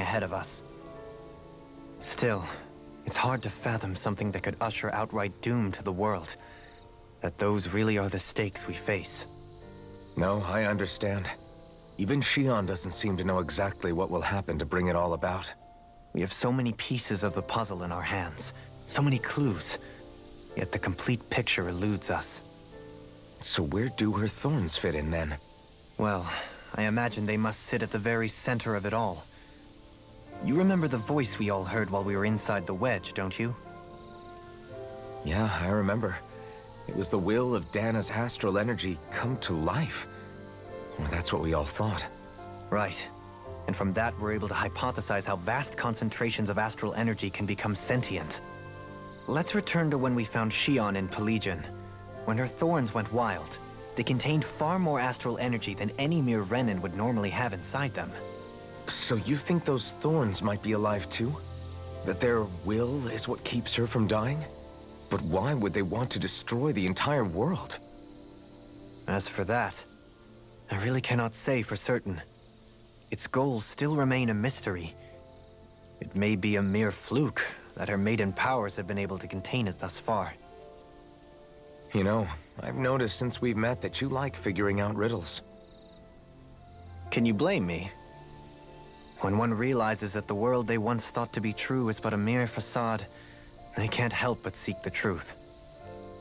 ahead of us. Still, it's hard to fathom something that could usher outright doom to the world. That those really are the stakes we face. No, I understand. Even Shion doesn't seem to know exactly what will happen to bring it all about. We have so many pieces of the puzzle in our hands, so many clues, yet the complete picture eludes us. So where do her thorns fit in then? Well, I imagine they must sit at the very center of it all. You remember the voice we all heard while we were inside the wedge, don't you? Yeah, I remember. It was the will of Dana's astral energy come to life. Or that's what we all thought. Right. And from that, we're able to hypothesize how vast concentrations of astral energy can become sentient. Let's return to when we found Shion in Pelagian. When her thorns went wild, they contained far more astral energy than any mere Renin would normally have inside them. So you think those thorns might be alive too? That their will is what keeps her from dying? But why would they want to destroy the entire world? As for that, I really cannot say for certain. Its goals still remain a mystery. It may be a mere fluke that her maiden powers have been able to contain it thus far. You know, I've noticed since we've met that you like figuring out riddles. Can you blame me? When one realizes that the world they once thought to be true is but a mere facade, they can't help but seek the truth.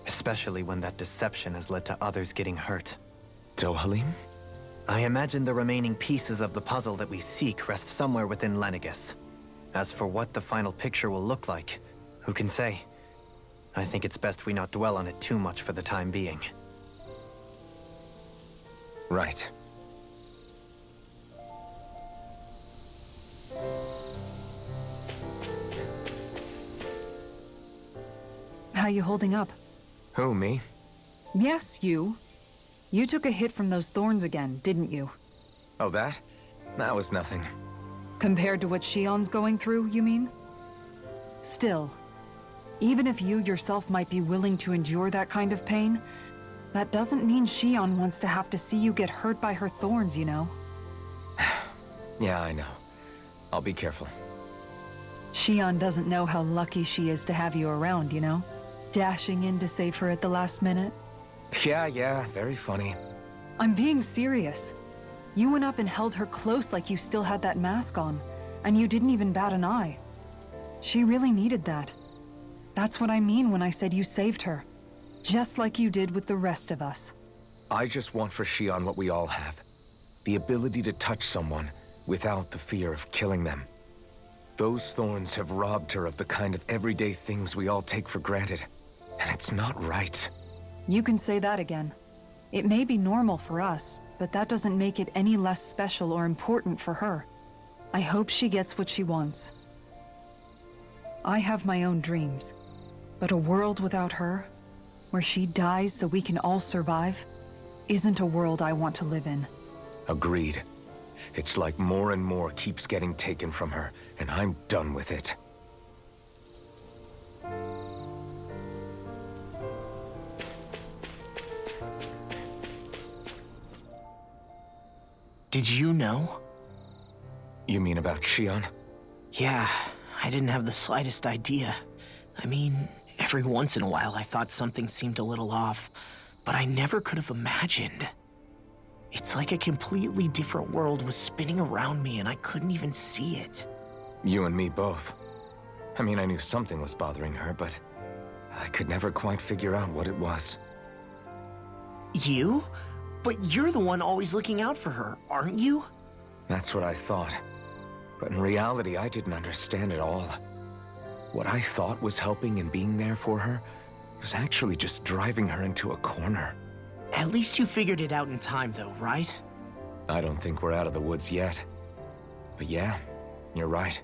Especially when that deception has led to others getting hurt. Dohalim? I imagine the remaining pieces of the puzzle that we seek rest somewhere within Lenegis. As for what the final picture will look like, who can say? I think it's best we not dwell on it too much for the time being. Right. How you holding up? Who, me? Yes, you. You took a hit from those thorns again, didn't you? Oh, that? That was nothing. Compared to what Shion's going through, you mean? Still, even if you yourself might be willing to endure that kind of pain, that doesn't mean Shion wants to have to see you get hurt by her thorns, you know? Yeah, I know. I'll be careful. Shion doesn't know how lucky she is to have you around, you know? Dashing in to save her at the last minute. Yeah, very funny. I'm being serious. You went up and held her close like you still had that mask on, and you didn't even bat an eye. She really needed that. That's what I mean when I said you saved her. Just like you did with the rest of us. I just want for Shion what we all have. The ability to touch someone without the fear of killing them. Those thorns have robbed her of the kind of everyday things we all take for granted. And it's not right. You can say that again. It may be normal for us, but that doesn't make it any less special or important for her. I hope she gets what she wants. I have my own dreams, but a world without her, where she dies so we can all survive, isn't a world I want to live in. Agreed. It's like more and more keeps getting taken from her, and I'm done with it. Did you know? You mean about Shion? Yeah, I didn't have the slightest idea. I mean, every once in a while I thought something seemed a little off, but I never could have imagined. It's like a completely different world was spinning around me and I couldn't even see it. You and me both. I mean, I knew something was bothering her, but I could never quite figure out what it was. You? But you're the one always looking out for her, aren't you? That's what I thought. But in reality, I didn't understand it all. What I thought was helping and being there for her was actually just driving her into a corner. At least you figured it out in time though, right? I don't think we're out of the woods yet. But yeah, you're right.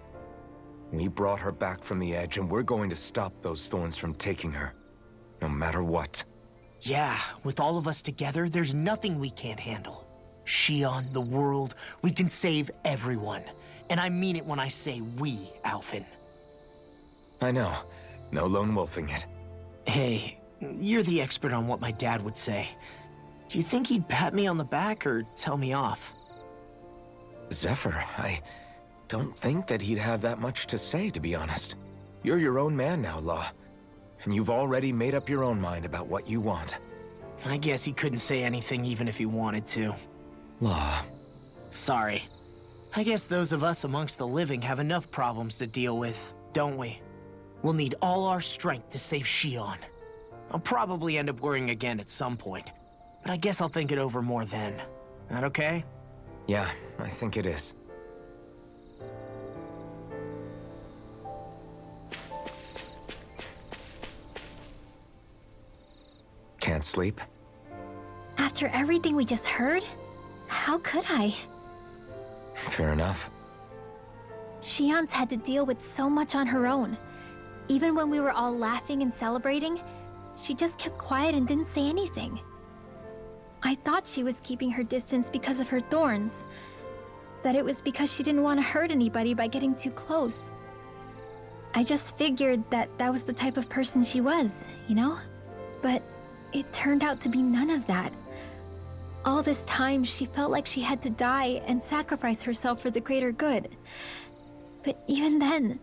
We brought her back from the edge and we're going to stop those thorns from taking her. No matter what. Yeah, with all of us together, there's nothing we can't handle. Shion, the world, we can save everyone. And I mean it when I say we, Alphen. I know. No lone wolfing it. Hey, you're the expert on what my dad would say. Do you think he'd pat me on the back or tell me off? Zephyr, don't think that he'd have that much to say, to be honest. You're your own man now, Law. And you've already made up your own mind about what you want. I guess he couldn't say anything even if he wanted to. Law. Sorry. I guess those of us amongst the living have enough problems to deal with, don't we? We'll need all our strength to save Shion. I'll probably end up worrying again at some point, but I guess I'll think it over more then. That okay? Yeah, I think it is. Can't sleep? After everything we just heard, how could I? Fair enough. Shion's had to deal with so much on her own. Even when we were all laughing and celebrating, she just kept quiet and didn't say anything. I thought she was keeping her distance because of her thorns. That it was because she didn't want to hurt anybody by getting too close. I just figured that that was the type of person she was, you know? But it turned out to be none of that. All this time, she felt like she had to die and sacrifice herself for the greater good. But even then,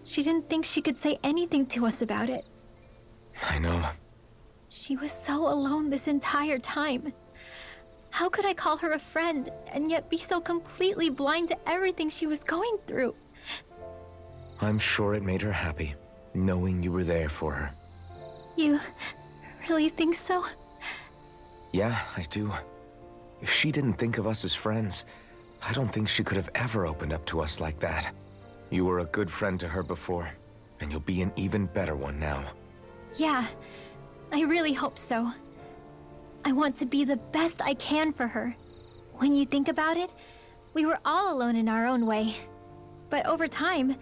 she didn't think she could say anything to us about it. I know. She was so alone this entire time. How could I call her a friend and yet be so completely blind to everything she was going through? I'm sure it made her happy, knowing you were there for her. You really think so? Yeah, I do. If she didn't think of us as friends, I don't think she could have ever opened up to us like that. You were a good friend to her before, and you'll be an even better one now. Yeah, I really hope so. I want to be the best I can for her. When you think about it, we were all alone in our own way. But over time,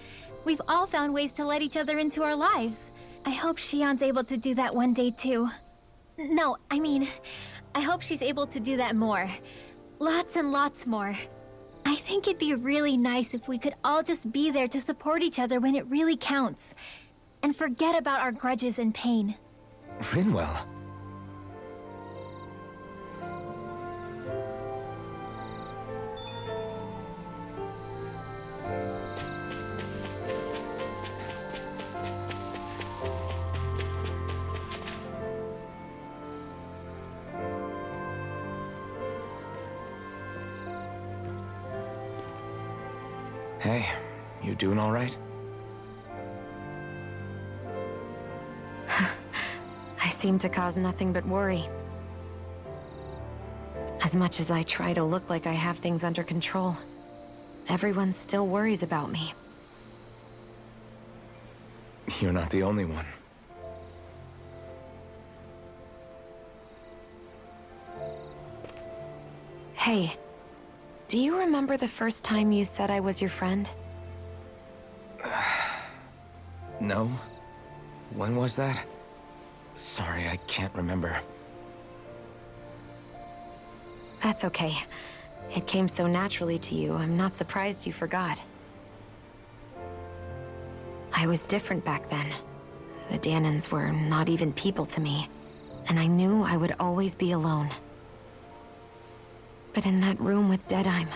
we've all found ways to let each other into our lives. I hope Shion's able to do that one day too. No, I mean, I hope she's able to do that more. Lots and lots more. I think it'd be really nice if we could all just be there to support each other when it really counts. And forget about our grudges and pain. Rinwell. Hey, you doing all right? I seem to cause nothing but worry. As much as I try to look like I have things under control, everyone still worries about me. You're not the only one. Hey, do you remember the first time you said I was your friend? No? When was that? Sorry, I can't remember. That's okay. It came so naturally to you, I'm not surprised you forgot. I was different back then. The Danans were not even people to me, and I knew I would always be alone. But in that room with Deadime,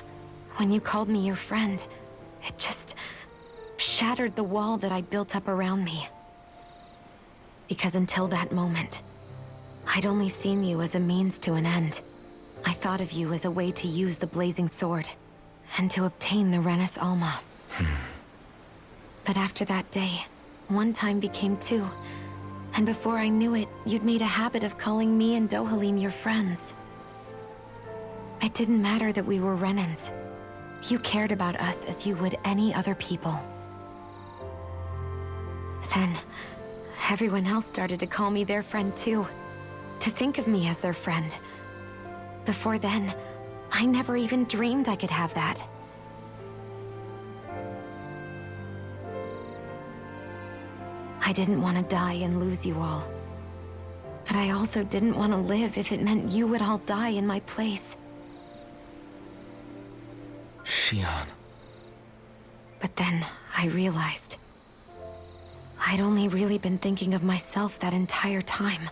when you called me your friend, it just shattered the wall that I'd built up around me. Because until that moment, I'd only seen you as a means to an end. I thought of you as a way to use the blazing sword, and to obtain the Renis Alma. But after that day, one time became two, and before I knew it, you'd made a habit of calling me and Dohalim your friends. It didn't matter that we were Renans. You cared about us as you would any other people. Then, everyone else started to call me their friend too. To think of me as their friend. Before then, I never even dreamed I could have that. I didn't want to die and lose you all. But I also didn't want to live if it meant you would all die in my place. Shion. But then I realized I'd only really been thinking of myself that entire time.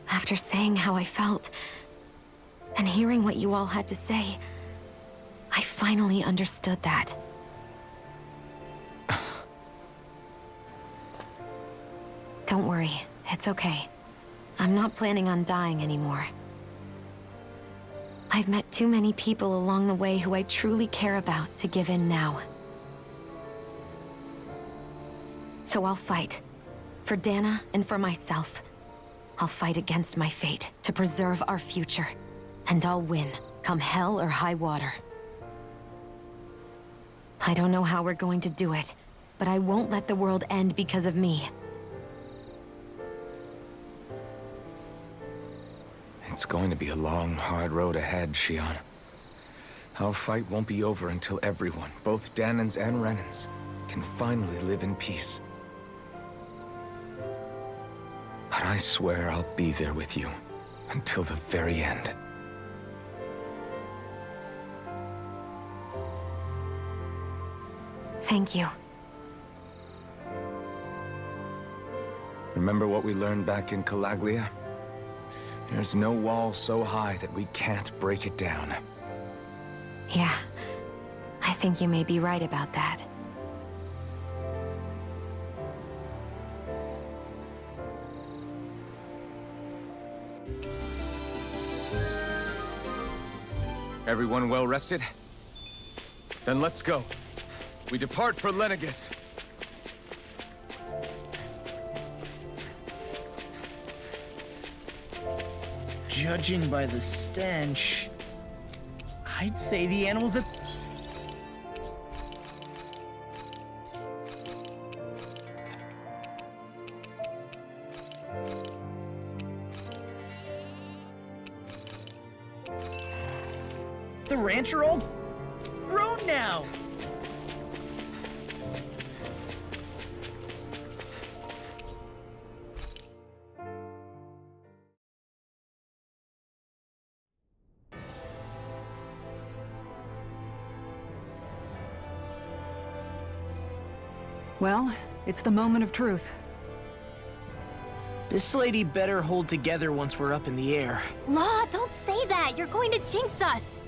After saying how I felt, and hearing what you all had to say, I finally understood that. Don't worry, it's okay. I'm not planning on dying anymore. I've met too many people along the way who I truly care about to give in now. So I'll fight. For Dana and for myself. I'll fight against my fate to preserve our future. And I'll win, come hell or high water. I don't know how we're going to do it, but I won't let the world end because of me. It's going to be a long, hard road ahead, Shion. Our fight won't be over until everyone, both Danans and Renans, can finally live in peace. But I swear I'll be there with you until the very end. Thank you. Remember what we learned back in Calaglia? There's no wall so high that we can't break it down. Yeah, I think you may be right about that. Everyone well rested? Then let's go. We depart for Lenegis. Judging by the stench, I'd say the animals have... The ranch are all grown now! Well, it's the moment of truth. This lady better hold together once we're up in the air. Law, don't say that. You're going to jinx us.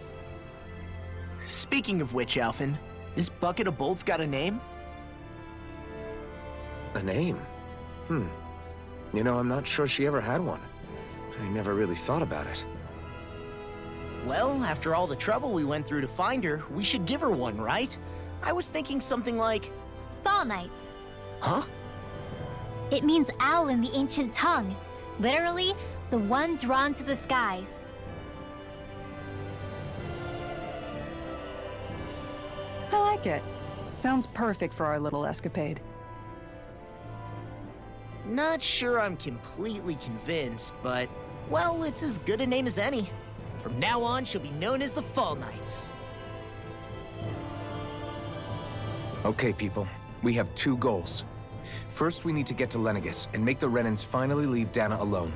Speaking of which, Alphen, this bucket of bolts got a name? A name? You know, I'm not sure she ever had one. I never really thought about it. Well, after all the trouble we went through to find her, we should give her one, right? I was thinking something like... Fall Knights. Huh? It means owl in the ancient tongue. Literally, the one drawn to the skies. I like it. Sounds perfect for our little escapade. Not sure I'm completely convinced, but, well, it's as good a name as any. From now on, she'll be known as the Fall Knights. Okay, people. We have two goals. First, we need to get to Lenegis and make the Renans finally leave Dana alone.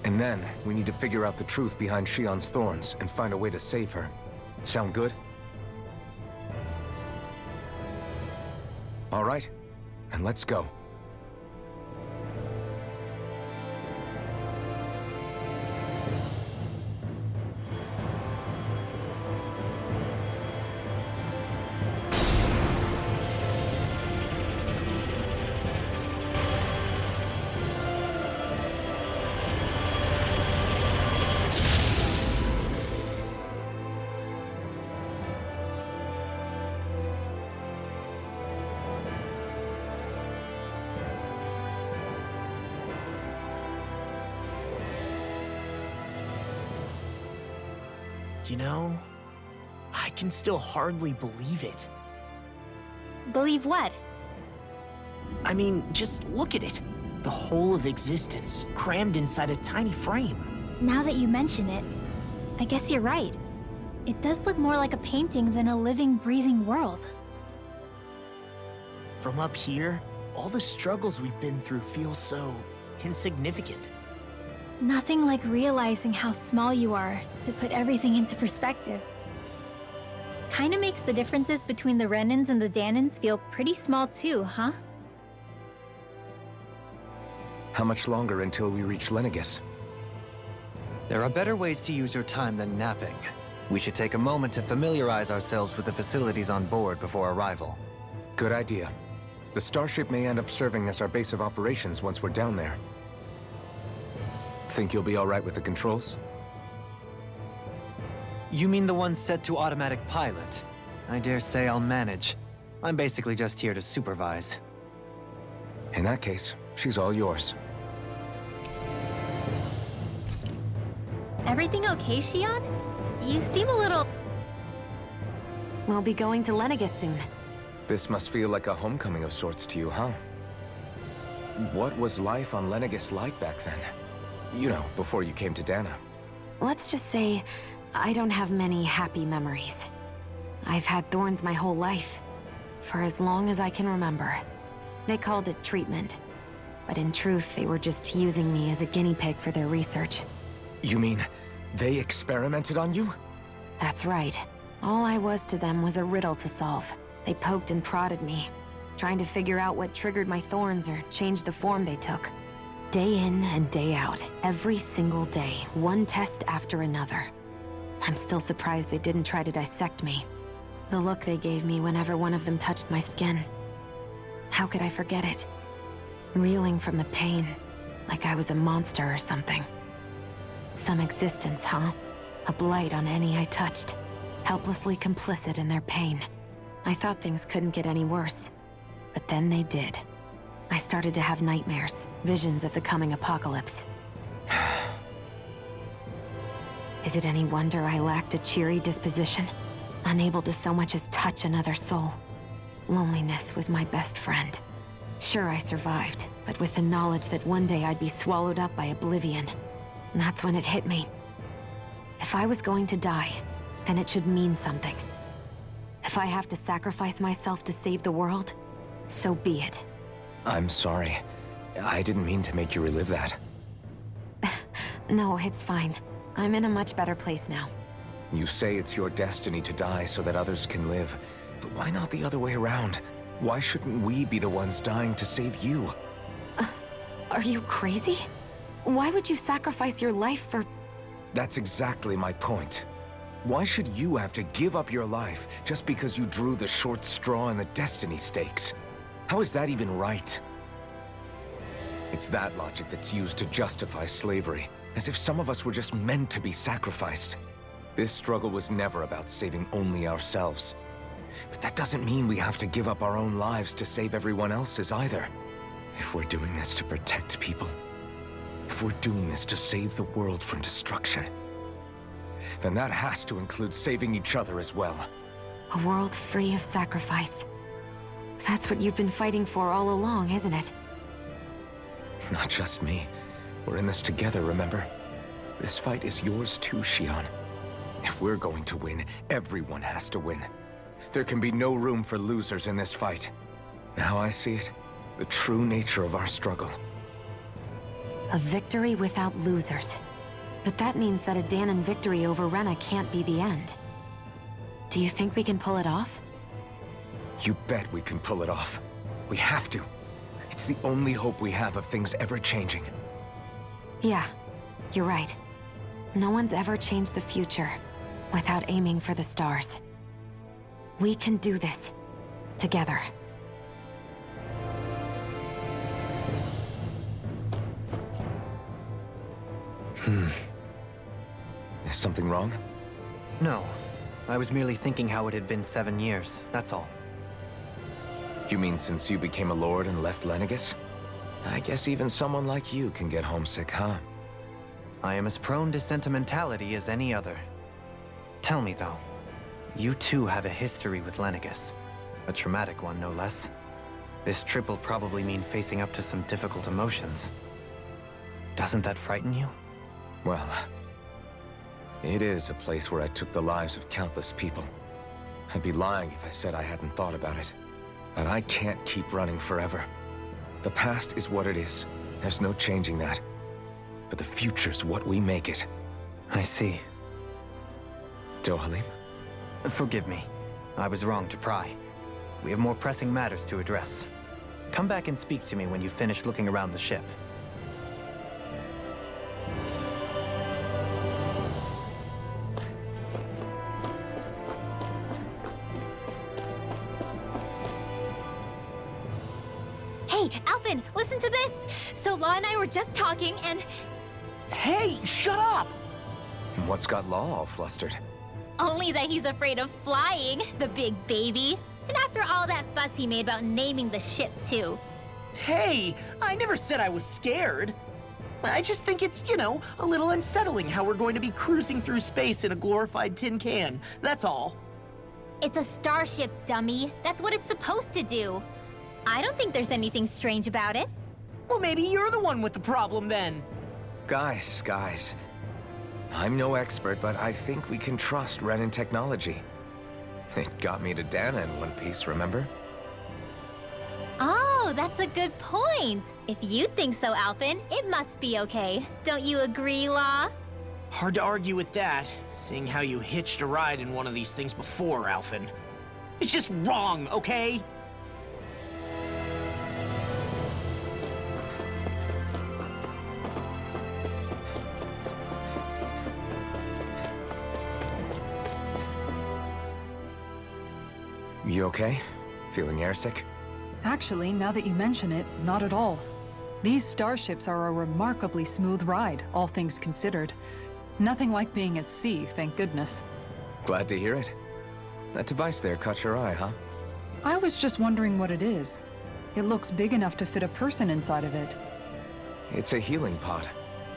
And then, we need to figure out the truth behind Shion's thorns and find a way to save her. Sound good? All right, then let's go. You know, I can still hardly believe it. Believe what? I mean, just look at it. The whole of existence, crammed inside a tiny frame. Now that you mention it, I guess you're right. It does look more like a painting than a living, breathing world. From up here, all the struggles we've been through feel so insignificant. Nothing like realizing how small you are to put everything into perspective. Kinda makes the differences between the Renans and the Danans feel pretty small too, huh? How much longer until we reach Lenegis? There are better ways to use your time than napping. We should take a moment to familiarize ourselves with the facilities on board before arrival. Good idea. The starship may end up serving as our base of operations once we're down there. Think you'll be all right with the controls? You mean the one set to automatic pilot? I dare say I'll manage. I'm basically just here to supervise. In that case, she's all yours. Everything okay, Shion? You seem a little... We'll be going to Lenegus soon. This must feel like a homecoming of sorts to you, huh? What was life on Lenegus like back then? You know, before you came to Dana. Let's just say, I don't have many happy memories. I've had thorns my whole life, for as long as I can remember. They called it treatment, but in truth, they were just using me as a guinea pig for their research. You mean, they experimented on you? That's right. All I was to them was a riddle to solve. They poked and prodded me, trying to figure out what triggered my thorns or changed the form they took. Day in and day out, every single day, one test after another. I'm still surprised they didn't try to dissect me. The look they gave me whenever one of them touched my skin. How could I forget it? Reeling from the pain, like I was a monster or something. Some existence, huh? A blight on any I touched. Helplessly complicit in their pain. I thought things couldn't get any worse. But then they did. I started to have nightmares, visions of the coming apocalypse. Is it any wonder I lacked a cheery disposition? Unable to so much as touch another soul. Loneliness was my best friend. Sure, I survived, but with the knowledge that one day I'd be swallowed up by oblivion. And that's when it hit me. If I was going to die, then it should mean something. If I have to sacrifice myself to save the world, so be it. I'm sorry. I didn't mean to make you relive that. No, it's fine. I'm in a much better place now. You say it's your destiny to die so that others can live. But why not the other way around? Why shouldn't we be the ones dying to save you? Are you crazy? Why would you sacrifice your life for... That's exactly my point. Why should you have to give up your life just because you drew the short straw in the destiny stakes? How is that even right? It's that logic that's used to justify slavery, as if some of us were just meant to be sacrificed. This struggle was never about saving only ourselves. But that doesn't mean we have to give up our own lives to save everyone else's either. If we're doing this to protect people, if we're doing this to save the world from destruction, then that has to include saving each other as well. A world free of sacrifice. That's what you've been fighting for all along, isn't it? Not just me. We're in this together, remember? This fight is yours too, Shion. If we're going to win, everyone has to win. There can be no room for losers in this fight. Now I see it. The true nature of our struggle. A victory without losers. But that means that a Danon victory over Rena can't be the end. Do you think we can pull it off? You bet we can pull it off. We have to. It's the only hope we have of things ever changing. Yeah, you're right. No one's ever changed the future without aiming for the stars. We can do this. Together. Is something wrong? No. I was merely thinking how it had been 7 years, that's all. You mean since you became a lord and left Lenegus? I guess even someone like you can get homesick, huh? I am as prone to sentimentality as any other. Tell me, though, you too have a history with Lenegus. A traumatic one, no less. This trip will probably mean facing up to some difficult emotions. Doesn't that frighten you? Well, it is a place where I took the lives of countless people. I'd be lying if I said I hadn't thought about it. But I can't keep running forever. The past is what it is. There's no changing that. But the future's what we make it. I see. Dohalim? Forgive me. I was wrong to pry. We have more pressing matters to address. Come back and speak to me when you finish looking around the ship. Hey, Alvin, listen to this! So Law and I were just talking and... Hey, shut up! What's got Law all flustered? Only that he's afraid of flying, the big baby. And after all that fuss he made about naming the ship, too. Hey, I never said I was scared. I just think it's, a little unsettling how we're going to be cruising through space in a glorified tin can. That's all. It's a starship, dummy. That's what it's supposed to do. I don't think there's anything strange about it. Well, maybe you're the one with the problem then. Guys. I'm no expert, but I think we can trust Renan technology. It got me to Dana in one piece, remember? Oh, that's a good point. If you think so, Alvin, it must be okay. Don't you agree, Law? Hard to argue with that, seeing how you hitched a ride in one of these things before, Alvin. It's just wrong, okay? You okay? Feeling airsick? Actually, now that you mention it, not at all. These starships are a remarkably smooth ride, all things considered. Nothing like being at sea, thank goodness. Glad to hear it. That device there caught your eye, huh? I was just wondering what it is. It looks big enough to fit a person inside of it. It's a healing pod.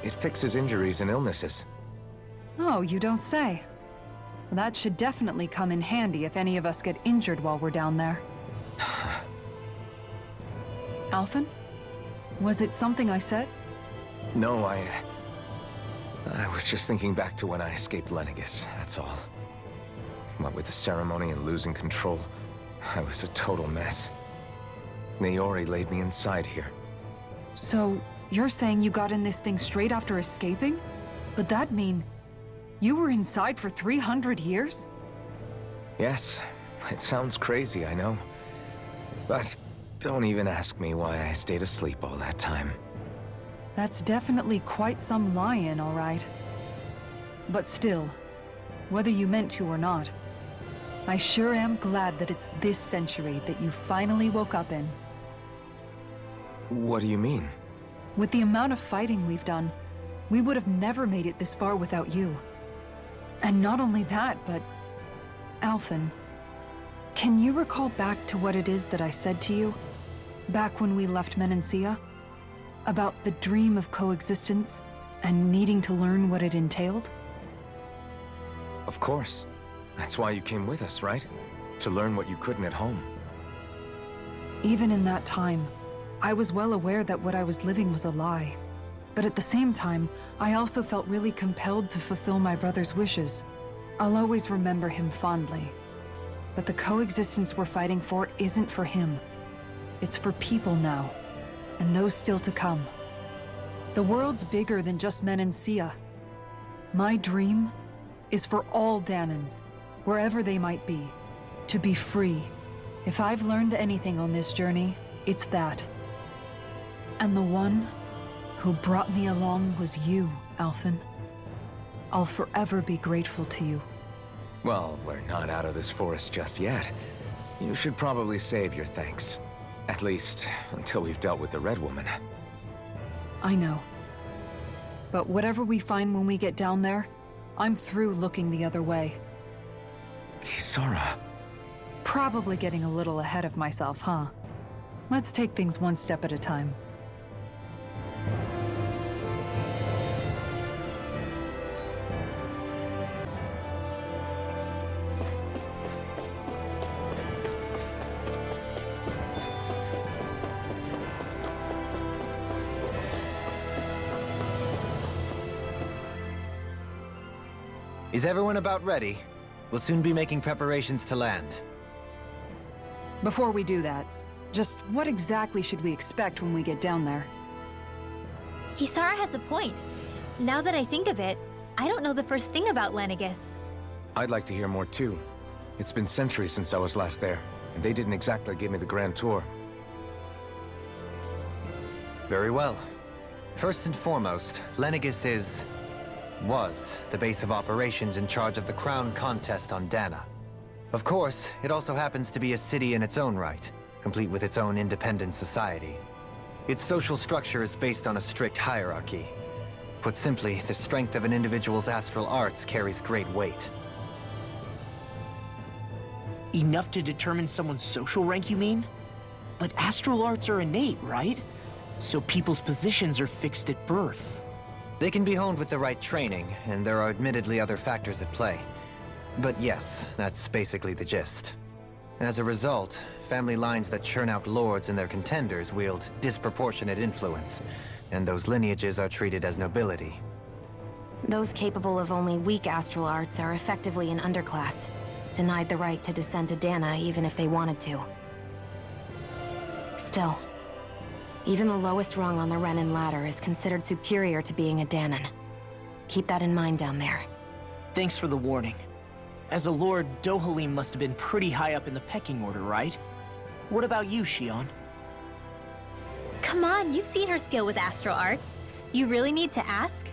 It fixes injuries and illnesses. Oh, you don't say. That should definitely come in handy if any of us get injured while we're down there. Alphen? Was it something I said? No, I was just thinking back to when I escaped Lenegis, that's all. What with the ceremony and losing control, I was a total mess. Naori laid me inside here. So, you're saying you got in this thing straight after escaping? But that'd mean you were inside for 300 years? Yes, it sounds crazy, I know. But don't even ask me why I stayed asleep all that time. That's definitely quite some lie-in, all right. But still, whether you meant to or not, I sure am glad that it's this century that you finally woke up in. What do you mean? With the amount of fighting we've done, we would have never made it this far without you. And not only that, but... Alphen, can you recall back to what it is that I said to you? Back when we left Menancia? About the dream of coexistence, and needing to learn what it entailed? Of course. That's why you came with us, right? To learn what you couldn't at home. Even in that time, I was well aware that what I was living was a lie. But at the same time, I also felt really compelled to fulfill my brother's wishes. I'll always remember him fondly. But the coexistence we're fighting for isn't for him. It's for people now, and those still to come. The world's bigger than just Menancia. My dream is for all Danans, wherever they might be, to be free. If I've learned anything on this journey, it's that. And the one who brought me along was you, Alphen. I'll forever be grateful to you. Well, we're not out of this forest just yet. You should probably save your thanks. At least, until we've dealt with the Red Woman. I know. But whatever we find when we get down there, I'm through looking the other way. Kisara. Probably getting a little ahead of myself, huh? Let's take things one step at a time. Is everyone about ready? We'll soon be making preparations to land. Before we do that, just what exactly should we expect when we get down there? Kisara has a point. Now that I think of it, I don't know the first thing about Lenegis. I'd like to hear more too. It's been centuries since I was last there, and they didn't exactly give me the grand tour. Very well. First and foremost, Lenegis was the base of operations in charge of the crown contest on Dana. Of course, it also happens to be a city in its own right. complete with its own independent society. Its social structure is based on a strict hierarchy. Put simply, the strength of an individual's astral arts carries great weight. Enough to determine someone's social rank, you mean? But astral arts are innate, right? So people's positions are fixed at birth. They can be honed with the right training, and there are admittedly other factors at play. But yes, that's basically the gist. As a result, family lines that churn out lords and their contenders wield disproportionate influence, and those lineages are treated as nobility. Those capable of only weak astral arts are effectively an underclass, denied the right to descend to Dana even if they wanted to. Still, even the lowest rung on the Renan ladder is considered superior to being a Danan. Keep that in mind down there. Thanks for the warning. As a lord, Dohalim must have been pretty high up in the pecking order, right? What about you, Shion? Come on, you've seen her skill with astral arts. You really need to ask?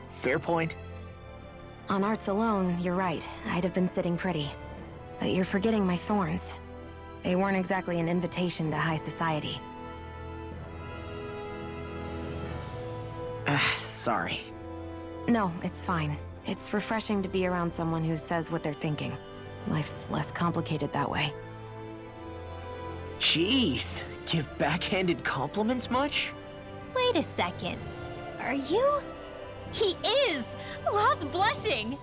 Fair point. On arts alone, you're right. I'd have been sitting pretty. But you're forgetting my thorns. They weren't exactly an invitation to high society. Sorry. No, it's fine. It's refreshing to be around someone who says what they're thinking. Life's less complicated that way. Jeez, give backhanded compliments much? Wait a second. Are you? He is! Lost blushing!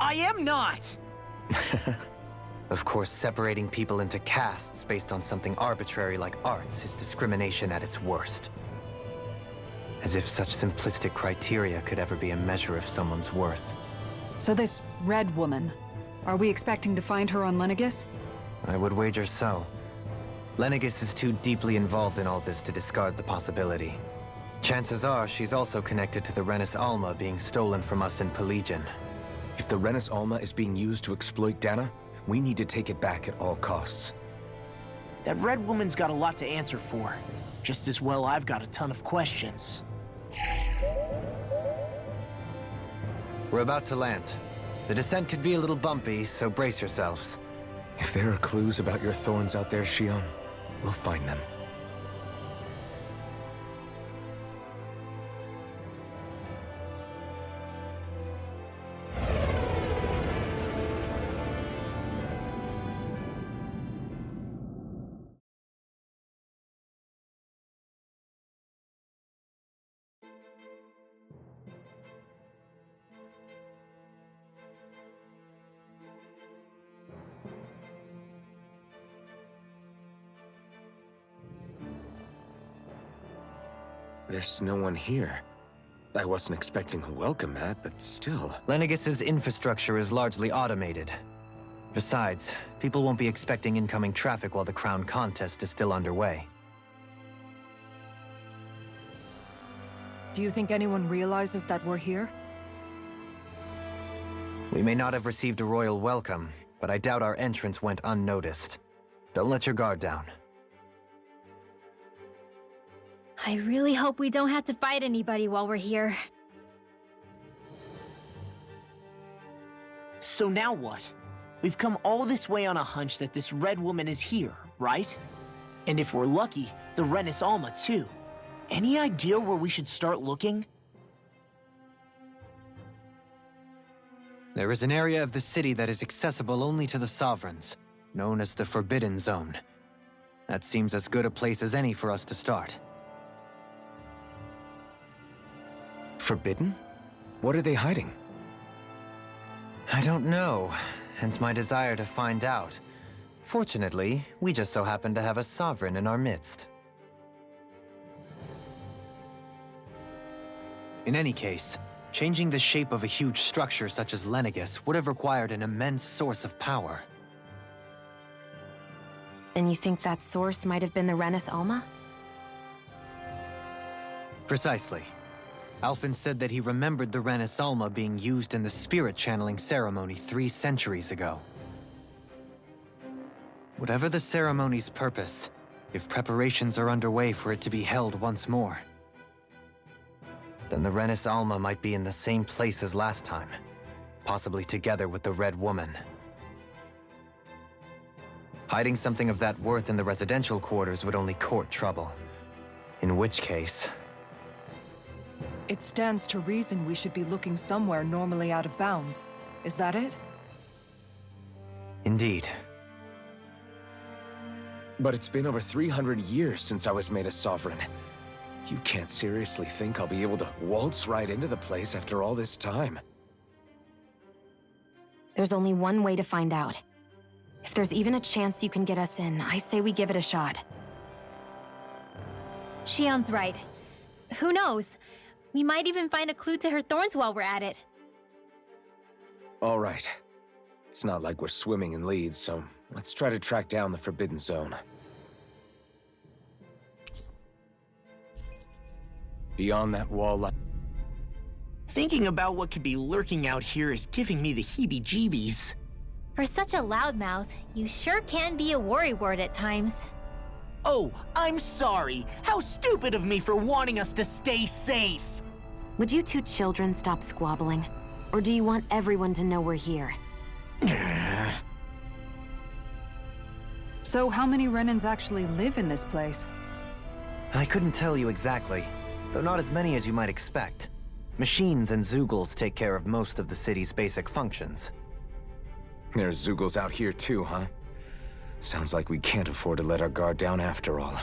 I am not! Of course, separating people into castes based on something arbitrary like arts is discrimination at its worst. As if such simplistic criteria could ever be a measure of someone's worth. So this Red Woman, are we expecting to find her on Lenegis? I would wager so. Lenegis is too deeply involved in all this to discard the possibility. Chances are she's also connected to the Renis Alma being stolen from us in Pelegion. If the Renis Alma is being used to exploit Dana, we need to take it back at all costs. That Red Woman's got a lot to answer for. Just as well I've got a ton of questions. We're about to land. The descent could be a little bumpy, so brace yourselves. If there are clues about your thorns out there, Shion, we'll find them. There's no one here. I wasn't expecting a welcome mat, but still. Lenegis's infrastructure is largely automated. Besides, people won't be expecting incoming traffic while the crown contest is still underway. Do you think anyone realizes that we're here? We may not have received a royal welcome, but I doubt our entrance went unnoticed. Don't let your guard down. I really hope we don't have to fight anybody while we're here. So now what? We've come all this way on a hunch that this Red Woman is here, right? And if we're lucky, the Renis Alma too. Any idea where we should start looking? There is an area of the city that is accessible only to the Sovereigns, known as the Forbidden Zone. That seems as good a place as any for us to start. Forbidden? What are they hiding? I don't know, hence my desire to find out. Fortunately, we just so happen to have a Sovereign in our midst. In any case, changing the shape of a huge structure such as Lenegis would have required an immense source of power. Then you think that source might have been the Renis Alma? Precisely. Alphen said that he remembered the Renis Alma being used in the spirit channeling ceremony 3 centuries ago. Whatever the ceremony's purpose, if preparations are underway for it to be held once more, then the Renis Alma might be in the same place as last time, possibly together with the Red Woman. Hiding something of that worth in the residential quarters would only court trouble. In which case... It stands to reason we should be looking somewhere normally out of bounds. Is that it? Indeed. But it's been over 300 years since I was made a sovereign. You can't seriously think I'll be able to waltz right into the place after all this time. There's only one way to find out. If there's even a chance you can get us in, I say we give it a shot. Shion's right. Who knows? We might even find a clue to her thorns while we're at it. All right. It's not like we're swimming in leads, so let's try to track down the Forbidden Zone. Beyond that wall line... Thinking about what could be lurking out here is giving me the heebie-jeebies. For such a loudmouth, you sure can be a worrywart at times. Oh, I'm sorry. How stupid of me for wanting us to stay safe. Would you two children stop squabbling? Or do you want everyone to know we're here? So how many Renans actually live in this place? I couldn't tell you exactly, though not as many as you might expect. Machines and Zeugles take care of most of the city's basic functions. There's Zeugles out here too, huh? Sounds like we can't afford to let our guard down after all.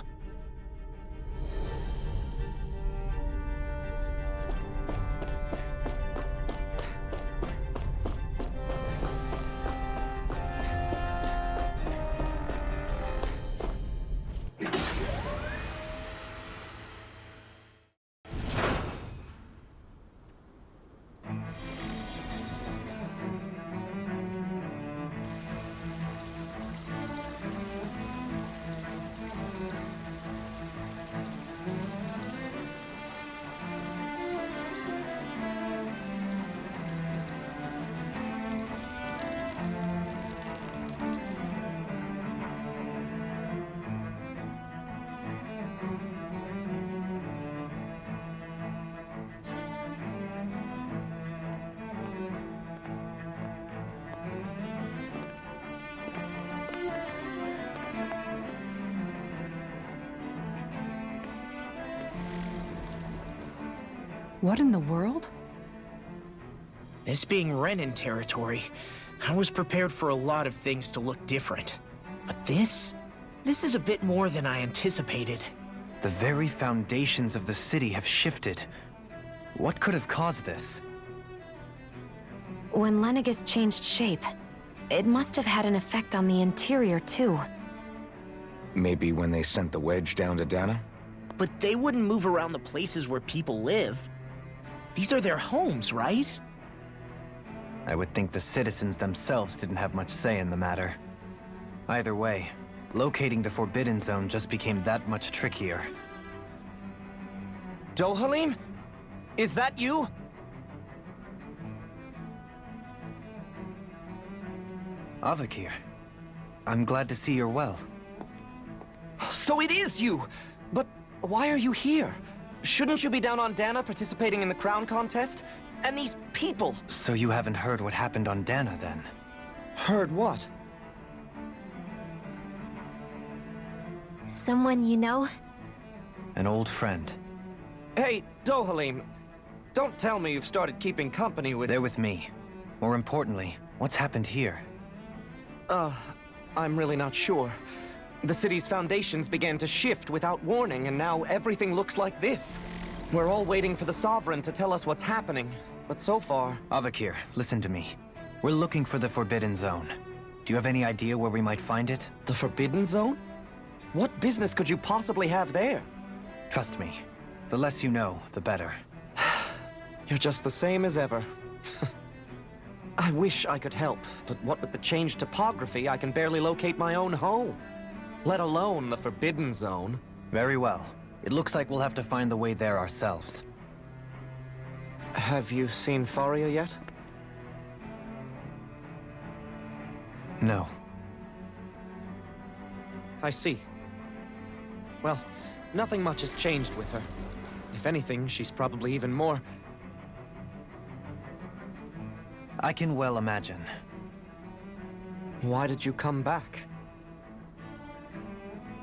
What in the world? This being Renan territory, I was prepared for a lot of things to look different. But this is a bit more than I anticipated. The very foundations of the city have shifted. What could have caused this? When Lenegis changed shape, it must have had an effect on the interior too. Maybe when they sent the wedge down to Dana? But they wouldn't move around the places where people live. These are their homes, right? I would think the citizens themselves didn't have much say in the matter. Either way, locating the Forbidden Zone just became that much trickier. Dohalim? Is that you? Avakir, I'm glad to see you're well. So it is you! But why are you here? Shouldn't you be down on Dana participating in the crown contest? And these people! So you haven't heard what happened on Dana, then? Heard what? Someone you know? An old friend. Hey, Dohalim, don't tell me you've started keeping company with... They're with me. More importantly, what's happened here? I'm really not sure. The city's foundations began to shift without warning, and now everything looks like this. We're all waiting for the Sovereign to tell us what's happening, but so far... Avakir, listen to me. We're looking for the Forbidden Zone. Do you have any idea where we might find it? The Forbidden Zone? What business could you possibly have there? Trust me. The less you know, the better. You're just the same as ever. I wish I could help, but what with the changed topography, I can barely locate my own home. Let alone the Forbidden Zone. Very well. It looks like we'll have to find the way there ourselves. Have you seen Faria yet? No. I see. Well, nothing much has changed with her. If anything, she's probably even more... I can well imagine. Why did you come back?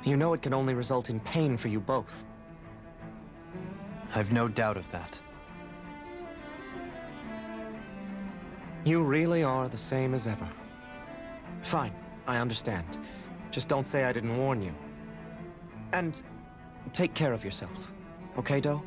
You know it can only result in pain for you both. I've no doubt of that. You really are the same as ever. Fine, I understand. Just don't say I didn't warn you. And take care of yourself. Okay, Doe?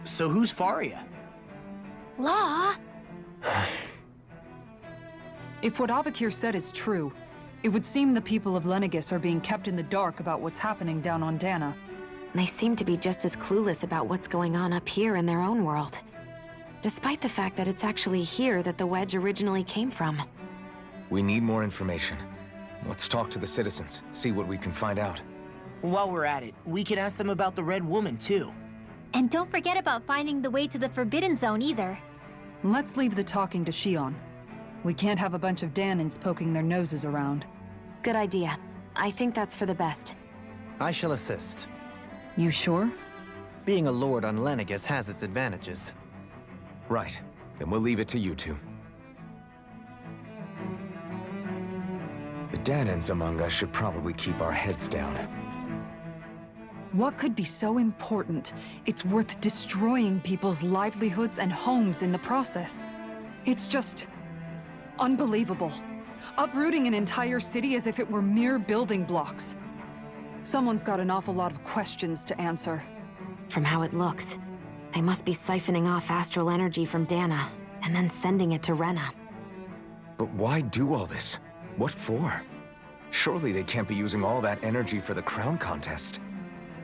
So who's Faria? Law? If what Avakir said is true, it would seem the people of Lenegis are being kept in the dark about what's happening down on Dana. They seem to be just as clueless about what's going on up here in their own world. Despite the fact that it's actually here that the wedge originally came from. We need more information. Let's talk to the citizens, see what we can find out. While we're at it, we can ask them about the Red Woman, too. And don't forget about finding the way to the Forbidden Zone either. Let's leave the talking to Shion. We can't have a bunch of Danins poking their noses around. Good idea. I think that's for the best. I shall assist. You sure? Being a lord on Lenegis has its advantages. Right. Then we'll leave it to you two. The Danins among us should probably keep our heads down. What could be so important? It's worth destroying people's livelihoods and homes in the process. It's just unbelievable. Uprooting an entire city as if it were mere building blocks. Someone's got an awful lot of questions to answer. From how it looks, they must be siphoning off astral energy from Dana, and then sending it to Rena. But why do all this? What for? Surely they can't be using all that energy for the crown contest.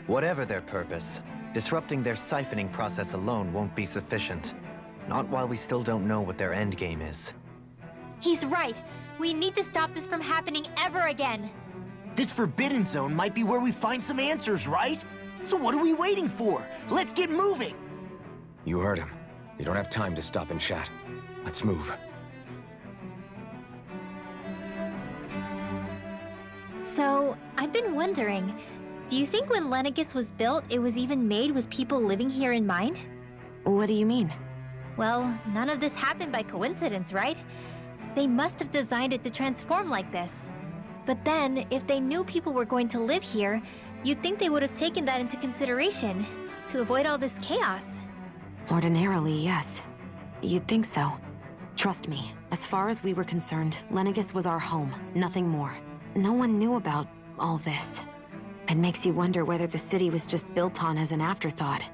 Whatever their purpose, disrupting their siphoning process alone won't be sufficient. Not while we still don't know what their endgame is. He's right. We need to stop this from happening ever again. This Forbidden Zone might be where we find some answers, right? So what are we waiting for? Let's get moving! You heard him. You don't have time to stop and chat. Let's move. So, I've been wondering, do you think when Lenegis was built, it was even made with people living here in mind? What do you mean? Well, none of this happened by coincidence, right? They must have designed it to transform like this. But then, if they knew people were going to live here, you'd think they would have taken that into consideration, to avoid all this chaos. Ordinarily, yes. You'd think so. Trust me, as far as we were concerned, Lenegis was our home, nothing more. No one knew about all this. It makes you wonder whether the city was just built on as an afterthought.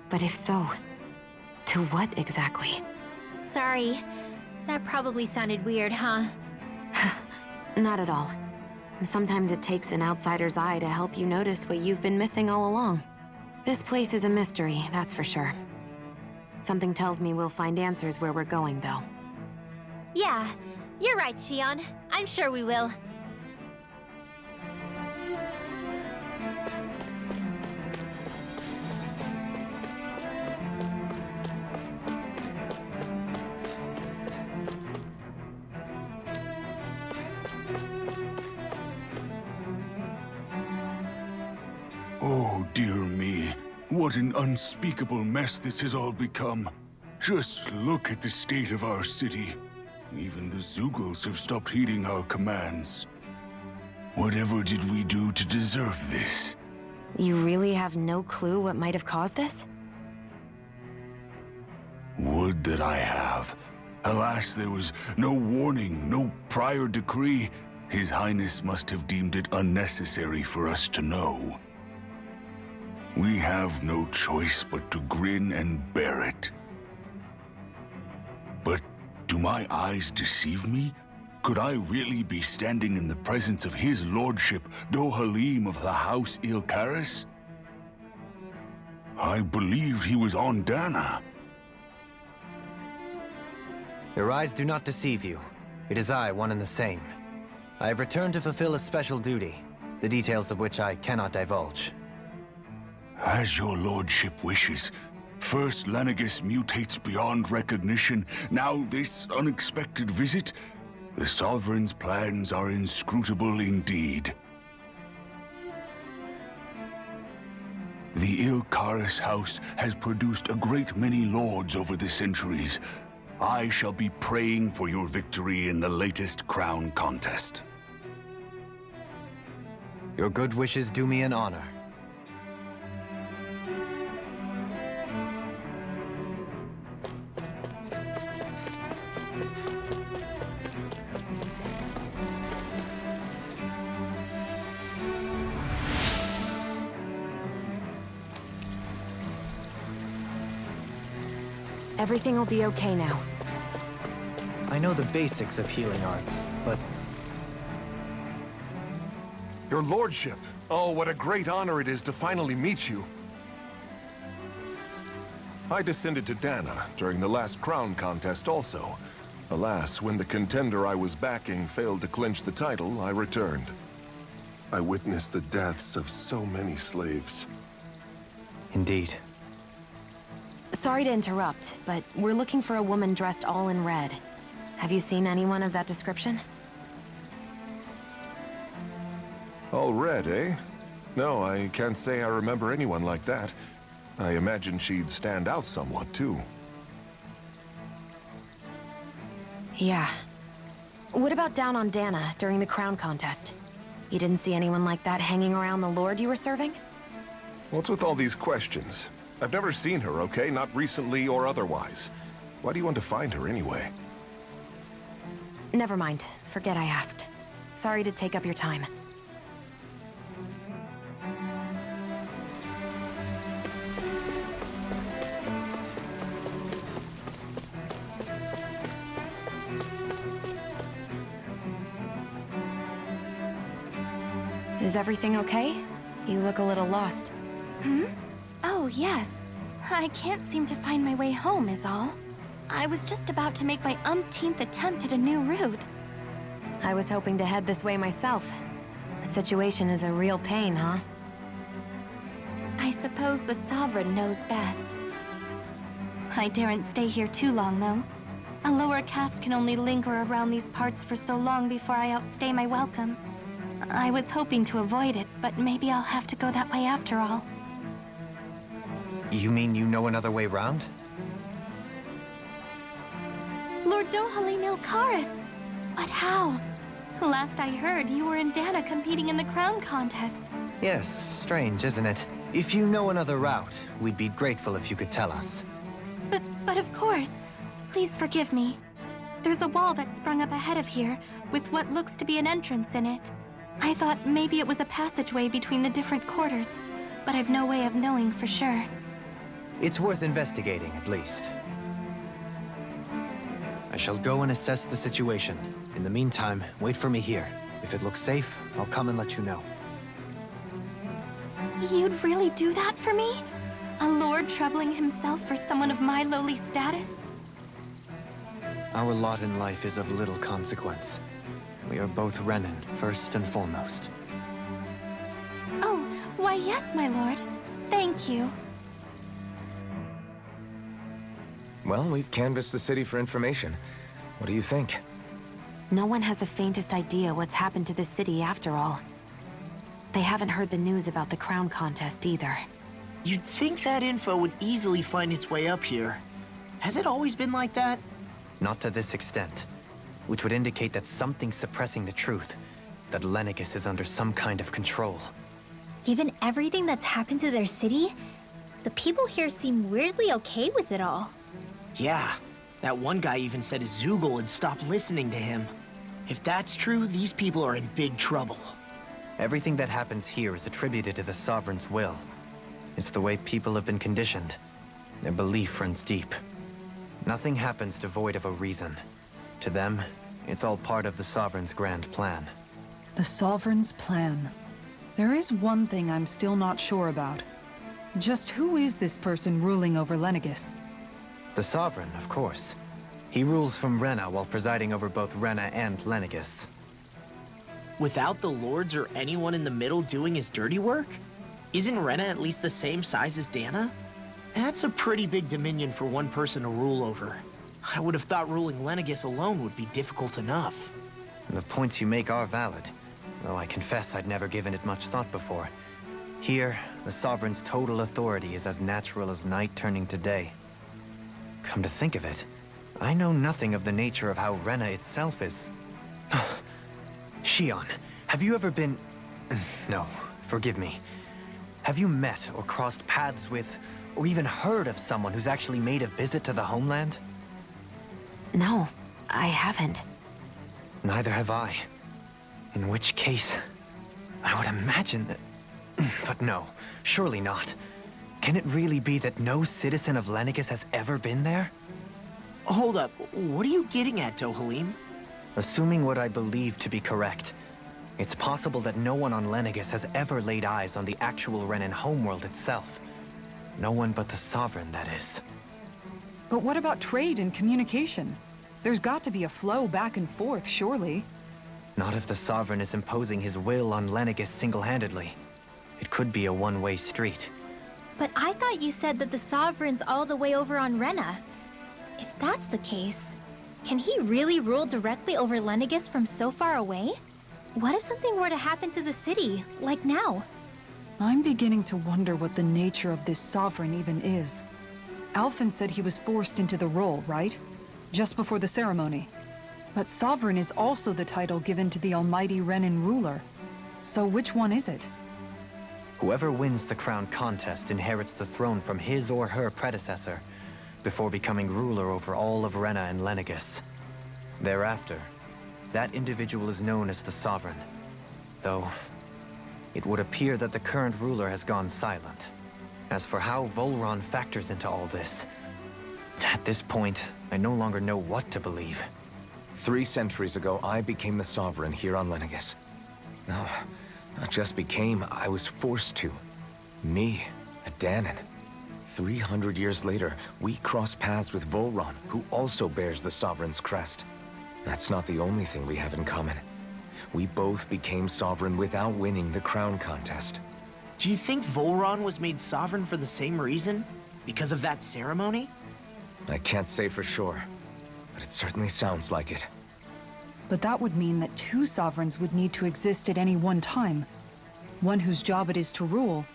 But if so, to what exactly? Sorry. That probably sounded weird, huh? Not at all. Sometimes it takes an outsider's eye to help you notice what you've been missing all along. This place is a mystery, that's for sure. Something tells me we'll find answers where we're going, though. Yeah, you're right, Shion. I'm sure we will. Oh, dear me. What an unspeakable mess this has all become. Just look at the state of our city. Even the Zeugles have stopped heeding our commands. Whatever did we do to deserve this? You really have no clue what might have caused this? Would that I have. Alas, there was no warning, no prior decree. His Highness must have deemed it unnecessary for us to know. We have no choice but to grin and bear it. But do my eyes deceive me? Could I really be standing in the presence of his lordship, Dohalim of the House Ilkaris? I believed he was on Dana. Your eyes do not deceive you. It is I, one and the same. I have returned to fulfill a special duty, the details of which I cannot divulge. As your lordship wishes. First Lenegis mutates beyond recognition, now this unexpected visit. The Sovereign's plans are inscrutable indeed. The Ilkaris house has produced a great many lords over the centuries. I shall be praying for your victory in the latest crown contest. Your good wishes do me an honor. Everything will be okay now. I know the basics of healing arts, but Your lordship! Oh, what a great honor it is to finally meet you. I descended to Dana during the last crown contest also. Alas, when the contender I was backing failed to clinch the title, I returned. I witnessed the deaths of so many slaves. indeed. Sorry to interrupt, but we're looking for a woman dressed all in red. Have you seen anyone of that description? All red, eh? No, I can't say I remember anyone like that. I imagine she'd stand out somewhat, too. Yeah. What about down on Dana during the crown contest? You didn't see anyone like that hanging around the lord you were serving? What's with all these questions? I've never seen her, okay? Not recently or otherwise. Why do you want to find her anyway? Never mind. Forget I asked. Sorry to take up your time. Is everything okay? You look a little lost. Oh, yes. I can't seem to find my way home, is all. I was just about to make my umpteenth attempt at a new route. I was hoping to head this way myself. The situation is a real pain, huh? I suppose the Sovereign knows best. I daren't stay here too long, though. A lower caste can only linger around these parts for so long before I outstay my welcome. I was hoping to avoid it, but maybe I'll have to go that way after all. You mean you know another way round? Lord Dohalim Ilkaris! But how? Last I heard, you were in Dana competing in the crown contest. Yes, strange, isn't it? If you know another route, we'd be grateful if you could tell us. But of course. Please forgive me. There's a wall that sprung up ahead of here, with what looks to be an entrance in it. I thought maybe it was a passageway between the different quarters, but I've no way of knowing for sure. It's worth investigating, at least. I shall go and assess the situation. In the meantime, wait for me here. If it looks safe, I'll come and let you know. You'd really do that for me? A lord troubling himself for someone of my lowly status? Our lot in life is of little consequence. We are both Renan, first and foremost. Oh, why yes, my lord. Thank you. Well, we've canvassed the city for information. What do you think? No one has the faintest idea what's happened to this city after all. They haven't heard the news about the crown contest either. You'd think that info would easily find its way up here. Has it always been like that? Not to this extent, which would indicate that something's suppressing the truth, that Lenegis is under some kind of control. Given everything that's happened to their city, the people here seem weirdly okay with it all. Yeah, that one guy even said his Zoogle had stopped listening to him. If that's true, these people are in big trouble. Everything that happens here is attributed to the Sovereign's will. It's the way people have been conditioned. Their belief runs deep. Nothing happens devoid of a reason. To them, it's all part of the Sovereign's grand plan. The Sovereign's plan. There is one thing I'm still not sure about. Just who is this person ruling over Lenegis? The Sovereign, of course. He rules from Rena while presiding over both Rena and Lenegis. Without the lords or anyone in the middle doing his dirty work? Isn't Rena at least the same size as Dana? That's a pretty big dominion for one person to rule over. I would have thought ruling Lenegis alone would be difficult enough. The points you make are valid, though I confess I'd never given it much thought before. Here, the Sovereign's total authority is as natural as night turning to day. Come to think of it, I know nothing of the nature of how Rena itself is. Shion, have you ever been... No, forgive me. Have you met or crossed paths with, or even heard of someone who's actually made a visit to the homeland? No, I haven't. Neither have I. In which case, I would imagine that... But no, surely not. Can it really be that no citizen of Lenegis has ever been there? Hold up, what are you getting at, Dohalim? Assuming what I believe to be correct, it's possible that no one on Lenegis has ever laid eyes on the actual Renan homeworld itself. No one but the Sovereign, that is. But what about trade and communication? There's got to be a flow back and forth, surely. Not if the Sovereign is imposing his will on Lenegis single-handedly. It could be a one-way street. But I thought you said that the Sovereign's all the way over on Rena. If that's the case, can he really rule directly over Lenegis from so far away? What if something were to happen to the city, like now? I'm beginning to wonder what the nature of this Sovereign even is. Alphen said he was forced into the role, right? Just before the ceremony. But Sovereign is also the title given to the almighty Renan ruler. So which one is it? Whoever wins the crown contest inherits the throne from his or her predecessor, before becoming ruler over all of Rena and Lenegis. Thereafter, that individual is known as the Sovereign. Though, it would appear that the current ruler has gone silent. As for how Volron factors into all this, at this point, I no longer know what to believe. 3 centuries ago, I became the Sovereign here on Lenegis. No, not just became, I was forced to. Me, a Danon. 300 years later, we cross paths with Volron, who also bears the Sovereign's crest. That's not the only thing we have in common. We both became Sovereign without winning the crown contest. Do you think Volron was made sovereign for the same reason? Because of that ceremony? I can't say for sure, but it certainly sounds like it. But that would mean that 2 Sovereigns would need to exist at any one time. One whose job it is to rule,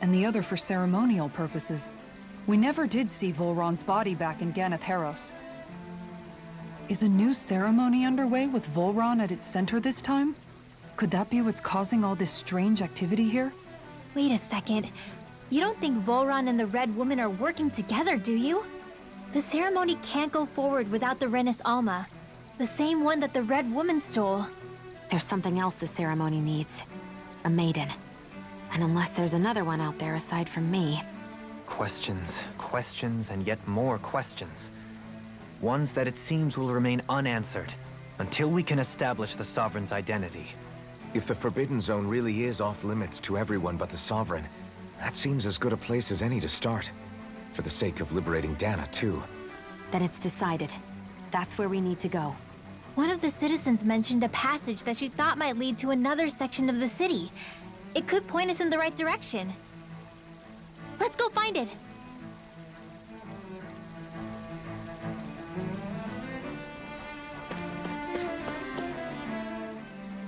and the other for ceremonial purposes. We never did see Volron's body back in Ganeth Heros. Is a new ceremony underway with Volron at its center this time? Could that be what's causing all this strange activity here? Wait a second. You don't think Volron and the Red Woman are working together, do you? The ceremony can't go forward without the Renis Alma. The same one that the Red Woman stole. There's something else the ceremony needs. A maiden. And unless there's another one out there aside from me... Questions, questions, and yet more questions. Ones that it seems will remain unanswered, until we can establish the Sovereign's identity. If the Forbidden Zone really is off-limits to everyone but the Sovereign, that seems as good a place as any to start. For the sake of liberating Dana, too. Then it's decided. That's where we need to go. One of the citizens mentioned a passage that she thought might lead to another section of the city. It could point us in the right direction. Let's go find it!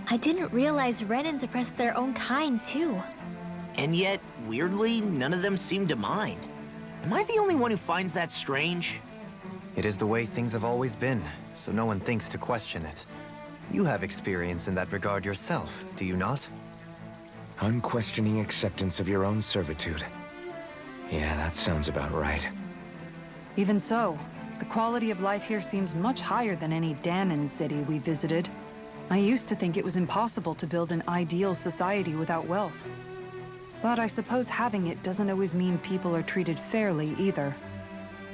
I didn't realize Renans oppressed their own kind, too. And yet, weirdly, none of them seem to mind. Am I the only one who finds that strange? It is the way things have always been, so no one thinks to question it. You have experience in that regard yourself, do you not? Unquestioning acceptance of your own servitude. Yeah, that sounds about right. Even so, the quality of life here seems much higher than any Danon city we visited. I used to think it was impossible to build an ideal society without wealth. But I suppose having it doesn't always mean people are treated fairly either.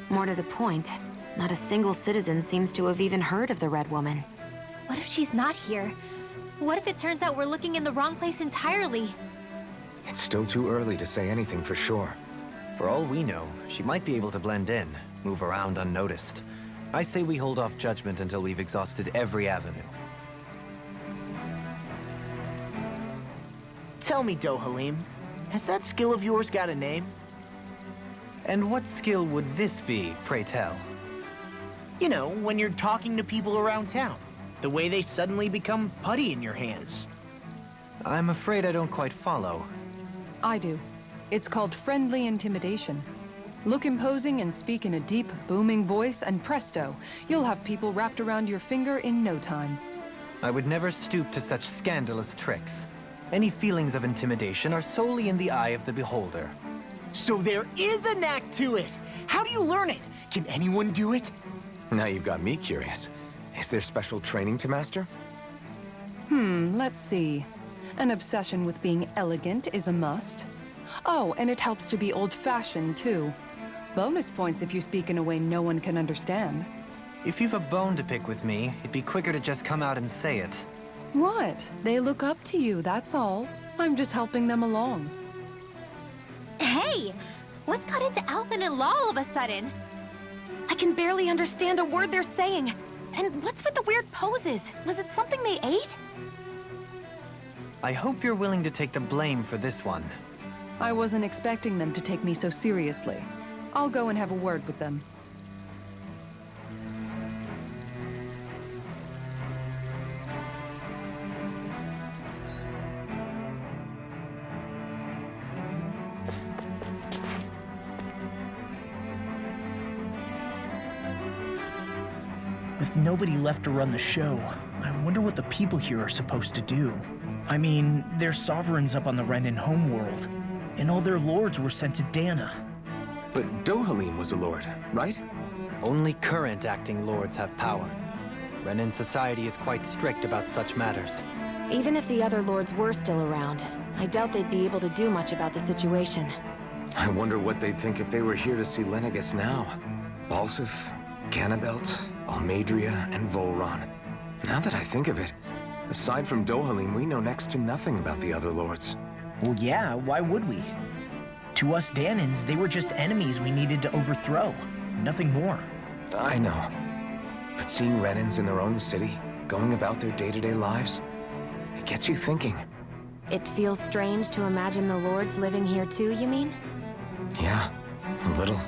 More to the point, not a single citizen seems to have even heard of the Red Woman. What if she's not here? What if it turns out we're looking in the wrong place entirely? It's still too early to say anything for sure. For all we know, she might be able to blend in, move around unnoticed. I say we hold off judgment until we've exhausted every avenue. Tell me, Dohalim, has that skill of yours got a name? And what skill would this be, pray tell? You know, when you're talking to people around town. The way they suddenly become putty in your hands. I'm afraid I don't quite follow. I do. It's called friendly intimidation. Look imposing and speak in a deep, booming voice, and presto, you'll have people wrapped around your finger in no time. I would never stoop to such scandalous tricks. Any feelings of intimidation are solely in the eye of the beholder. So there is a knack to it! How do you learn it? Can anyone do it? Now you've got me curious. Is there special training to master? Let's see. An obsession with being elegant is a must. Oh, and it helps to be old-fashioned, too. Bonus points if you speak in a way no one can understand. If you've a bone to pick with me, it'd be quicker to just come out and say it. What? They look up to you, that's all. I'm just helping them along. Hey! What's got into Alvin and Law all of a sudden? I can barely understand a word they're saying. And what's with the weird poses? Was it something they ate? I hope you're willing to take the blame for this one. I wasn't expecting them to take me so seriously. I'll go and have a word with them. With nobody left to run the show, I wonder what the people here are supposed to do. I mean, their sovereign's up on the Renan homeworld, and all their lords were sent to Dana. But Dohalim was a lord, right? Only current acting lords have power. Renan society is quite strict about such matters. Even if the other lords were still around, I doubt they'd be able to do much about the situation. I wonder what they'd think if they were here to see Lenegus now. Balsif, Ganabelt, Almadria, and Volron. Now that I think of it, aside from Dohalim, we know next to nothing about the other lords. Well, yeah, why would we? To us Danans, they were just enemies we needed to overthrow. Nothing more. I know. But seeing Renans in their own city, going about their day-to-day lives, it gets you thinking. It feels strange to imagine the lords living here too, you mean? Yeah, a little.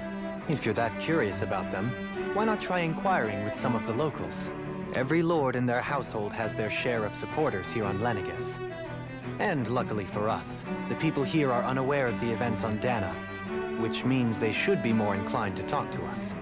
If you're that curious about them, why not try inquiring with some of the locals? Every lord in their household has their share of supporters here on Lenegus. And luckily for us, the people here are unaware of the events on Dana, which means they should be more inclined to talk to us.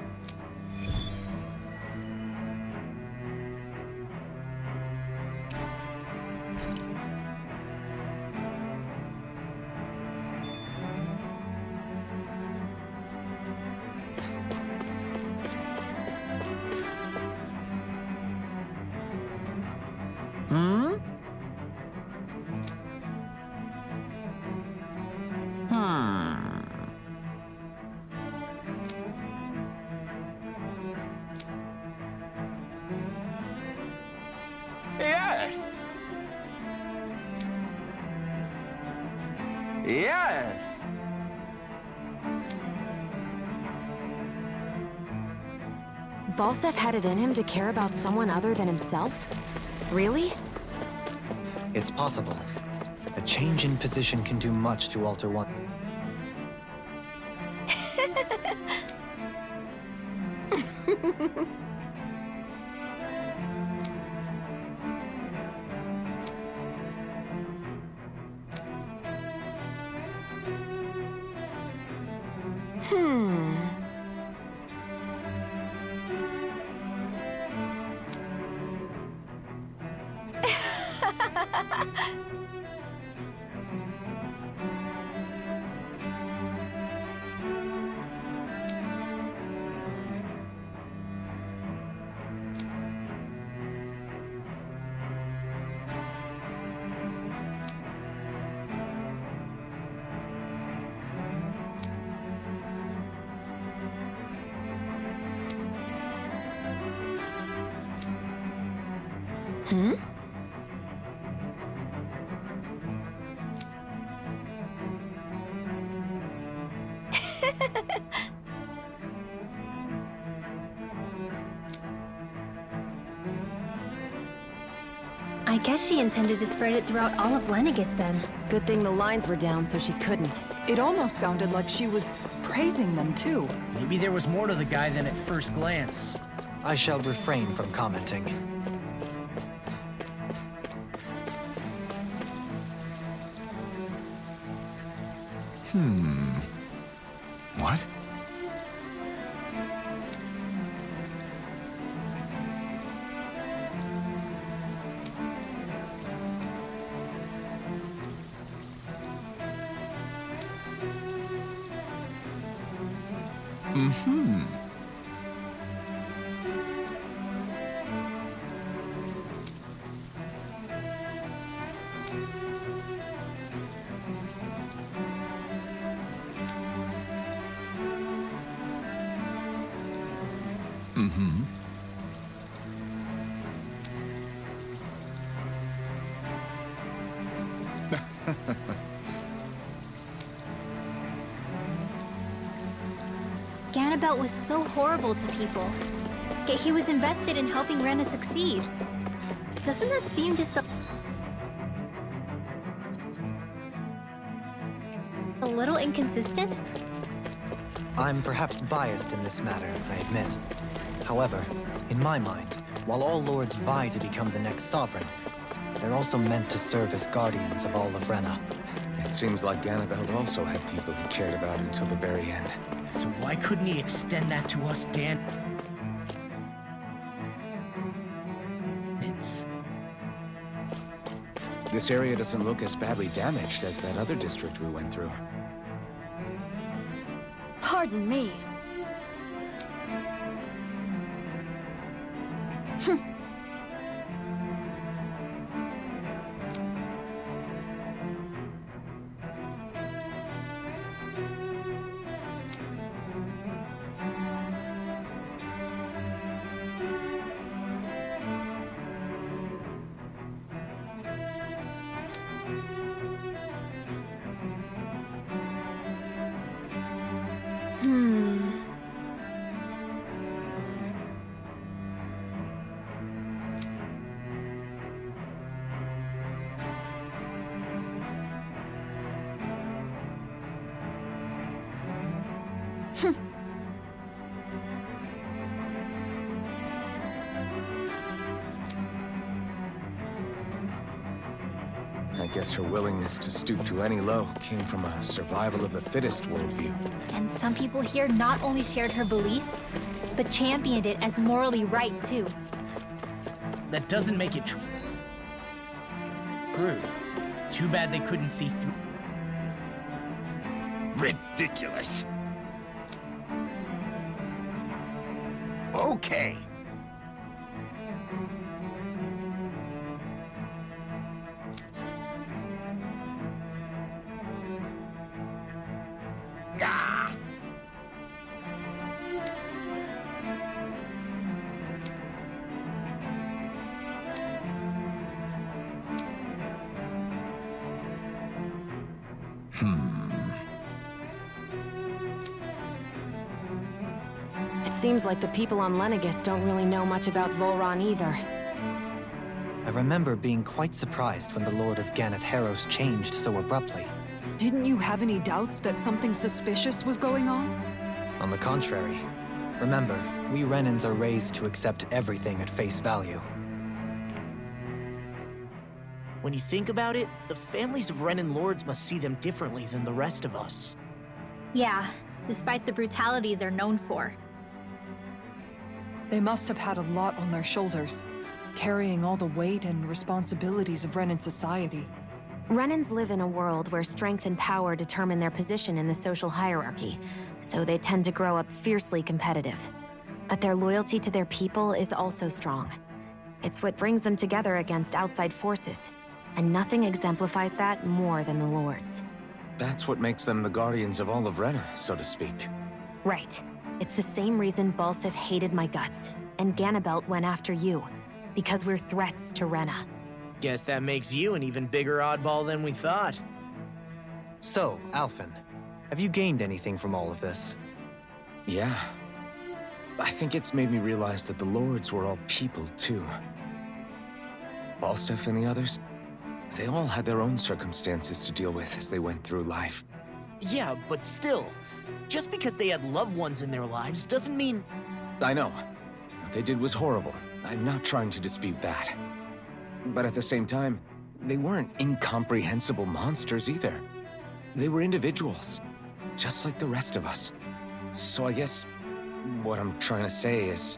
Yes! Yes! Balsef had it in him to care about someone other than himself? Really? It's possible. A change in position can do much to alter one. I guess she intended to spread it throughout all of Lenegus then. Good thing the lines were down so she couldn't. It almost sounded like she was praising them, too. Maybe there was more to the guy than at first glance. I shall refrain from commenting. What? Ganabelt was so horrible to people. Yet he was invested in helping Rena succeed. Doesn't that seem just a little inconsistent? I'm perhaps biased in this matter, I admit. However, in my mind, while all lords vie to become the next sovereign, they're also meant to serve as guardians of all of Rena. It seems like Ganabelt also had people he cared about until the very end. So why couldn't he extend that to us, Dan? This area doesn't look as badly damaged as that other district we went through. Pardon me. I guess her willingness to stoop to any low came from a survival of the fittest worldview. And some people here not only shared her belief, but championed it as morally right, too. That doesn't make it true. Too bad they couldn't see through. Ridiculous. Okay. Ah! It seems like the people on Lenegis don't really know much about Volron either. I remember being quite surprised when the Lord of Ganath Harros changed so abruptly. Didn't you have any doubts that something suspicious was going on? On the contrary. Remember, we Renans are raised to accept everything at face value. When you think about it, the families of Renan lords must see them differently than the rest of us. Yeah, despite the brutality they're known for. They must have had a lot on their shoulders, carrying all the weight and responsibilities of Renan society. Renans live in a world where strength and power determine their position in the social hierarchy, so they tend to grow up fiercely competitive. But their loyalty to their people is also strong. It's what brings them together against outside forces, and nothing exemplifies that more than the Lords. That's what makes them the guardians of all of Rena, so to speak. Right. It's the same reason Balsif hated my guts, and Ganabelt went after you, because we're threats to Rena. Guess that makes you an even bigger oddball than we thought. So, Alphen, have you gained anything from all of this? Yeah. I think it's made me realize that the Lords were all people, too. Balsif and the others, they all had their own circumstances to deal with as they went through life. Yeah, but still, just because they had loved ones in their lives doesn't mean... I know. What they did was horrible. I'm not trying to dispute that. But at the same time, they weren't incomprehensible monsters either. They were individuals, just like the rest of us. So I guess what I'm trying to say is...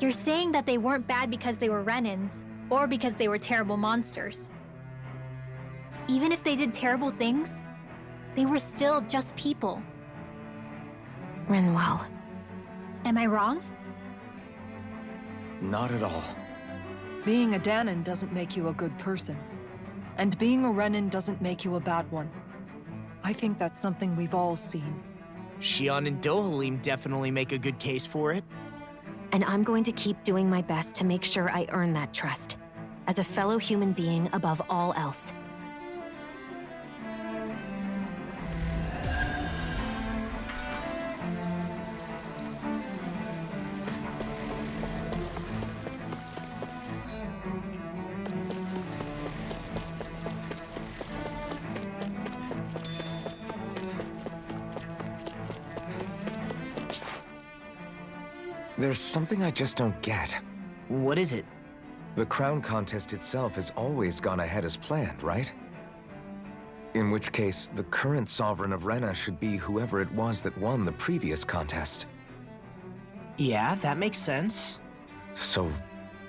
You're saying that they weren't bad because they were Renans, or because they were terrible monsters. Even if they did terrible things, they were still just people. Rinwell. Am I wrong? Not at all. Being a Danon doesn't make you a good person. And being a Renan doesn't make you a bad one. I think that's something we've all seen. Shion and Dohalim definitely make a good case for it. And I'm going to keep doing my best to make sure I earn that trust. As a fellow human being above all else. There's something I just don't get. What is it? The crown contest itself has always gone ahead as planned, right? In which case, the current Sovereign of Rena should be whoever it was that won the previous contest. Yeah, that makes sense. So,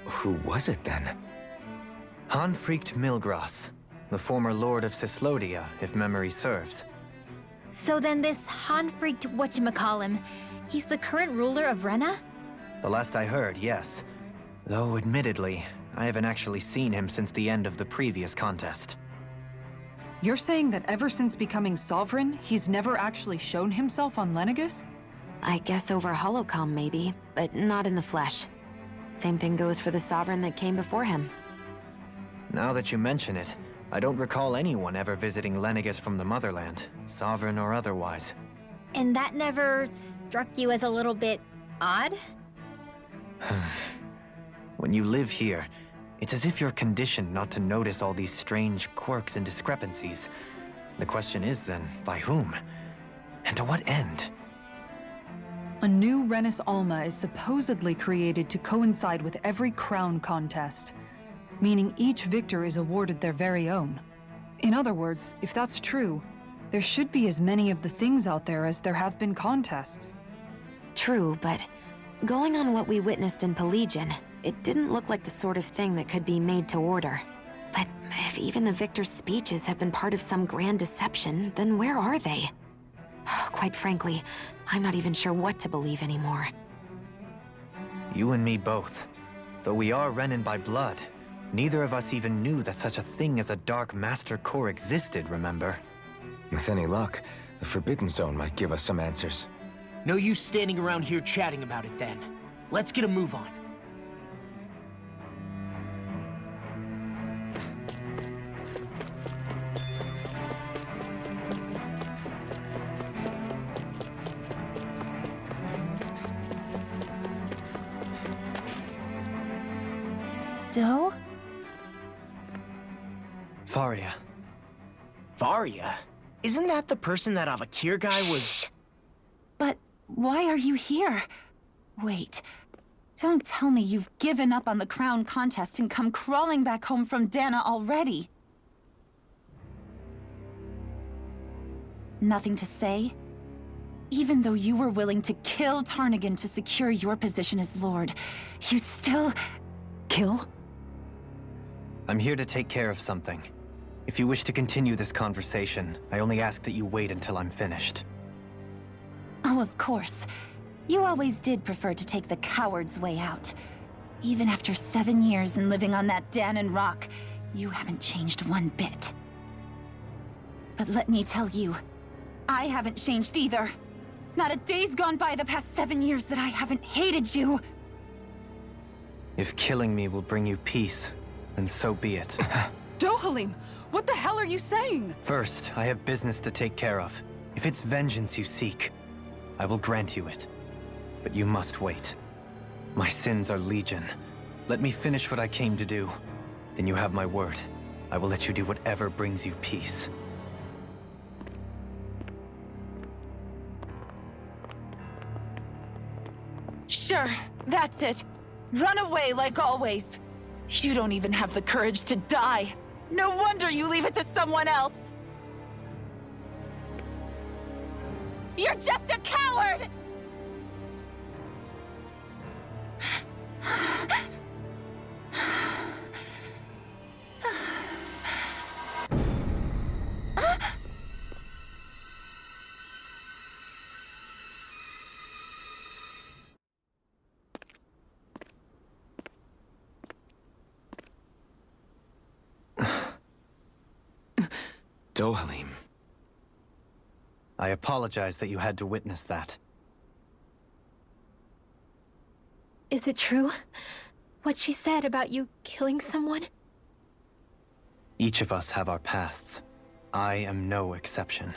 who was it then? Hanfricht Milgras, the former Lord of Cislodia, if memory serves. So then this Hanfricht whatchamacallem, he's the current ruler of Rena? The last I heard, yes. Though, admittedly, I haven't actually seen him since the end of the previous contest. You're saying that ever since becoming Sovereign, he's never actually shown himself on Lenegus? I guess over holocom maybe, but not in the flesh. Same thing goes for the Sovereign that came before him. Now that you mention it, I don't recall anyone ever visiting Lenegus from the motherland, Sovereign or otherwise. And that never struck you as a little bit odd? When you live here, it's as if you're conditioned not to notice all these strange quirks and discrepancies. The question is then, by whom? And to what end? A new Renis Alma is supposedly created to coincide with every crown contest, meaning each victor is awarded their very own. In other words, if that's true, there should be as many of the things out there as there have been contests. True, but going on what we witnessed in Pelagian, it didn't look like the sort of thing that could be made to order. But if even the victor's speeches have been part of some grand deception, then where are they? Quite frankly, I'm not even sure what to believe anymore. You and me both. Though we are Renan by blood, neither of us even knew that such a thing as a Dark Master Core existed, remember? With any luck, the Forbidden Zone might give us some answers. No use standing around here chatting about it then. Let's get a move on. Doe? Faria. Varia? Isn't that the person that Avakir guy was... But why are you here? Wait, don't tell me you've given up on the crown contest and come crawling back home from Dana already. Nothing to say? Even though you were willing to kill Tarnigan to secure your position as Lord, you still... Kill? I'm here to take care of something. If you wish to continue this conversation, I only ask that you wait until I'm finished. Oh, of course. You always did prefer to take the coward's way out. Even after 7 years and living on that Danon rock, you haven't changed one bit. But let me tell you, I haven't changed either. Not a day's gone by the past 7 years that I haven't hated you. If killing me will bring you peace, then so be it. Dohalim, what the hell are you saying? First, I have business to take care of. If it's vengeance you seek, I will grant you it. But you must wait. My sins are legion. Let me finish what I came to do. Then you have my word. I will let you do whatever brings you peace. Sure, that's it. Run away like always. You don't even have the courage to die. No wonder you leave it to someone else. You're just a coward! Dohalim. I apologize that you had to witness that. Is it true? What she said about you killing someone? Each of us have our pasts. I am no exception.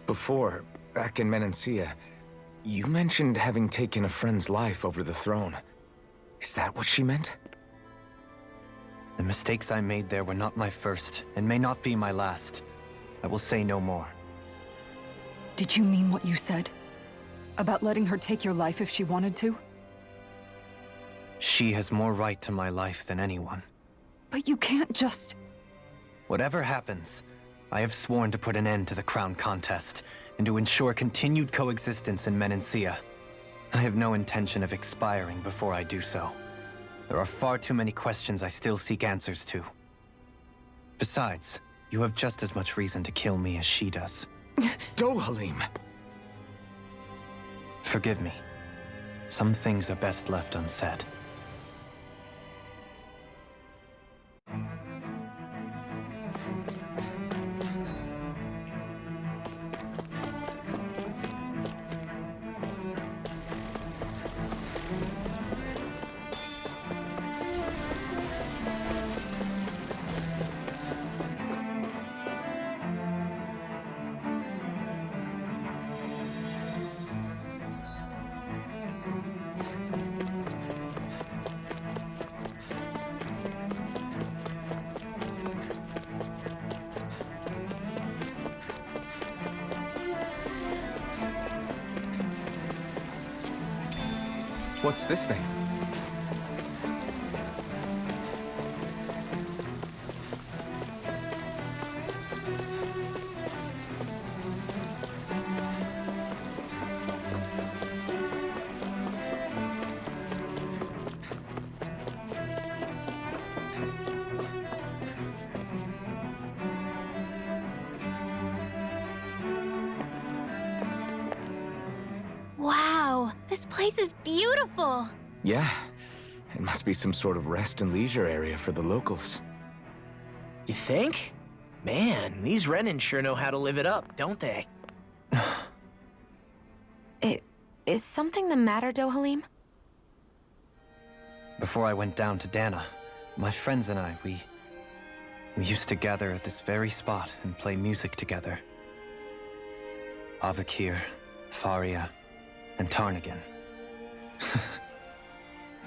Before, back in Menancia, you mentioned having taken a friend's life over the throne. Is that what she meant? The mistakes I made there were not my first, and may not be my last. I will say no more. Did you mean what you said? About letting her take your life if she wanted to? She has more right to my life than anyone. But you can't just... Whatever happens, I have sworn to put an end to the crown contest, and to ensure continued coexistence in Menancia. I have no intention of expiring before I do so. There are far too many questions I still seek answers to. Besides, you have just as much reason to kill me as she does. Dohalim! Forgive me. Some things are best left unsaid. What's this thing? Wow, this place is beautiful! Yeah, it must be some sort of rest and leisure area for the locals. You think? Man, these Renin sure know how to live it up, don't they? Is something the matter, Dohalim? Before I went down to Dana, my friends and I, we used to gather at this very spot and play music together. Avakir, Faria, and Tarnigan.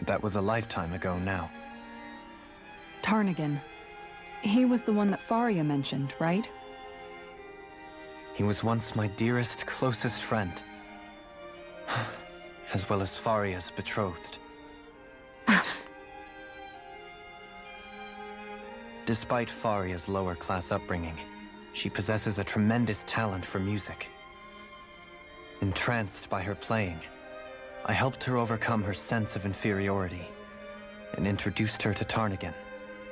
That was a lifetime ago now. Tarnigan. He was the one that Faria mentioned, right? He was once my dearest, closest friend. As well as Faria's betrothed. Despite Faria's lower-class upbringing, she possesses a tremendous talent for music. Entranced by her playing, I helped her overcome her sense of inferiority and introduced her to Tarnigan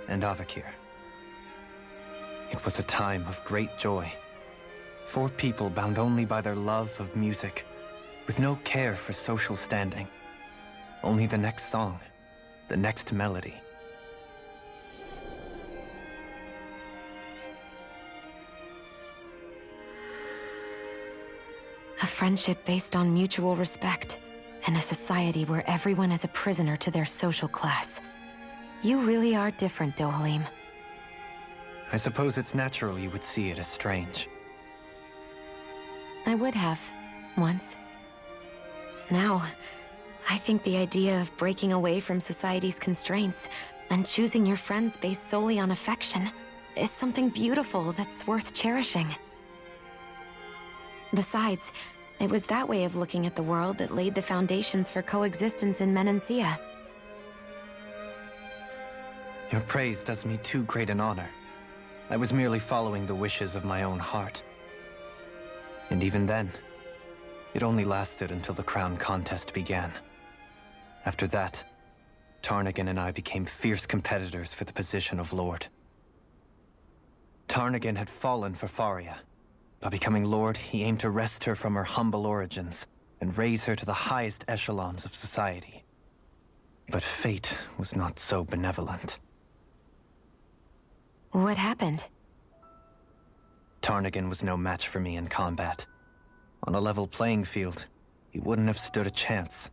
and Avakir. It was a time of great joy. 4 people bound only by their love of music, with no care for social standing. Only the next song, the next melody. A friendship based on mutual respect, in a society where everyone is a prisoner to their social class. You really are different, Dohalim. I suppose it's natural you would see it as strange. I would have, once. Now, I think the idea of breaking away from society's constraints and choosing your friends based solely on affection is something beautiful that's worth cherishing. Besides, it was that way of looking at the world that laid the foundations for coexistence in Menancia. Your praise does me too great an honor. I was merely following the wishes of my own heart. And even then, it only lasted until the crown contest began. After that, Tarnagin and I became fierce competitors for the position of Lord. Tarnagin had fallen for Faria. By becoming Lord, he aimed to wrest her from her humble origins and raise her to the highest echelons of society. But fate was not so benevolent. What happened? Tarnagin was no match for me in combat. On a level playing field, he wouldn't have stood a chance.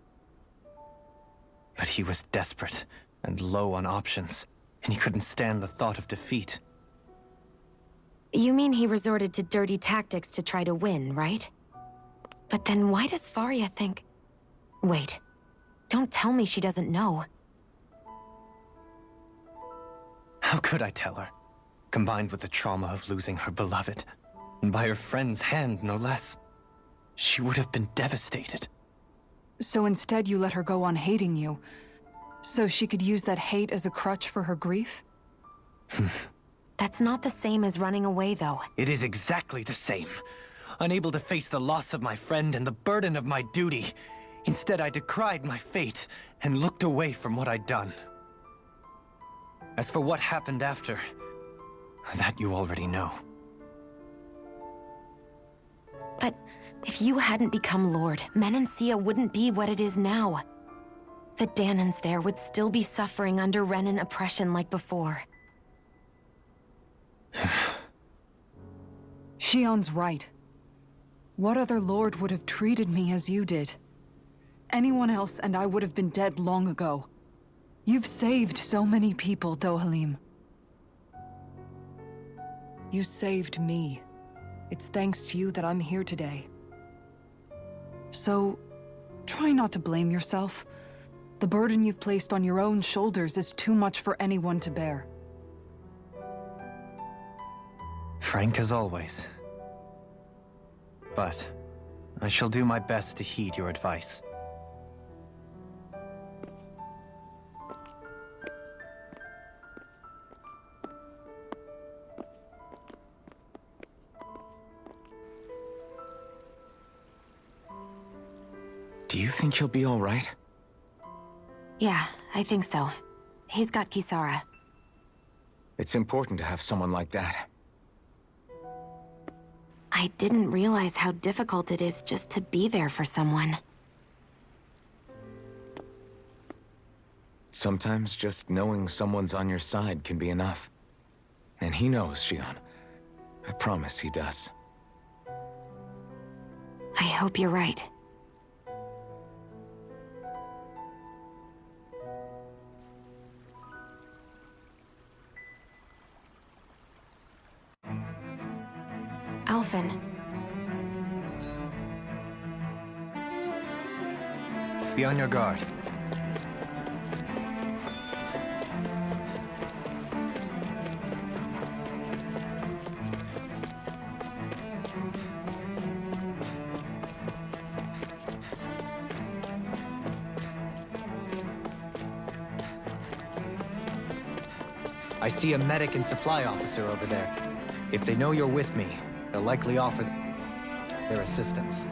But he was desperate and low on options, and he couldn't stand the thought of defeat. You mean he resorted to dirty tactics to try to win, right? But then why does Faria think... Wait. Don't tell me she doesn't know. How could I tell her? Combined with the trauma of losing her beloved, and by her friend's hand, no less, she would have been devastated. So instead you let her go on hating you, so she could use that hate as a crutch for her grief? That's not the same as running away, though. It is exactly the same. Unable to face the loss of my friend and the burden of my duty, instead I decried my fate and looked away from what I'd done. As for what happened after, that you already know. But if you hadn't become Lord, Menancia wouldn't be what it is now. The Danans there would still be suffering under Renan oppression like before. Shion's right. What other lord would have treated me as you did? Anyone else and I would have been dead long ago. You've saved so many people, Dohalim. You saved me. It's thanks to you that I'm here today. So, try not to blame yourself. The burden you've placed on your own shoulders is too much for anyone to bear. Frank as always. But I shall do my best to heed your advice. Do you think he'll be all right? Yeah, I think so. He's got Kisara. It's important to have someone like that. I didn't realize how difficult it is just to be there for someone. Sometimes just knowing someone's on your side can be enough. And he knows, Shion. I promise he does. I hope you're right. Alphen. Be on your guard. I see a medic and supply officer over there. If they know you're with me, they'll likely offer their assistance.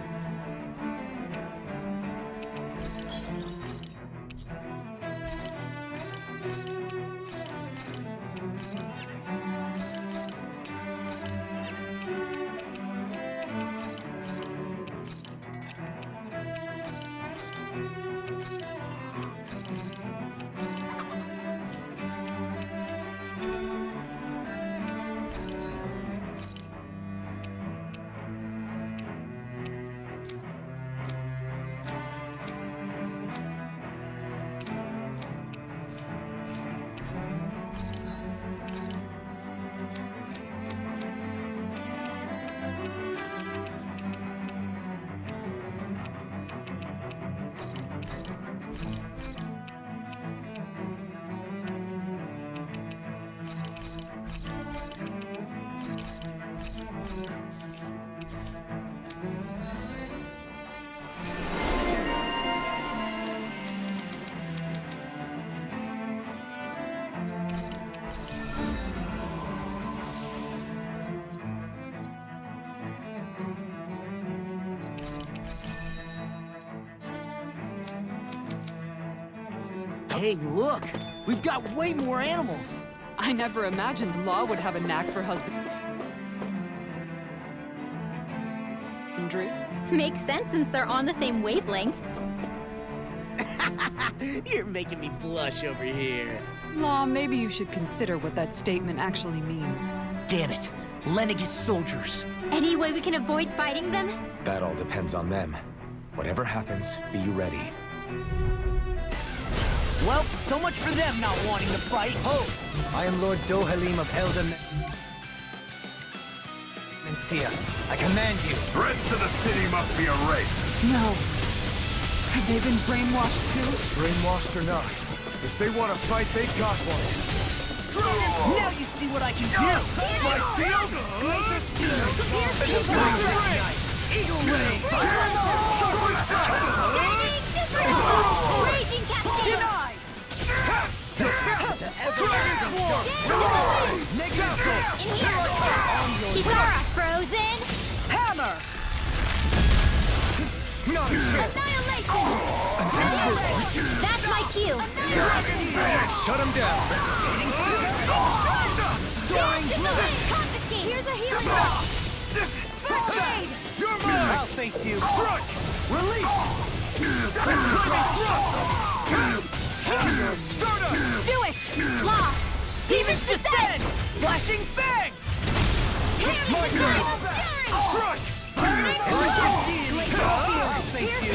Hey, look! We've got way more animals! I never imagined Law would have a knack for husbandry. Makes sense since they're on the same wavelength. You're making me blush over here. Law, maybe you should consider what that statement actually means. Damn it! Lenegis soldiers! Any way we can avoid fighting them? That all depends on them. Whatever happens, be ready. Well, so much for them not wanting to fight. Ho! I am Lord Dohalim of Eldon. Mencia, I command you. Threat to the city must be erased. No. Have they been brainwashed too? Brainwashed or not, if they want to fight, they got one. Now you see what I can do! My field! Eagle Ray! Raging Cascade! Denied! Dragon Swarm! In here! Kitara frozen! Hammer! Annihilation! That's my cue! Shut him down. Soaring Confiscate! Here's a healing rock! First aid! You're mine! I'll face you! Strike! Release! Stardust! Do it! Law! Demons descend! Flashing Fang! Hammer! Strike! Burning I'll face you!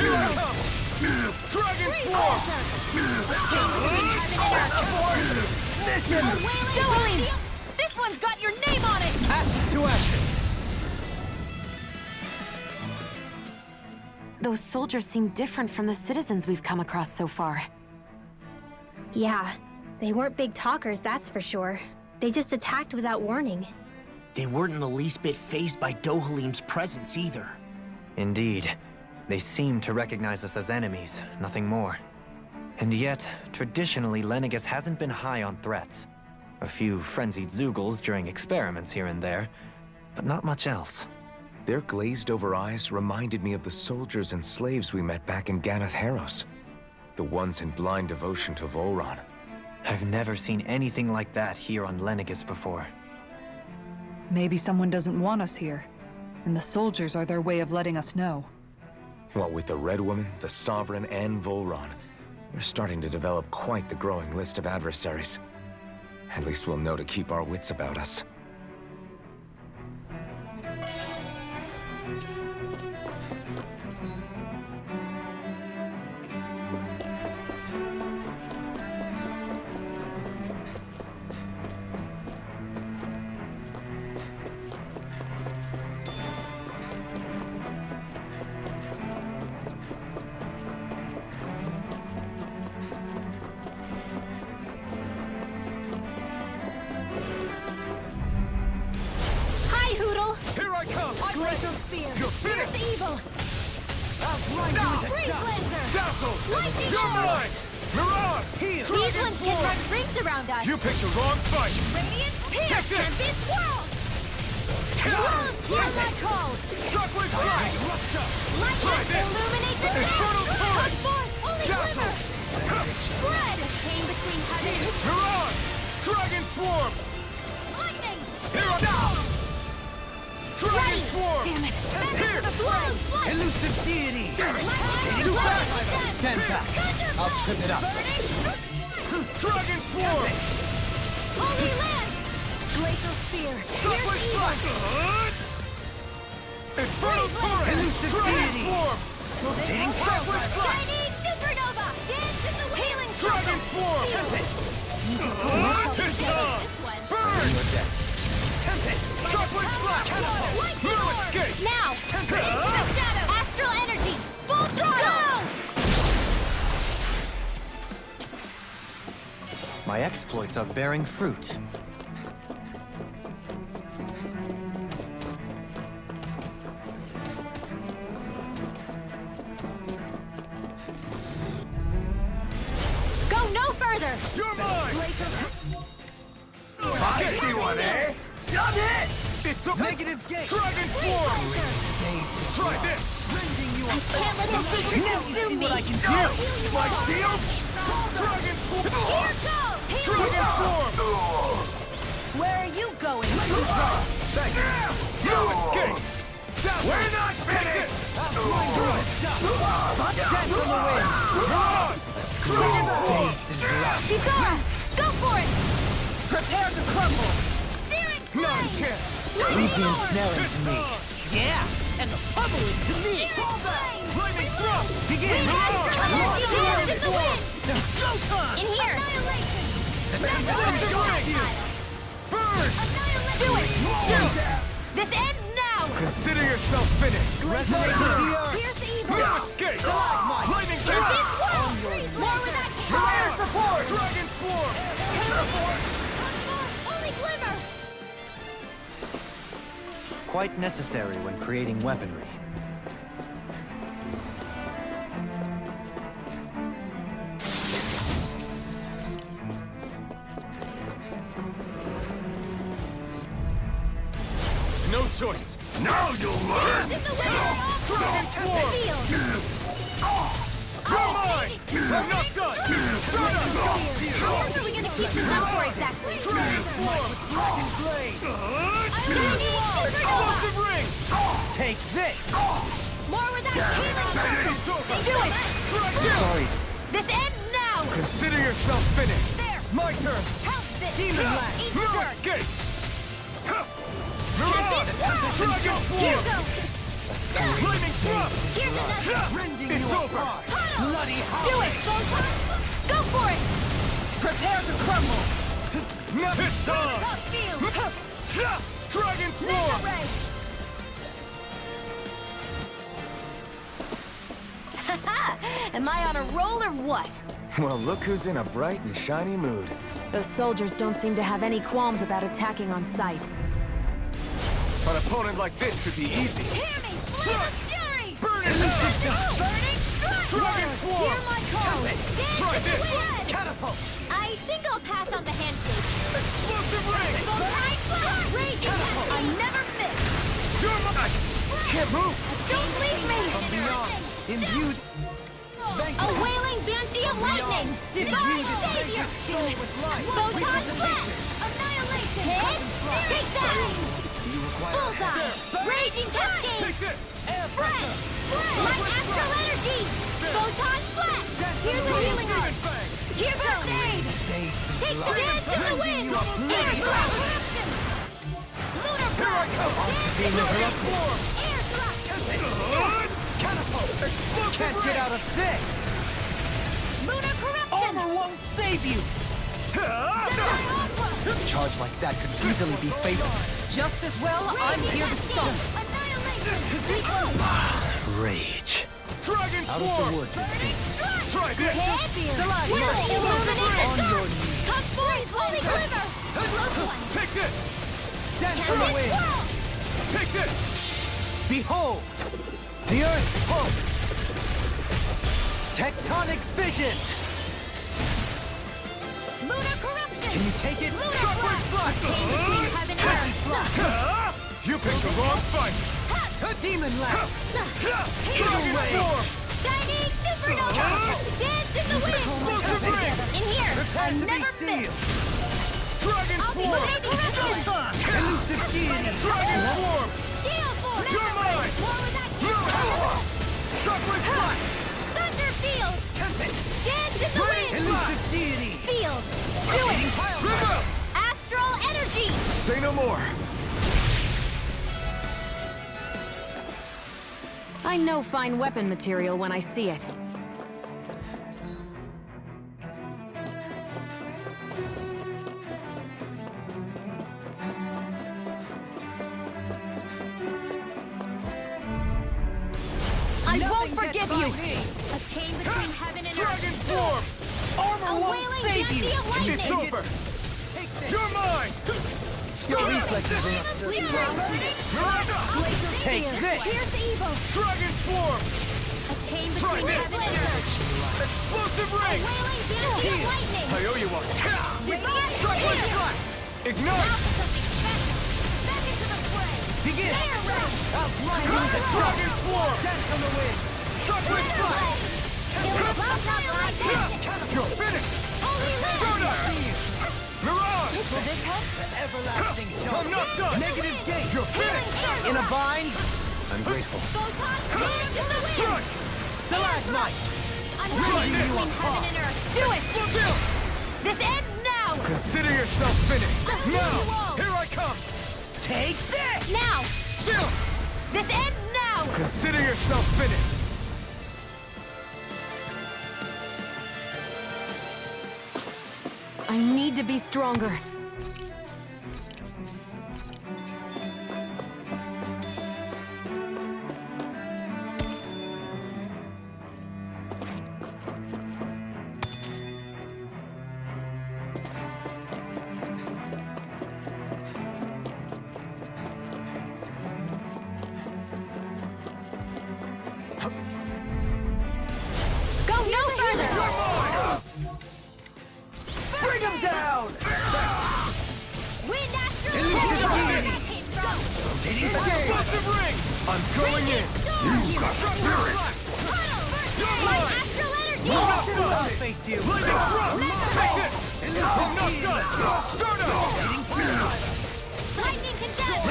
Dragon Swarm! Dohalim! This one's got your name on it! Ashes to ashes! Those soldiers seem different from the citizens we've come across so far. Yeah, they weren't big talkers, that's for sure. They just attacked without warning. They weren't in the least bit fazed by Dohalim's presence either. Indeed. They seem to recognize us as enemies, nothing more. And yet, traditionally, Lenegis hasn't been high on threats. A few frenzied Zeugles during experiments here and there, but not much else. Their glazed-over eyes reminded me of the soldiers and slaves we met back in Ganath Haros. The ones in blind devotion to Volron. I've never seen anything like that here on Lenegis before. Maybe someone doesn't want us here, and the soldiers are their way of letting us know. What with the Red Woman, the Sovereign, and Volron, we're starting to develop quite the growing list of adversaries. At least we'll know to keep our wits about us. Hi, Hoodle! Here I come! Glacial Spear! You're finished! Here's evil! Freeze Cleanser! Dazzle! Lightning You're Arrow! mine! Mirage! These Dragon ones can Swarm! run rings around us! You picked the wrong fight! Radiant Pierce! Take this! Tempest Whirl! World, hear my call! Shockwave Strike! Lightning illuminate the Infernal dance! Torrent! Force, only Dazzle! glimmer! Spread! Chain between heavens! Mirage! Dragon Swarm! Lightning! Here I come! Dragon Swarm! Damn it! Here! The blood! Elusive deity! Damn it! Lightning! Too fast! Stand back. I'll trip it up. Dragon Swarm! Holy Land! Glacial Spear! Shockwave Strike! Infernal Torrent! Elusive Dragon deity! Swarm! Rotating Shockwave Strike! Shining Supernova! Dance in the Healing Dragon Swarm! It's on! Burn! Shockwave Strike! No escape! Now! Into the shadow! Astral Energy! Full throttle! My exploits are bearing fruit. Go no further! You're mine! Glacial... Get me one, eh? Done it! This Negative gate! Dragon Form! Try this! Can't let them take your Now you see what I can do! My shield! Dragon Form! Here goes! Dragon Form! Where are you going? Thank you! No escape! We're not finished! Death from the wind! Dragon Form! Zora, go for it! Prepare to crumble! Searing None flame! can! Leave the ensnaring to me. Yeah! And the pummeling to me! Flaming thrust! Begin! Dragon in the wind! It's go time! In here! Burn! Do it! This ends now! Consider yourself finished! Resonate with the earth! Here's the evil! No escape! Flaming This thrust! world! More with that Prepare for force! Dragon Swarm! Only glimmer! Quite necessary when creating weaponry. No choice! Now you'll learn! In the wind! Dragon Swarm! You're mine! I'm not done! Start up! How long are we gonna keep this up for exactly? Dragon Swarm! Dragon Blade! Explosive ring! Take this! More with that healing! It's over! Do it! Sorry. This ends now! Consider yourself finished! There! My turn! Help this! Demon Blast! Eat No dirt! escape! Dragon Here goes! Flaming thrust! Here's another! It's over! Bloody Do it! Go for it! Prepare to crumble! It's on! Tough field! Dragon Mega Swarm! Ray! Am I on a roll or what? Well, look who's in a bright and shiny mood. Those soldiers don't seem to have any qualms about attacking on sight. An opponent like this should be easy. Hear me! Flame of fury! Burn it up! Burning strike! Dragon Swarm! Hear my call! Try this! Catapult! I think I'll pass on the handshake. Explosive ring! Raging! I never miss! You're mine! Can't move! Don't leave me! Imbued! A wailing banshee of lightning! Divine savior! Photon flash! Annihilation! Hit! Take that! Bullseye! Raging cascade! Take this! Spray! My astral energy! Photon flash! Here's a healing art! Here goes aid! Take the dance in the wind! Air thrust! Lunar blast! Dance in the wind! Air thrust! Catapult! Can't get out of this! Lunar corruption! Armor won't save you! Jedi Charge like that could easily be fatal. Just as well, I'm here to stop. Rage. Dragon Out of Swarm! the woods, it seems. Try this! Come forth, holy glimmer! Take this! Dance from the wind. Take this! Behold! The Earth pulse! Tectonic vision! Lunar corruption! Can you take it? Lunar Shockwave blast! Blast! Heaven and earth! You picked the wrong fight! Demon Lash! Dragon Swarm! Shining supernova! Dance in the Explosive wind! ring! In here! I never miss! Dragon I'll be Swarm! lunar corruption! Elusive deity! Dragon Swarm! Gale force! You're mine! More with that Shockwave Blast! Thunder field! Dance in the wind! Elusive deity! Sealed! Do it! River! Astral energy! Say no more! I know fine weapon material when I see it. I won't forgive you! A chain between heaven and Dragon earth! Swarm! Armor A won't wailing save you! banshee of lightning! It's over! You're mine! Your reflexes are not so Miranda! Take this! Here's the evil! Dragon Swarm! A chain Try between this! heaven and earth! Explosive A ring! wailing banshee of lightning! I owe you one! Divine Shockwave savior! Blast! Ignite! Now for something special! Back into the fray! Begin! Outlining the Dragon Swarm! Dance on the wind! Shockwave Blast! You're finished! Stardust! Mirage! Will this help? Everlasting jump! I'm not done! Negative gate! You're finished! In a bind? I'm grateful. Strike! Stalagmite! I'm Lightning! ready between heaven and earth. Do it! Chill! This ends now! Consider yourself finished! I'll leave you Now! all. Here I come! Take this! Now! Chill! This ends now! Consider yourself finished! I need to be stronger. Go no further! Bring him down! Wind Astral Illusion Rotating the game! Explosive ring! I'm going in! You got spirit! Light Astral Energy! I'll face you! Lightning thrust! Take it! I'm not done! Stardust! Lightning Contest!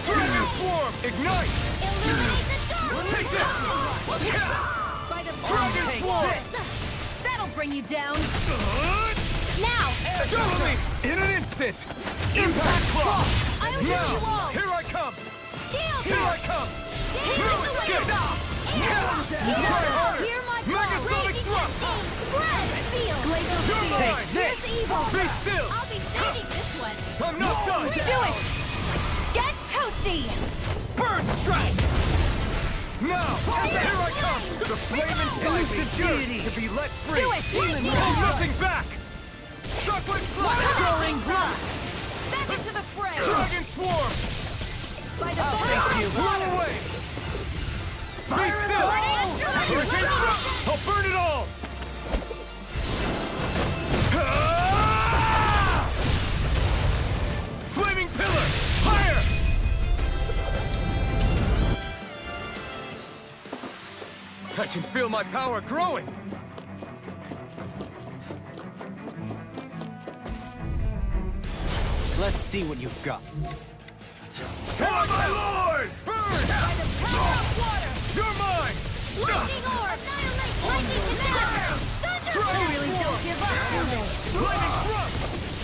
Dragon Swarm! Ignite! Illuminate the dark! Take this! By the Dragon Swarm! That'll bring you down! Now! Totally! In an instant! Impact Claw! I'll use you Now! all! Here I come! Shield! Here I come! Here's the Get wind! off! Try harder! Hear my Megasonic thrust! Spread! Feel! Glacial You're Steel! mine! Here's evil! Be still! I'll be saving this one! I'm not done! Do it! Get toasty! Bird strike! Now! Here I come! The flame inside me yearns to be let free! Do it! Hold nothing back! Shockwave blast! Soaring blast! Back into the fray! Dragon Swarm! By the Blow away! Be still! Hurricane Thrust! I'll burn it all! Ah! Flaming Pillar! Fire! I can feel my power growing! Let's see what you've got. Oh, my lord! Burn! By the power of water! You're mine! Lightning orb! Annihilate! Lightning command! Thunder! Dragon You really don't give up, do they? Lightning Thrust!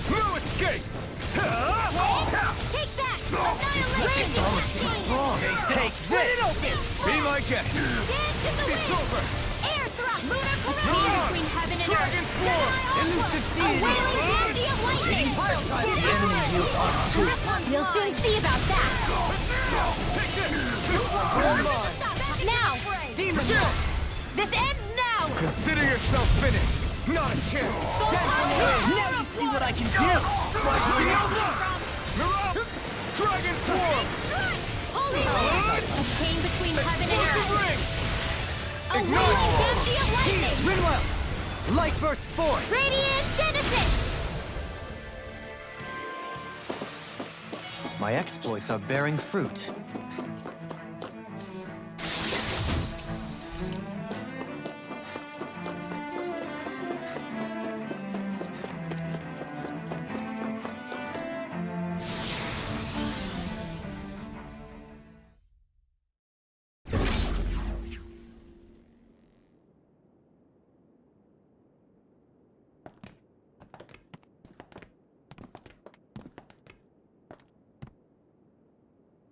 No escape! Take that! Annihilate! It's almost too strong! Take this! Be my guest! Dance in the wind! It's over! Air thrust! Lunar command! Between heaven and Dragon earth! Swarm! Elusive deity! A wailing energy of lightning! The enemy yields off too. You'll soon see about that! Take this! Now! Demon Chill! This ends now! Consider yourself finished! Not a chance! Now you see what I can do! Dragon Swarm! Holy Land! A chain between heaven and Explosive earth! ring! A wailing energy of lightning! Rinwell! Light burst forth! Radiant Genesis! My exploits are bearing fruit.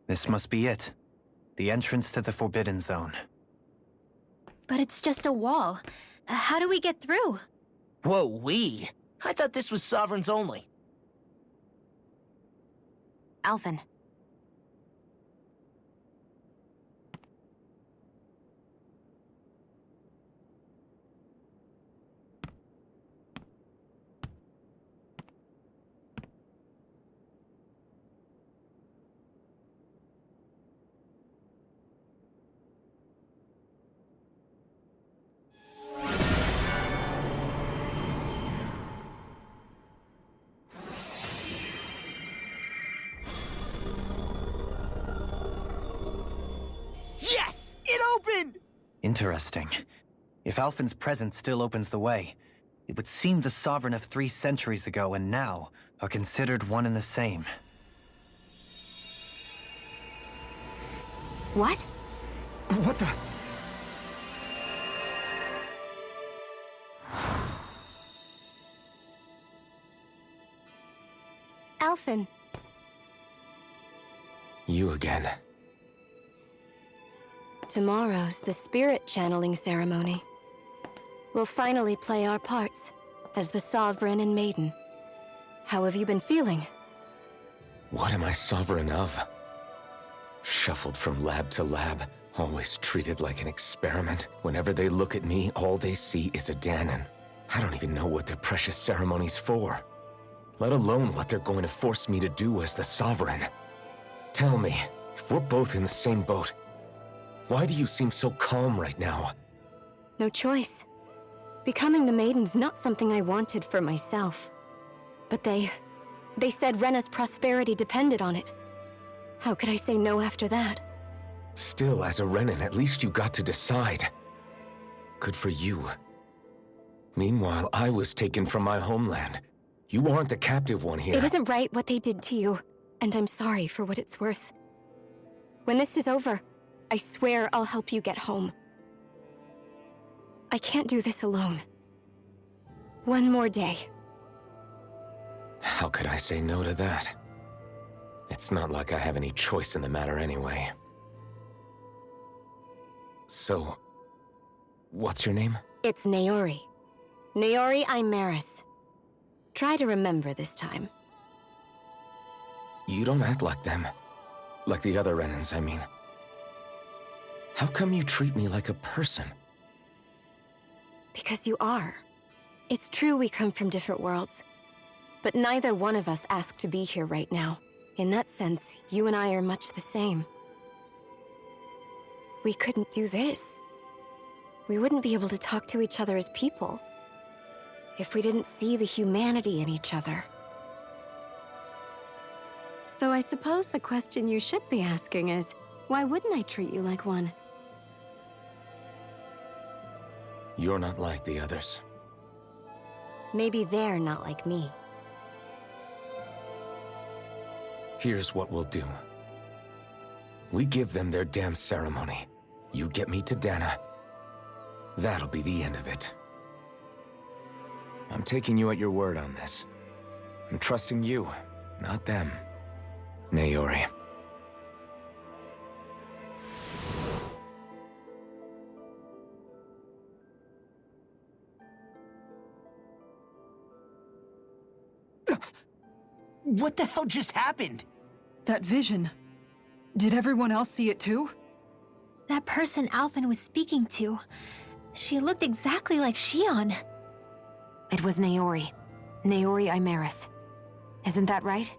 This must be it. The entrance to the Forbidden Zone. But it's just a wall. How do we get through? Whoa, we? I thought this was Sovereigns only. Alphen. Interesting. If Alphen's presence still opens the way, it would seem the Sovereign of 3 centuries ago and now are considered one and the same. What? What the? Alphen. You again. Tomorrow's the spirit channeling ceremony. We'll finally play our parts as the Sovereign and Maiden. How have you been feeling? What am I sovereign of? Shuffled from lab to lab, always treated like an experiment. Whenever they look at me, all they see is a Danon. I don't even know what their precious ceremony's for, let alone what they're going to force me to do as the Sovereign. Tell me, if we're both in the same boat, why do you seem so calm right now? No choice. Becoming the Maiden's not something I wanted for myself. But they said Rena's prosperity depended on it. How could I say no after that? Still, as a Renan, at least you got to decide. Good for you. Meanwhile, I was taken from my homeland. You aren't the captive one here. It isn't right what they did to you, and I'm sorry for what it's worth. When this is over, I swear I'll help you get home. I can't do this alone. One more day. How could I say no to that? It's not like I have any choice in the matter anyway. So, what's your name? It's Naori. Naori Imaris. Try to remember this time. You don't act like them. Like the other Renans, I mean. How come you treat me like a person? Because you are. It's true we come from different worlds. But neither one of us asked to be here right now. In that sense, you and I are much the same. We couldn't do this. We wouldn't be able to talk to each other as people if we didn't see the humanity in each other. So I suppose the question you should be asking is, why wouldn't I treat you like one? You're not like the others. Maybe they're not like me. Here's what we'll do. We give them their damn ceremony. You get me to Dana. That'll be the end of it. I'm taking you at your word on this. I'm trusting you, not them. Naori. What the hell just happened? That vision. Did everyone else see it too? That person Alphen was speaking to, she looked exactly like Shion. It was Naori. Naori Imaris. Isn't that right?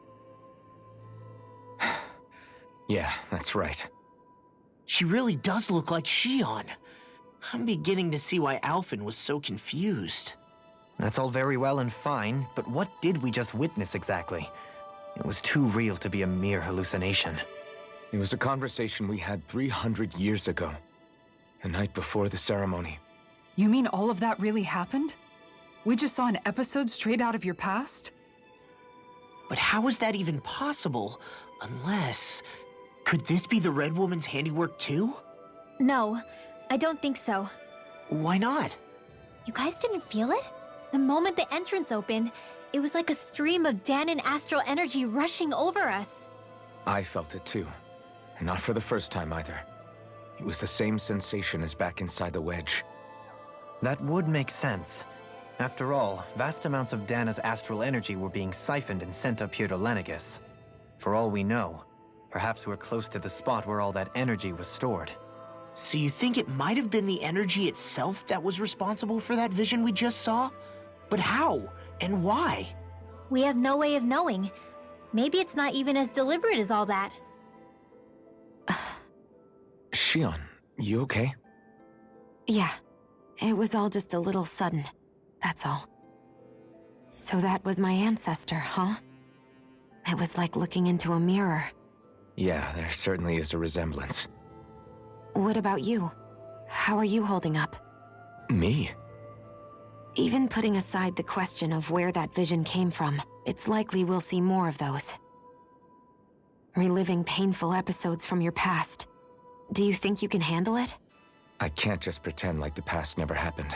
Yeah, that's right. She really does look like Shion. I'm beginning to see why Alphen was so confused. That's all very well and fine, but what did we just witness exactly? It was too real to be a mere hallucination. It was a conversation we had 300 years ago. The night before the ceremony. You mean all of that really happened? We just saw an episode straight out of your past? But how is that even possible? Unless... Could this be the Red Woman's handiwork too? No, I don't think so. Why not? You guys didn't feel it? The moment the entrance opened, it was like a stream of Danon astral energy rushing over us. I felt it too. And not for the first time either. It was the same sensation as back inside the wedge. That would make sense. After all, vast amounts of Dana's astral energy were being siphoned and sent up here to Lenegus. For all we know, perhaps we're close to the spot where all that energy was stored. So you think it might have been the energy itself that was responsible for that vision we just saw? But how? And why? We have no way of knowing. Maybe it's not even as deliberate as all that. Shion, you okay? Yeah. It was all just a little sudden. That's all. So that was my ancestor, huh? It was like looking into a mirror. Yeah, there certainly is a resemblance. What about you? How are you holding up? Me? Even putting aside the question of where that vision came from, it's likely we'll see more of those. Reliving painful episodes from your past. Do you think you can handle it? I can't just pretend like the past never happened.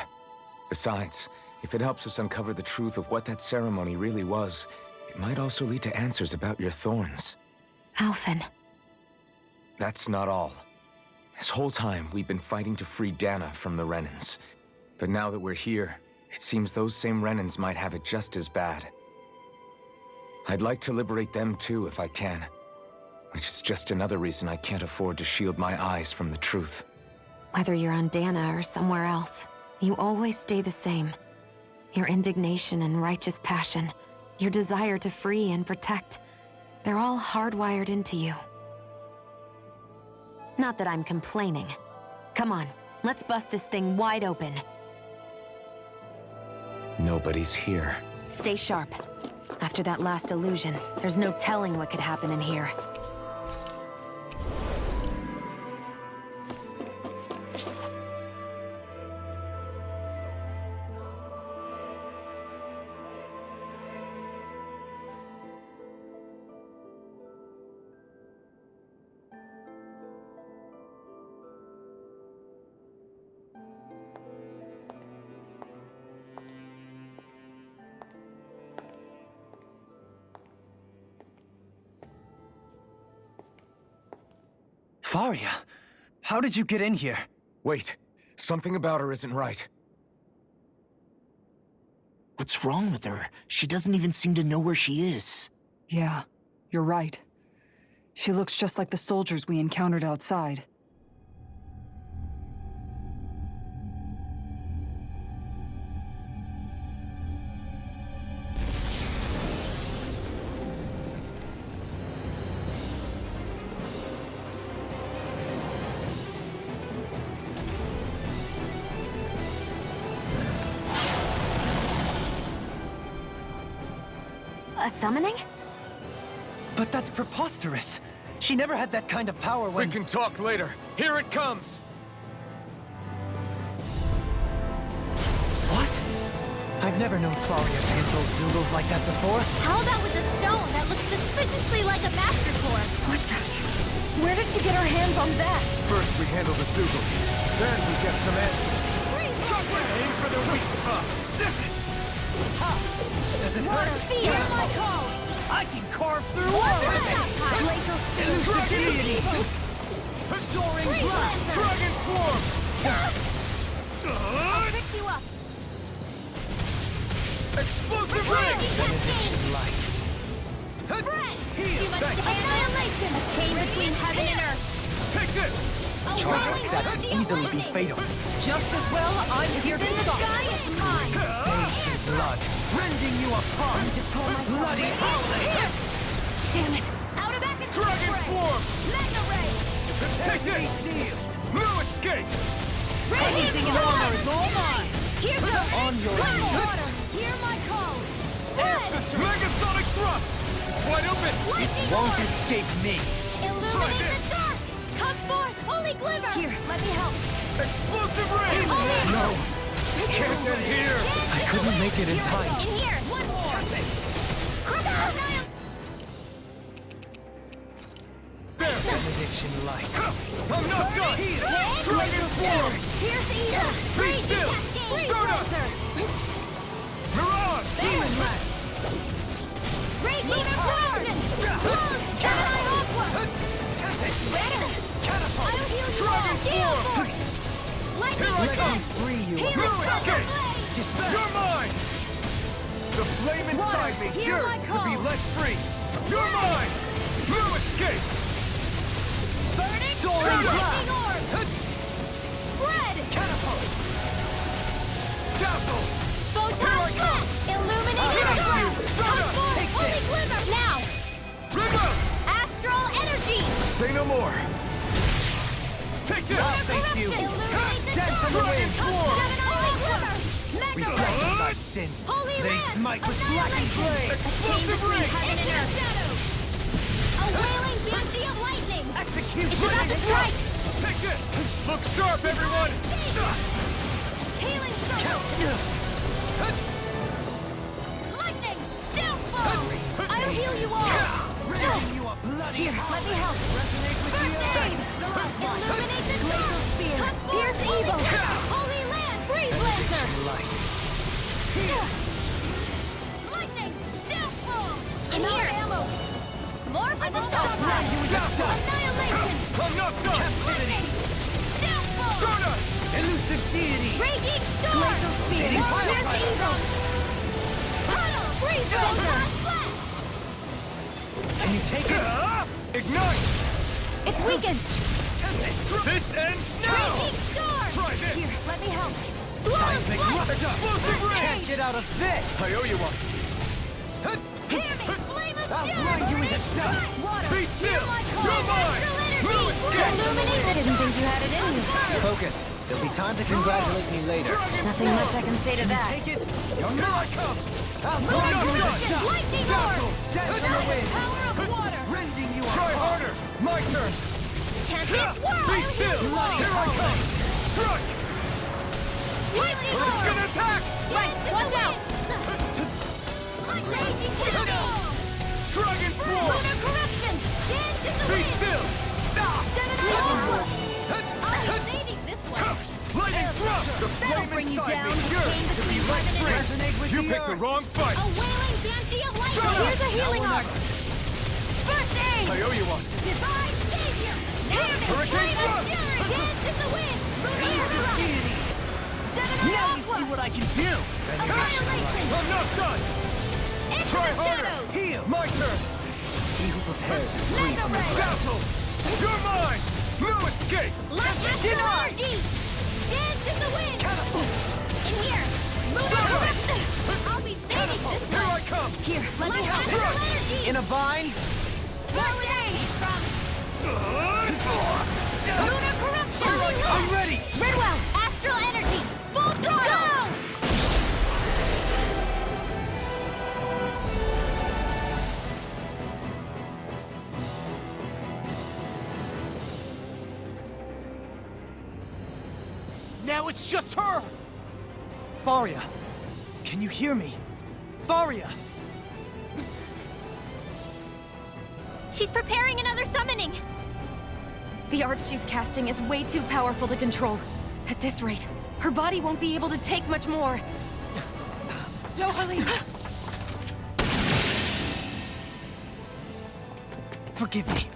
Besides, if it helps us uncover the truth of what that ceremony really was, it might also lead to answers about your thorns. Alphen. That's not all. This whole time, we've been fighting to free Dana from the Renans. But now that we're here, it seems those same Renans might have it just as bad. I'd like to liberate them too if I can. Which is just another reason I can't afford to shield my eyes from the truth. Whether you're on Dana or somewhere else, you always stay the same. Your indignation and righteous passion, your desire to free and protect, they're all hardwired into you. Not that I'm complaining. Come on, let's bust this thing wide open. Nobody's here. Stay sharp. After that last illusion, there's no telling what could happen in here. Faria, how did you get in here? Wait, something about her isn't right. What's wrong with her? She doesn't even seem to know where she is. Yeah, you're right. She looks just like the soldiers we encountered outside. A summoning? But that's preposterous. She never had that kind of power when... We can talk later. Here it comes! What? I've never known Faria to control Zoogles like that before. How about with a stone that looks suspiciously like a master core? What the? Where did she get her hands on that? First we handle the Zoogles, then we get some answers. Aim for the weak spot. Does it hurt? Hear my call! I can carve through all of it! Glacial Elusive deity! Soaring blood! Dragon form! I'll pick you up! Explosive ring! Light. Spread! Too much annihilation! Chain between heaven and earth! Take this! Charge like that could easily be fatal. Just as well, I'm here to The stop. sky is mine! Blood, rending you apart! Bloody howling! Damn it! Out of Ekans! Dragon form! Mega ray! Take this! No escape! Radiant honor is all mine! Here goes! On your Level knees. water! Hear my call! Spread! Megasonic thrust! It's wide open! Lightning Won't orb! escape me! Illuminate this. the dark! Come forth, holy glimmer! Here, let me help! Explosive ring! No! Can't get here! I couldn't make it in time. In here! One more! Crystal Benediction light. I'm not done! Dragon form! Here's the evil! Be Raging still! cascade! Stardust! Mirage! Demon blast! Raging implosion! Gemini aqua! I'll heal you Dragon all! Gale form! force! Lightning Here I defense! come! Free you. Heal No us, escape! blade! You're mine! The flame inside me Hear my yearns to be call. let free! You're mine! No escape! Burning Soaring lightning orb! Spread! Catapult! Dazzle! Photon blast! Illuminate the Thank you. dark! Stardust, Come forth, take holy this. glimmer! Now! River! Astral energy! Say no more! Take this! Thank you. Illuminate the Death dark! from the wind. Gemini glimmer! Mega ray! Reflecting my sins. Holy They land! smite with blackened blade. Explosive ring! Heaven and earth! A wailing beauty of lightning! Execute It's about to strike! Take this! Look sharp, everyone! Healing circle! Lightning! Downfall! I'll heal you all! Here, let me help! First aid! Illuminate the dark! Pierce evil! Holy land! Breathe lancer! Lightning! Downfall! In here! Ammo! More for the stop! Annihilation! I'm not done! Lightning! Downfall! Stardust! Elusive deity! Raging storm! Pierce evil! Puddle! Freeze lancer! Can you take it? Ignite! It's weakened! This ends now! Raging storm! Try this! Here, let me help! Swallow flight! Explosive ray! Can't get out of this! I owe you one. Hear me! Flame of I'll fury! blind you with a shot! Water! Be still! You're mine! No escape! Illuminate! I didn't think you had it in you. Focus. There'll be time to congratulate me later. Nothing much I can say to that. Take it! Here I come! I'll Blind blind you with a Lightning shot! orb! Dazzle! Dance on the wind! Power of water! Rending you Try harder! My turn! Tempest whirl! Be I'll heal still! you all! Here I come! Strike! Lightning It's orb! gonna attack! Right, watch out! Raging cannonball! Dragon form! Lunar corruption! Dance in the Be wind! still! Gemini aqua! I'll be saving this one! Lightning thrust! The That'll flame bring you inside down. me yearns Gain to be between let 11 and free! Resonate with You the picked the wrong fight! A wailing banshee of light! Shut up! Here's a healing arc! First aid! I owe you one! Divine savior! Damage! Hurricane Flame of thrust! fury! Dance in the wind! Lunar corruption! Gemini aqua! what I can do! Annihilation! I'm not done! Into Try the harder! shadows! Heal! My turn! He who prepares is free Mega from the ray! Dazzle! You're mine! No escape! Light astral energy! Dance in the wind! In here! Lunar corruption! I'll be saving this Here one! I come! Here, let me help! Astral energy! In a vine? First aid! Lunar corruption! I'm ready! Redwell! Astral energy! Full throttle! Go! Now it's just her! Faria! Can you hear me? Faria! She's preparing another summoning! The art she's casting is way too powerful to control. At this rate, her body won't be able to take much more. Dohalim! Forgive me.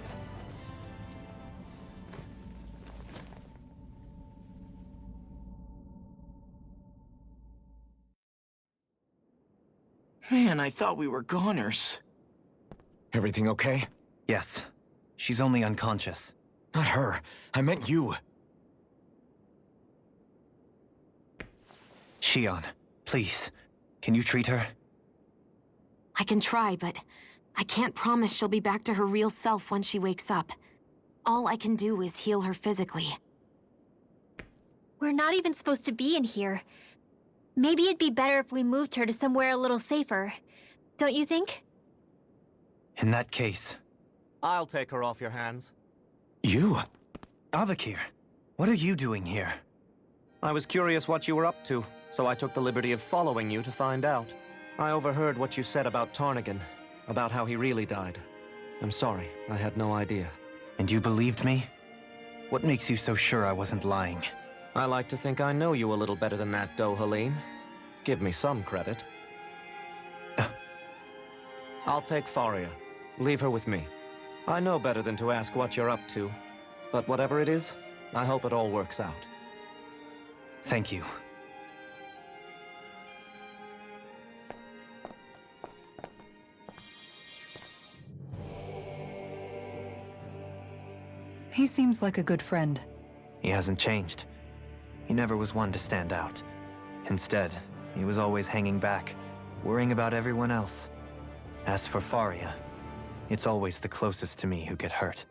Man, I thought we were goners. Everything okay? Yes. She's only unconscious. Not her. I meant you. Shion, please. Can you treat her? I can try, but I can't promise she'll be back to her real self when she wakes up. All I can do is heal her physically. We're not even supposed to be in here. Maybe it'd be better if we moved her to somewhere a little safer. Don't you think? In that case... I'll take her off your hands. You? Avakir, what are you doing here? I was curious what you were up to, so I took the liberty of following you to find out. I overheard what you said about Tarnigan, about how he really died. I'm sorry, I had no idea. And you believed me? What makes you so sure I wasn't lying? I like to think I know you a little better than that, Dohalim. Give me some credit. I'll take Faria. Leave her with me. I know better than to ask what you're up to. But whatever it is, I hope it all works out. Thank you. He seems like a good friend. He hasn't changed. He never was one to stand out. Instead, he was always hanging back, worrying about everyone else. As for Faria, it's always the closest to me who get hurt.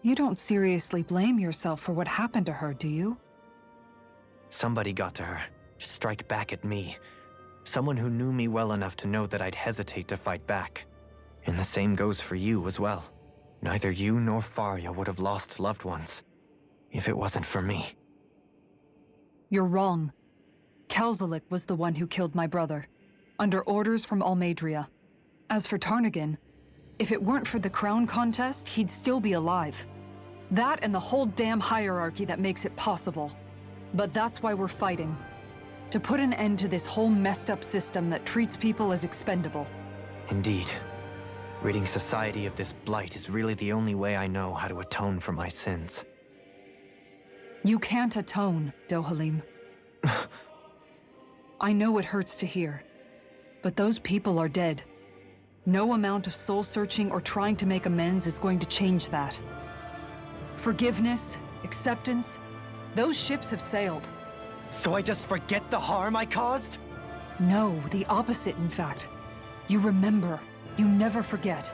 You don't seriously blame yourself for what happened to her, do you? Somebody got to her, to strike back at me. Someone who knew me well enough to know that I'd hesitate to fight back. And the same goes for you as well. Neither you nor Faria would have lost loved ones. if it wasn't for me. You're wrong. Kelzelik was the one who killed my brother, under orders from Almadria. As for Tarnagin, if it weren't for the crown contest, he'd still be alive. That and the whole damn hierarchy that makes it possible. But that's why we're fighting. To put an end to this whole messed up system that treats people as expendable. Indeed. Ridding society of this blight is really the only way I know how to atone for my sins. You can't atone, Dohalim. I know it hurts to hear, but those people are dead. No amount of soul-searching or trying to make amends is going to change that. Forgiveness, acceptance, those ships have sailed. So I just forget the harm I caused? No, the opposite, in fact. You remember. You never forget.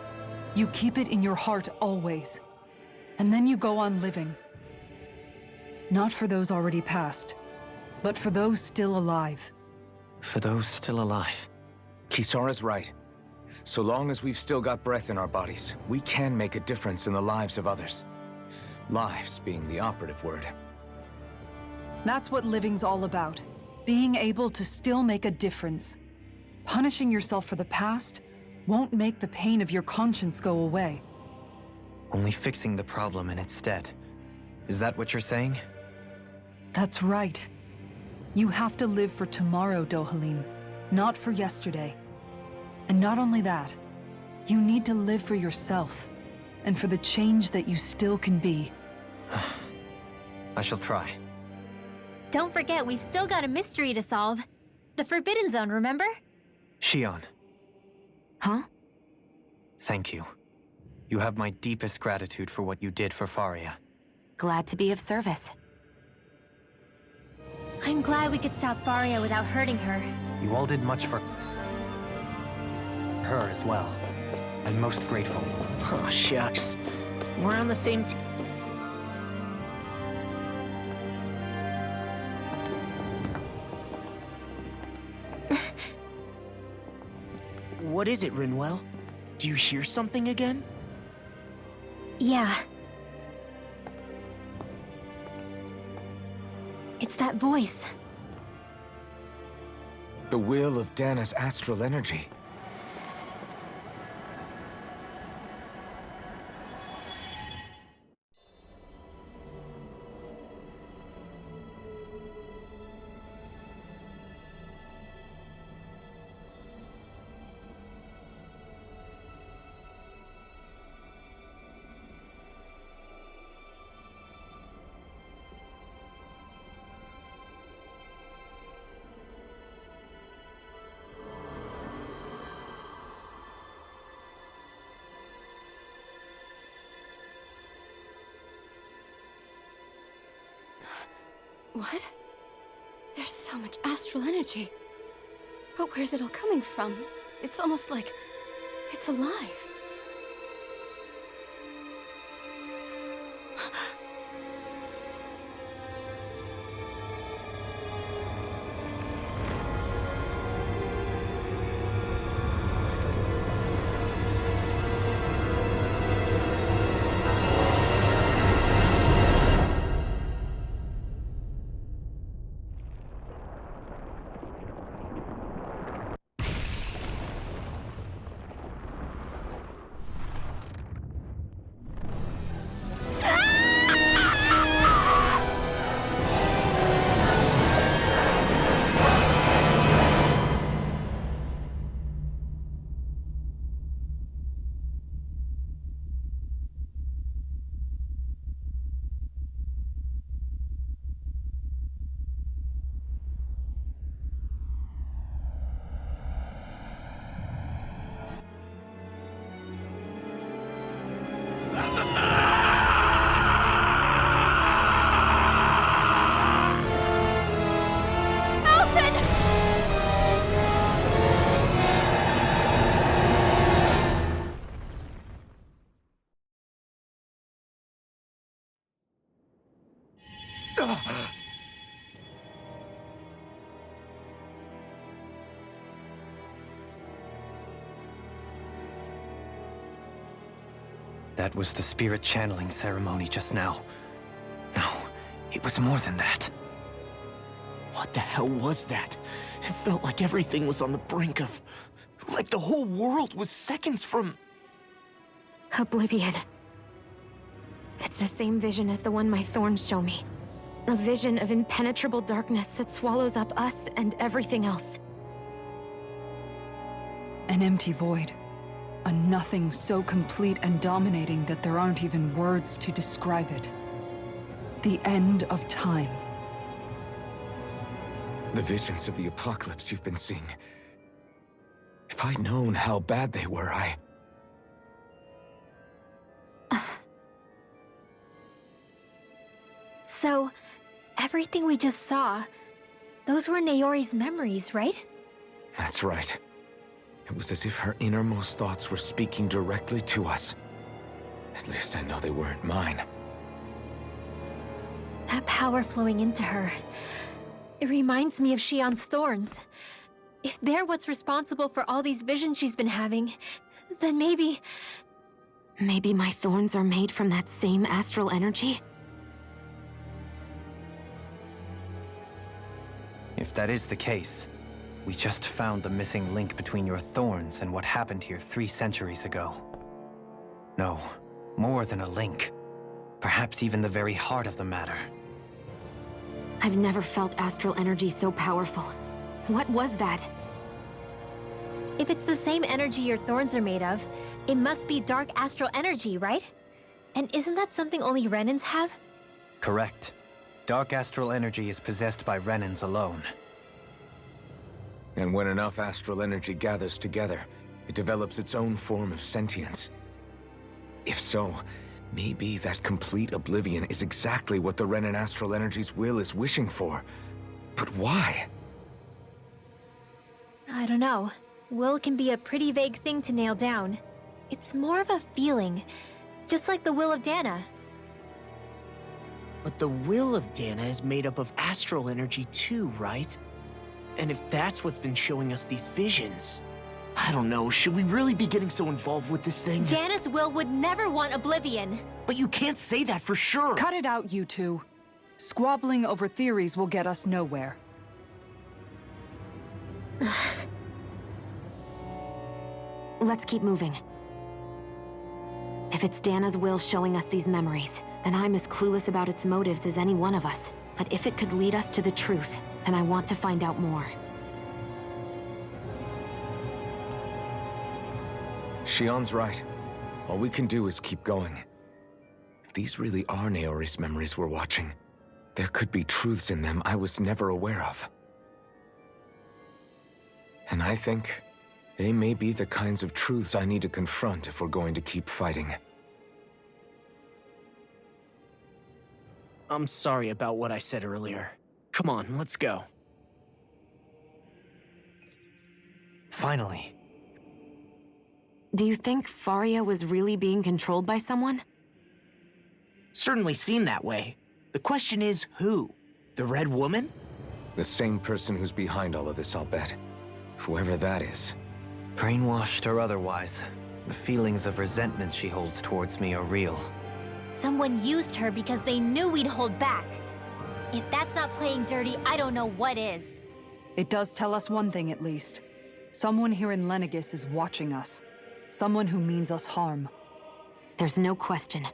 You keep it in your heart always. And then you go on living. Not for those already past, but for those still alive. For those still alive. Kisara's right. So long as we've still got breath in our bodies, we can make a difference in the lives of others. Lives being the operative word. That's what living's all about. Being able to still make a difference. Punishing yourself for the past won't make the pain of your conscience go away. Only fixing the problem in its stead. Is that what you're saying? That's right. You have to live for tomorrow, Dohalim, not for yesterday. And not only that, you need to live for yourself, and for the change that you still can be. I shall try. Don't forget, we've still got a mystery to solve. The Forbidden Zone, remember? Shion, Huh? thank you. You have my deepest gratitude for what you did for Faria. Glad to be of service. I'm glad we could stop Faria without hurting her. You all did much for her as well. I'm most grateful. Oh, shucks. We're on the same team. What is it, Rinwell? Do you hear something again? Yeah. It's that voice. The will of Dana's astral energy. What? There's so much astral energy. But where's it all coming from? It's almost like it's alive. That was the spirit channeling ceremony just now. No. It was more than that. What the hell was that? It felt like everything was on the brink of... like the whole world was seconds from... Oblivion. It's the same vision as the one my thorns show me. A vision of impenetrable darkness that swallows up us and everything else. An empty void. A nothing so complete and dominating that there aren't even words to describe it. The end of time. The visions of the apocalypse you've been seeing. If I'd known how bad they were, So, everything we just saw, those were Naori's memories, right? That's right. It was as if her innermost thoughts were speaking directly to us. At least I know they weren't mine. That power flowing into her. It reminds me of Shion's thorns. If they're what's responsible for all these visions she's been having, then maybe... Maybe my thorns are made from that same astral energy? If that is the case, we just found the missing link between your thorns and what happened here 3 centuries ago. No, more than a link. Perhaps even the very heart of the matter. I've never felt astral energy so powerful. What was that? If it's the same energy your thorns are made of, it must be dark astral energy, right? And isn't that something only Renans have? Correct. Dark astral energy is possessed by Renans alone. And when enough astral energy gathers together, it develops its own form of sentience. If so, maybe that complete oblivion is exactly what the Renan astral energy's will is wishing for. But why? I don't know. Will can be a pretty vague thing to nail down. It's more of a feeling, just like the will of Dana. But the will of Dana is made up of astral energy too, right? And if that's what's been showing us these visions... I don't know, should we really be getting so involved with this thing? Dana's will would never want oblivion. But you can't say that for sure. Cut it out, you two. Squabbling over theories will get us nowhere. Let's keep moving. If it's Dana's will showing us these memories, then I'm as clueless about its motives as any one of us. But if it could lead us to the truth, then I want to find out more. Shion's right. All we can do is keep going. If these really are Naori's memories we're watching, there could be truths in them I was never aware of. And I think they may be the kinds of truths I need to confront if we're going to keep fighting. I'm sorry about what I said earlier. Come on, let's go. Finally. Do you think Faria was really being controlled by someone? Certainly seemed that way. The question is, who? The Red Woman? The same person who's behind all of this, I'll bet. Whoever that is. Brainwashed or otherwise, the feelings of resentment she holds towards me are real. Someone used her because they knew we'd hold back. If that's not playing dirty, I don't know what is. It does tell us one thing at least. Someone here in Lenegis is watching us. Someone who means us harm. There's no question.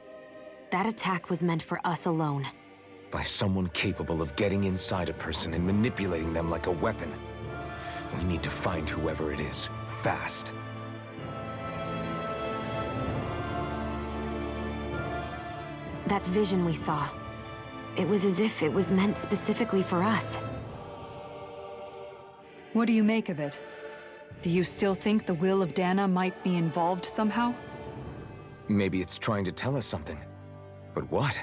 That attack was meant for us alone. By someone capable of getting inside a person and manipulating them like a weapon. We need to find whoever it is, fast. That vision we saw, it was as if it was meant specifically for us. What do you make of it? Do you still think the will of Dana might be involved somehow? Maybe it's trying to tell us something. But what?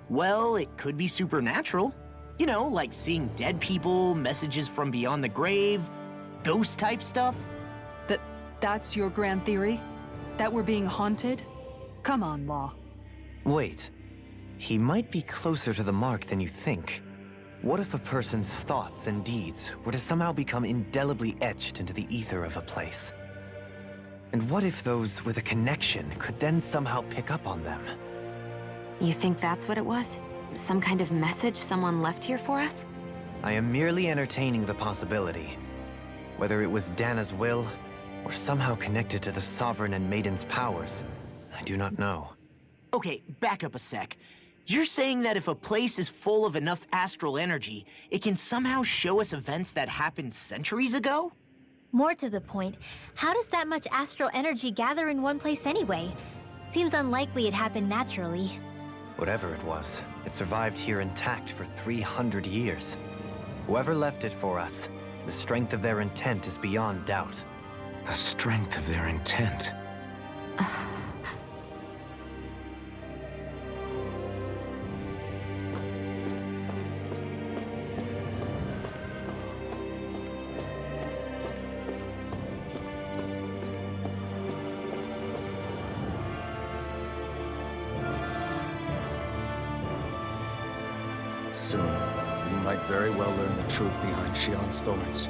Well, it could be supernatural. You know, like seeing dead people, messages from beyond the grave, ghost-type stuff. That's your grand theory? That we're being haunted? Come on, Law. Wait. He might be closer to the mark than you think. What if a person's thoughts and deeds were to somehow become indelibly etched into the ether of a place? And what if those with a connection could then somehow pick up on them? You think that's what it was? some kind of message someone left here for us? I am merely entertaining the possibility. Whether it was Dana's will, or somehow connected to the Sovereign and Maiden's powers, I do not know. Okay, back up a sec. You're saying that if a place is full of enough astral energy, it can somehow show us events that happened centuries ago? More to the point, how does that much astral energy gather in one place anyway? Seems unlikely it happened naturally. Whatever it was, it survived here intact for 300 years. Whoever left it for us, the strength of their intent is beyond doubt. The strength of their intent. Soon, we might very well learn the truth behind Shion's thorns.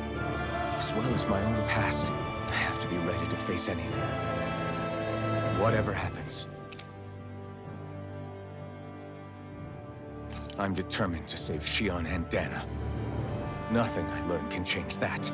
As well as my own past, I have to be ready to face anything. Whatever happens. I'm determined to save Shion and Dana. Nothing I learn can change that.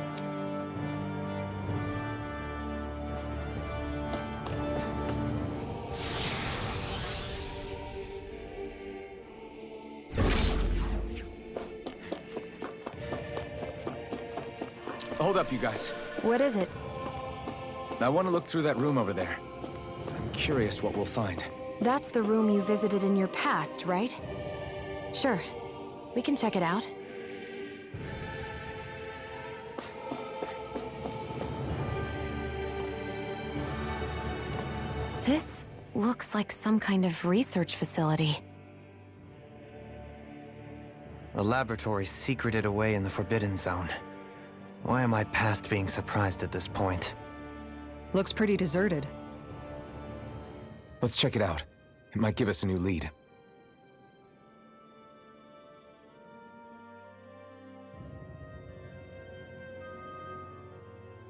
Hold up, you guys. What is it? I want to look through that room over there. I'm curious what we'll find. That's the room you visited in your past, right? Sure. We can check it out. This looks like some kind of research facility. A laboratory secreted away in the Forbidden Zone. Why am I past being surprised at this point? Looks pretty deserted. Let's check it out. It might give us a new lead.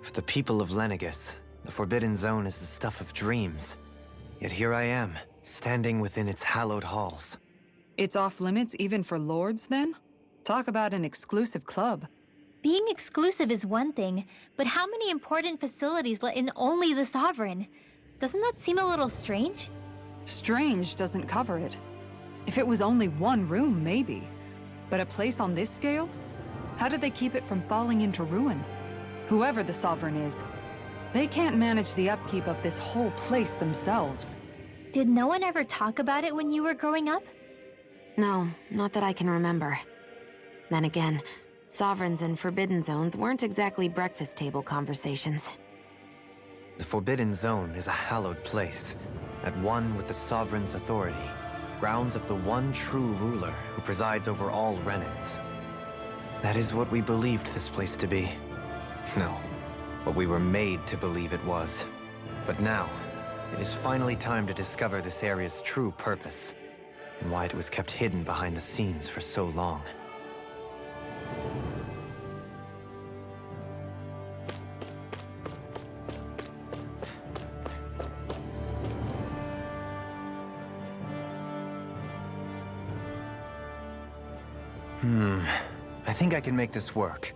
For the people of Lenegus, the Forbidden Zone is the stuff of dreams. Yet here I am, standing within its hallowed halls. It's off limits even for lords, then? Talk about an exclusive club. Being exclusive is one thing, but how many important facilities let in only the Sovereign? Doesn't that seem a little strange? Strange doesn't cover it. If it was only one room, maybe. But a place on this scale? How do they keep it from falling into ruin? Whoever the Sovereign is, they can't manage the upkeep of this whole place themselves. Did no one ever talk about it when you were growing up? No, not that I can remember. Then again, Sovereigns and Forbidden Zones weren't exactly breakfast table conversations. The Forbidden Zone is a hallowed place, at one with the Sovereign's authority, grounds of the one true ruler who presides over all Renans. That is what we believed this place to be. No, what we were made to believe it was. But now, it is finally time to discover this area's true purpose, and why it was kept hidden behind the scenes for so long. I think I can make this work.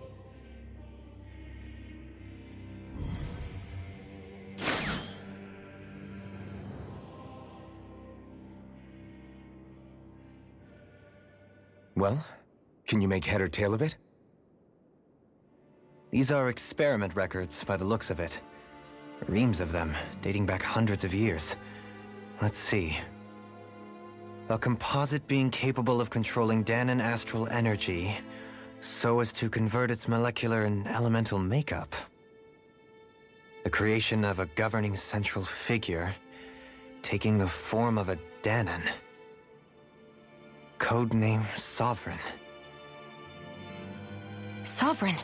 Well, can you make head or tail of it? These are experiment records, by the looks of it. Reams of them, dating back hundreds of years. Let's see. A composite being capable of controlling Danan astral energy, so as to convert its molecular and elemental makeup. The creation of a governing central figure, taking the form of a Danan. Codename Sovereign. Sovereign?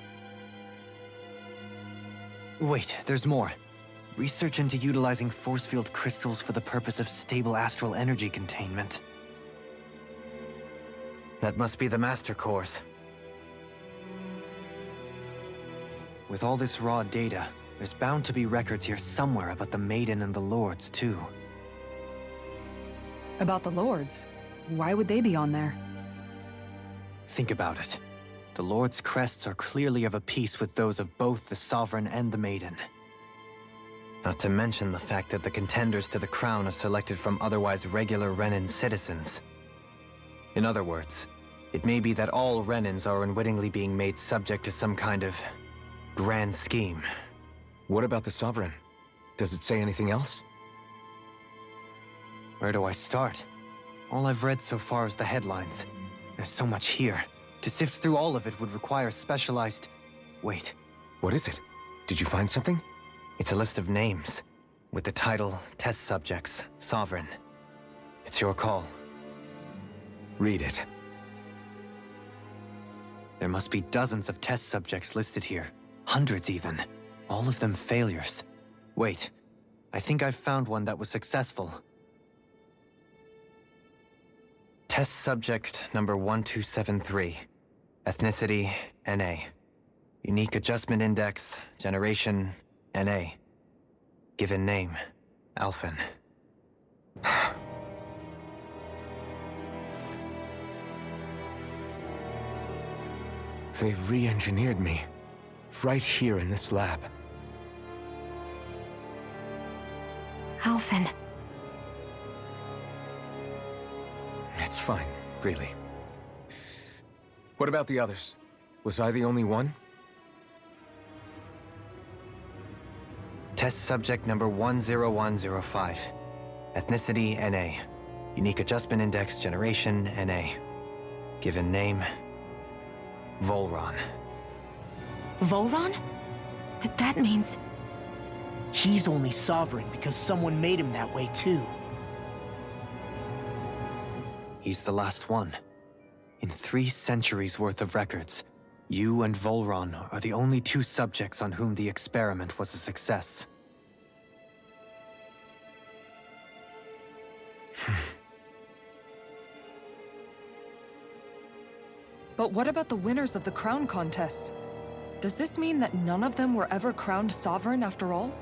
Wait, there's more. Research into utilizing force field crystals for the purpose of stable astral energy containment. That must be the Master Cores. With all this raw data, there's bound to be records here somewhere about the Maiden and the Lords, too. About the lords? Why would they be on there? Think about it. The Lord's crests are clearly of a piece with those of both the Sovereign and the Maiden. Not to mention the fact that the contenders to the crown are selected from otherwise regular Renan citizens. In other words, it may be that all Renans are unwittingly being made subject to some kind of grand scheme. What about the Sovereign? Does it say anything else? Where do I start? All I've read so far is the headlines. There's so much here. To sift through all of it would require specialized... Wait. What is it? Did you find something? It's a list of names, with the title, Test Subjects, Sovereign. It's your call. Read it. There must be dozens of test subjects listed here. Hundreds even. All of them failures. Wait, I think I've found one that was successful. Test subject number 1273. Ethnicity, NA. Unique Adjustment Index, Generation, NA. Given name, Alphen. They re-engineered me. Right here in this lab. Alphen. It's fine, really. What about the others? Was I the only one? Test subject number 10105. Ethnicity, NA. Unique Adjustment Index, Generation, NA. Given name, Volron. Volron? But that means... He's only Sovereign because someone made him that way too. He's the last one. In 3 centuries worth of records, you and Volron are the only 2 subjects on whom the experiment was a success. But what about the winners of the crown contests? Does this mean that none of them were ever crowned sovereign after all?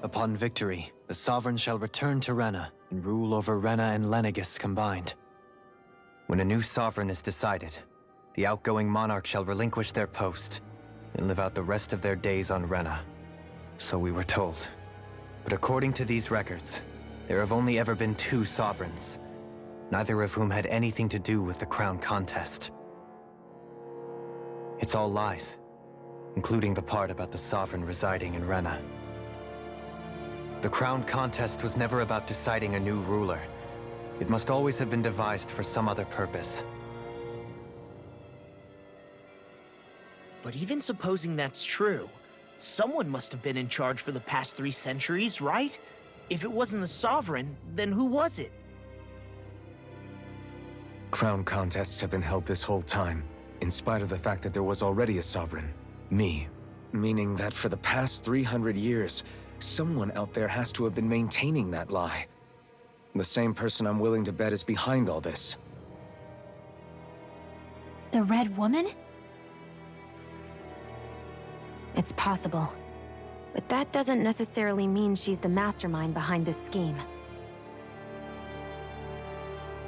Upon victory, the Sovereign shall return to Rena and rule over Rena and Lenegis combined. When a new Sovereign is decided, the outgoing monarch shall relinquish their post and live out the rest of their days on Rena. So we were told. But according to these records, there have only ever been 2 Sovereigns, neither of whom had anything to do with the crown contest. It's all lies, including the part about the Sovereign residing in Rena. The crown contest was never about deciding a new ruler. It must always have been devised for some other purpose. But even supposing that's true, someone must have been in charge for the past 3 centuries, right? If it wasn't the Sovereign, then who was it? Crown contests have been held this whole time, in spite of the fact that there was already a Sovereign. Me. Meaning that for the past 300 years, someone out there has to have been maintaining that lie. The same person I'm willing to bet is behind all this. The Red Woman? It's possible. But that doesn't necessarily mean she's the mastermind behind this scheme.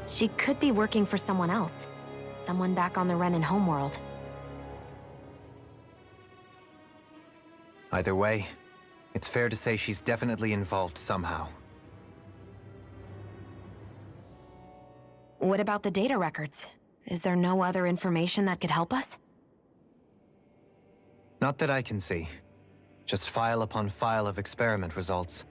She could be working for someone else. Someone back on the Renan homeworld. Either way, it's fair to say she's definitely involved somehow. What about the data records? Is there no other information that could help us? Not that I can see. Just file upon file of experiment results.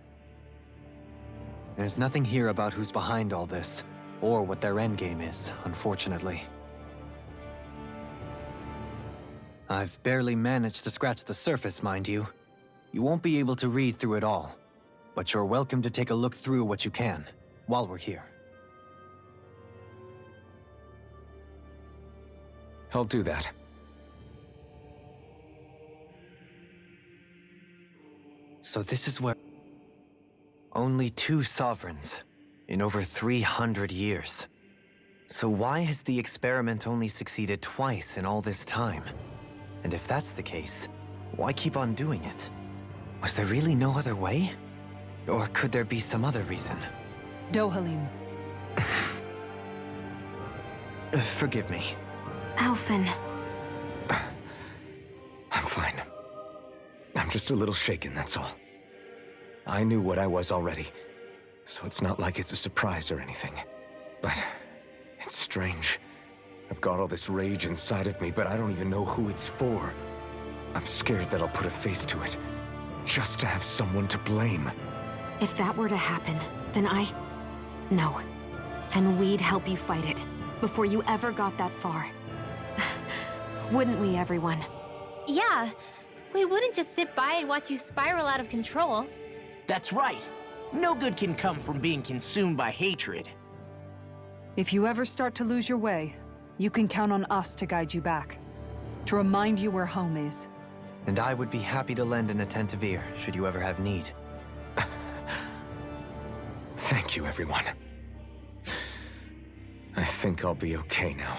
There's nothing here about who's behind all this, or what their endgame is, unfortunately. I've barely managed to scratch the surface, mind you. You won't be able to read through it all, but you're welcome to take a look through what you can, while we're here. I'll do that. So this is where... Only 2 sovereigns, in over 300 years. So why has the experiment only succeeded twice in all this time? And if that's the case, why keep on doing it? Was there really no other way? Or could there be some other reason? Dohalim. Forgive me. Alphen. I'm fine. I'm just a little shaken, that's all. I knew what I was already, so it's not like it's a surprise or anything. But it's strange. I've got all this rage inside of me, but I don't even know who it's for. I'm scared that I'll put a face to it, just to have someone to blame. If that were to happen, then No. Then we'd help you fight it, before you ever got that far. Wouldn't we, everyone? Yeah, we wouldn't just sit by and watch you spiral out of control. That's right. No good can come from being consumed by hatred. If you ever start to lose your way, you can count on us to guide you back. To remind you where home is. And I would be happy to lend an attentive ear, should you ever have need. Thank you, everyone. I think I'll be okay now.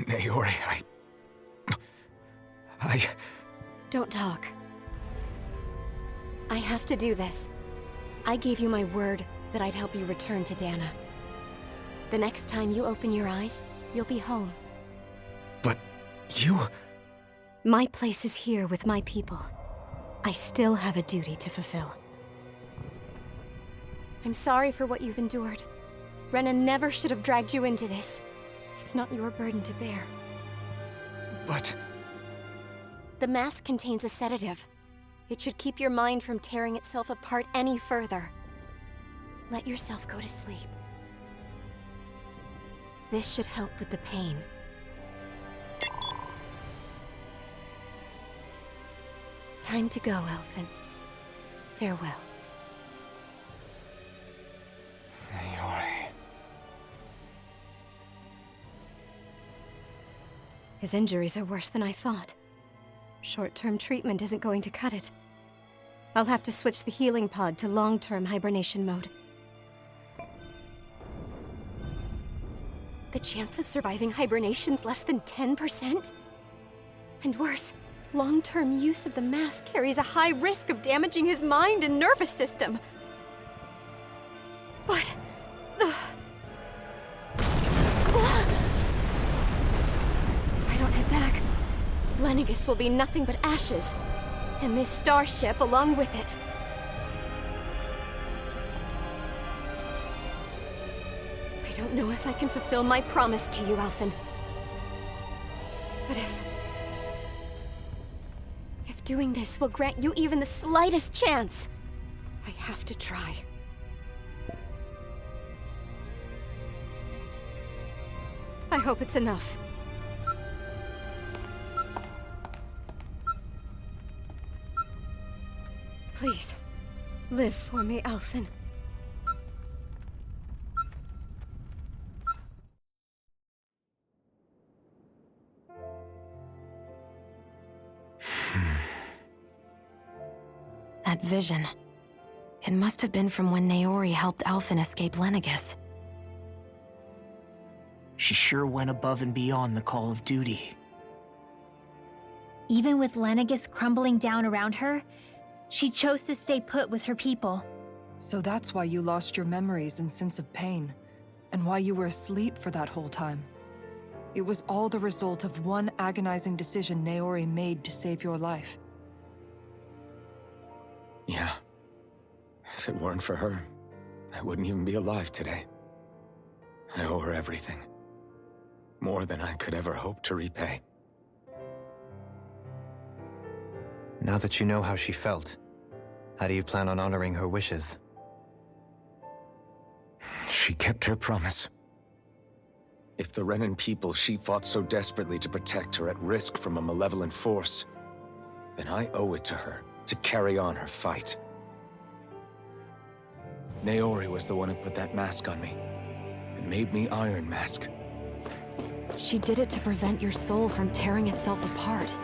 Naori, Don't talk. I have to do this. I gave you my word that I'd help you return to Dana. The next time you open your eyes, you'll be home. But you... My place is here with my people. I still have a duty to fulfill. I'm sorry for what you've endured. Rena never should have dragged you into this. It's not your burden to bear. But... The mask contains a sedative. It should keep your mind from tearing itself apart any further. Let yourself go to sleep. This should help with the pain. Time to go, Elfin. Farewell. Naori... His injuries are worse than I thought. Short-term treatment isn't going to cut it. I'll have to switch the healing pod to long-term hibernation mode. The chance of surviving hibernation's less than 10%? And worse, long-term use of the mask carries a high risk of damaging his mind and nervous system. But... Lenegis will be nothing but ashes. And this starship along with it. I don't know if I can fulfill my promise to you, Alphen. But if doing this will grant you even the slightest chance, I have to try. I hope it's enough. Please, live for me, Alphen. That vision. It must have been from when Naori helped Alphen escape Lenegis. She sure went above and beyond the call of duty. Even with Lenegis crumbling down around her, she chose to stay put with her people. So that's why you lost your memories and sense of pain, and why you were asleep for that whole time. It was all the result of one agonizing decision Naori made to save your life. Yeah. If it weren't for her, I wouldn't even be alive today. I owe her everything. More than I could ever hope to repay. Now that you know how she felt, how do you plan on honoring her wishes? She kept her promise. If the Renan people she fought so desperately to protect are at risk from a malevolent force, then I owe it to her to carry on her fight. Naori was the one who put that mask on me, and made me Iron Mask. She did it to prevent your soul from tearing itself apart.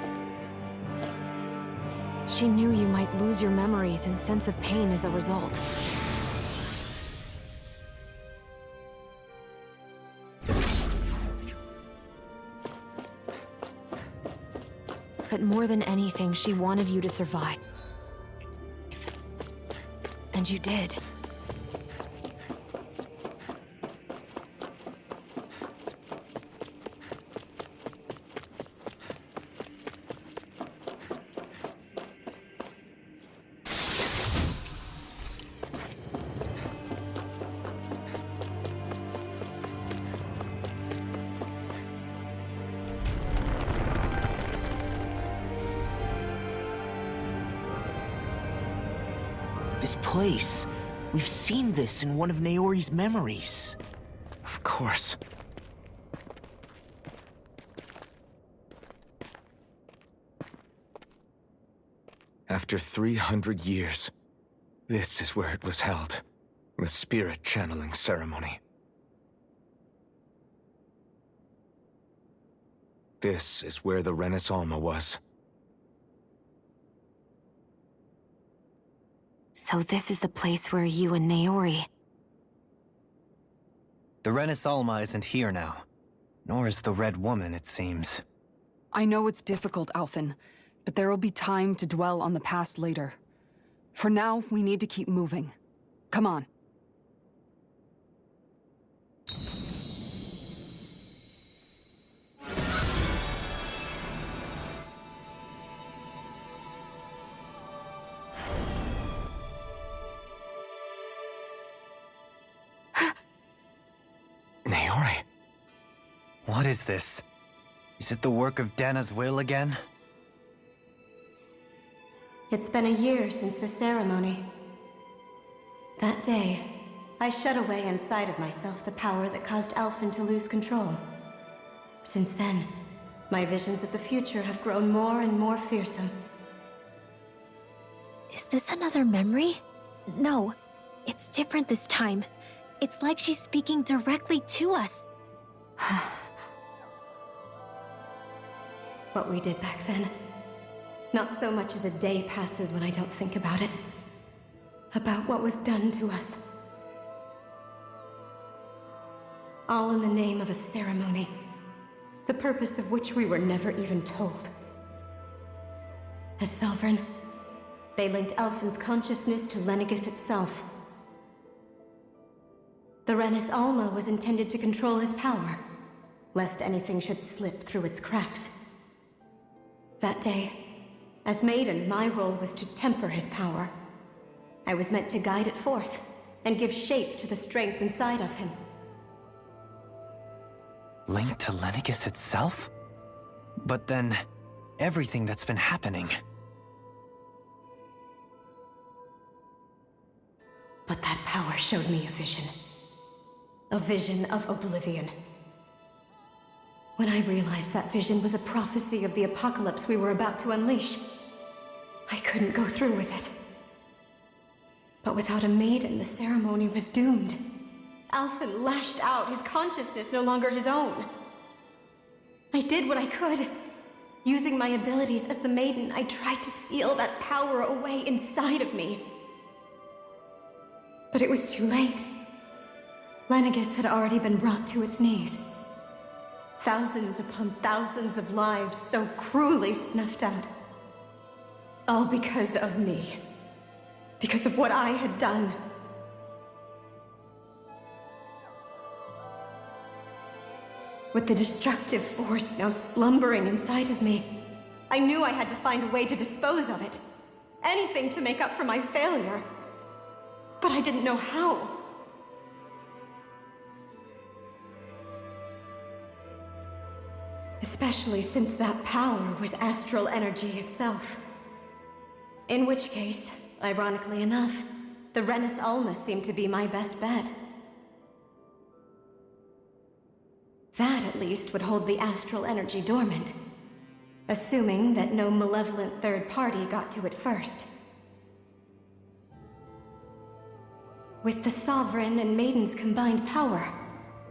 She knew you might lose your memories and sense of pain as a result. But more than anything, she wanted you to survive. And you did. This place. We've seen this in one of Naori's memories. Of course. After 300 years, this is where it was held. The spirit channeling ceremony. This is where the Renis Alma was. So this is the place where you and Naori... The Renis Alma isn't here now. Nor is the Red Woman, it seems. I know it's difficult, Alphen, but there will be time to dwell on the past later. For now, we need to keep moving. Come on. Naori. What is this? Is it the work of Dana's will again? It's been a year since the ceremony. That day, I shut away inside of myself the power that caused Alphen to lose control. Since then, my visions of the future have grown more and more fearsome. Is this another memory? No, it's different this time. It's like she's speaking directly to us. What we did back then. Not so much as a day passes when I don't think about it. About what was done to us. All in the name of a ceremony. The purpose of which we were never even told. As Sovereign, they linked Alphen's consciousness to Lenegis itself. The Renis Alma was intended to control his power, lest anything should slip through its cracks. That day, as Maiden, my role was to temper his power. I was meant to guide it forth, and give shape to the strength inside of him. Linked to Lenegis itself? But then, everything that's been happening. But that power showed me a vision. A vision of oblivion. When I realized that vision was a prophecy of the apocalypse we were about to unleash, I couldn't go through with it. But without a maiden, the ceremony was doomed. Alphen lashed out, his consciousness no longer his own. I did what I could. Using my abilities as the maiden, I tried to seal that power away inside of me. But it was too late. Lenegis had already been brought to its knees. Thousands upon thousands of lives so cruelly snuffed out. All because of me. Because of what I had done. With the destructive force now slumbering inside of me, I knew I had to find a way to dispose of it. Anything to make up for my failure. But I didn't know how. Especially since that power was astral energy itself. In which case, ironically enough, the Renis Alma seemed to be my best bet. That, at least, would hold the astral energy dormant. Assuming that no malevolent third party got to it first. With the Sovereign and Maiden's combined power,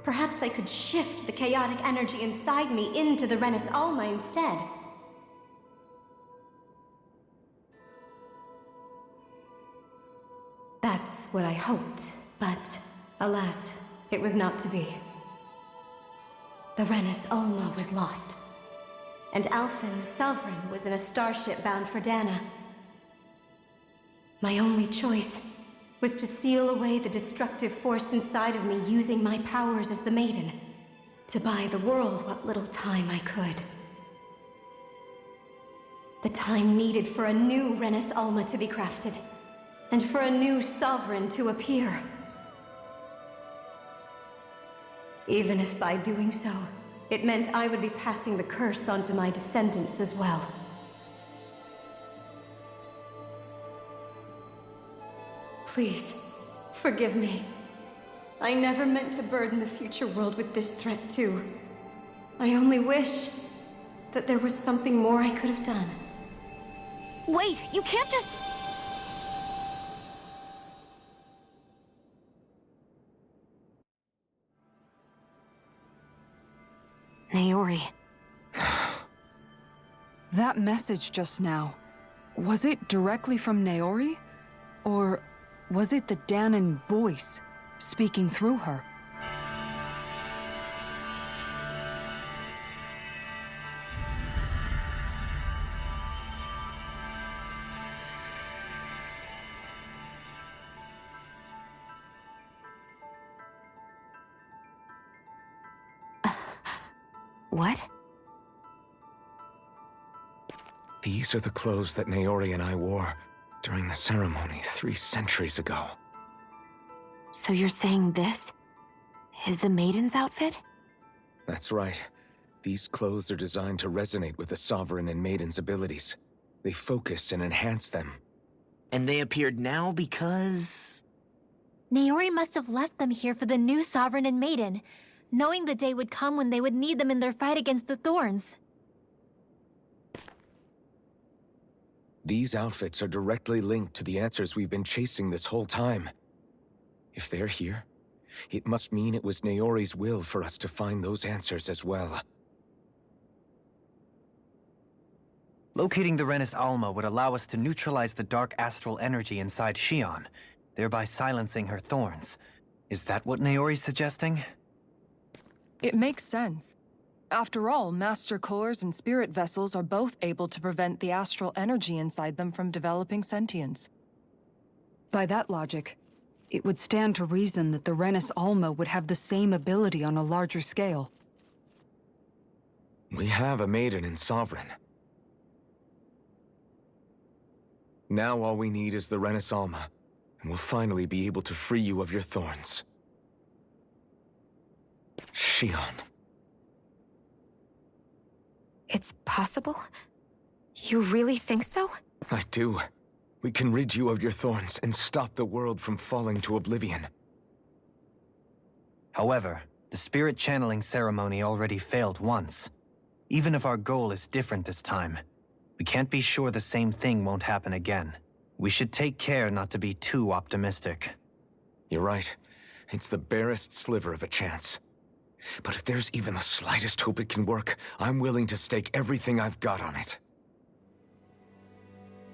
perhaps I could shift the chaotic energy inside me into the Renis Alma instead. That's what I hoped, but alas, it was not to be. The Renis Alma was lost, and Alphen, the Sovereign, was in a starship bound for Dana. My only choice was to seal away the destructive force inside of me using my powers as the Maiden, to buy the world what little time I could. The time needed for a new Renis Alma to be crafted, and for a new Sovereign to appear. Even if by doing so, it meant I would be passing the curse on to my descendants as well. Please, forgive me. I never meant to burden the future world with this threat too. I only wish that there was something more I could have done. Wait, you can't just... Naori. That message just now, was it directly from Naori? Or was it the Danan voice speaking through her? What? These are the clothes that Naori and I wore during the ceremony 3 centuries ago. So you're saying this is the Maiden's outfit? That's right. These clothes are designed to resonate with the Sovereign and Maiden's abilities. They focus and enhance them. And they appeared now because... Naori must have left them here for the new Sovereign and Maiden, knowing the day would come when they would need them in their fight against the Thorns. These outfits are directly linked to the answers we've been chasing this whole time. If they're here, it must mean it was Naori's will for us to find those answers as well. Locating the Renis Alma would allow us to neutralize the dark astral energy inside Shion, thereby silencing her thorns. Is that what Naori's suggesting? It makes sense. After all, Master Cores and Spirit Vessels are both able to prevent the astral energy inside them from developing sentience. By that logic, it would stand to reason that the Renis Alma would have the same ability on a larger scale. We have a Maiden and Sovereign. Now all we need is the Renis Alma, and we'll finally be able to free you of your thorns. Shion. It's possible? You really think so? I do. We can rid you of your thorns and stop the world from falling to oblivion. However, the spirit channeling ceremony already failed once. Even if our goal is different this time, we can't be sure the same thing won't happen again. We should take care not to be too optimistic. You're right. It's the barest sliver of a chance. But if there's even the slightest hope it can work, I'm willing to stake everything I've got on it.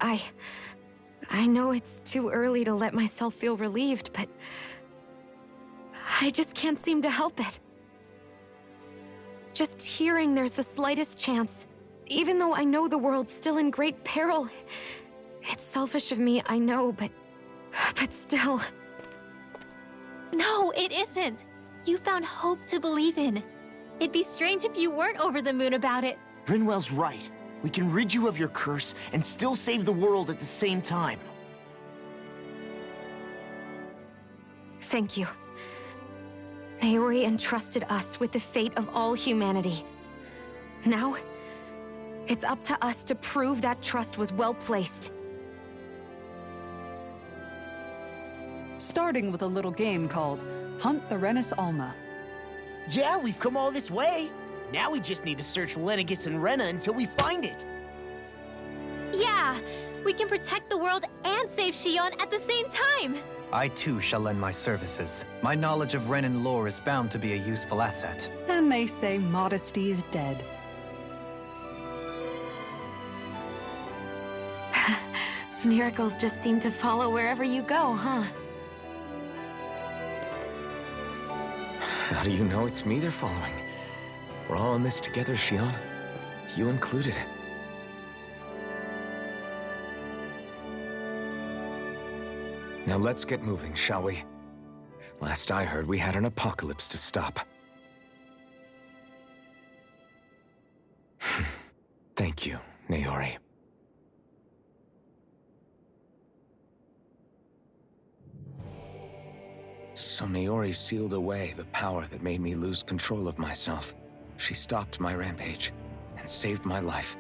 I know it's too early to let myself feel relieved, but I just can't seem to help it. Just hearing there's the slightest chance, even though I know the world's still in great peril. It's selfish of me, I know, but still. No, it isn't. You found hope to believe in. It'd be strange if you weren't over the moon about it. Rinwell's right. We can rid you of your curse and still save the world at the same time. Thank you. Naori entrusted us with the fate of all humanity. Now, it's up to us to prove that trust was well placed. Starting with a little game called Hunt the Renis Alma. Yeah, we've come all this way. Now we just need to search Lenegis and Rena until we find it. Yeah, we can protect the world and save Shion at the same time. I too shall lend my services. My knowledge of Renin lore is bound to be a useful asset. And they say modesty is dead. Miracles just seem to follow wherever you go, huh? How do you know it's me they're following? We're all in this together, Shion. You included. Now let's get moving, shall we? Last I heard, we had an apocalypse to stop. Thank you, Naori. So Naori sealed away the power that made me lose control of myself. She stopped my rampage and saved my life.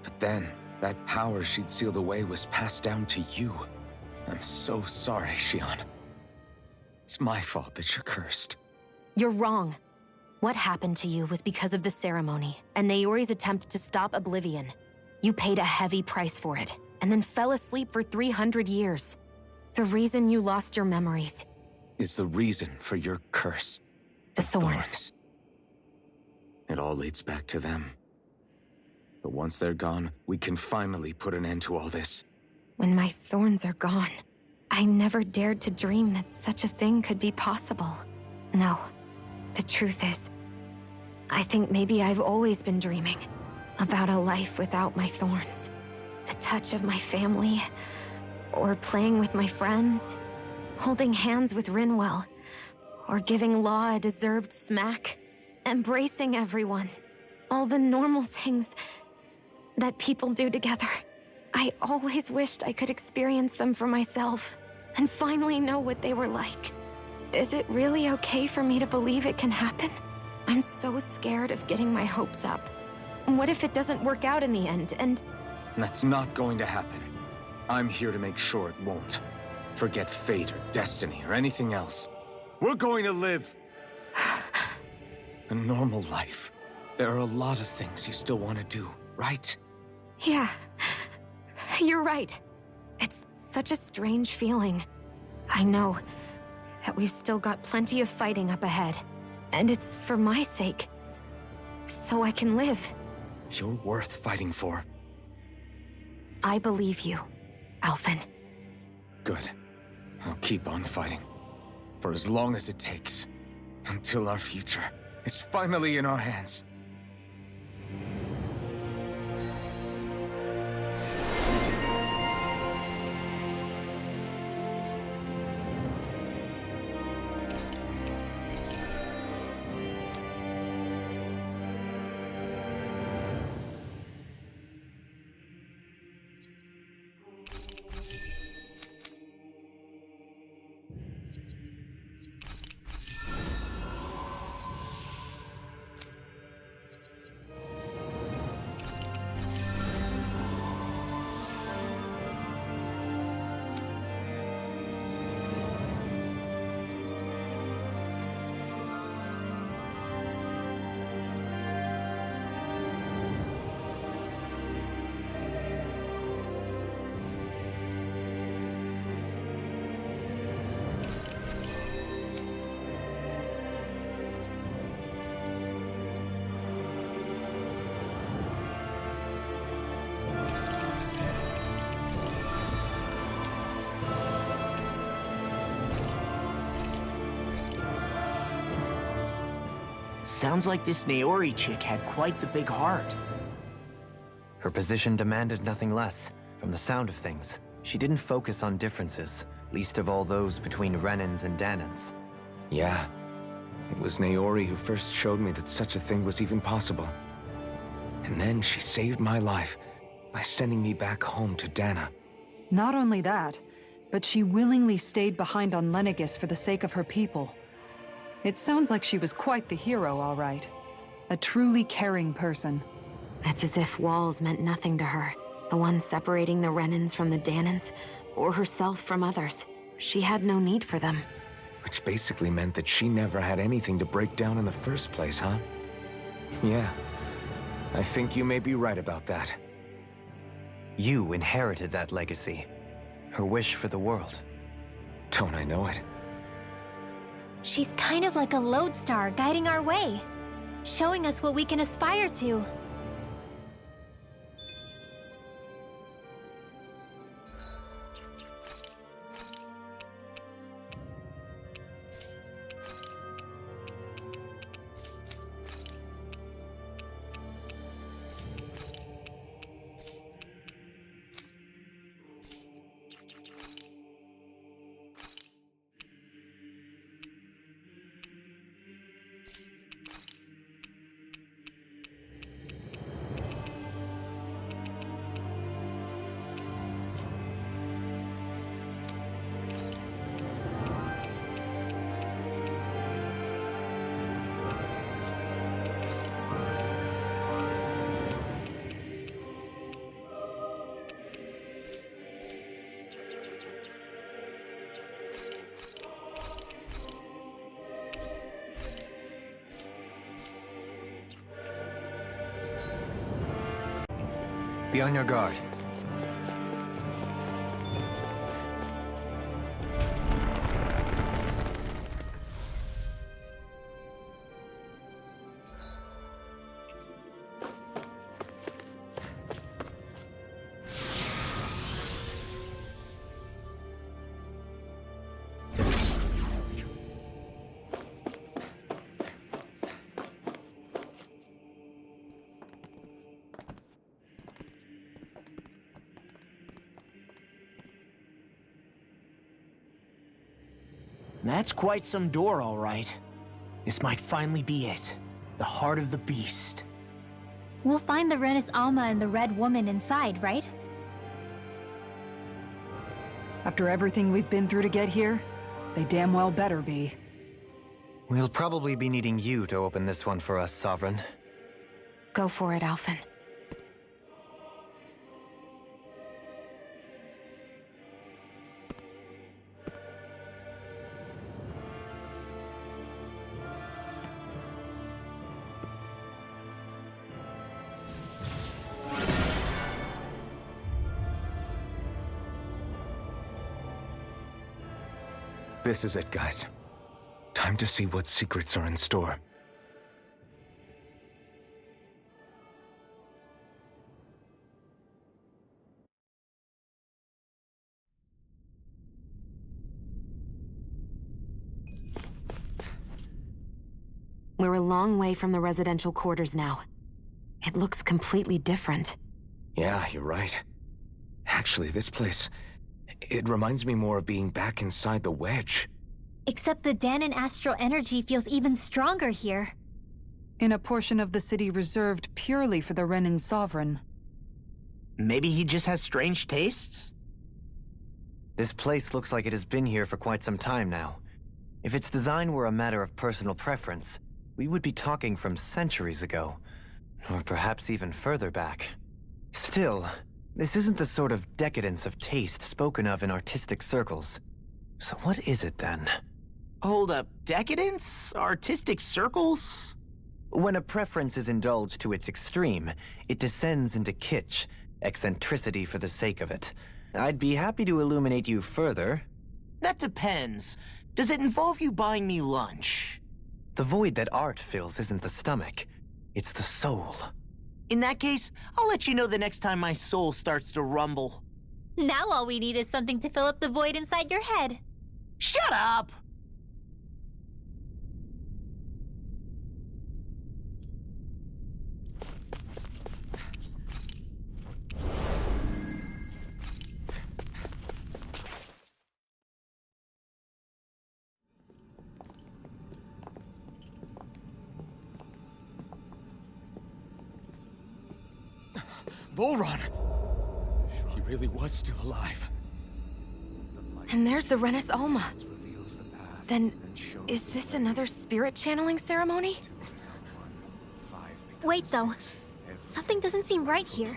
But then, that power she'd sealed away was passed down to you. I'm so sorry, Shion. It's my fault that you're cursed. You're wrong. What happened to you was because of the ceremony and Naori's attempt to stop Oblivion. You paid a heavy price for it, and then fell asleep for 300 years. The reason you lost your memories is the reason for your curse. The thorns. It all leads back to them. But once they're gone, we can finally put an end to all this. When my thorns are gone, I never dared to dream that such a thing could be possible. No, the truth is, I think maybe I've always been dreaming about a life without my thorns. The touch of my family, or playing with my friends, holding hands with Rinwell, or giving Law a deserved smack, embracing everyone. All the normal things that people do together. I always wished I could experience them for myself, and finally know what they were like. Is it really okay for me to believe it can happen? I'm so scared of getting my hopes up. What if it doesn't work out in the end, and... That's not going to happen. I'm here to make sure it won't. Forget fate or destiny or anything else. We're going to live a normal life. There are a lot of things you still want to do, right? Yeah, you're right. It's such a strange feeling. I know that we've still got plenty of fighting up ahead, and it's for my sake, so I can live. You're worth fighting for. I believe you, Alphen. Good. I'll keep on fighting. For as long as it takes. Until our future is finally in our hands. Sounds like this Naori chick had quite the big heart. Her position demanded nothing less. From the sound of things, she didn't focus on differences, least of all those between Renans and Danans. Yeah. It was Naori who first showed me that such a thing was even possible. And then she saved my life by sending me back home to Dana. Not only that, but she willingly stayed behind on Lenegis for the sake of her people. It sounds like she was quite the hero, all right. A truly caring person. It's as if walls meant nothing to her. The ones separating the Renans from the Danans, or herself from others. She had no need for them. Which basically meant that she never had anything to break down in the first place, huh? Yeah. I think you may be right about that. You inherited that legacy. Her wish for the world. Don't I know it? She's kind of like a lodestar guiding our way, showing us what we can aspire to. Be on your guard. That's quite some door, all right. This might finally be it. The heart of the beast. We'll find the Renis Alma and the Red Woman inside, right? After everything we've been through to get here, they damn well better be. We'll probably be needing you to open this one for us, Sovereign. Go for it, Alphen. This is it, guys. Time to see what secrets are in store. We're a long way from the residential quarters now. It looks completely different. Yeah, you're right. Actually, this place... it reminds me more of being back inside the Wedge. Except the Danan astral energy feels even stronger here. In a portion of the city reserved purely for the Renin Sovereign. Maybe he just has strange tastes? This place looks like it has been here for quite some time now. If its design were a matter of personal preference, we would be talking from centuries ago. Or perhaps even further back. Still, this isn't the sort of decadence of taste spoken of in artistic circles. So what is it then? Hold up, decadence? Artistic circles? When a preference is indulged to its extreme, it descends into kitsch, eccentricity for the sake of it. I'd be happy to illuminate you further. That depends. Does it involve you buying me lunch? The void that art fills isn't the stomach, it's the soul. In that case, I'll let you know the next time my soul starts to rumble. Now all we need is something to fill up the void inside your head. Shut up! Volron! He really was still alive. And there's the Renis Alma. Then, is this another spirit channeling ceremony? Wait, though. Something doesn't seem right here.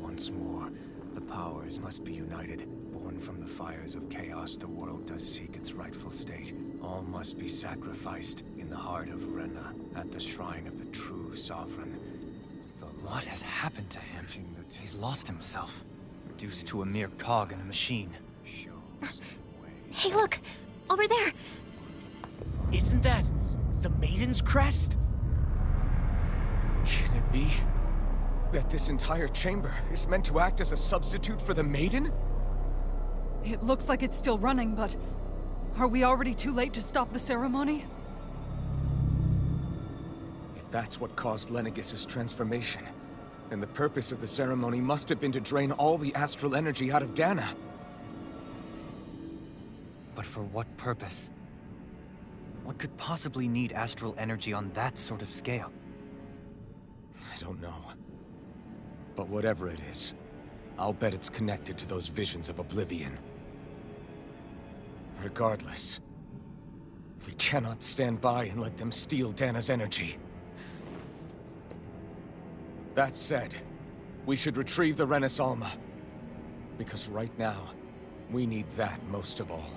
Once more, the powers must be united. Born from the fires of chaos, the world does seek its rightful state. All must be sacrificed in the heart of Rena, at the shrine of the true sovereign. What has happened to him? He's lost himself, reduced to a mere cog in a machine. Hey, look! Over there! Isn't that the Maiden's crest? Can it be that this entire chamber is meant to act as a substitute for the Maiden? It looks like it's still running, but are we already too late to stop the ceremony? If that's what caused Lenegis' transformation, then the purpose of the ceremony must have been to drain all the astral energy out of Dana. But for what purpose? What could possibly need astral energy on that sort of scale? I don't know. But whatever it is, I'll bet it's connected to those visions of oblivion. Regardless, we cannot stand by and let them steal Dana's energy. That said, we should retrieve the Renis Alma. Because right now, we need that most of all.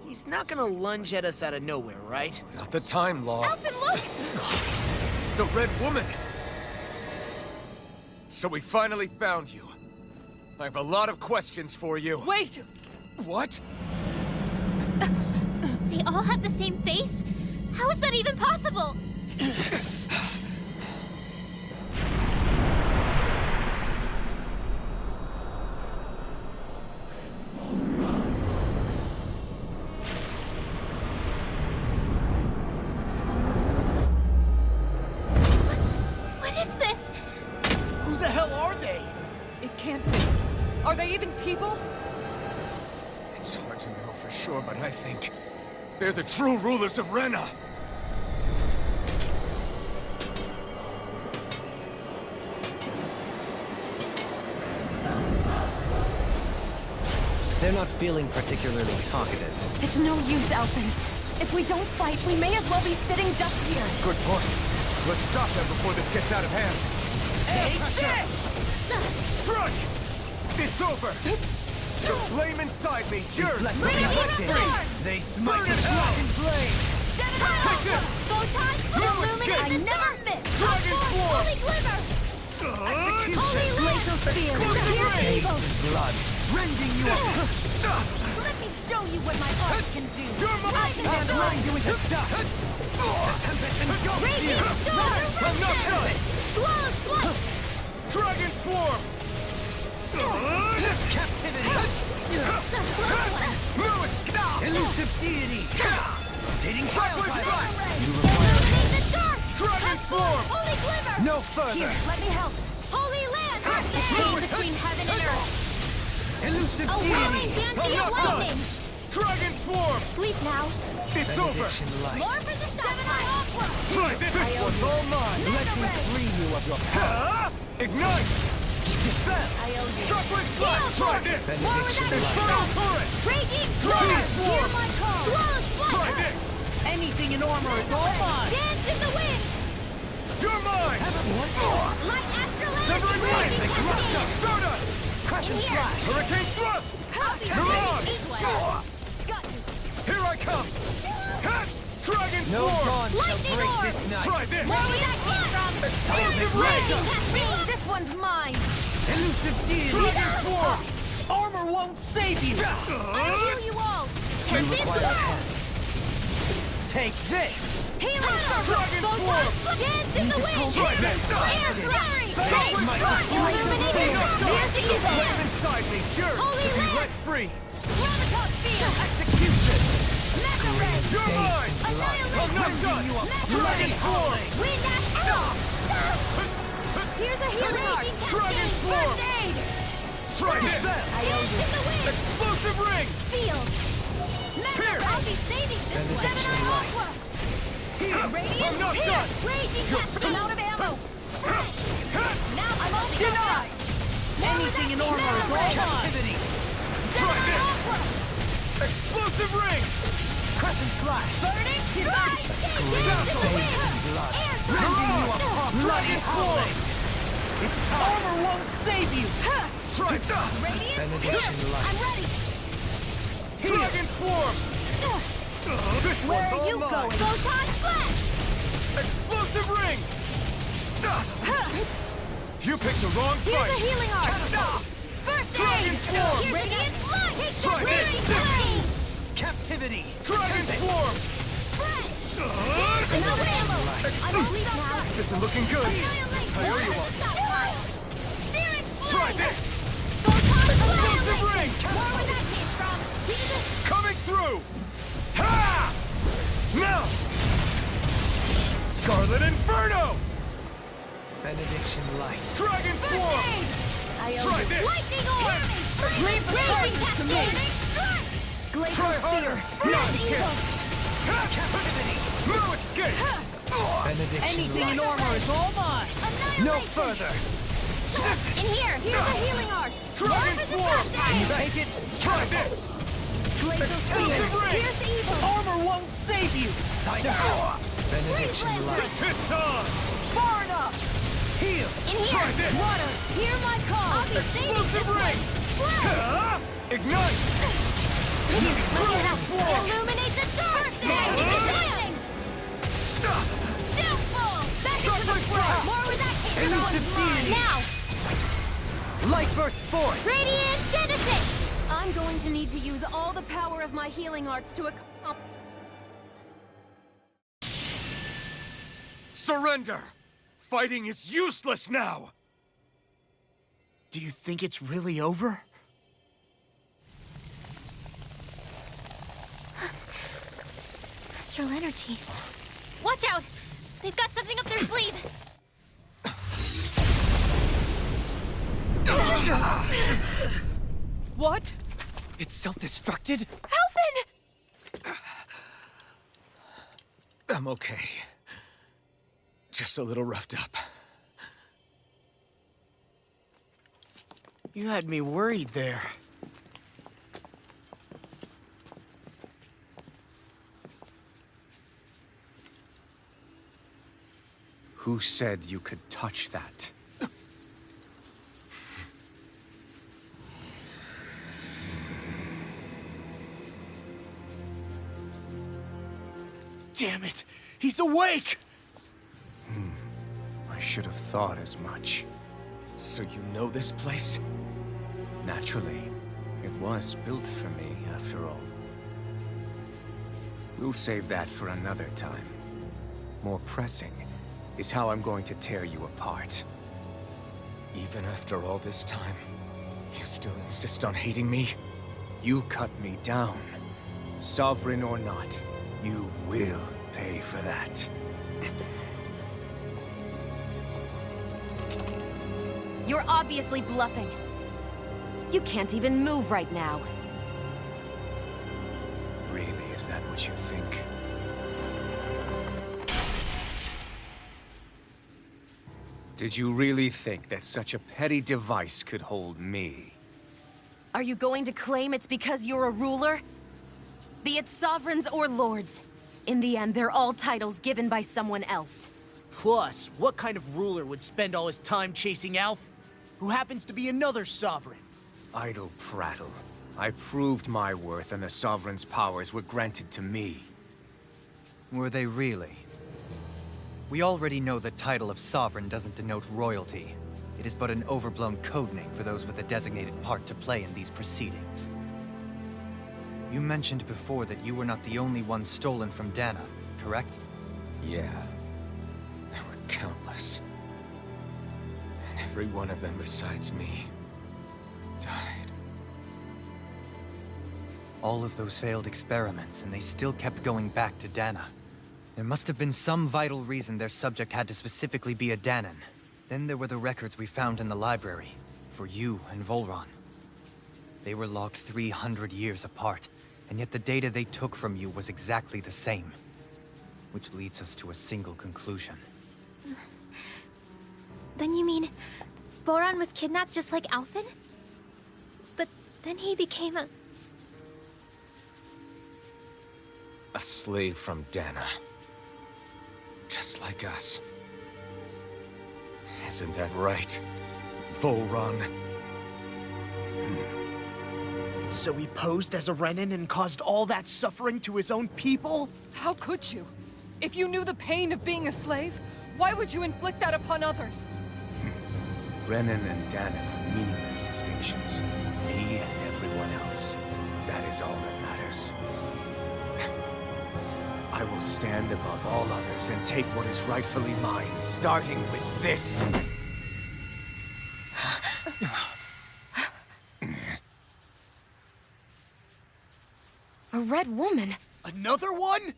He's not gonna lunge at us out of nowhere, right? Not the time, Law. Alphen, look! The Red Woman! So we finally found you. I have a lot of questions for you. Wait! What? They all have the same face? How is that even possible? What is this? Who the hell are they? It can't be. Are they even people? It's hard to know for sure, but I think they're the true rulers of Rena. They're not feeling particularly talkative. It's no use, Alphen. If we don't fight, we may as well be sitting ducks here. Good point. Let's stop them before this gets out of hand. Take this! Strike! It's over! The flame inside me yearns to be Bring it lit here! free! They smite the dragon blade! Take this! Photon! Illuminate the never miss! Dragon Swarm! Holy glimmer! Execution! Laser spear! Exclusive ray! Blood, rending you up. Let me show you what my art can do. You're my I'll grind you into dust. Radiant star! I'm not done! Flawless flight! Dragon Swarm! Captivity. Elusive deity. Rotating Shockwave fire. blast! You require Illuminate the dark! Dragon Swarm! Holy glimmer! no further. Let me help. Holy land! Chain between heaven and earth! Elusive A whirling deity. dancy of lightning! Dragon Swarm! Sleep now! It's over! Benediction light. More for the Gemini Aqua! Try this! This one's all mine! Let me free you of your power. Ignite! Dispel. Shockwave blast! Try this! More with that Infernal turret! Raging Dragon Swarm! Swarm! Hear my call! Flawless Try flight! this! Anything in armor is all mine! Dance in the wind! You're mine! Light astral Severing energy! light! Raging cascade! Stardust! In here! Hurricane thrust! Come on! Got you! Here I come! Hat! Dragon No Swarm! dawn shall Lightning break orb. this night. Try this! More where that came from! Explosive ray! Raging cascade! This one's mine. Elusive deity. Dragon Swarm! Armor won't save you! I'll heal you all! You Convince require the a world! hand. Take this. Healing Dragon Swarm! Dance in the wind! Try this! Air flurry! Shockwave blast! Illuminating Here's the The flame evil! inside me yearns Holy to be land! let free! Gravitas field! Execution. Mega ray! You're mine! I'm not done! Dragon Swarm! Wind astral! Here's a healing arc! Dragon Swarm! First aid! Try this! Dance in the wind! Explosive ring! Field! Mega Pierce! I'll be saving this Benediction Gemini light. Aqua! Heal! I'm not done! I'm out of ammo! Now I'm on Denied! Anything in armor is all mine! Captivity! Try this! Explosive ring! Crescent flash! burning strike! Rending you apart! Bloody howling! Armor won't save you! Try that! I'm ready! Dragon Swarm! This Where one's are all you mine. going? Photon flash! Explosive ring! You picked the wrong Here's fight! a healing art! First Dragon aid! Swarm! Here's Radiant Light! Take Try that this! flame! Captivity! Dragon Swarm! I'm out of ammo! I'm all lead now! This isn't looking good! Annihilate! I owe you one! Searing Try flame! this! Photon Explosive flash! ring! More where that came from! Coming through! Ha! Now! Scarlet Inferno! Benediction light. Dragon Swarm! Try this! Lightning orb! Leave the target to me! Try harder! Not kill! Captivity! No escape! Benediction Anything in light. armor is all mine! No further! In here! Here's a healing art! Dragon More for the Swarm! first aid! Take it! Try this! Explosive ring! Here's the evil! Armor won't save you! Benediction light. It's on! Far enough! Heal! In here! Try this! Water! Hear my call! I'll be saving this Explosive ring! one! Ignite! Illuminate the dark! Lightning! Downfall! Back into the fray! More where that came from! Now! Light burst forth! Radiant Genesis! I'm going to need to use all the power of my healing arts to accomplish. Surrender! Fighting is useless now! Do you think it's really over? Astral energy. Watch out! They've got something up their sleeve! What? It's self-destructed? Alphen! I'm okay. Just a little roughed up. You had me worried there. Who said you could touch that? Damn it! He's awake! I should have thought as much. So you know this place? Naturally. It was built for me, after all. We'll save that for another time. More pressing is how I'm going to tear you apart. Even after all this time, you still insist on hating me? You cut me down. Sovereign or not, you will pay for that. You're obviously bluffing. You can't even move right now. Really, is that what you think? Did you really think that such a petty device could hold me? Are you going to claim it's because you're a ruler? Be it sovereigns or lords. In the end, they're all titles given by someone else. Plus, what kind of ruler would spend all his time chasing Alf, who happens to be another sovereign? Idle prattle. I proved my worth and the Sovereign's powers were granted to me. Were they really? We already know the title of Sovereign doesn't denote royalty. It is but an overblown codename for those with a designated part to play in these proceedings. You mentioned before that you were not the only one stolen from Dana, correct? Yeah. There were countless. And every one of them besides me died. All of those failed experiments, and they still kept going back to Dana. There must have been some vital reason their subject had to specifically be a Danan. Then there were the records we found in the library, for you and Volron. They were logged 300 years apart, and yet the data they took from you was exactly the same. which leads us to a single conclusion. Then you mean Voron was kidnapped just like Alphen? But then he became a... A slave from Dana. Just like us. Isn't that right, Voron? So he posed as a Renan and caused all that suffering to his own people? How could you? If you knew the pain of being a slave, why would you inflict that upon others? Renan and Dana are meaningless distinctions. Me and everyone else. That is all that matters. I will stand above all others and take what is rightfully mine, starting with this. A red woman? Another one?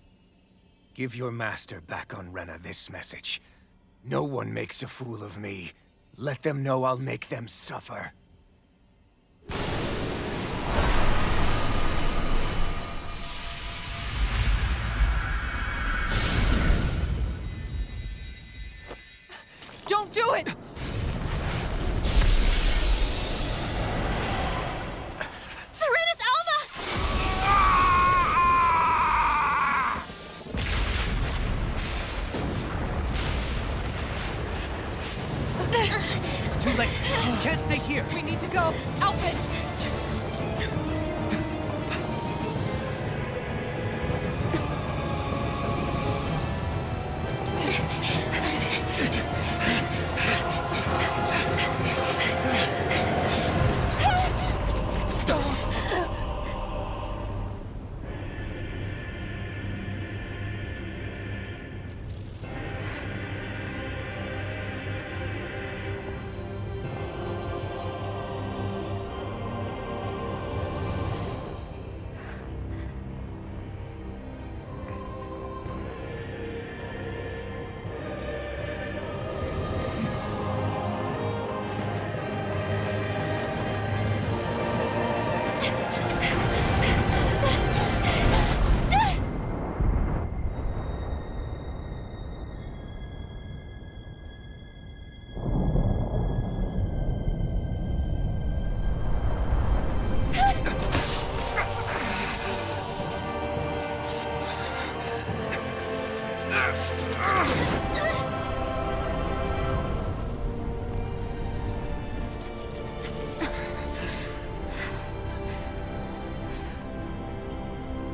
Give your master back on Rena this message. No one makes a fool of me. Let them know I'll make them suffer. Don't do it! Serenus Alma! It's too late. You can't stay here. We need to go. Alphen!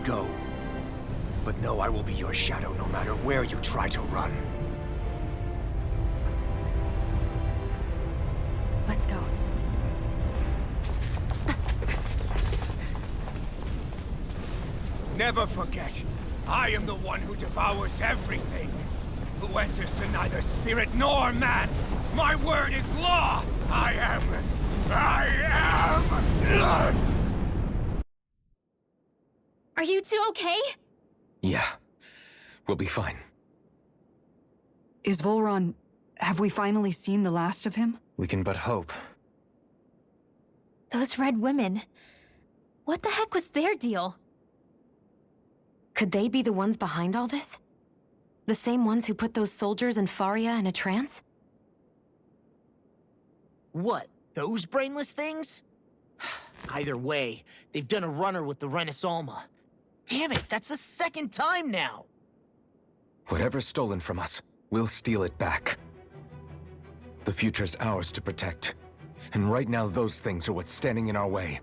Go. But know I will be your shadow no matter where you try to run. Let's go. Never forget, I am the one who devours everything. Who answers to neither spirit nor man. My word is law. I am... Are you two okay? Yeah. We'll be fine. Is Volron... Have we finally seen the last of him? We can but hope. Those red women. What the heck was their deal? Could they be the ones behind all this? The same ones who put those soldiers in Faria in a trance? What, those brainless things? Either way, they've done a runner with the Renis Alma. Damn it, that's the second time now! Whatever's stolen from us, we'll steal it back. The future's ours to protect. And right now those things are what's standing in our way.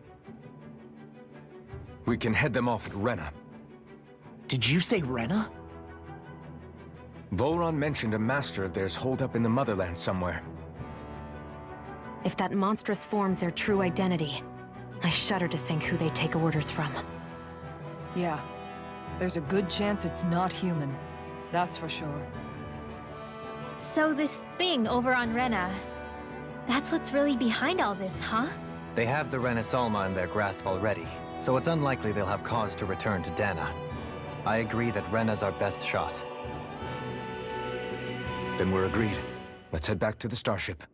We can head them off at Rena. Did you say Rena? Volron mentioned a master of theirs holed up in the motherland somewhere. If that monstrous form's their true identity, I shudder to think who they take orders from. Yeah. There's a good chance it's not human. That's for sure. So this thing over on Rena, that's what's really behind all this, huh? They have the Renis Alma in their grasp already, so it's unlikely they'll have cause to return to Dana. I agree that Rena's our best shot. Then we're agreed. Let's head back to the starship.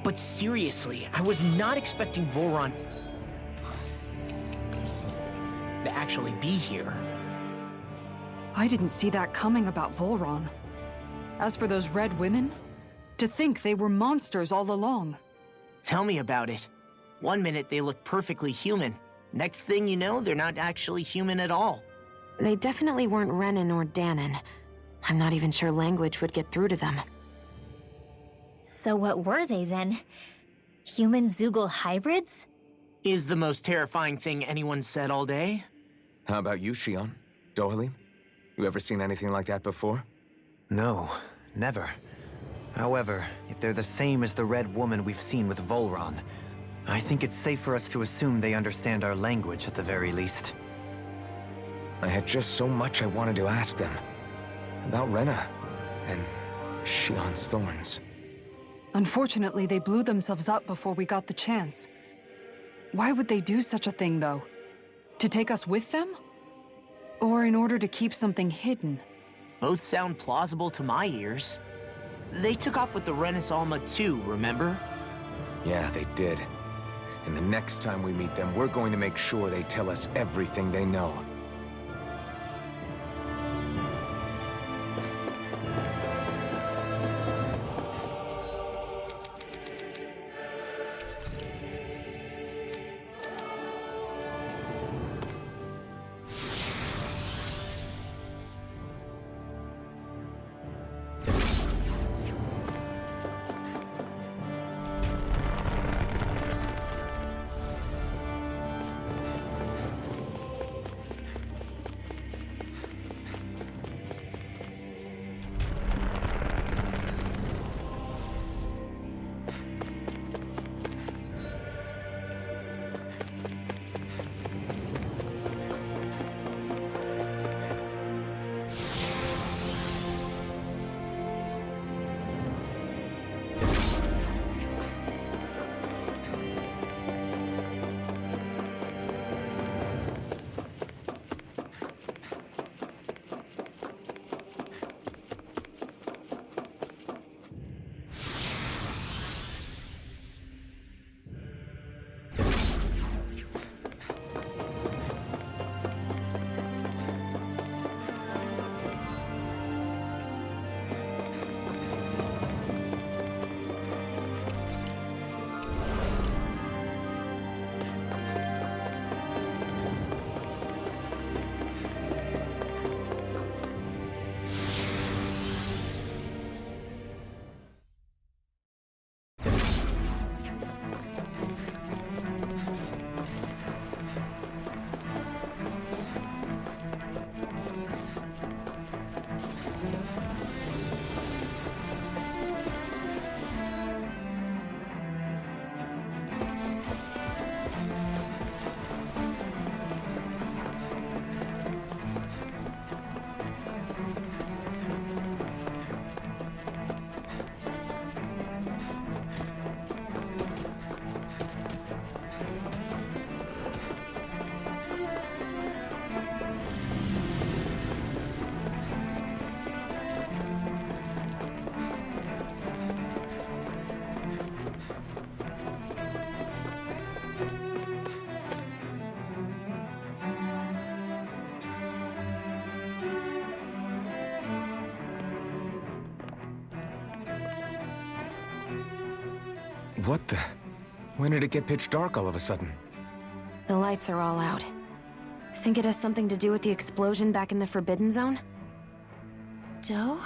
But seriously, I was not expecting Voron to actually be here. I didn't see that coming about Volron. As for those red women, to think they were monsters all along. Tell me about it. One minute they look perfectly human. Next thing you know, they're not actually human at all. They definitely weren't Renan or Danon. I'm not even sure language would get through to them. So what were they then? Human Zoogle hybrids? Is the most terrifying thing anyone said all day. How about you, Shion? Dohalim? You ever seen anything like that before? No, never. However, if they're the same as the Red Woman we've seen with Volron, I think it's safe for us to assume they understand our language at the very least. I had just so much I wanted to ask them. About Rena, and Shion's thorns. Unfortunately, they blew themselves up before we got the chance. Why would they do such a thing, though? To take us with them? Or in order to keep something hidden? Both sound plausible to my ears. They took off with the Renis Alma too, remember? Yeah, they did. And the next time we meet them, we're going to make sure they tell us everything they know. What the? When did it get pitch dark all of a sudden? The lights are all out. Think it has something to do with the explosion back in the Forbidden Zone? Doe?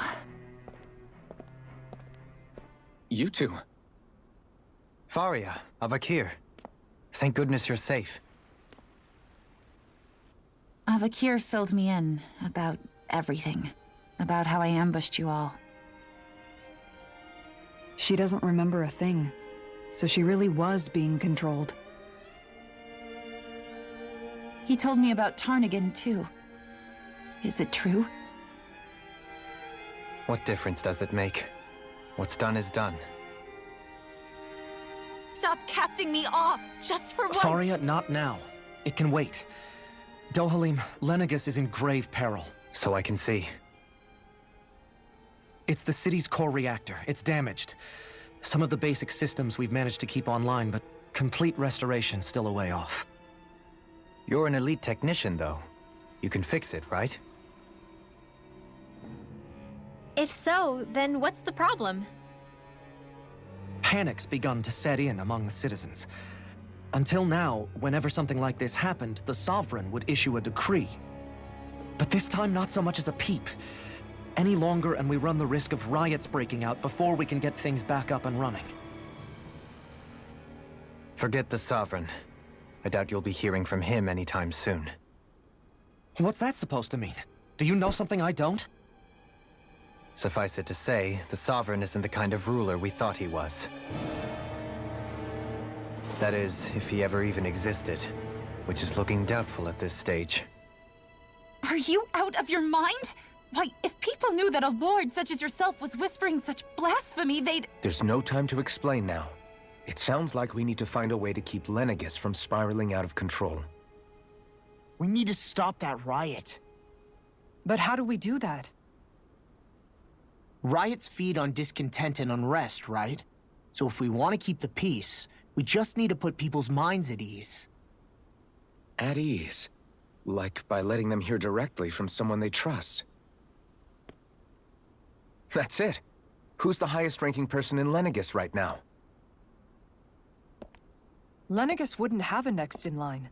You two. Faria, Avakir. Thank goodness you're safe. Avakir filled me in about everything. About how I ambushed you all. She doesn't remember a thing, so she really was being controlled. He told me about Tarnigan, too. Is it true? What difference does it make? What's done is done. Stop casting me off, just for once! Faria, not now. It can wait. Dohalim, Lenegus is in grave peril. So I can see. It's the city's core reactor. It's damaged. Some of the basic systems we've managed to keep online, but complete restoration's still a way off. You're an elite technician, though. You can fix it, right? If so, then what's the problem? Panic's begun to set in among the citizens. Until now, whenever something like this happened, the Sovereign would issue a decree. But this time, not so much as a peep. Any longer, and we run the risk of riots breaking out before we can get things back up and running. Forget the Sovereign. I doubt you'll be hearing from him anytime soon. What's that supposed to mean? Do you know something I don't? Suffice it to say, the Sovereign isn't the kind of ruler we thought he was. That is, if he ever even existed, which is looking doubtful at this stage. Are you out of your mind? Why, if people knew that a lord such as yourself was whispering such blasphemy, they'd... There's no time to explain now. It sounds like we need to find a way to keep Lenegis from spiraling out of control. We need to stop that riot. But how do we do that? Riots feed on discontent and unrest, right? So if we want to keep the peace, we just need to put people's minds at ease. At ease? Like by letting them hear directly from someone they trust. That's it. Who's the highest-ranking person in Lenegis right now? Lenegis wouldn't have a next in line.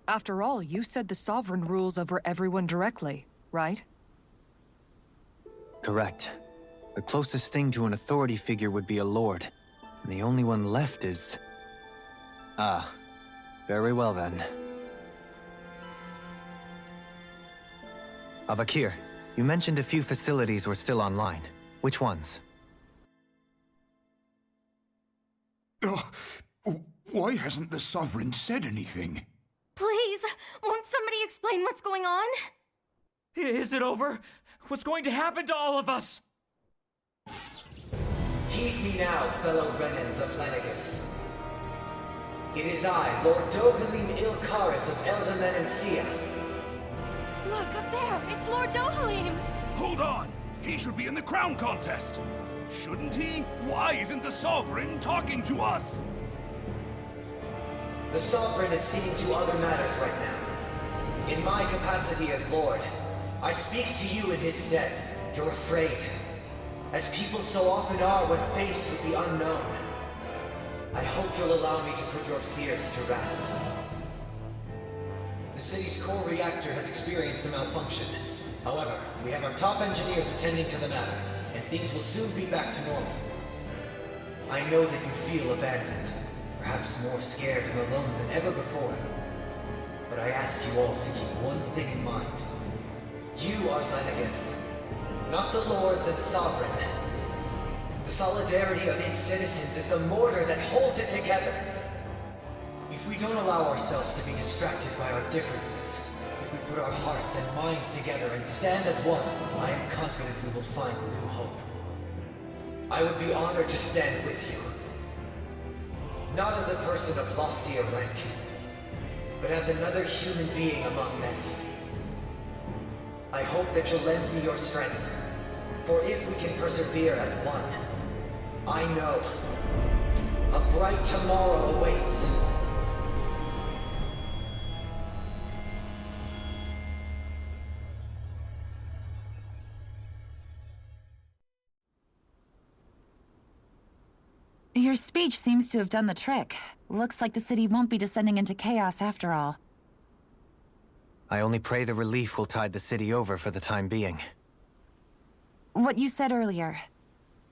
After all, you said the Sovereign rules over everyone directly, right? Correct. The closest thing to an authority figure would be a lord. And the only one left is... Ah. Very well then. Avakir, you mentioned a few facilities were still online. Which ones? Why hasn't the Sovereign said anything? Please, won't somebody explain what's going on? Is it over? What's going to happen to all of us? Heed me now, fellow Renans of Lenegis. It is I, Lord Dohalim Ilkaris of Eldamen and Sia. Look, up there! It's Lord Dohalim! Hold on! He should be in the crown contest! Shouldn't he? Why isn't the Sovereign talking to us? The Sovereign is seeing to other matters right now. In my capacity as Lord, I speak to you in his stead. You're afraid, as people so often are when faced with the unknown. I hope you'll allow me to put your fears to rest. The city's core reactor has experienced a malfunction. However, we have our top engineers attending to the matter, and things will soon be back to normal. I know that you feel abandoned, perhaps more scared and alone than ever before. But I ask you all to keep one thing in mind. You are Lenegis, not the Lords and Sovereign. The solidarity of its citizens is the mortar that holds it together. If we don't allow ourselves to be distracted by our differences, if we put our hearts and minds together and stand as one, I am confident we will find new hope. I would be honored to stand with you. Not as a person of loftier rank, but as another human being among many. I hope that you'll lend me your strength, for if we can persevere as one, I know a bright tomorrow awaits. Your speech seems to have done the trick. Looks like the city won't be descending into chaos after all. I only pray the relief will tide the city over for the time being. What you said earlier,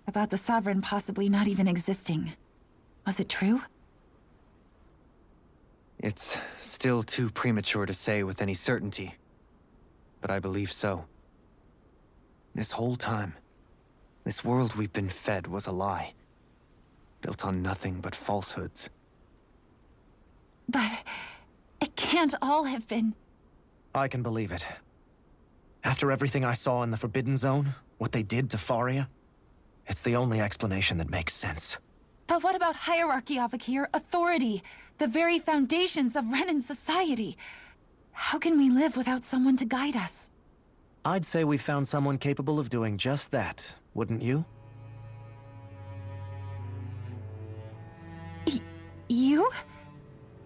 about the Sovereign possibly not even existing, was it true? It's still too premature to say with any certainty, but I believe so. This whole time, this world we've been fed was a lie, built on nothing but falsehoods. But it can't all have been... I can believe it. After everything I saw in the Forbidden Zone, what they did to Faria, it's the only explanation that makes sense. But what about hierarchy, Avakir? Authority? The very foundations of Renan society? How can we live without someone to guide us? I'd say we found someone capable of doing just that, wouldn't you? You?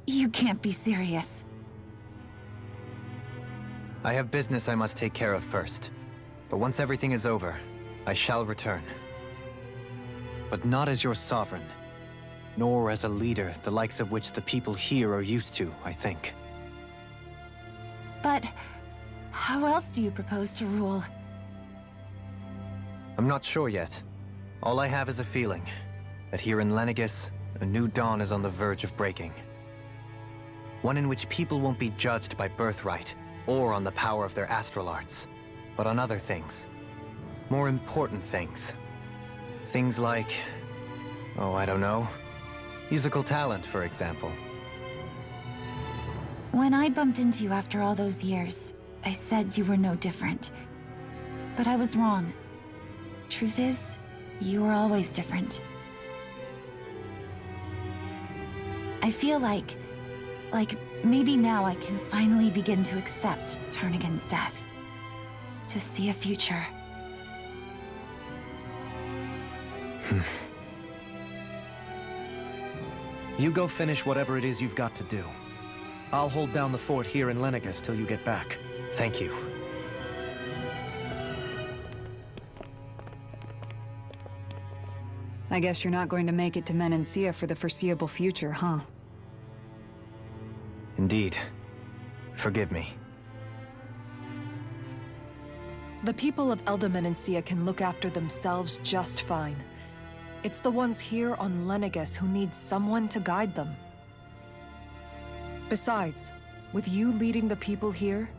You can't be serious. I have business I must take care of first. But once everything is over, I shall return. But not as your sovereign, nor as a leader the likes of which the people here are used to, I think. But how else do you propose to rule? I'm not sure yet. All I have is a feeling that here in Lenegis, a new dawn is on the verge of breaking. One in which people won't be judged by birthright or on the power of their astral arts, but on other things. More important things. Things like, oh, I don't know, musical talent, for example. When I bumped into you after all those years, I said you were no different. But I was wrong. Truth is, you were always different. I feel like maybe now I can finally begin to accept Turnagain's death. To see a future. You go finish whatever it is you've got to do. I'll hold down the fort here in Lenegis till you get back. Thank you. I guess you're not going to make it to Menancia for the foreseeable future, huh? Indeed. Forgive me. The people of Elda Menancia can look after themselves just fine. It's the ones here on Lenegis who need someone to guide them. Besides, with you leading the people here,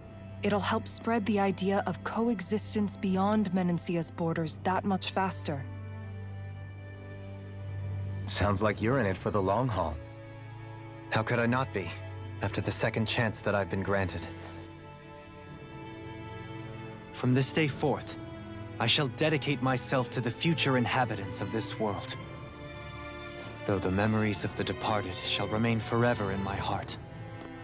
it'll help spread the idea of coexistence beyond Menancia's borders that much faster. Sounds like you're in it for the long haul. How could I not be, after the second chance that I've been granted? From this day forth, I shall dedicate myself to the future inhabitants of this world. Though the memories of the departed shall remain forever in my heart.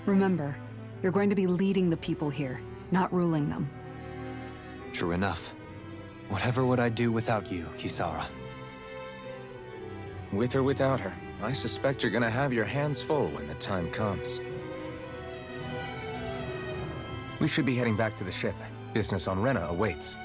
Remember, you're going to be leading the people here, not ruling them. True enough. Whatever would I do without you, Kisara? With or without her, I suspect you're gonna have your hands full when the time comes. We should be heading back to the ship. Business on Rena awaits.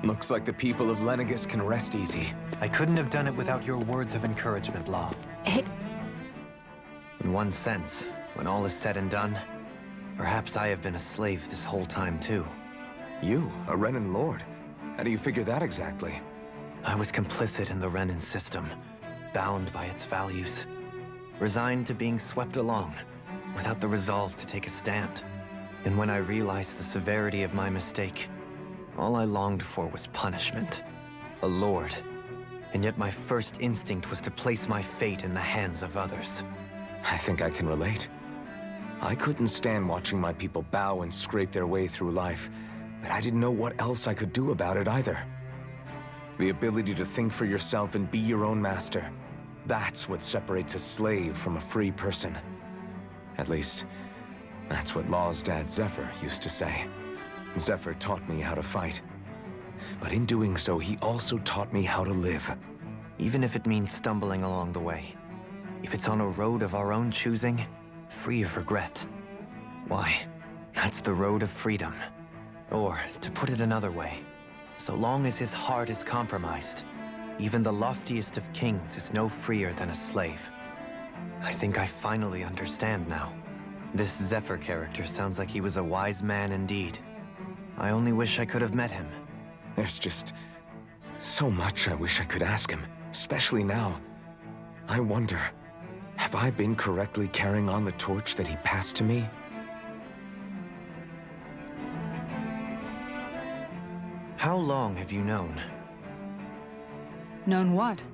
Looks like the people of Lenegis can rest easy. I couldn't have done it without your words of encouragement, Law. In one sense, when all is said and done, perhaps I have been a slave this whole time too. You, a Renan lord? How do you figure that exactly? I was complicit in the Renan system, bound by its values, resigned to being swept along, without the resolve to take a stand. And when I realized the severity of my mistake, all I longed for was punishment. A lord. And yet my first instinct was to place my fate in the hands of others. I think I can relate. I couldn't stand watching my people bow and scrape their way through life, but I didn't know what else I could do about it either. The ability to think for yourself and be your own master. That's what separates a slave from a free person. At least, that's what Law's dad Zephyr used to say. Zephyr taught me how to fight. But in doing so, he also taught me how to live. Even if it means stumbling along the way. If it's on a road of our own choosing, free of regret. Why, that's the road of freedom. Or, to put it another way, so long as his heart is compromised, even the loftiest of kings is no freer than a slave. I think I finally understand now. This Zephyr character sounds like he was a wise man indeed. I only wish I could have met him. There's just so much I wish I could ask him, especially now. I wonder, have I been correctly carrying on the torch that he passed to me? How long have you known? Known what?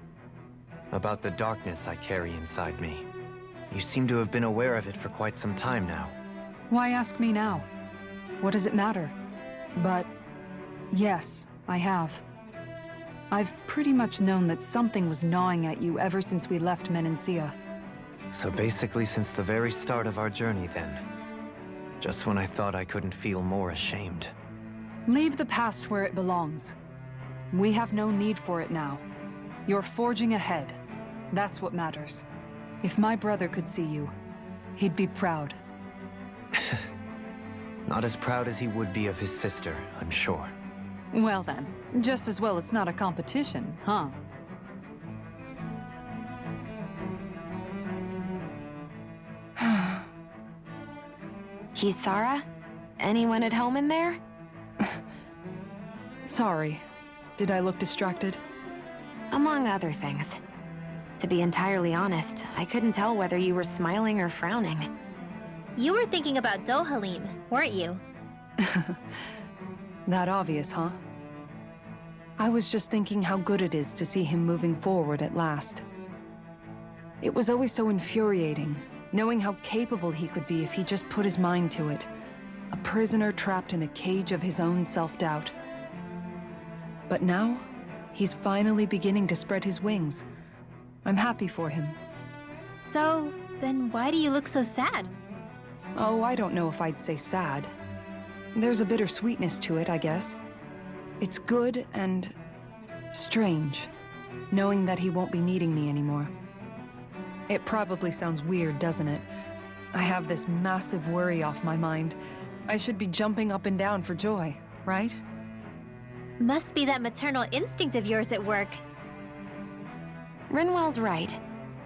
About the darkness I carry inside me. You seem to have been aware of it for quite some time now. Why ask me now? What does it matter? But Yes, I have. I've pretty much known that something was gnawing at you ever since we left Menancia. So basically since the very start of our journey then. Just when I thought I couldn't feel more ashamed. Leave the past where it belongs. We have no need for it now. You're forging ahead. That's what matters. If my brother could see you, he'd be proud. Not as proud as he would be of his sister, I'm sure. Well then, just as well it's not a competition, huh? Kisara? Anyone at home in there? Sorry. Did I look distracted? Among other things. To be entirely honest, I couldn't tell whether you were smiling or frowning. You were thinking about Dohalim, weren't you? That obvious, huh? I was just thinking how good it is to see him moving forward at last. It was always so infuriating, knowing how capable he could be if he just put his mind to it. A prisoner trapped in a cage of his own self-doubt. But now, he's finally beginning to spread his wings. I'm happy for him. So, then why do you look so sad? Oh, I don't know if I'd say sad. There's a bittersweetness to it, I guess. It's good and strange, knowing that he won't be needing me anymore. It probably sounds weird, doesn't it? I have this massive worry off my mind. I should be jumping up and down for joy, right? Must be that maternal instinct of yours at work. Rinwell's right.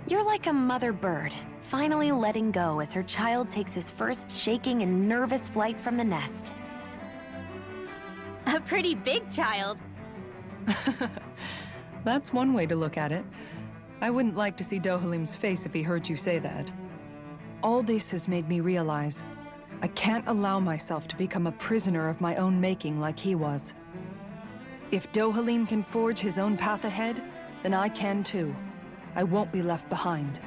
You're like a mother bird, finally letting go as her child takes his first shaking and nervous flight from the nest. A pretty big child. That's one way to look at it. I wouldn't like to see Dohalim's face if he heard you say that. All this has made me realize I can't allow myself to become a prisoner of my own making like he was. If Dohalim can forge his own path ahead, then I can too. I won't be left behind.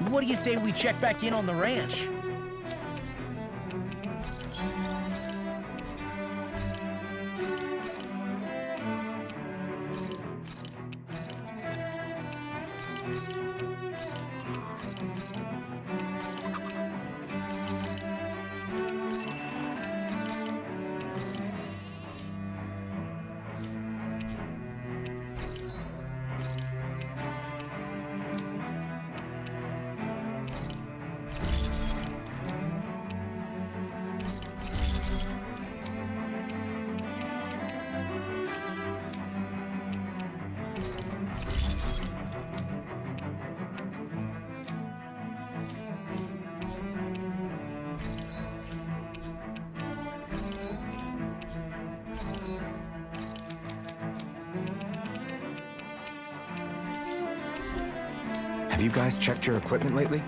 What do you say we check back in on the ranch? Have you guys checked your equipment lately?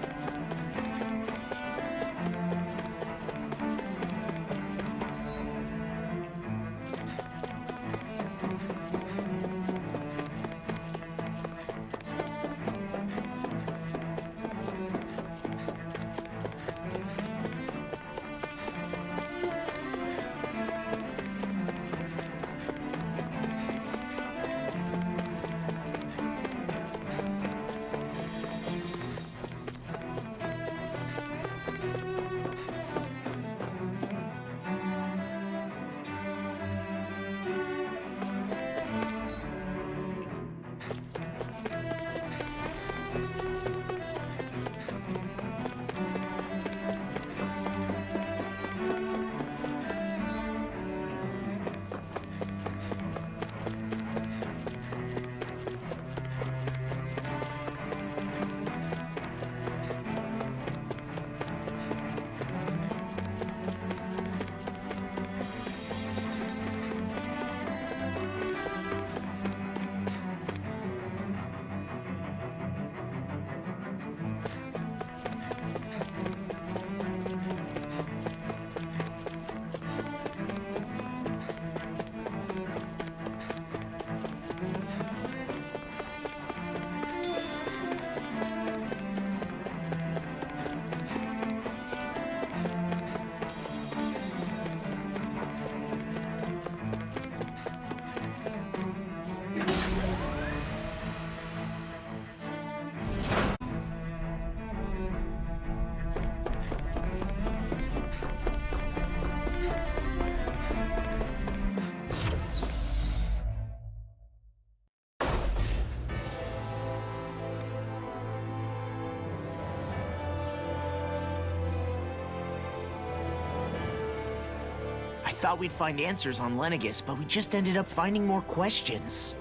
thought we'd find answers on Lenegis, but we just ended up finding more questions.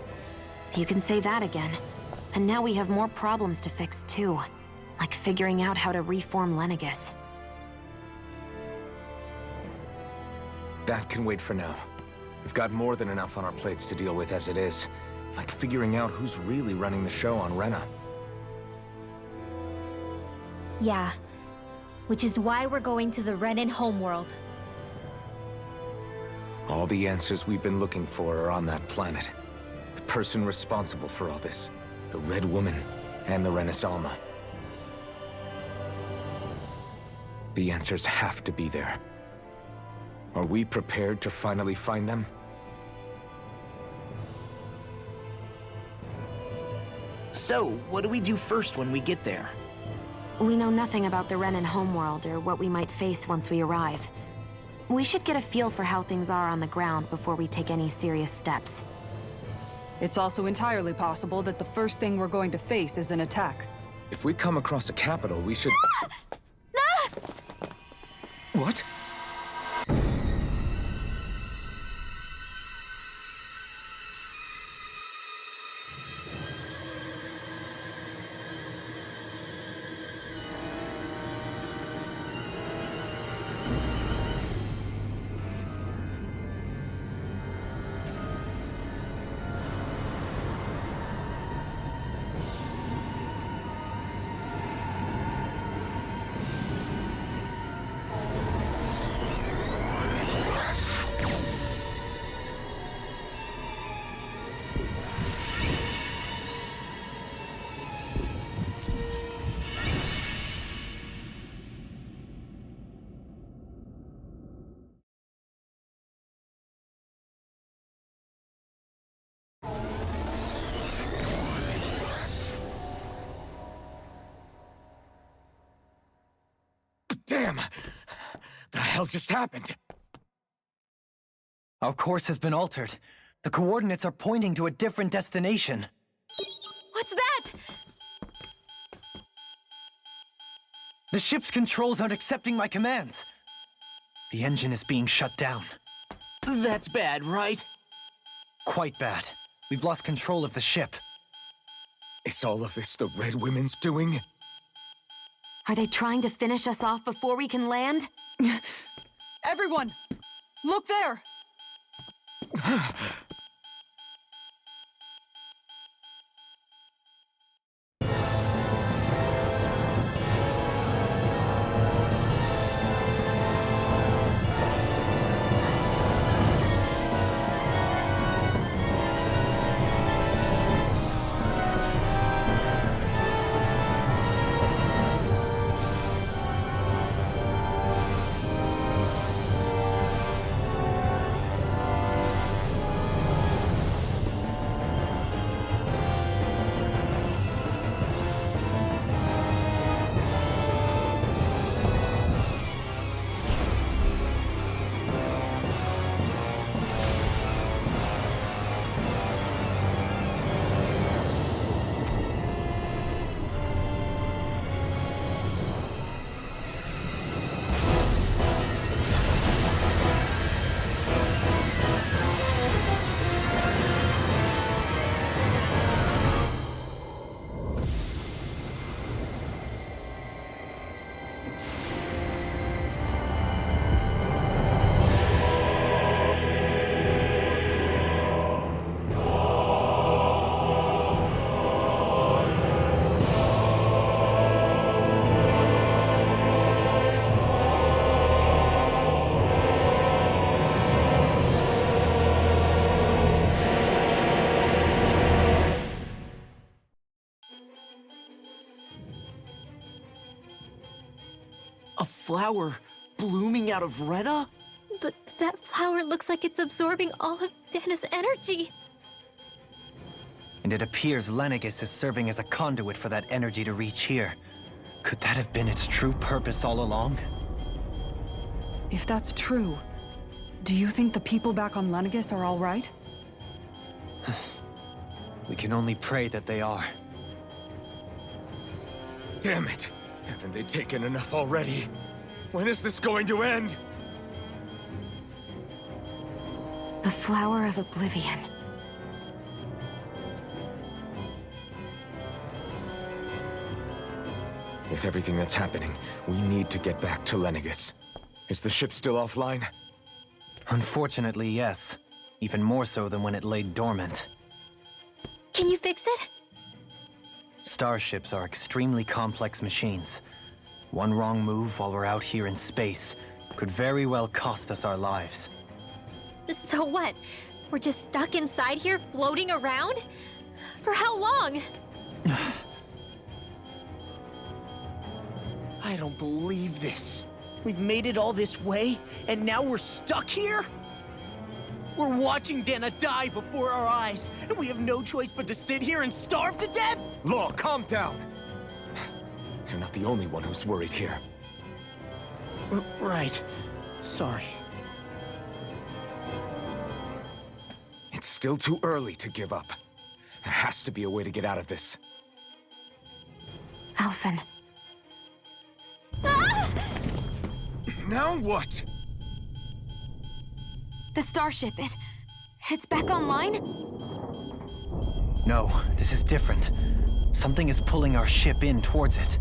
You can say that again. And now we have more problems to fix, too. Like figuring out how to reform Lenegis. That can wait for now. We've got more than enough on our plates to deal with as it is. Like figuring out who's really running the show on Rena. Yeah. Which is why we're going to the Renan homeworld. All the answers we've been looking for are on that planet. The person responsible for all this. The Red Woman and the Renaissance. The answers have to be there. Are we prepared to finally find them? So, what do we do first when we get there? We know nothing about the Renan homeworld or what we might face once we arrive. We should get a feel for how things are on the ground before we take any serious steps. It's also entirely possible that the first thing we're going to face is an attack. If we come across a capital, we should... What? Damn! The hell just happened? Our course has been altered. The coordinates are pointing to a different destination. What's that? The ship's controls aren't accepting my commands. The engine is being shut down. That's bad, right? Quite bad. We've lost control of the ship. Is all of this the Red Women's doing? Are they trying to finish us off before we can land? Everyone! Look there! A flower blooming out of Rena? But that flower looks like it's absorbing all of Dana's energy. And it appears Lenegis is serving as a conduit for that energy to reach here. Could that have been its true purpose all along? If that's true, do you think the people back on Lenegis are all right? We can only pray that they are. Damn it! Haven't they taken enough already? When is this going to end? The Flower of Oblivion. With everything that's happening, we need to get back to Lenegis. Is the ship still offline? Unfortunately, yes. Even more so than when it lay dormant. Can you fix it? Starships are extremely complex machines. One wrong move while we're out here in space could very well cost us our lives. So what? We're just stuck inside here, floating around? For how long? I don't believe this. We've made it all this way, and now we're stuck here? We're watching Dana die before our eyes, and we have no choice but to sit here and starve to death? Law, calm down! You're not the only one who's worried here. Right. Sorry. It's still too early to give up. There has to be a way to get out of this. Alphen. Now what? The starship, it's back online? No, this is different. Something is pulling our ship in towards it.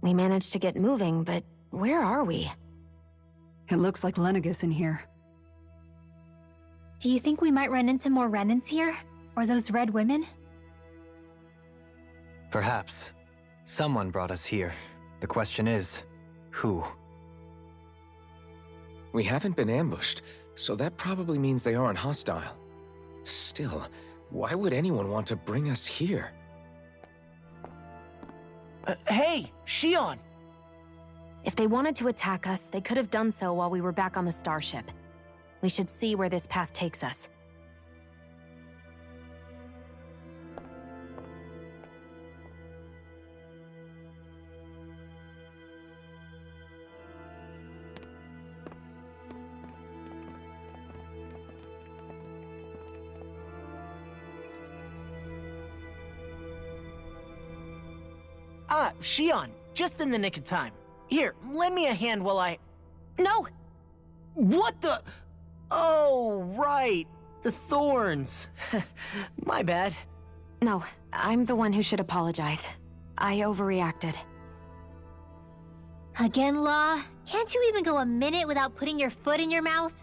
We managed to get moving, but where are we? It looks like Lenegis in here. Do you think we might run into more Renans here? Or those red women? Perhaps. Someone brought us here. The question is, who? We haven't been ambushed, so that probably means they aren't hostile. Still, why would anyone want to bring us here? Hey, Shion! If they wanted to attack us, they could have done so while we were back on the starship. We should see where this path takes us. Shion, just in the nick of time. Here, lend me a hand while I... No! What the... Oh, right. The thorns. My bad. No, I'm the one who should apologize. I overreacted. Again, Law? Can't you even go a minute without putting your foot in your mouth?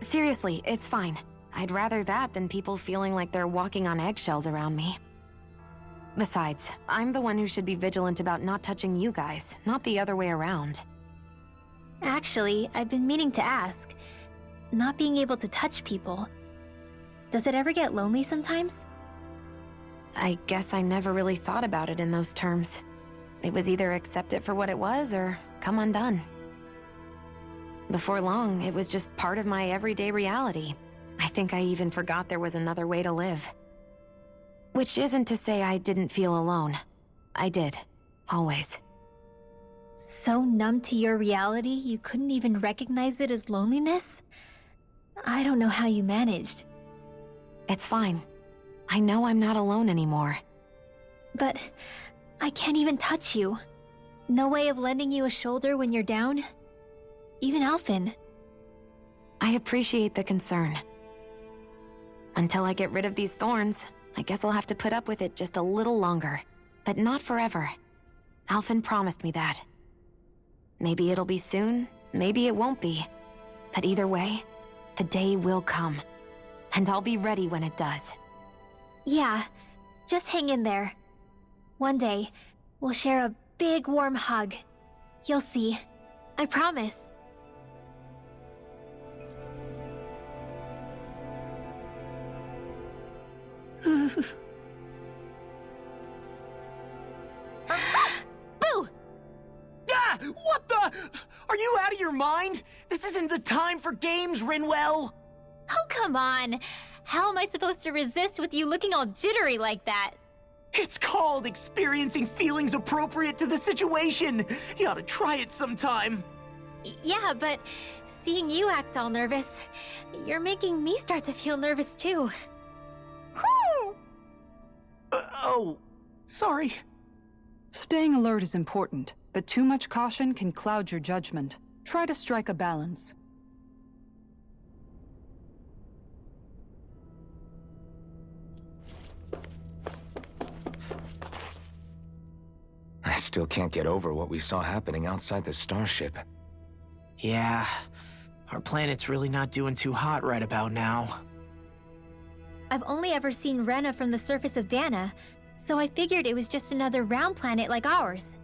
Seriously, it's fine. I'd rather that than people feeling like they're walking on eggshells around me. Besides, I'm the one who should be vigilant about not touching you guys, not the other way around. Actually, I've been meaning to ask. Not being able to touch people, does it ever get lonely sometimes? I guess I never really thought about it in those terms. It was either accept it for what it was or come undone. Before long, it was just part of my everyday reality. I think I even forgot there was another way to live. Which isn't to say I didn't feel alone. I did. Always. So numb to your reality, you couldn't even recognize it as loneliness? I don't know how you managed. It's fine. I know I'm not alone anymore. But I can't even touch you. No way of lending you a shoulder when you're down? Even Alphen. I appreciate the concern. Until I get rid of these thorns, I guess I'll have to put up with it just a little longer. But not forever. Alphen promised me that. Maybe it'll be soon, maybe it won't be. But either way, the day will come. And I'll be ready when it does. Yeah, just hang in there. One day, we'll share a big warm hug. You'll see. I promise. Boo! Ah! What the? Are you out of your mind? This isn't the time for games, Rinwell! Oh, come on. How am I supposed to resist with you looking all jittery like that? It's called experiencing feelings appropriate to the situation. You ought to try it sometime. Yeah, but seeing you act all nervous, you're making me start to feel nervous too. Whew! Oh, sorry. Staying alert is important, but too much caution can cloud your judgment. Try to strike a balance. I still can't get over what we saw happening outside the starship. Yeah, our planet's really not doing too hot right about now. I've only ever seen Rena from the surface of Dana, so I figured it was just another round planet like ours.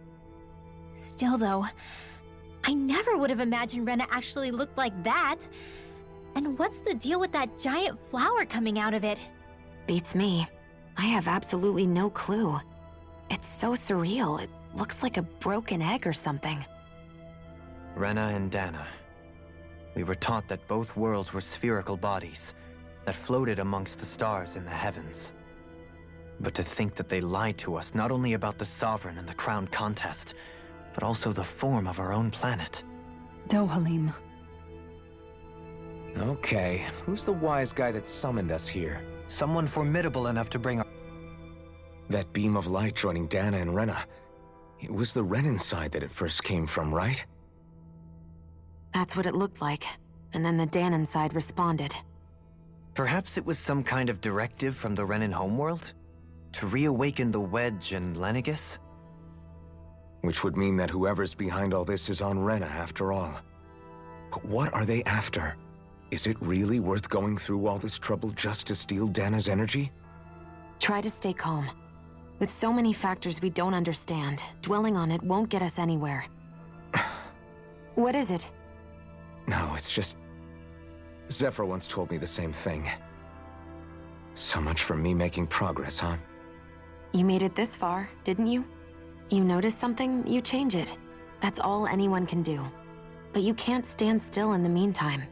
Still though, I never would have imagined Rena actually looked like that. And what's the deal with that giant flower coming out of it? Beats me. I have absolutely no clue. It's so surreal. It looks like a broken egg or something. Rena and Dana. We were taught that both worlds were spherical bodies that floated amongst the stars in the heavens. But to think that they lied to us not only about the Sovereign and the Crown contest, but also the form of our own planet. Dohalim. Okay, who's the wise guy that summoned us here? Someone formidable enough to bring our... That beam of light joining Dana and Rena. It was the Renan side that it first came from, right? That's what it looked like. And then the Danon side responded. Perhaps it was some kind of directive from the Renan homeworld? To reawaken the Wedge and Lenegis? Which would mean that whoever's behind all this is on Rena after all. But what are they after? Is it really worth going through all this trouble just to steal Dana's energy? Try to stay calm. With so many factors we don't understand, dwelling on it won't get us anywhere. What is it? No, it's just... Zephyr once told me the same thing. So much for me making progress, huh? You made it this far, didn't you? You notice something, you change it. That's all anyone can do. But you can't stand still in the meantime.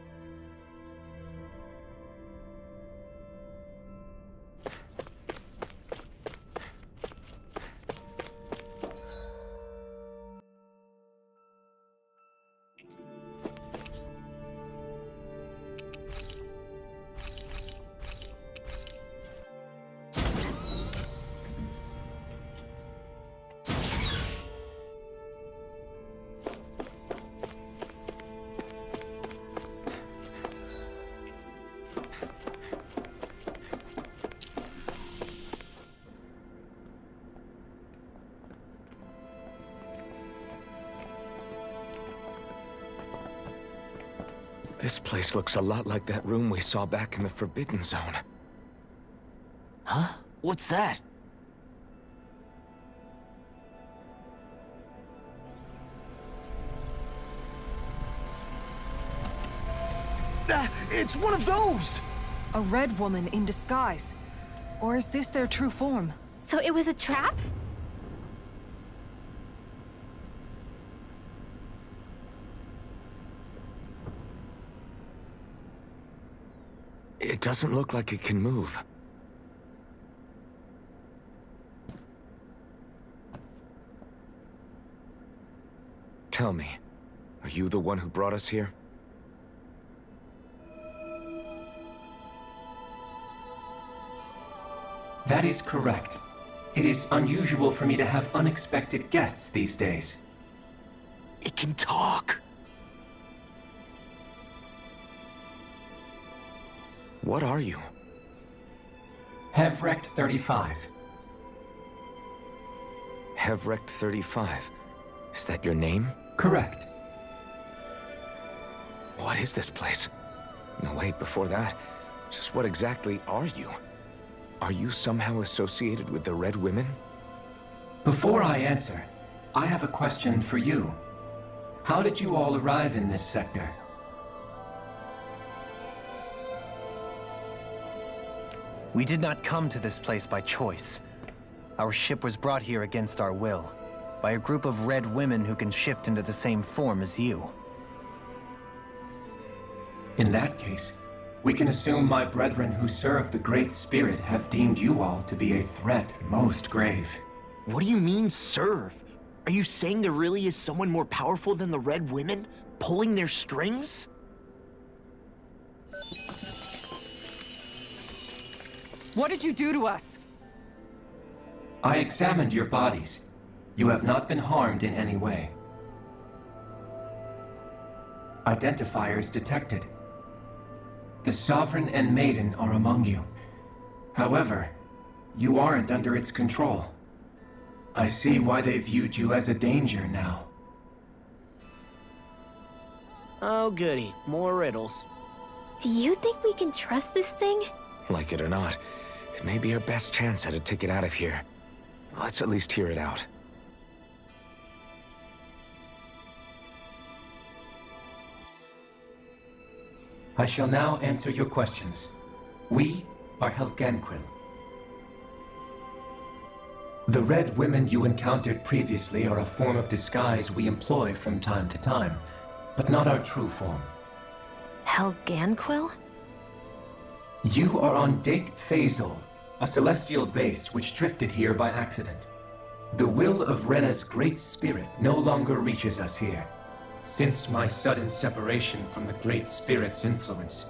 This place looks a lot like that room we saw back in the Forbidden Zone. Huh? What's that? It's one of those! A red woman in disguise. Or is this their true form? So it was a trap? It doesn't look like it can move. Tell me, are you the one who brought us here? That is correct. It is unusual for me to have unexpected guests these days. It can talk. What are you? Hevrect 35. Hevrect 35. Is that your name? Correct. What is this place? No, wait, before that, just what exactly are you? Are you somehow associated with the Red Women? Before I answer, I have a question for you. How did you all arrive in this sector? We did not come to this place by choice. Our ship was brought here against our will. by a group of red women who can shift into the same form as you. In that case, we can assume my brethren who serve the Great Spirit have deemed you all to be a threat most grave. What do you mean, serve? Are you saying there really is someone more powerful than the Red Women, pulling their strings? What did you do to us? I examined your bodies. You have not been harmed in any way. Identifiers detected. The Sovereign and Maiden are among you. However, you aren't under its control. I see why they viewed you as a danger now. Oh, goody. More riddles. Do you think we can trust this thing? Like it or not, it may be our best chance at a ticket out of here. Let's at least hear it out. I shall now answer your questions. We are Helganquil. The red women you encountered previously are a form of disguise we employ from time to time, but not our true form. Helganquil? You are on Date Phasol, a celestial base which drifted here by accident. The will of Rena's great spirit no longer reaches us here. Since my sudden separation from the Great Spirit's influence,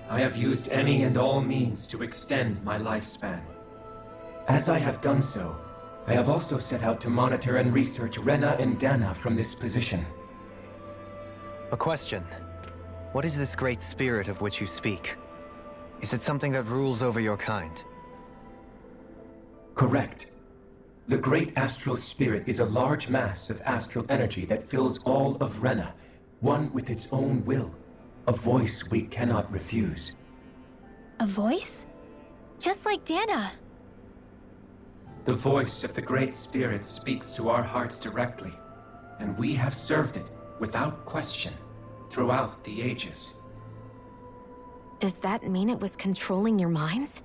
I have used any and all means to extend my lifespan. As I have done so, I have also set out to monitor and research Rena and Dana from this position. A question. What is this Great Spirit of which you speak? Is it something that rules over your kind? Correct. The Great Astral Spirit is a large mass of astral energy that fills all of Rena, one with its own will, a voice we cannot refuse. A voice? Just like Dana. The voice of the Great Spirit speaks to our hearts directly, and we have served it without question throughout the ages. Does that mean it was controlling your minds?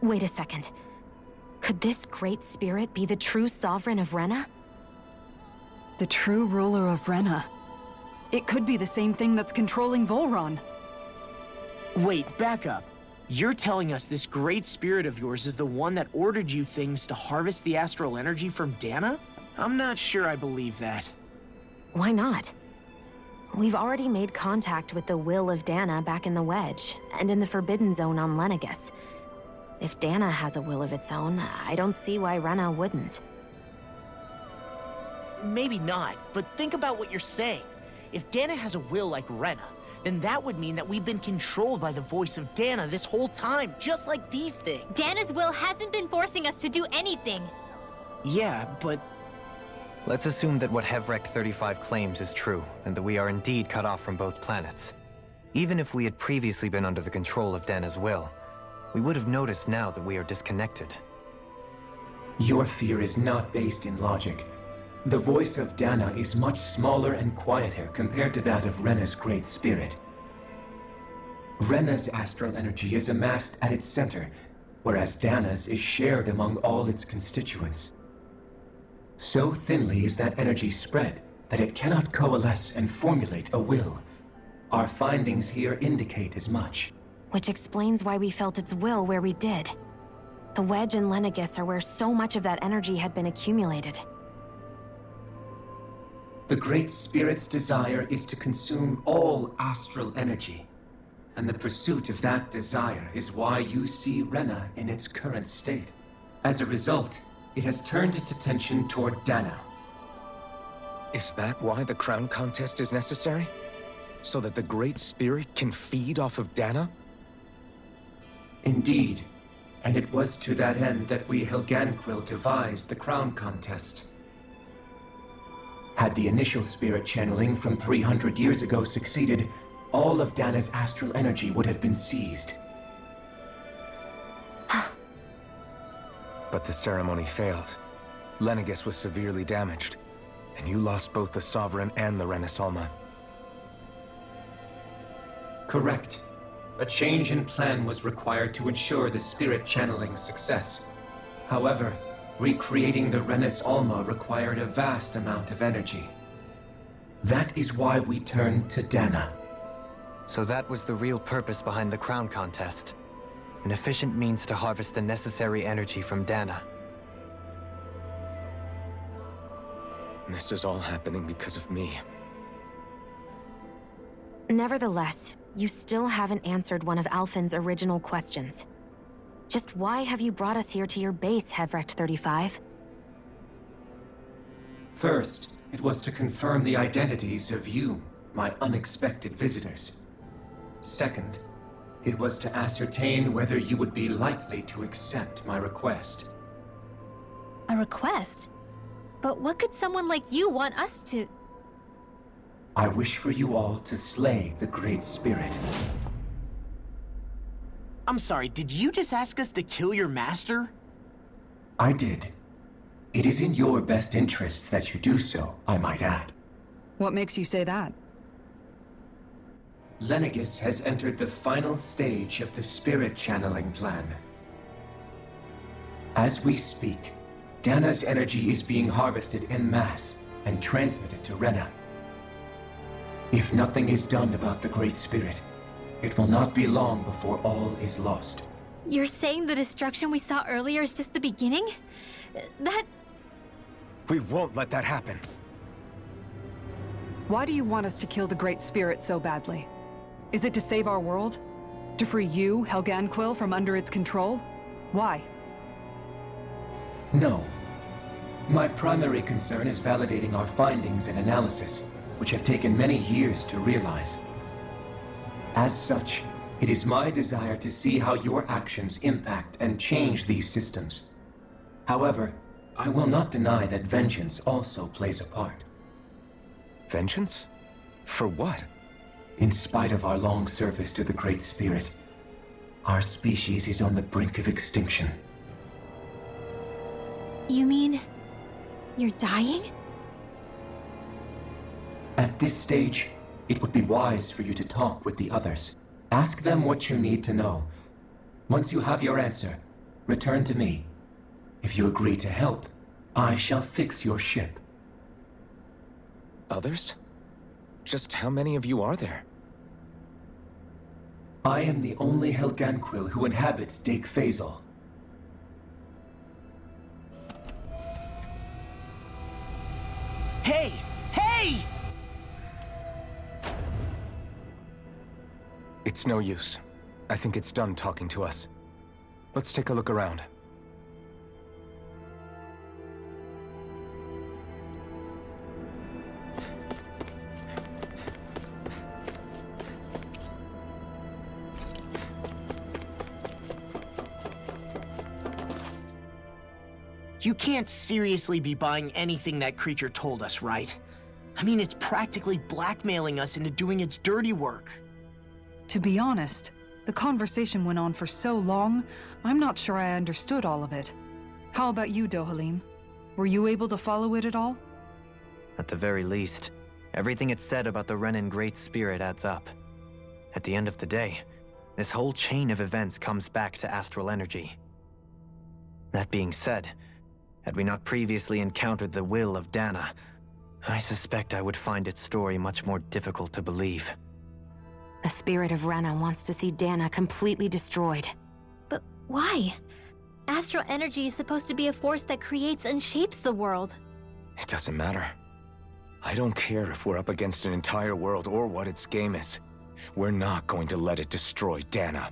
Wait a second. Could this Great Spirit be the true Sovereign of Rena? The true ruler of Rena. It could be the same thing that's controlling Volron. Wait, back up. You're telling us this Great Spirit of yours is the one that ordered you things to harvest the astral energy from Dana? I'm not sure I believe that. Why not? We've already made contact with the will of Dana back in the Wedge, and in the Forbidden Zone on Lenegus. If Dana has a will of its own, I don't see why Rena wouldn't. Maybe not, but think about what you're saying. If Dana has a will like Rena, then that would mean that we've been controlled by the voice of Dana this whole time, just like these things. Dana's will hasn't been forcing us to do anything. Yeah, but... Let's assume that what Hevrect 35 claims is true, and that we are indeed cut off from both planets. Even if we had previously been under the control of Dana's will, we would have noticed now that we are disconnected. Your fear is not based in logic. The voice of Dana is much smaller and quieter compared to that of Rena's Great Spirit. Rena's astral energy is amassed at its center, whereas Dana's is shared among all its constituents. So thinly is that energy spread that it cannot coalesce and formulate a will. Our findings here indicate as much. Which explains why we felt its will where we did. The Wedge and Lenegus are where so much of that energy had been accumulated. The Great Spirit's desire is to consume all astral energy, and the pursuit of that desire is why you see Rena in its current state. As a result, it has turned its attention toward Dana. Is that why the crown contest is necessary? So that the Great Spirit can feed off of Dana? Indeed, and it was to that end that we Helganquil devised the crown contest. Had the initial spirit channeling from 300 years ago succeeded, all of Dana's astral energy would have been seized. But the ceremony failed. Lenegus was severely damaged, and you lost both the Sovereign and the Renasalma. Correct. A change in plan was required to ensure the spirit channeling's success. However, recreating the Renis Alma required a vast amount of energy. That is why we turned to Dana. So that was the real purpose behind the crown contest. An efficient means to harvest the necessary energy from Dana. This is all happening because of me. Nevertheless, you still haven't answered one of Alphen's original questions. Just why have you brought us here to your base, Hevrecht 35? First, it was to confirm the identities of you, my unexpected visitors. Second, it was to ascertain whether you would be likely to accept my request. A request? But what could someone like you want us to... I wish for you all to slay the Great Spirit. I'm sorry, did you just ask us to kill your master? I did. It is in your best interest that you do so, I might add. What makes you say that? Lenegis has entered the final stage of the spirit channeling plan. As we speak, Dana's energy is being harvested en masse and transmitted to Rena. If nothing is done about the Great Spirit, it will not be long before all is lost. You're saying the destruction we saw earlier is just the beginning? That... We won't let that happen. Why do you want us to kill the Great Spirit so badly? Is it to save our world? To free you, Helganquil, from under its control? Why? No. My primary concern is validating our findings and analysis, which have taken many years to realize. As such, it is my desire to see how your actions impact and change these systems. However, I will not deny that vengeance also plays a part. Vengeance? For what? In spite of our long service to the Great Spirit, our species is on the brink of extinction. You mean... you're dying? At this stage, it would be wise for you to talk with the others. Ask them what you need to know. Once you have your answer, return to me. If you agree to help, I shall fix your ship. Others? Just how many of you are there? I am the only Helganquil who inhabits Dake Faisal. Hey! Hey! It's no use. I think it's done talking to us. Let's take a look around. You can't seriously be buying anything that creature told us, right? I mean, it's practically blackmailing us into doing its dirty work. To be honest, the conversation went on for so long, I'm not sure I understood all of it. How about you, Dohalim? Were you able to follow it at all? At the very least, everything it said about the Renin Great Spirit adds up. At the end of the day, this whole chain of events comes back to astral energy. That being said, had we not previously encountered the will of Dana, I suspect I would find its story much more difficult to believe. The spirit of Rena wants to see Dana completely destroyed. But why? Astral energy is supposed to be a force that creates and shapes the world. It doesn't matter. I don't care if we're up against an entire world or what its game is. We're not going to let it destroy Dana.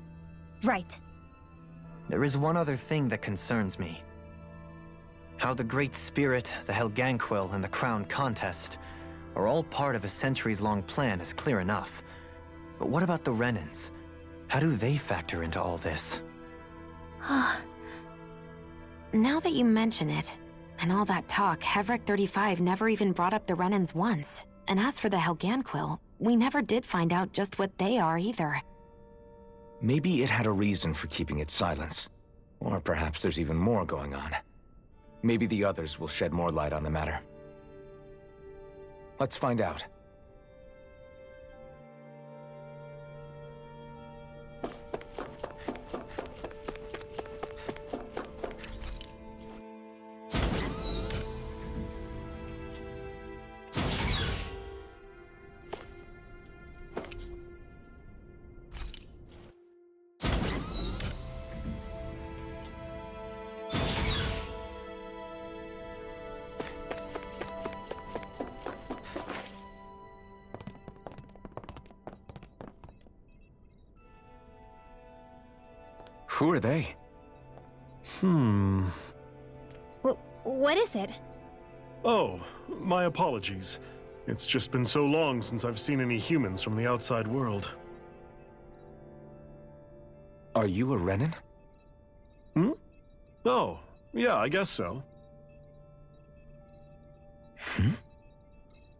Right. There is one other thing that concerns me. How the Great Spirit, the Helganquil, and the Crown Contest are all part of a centuries-long plan is clear enough. But what about the Renins? How do they factor into all this? Now that you mention it, and all that talk, Hevrecht 35 never even brought up the Renins once. And as for the Helganquil, we never did find out just what they are either. Maybe it had a reason for keeping its silence. Or perhaps there's even more going on. Maybe the others will shed more light on the matter. Let's find out. Who are they? What is it? Oh, my apologies. It's just been so long since I've seen any humans from the outside world. Are you a Renan? Oh, yeah, I guess so.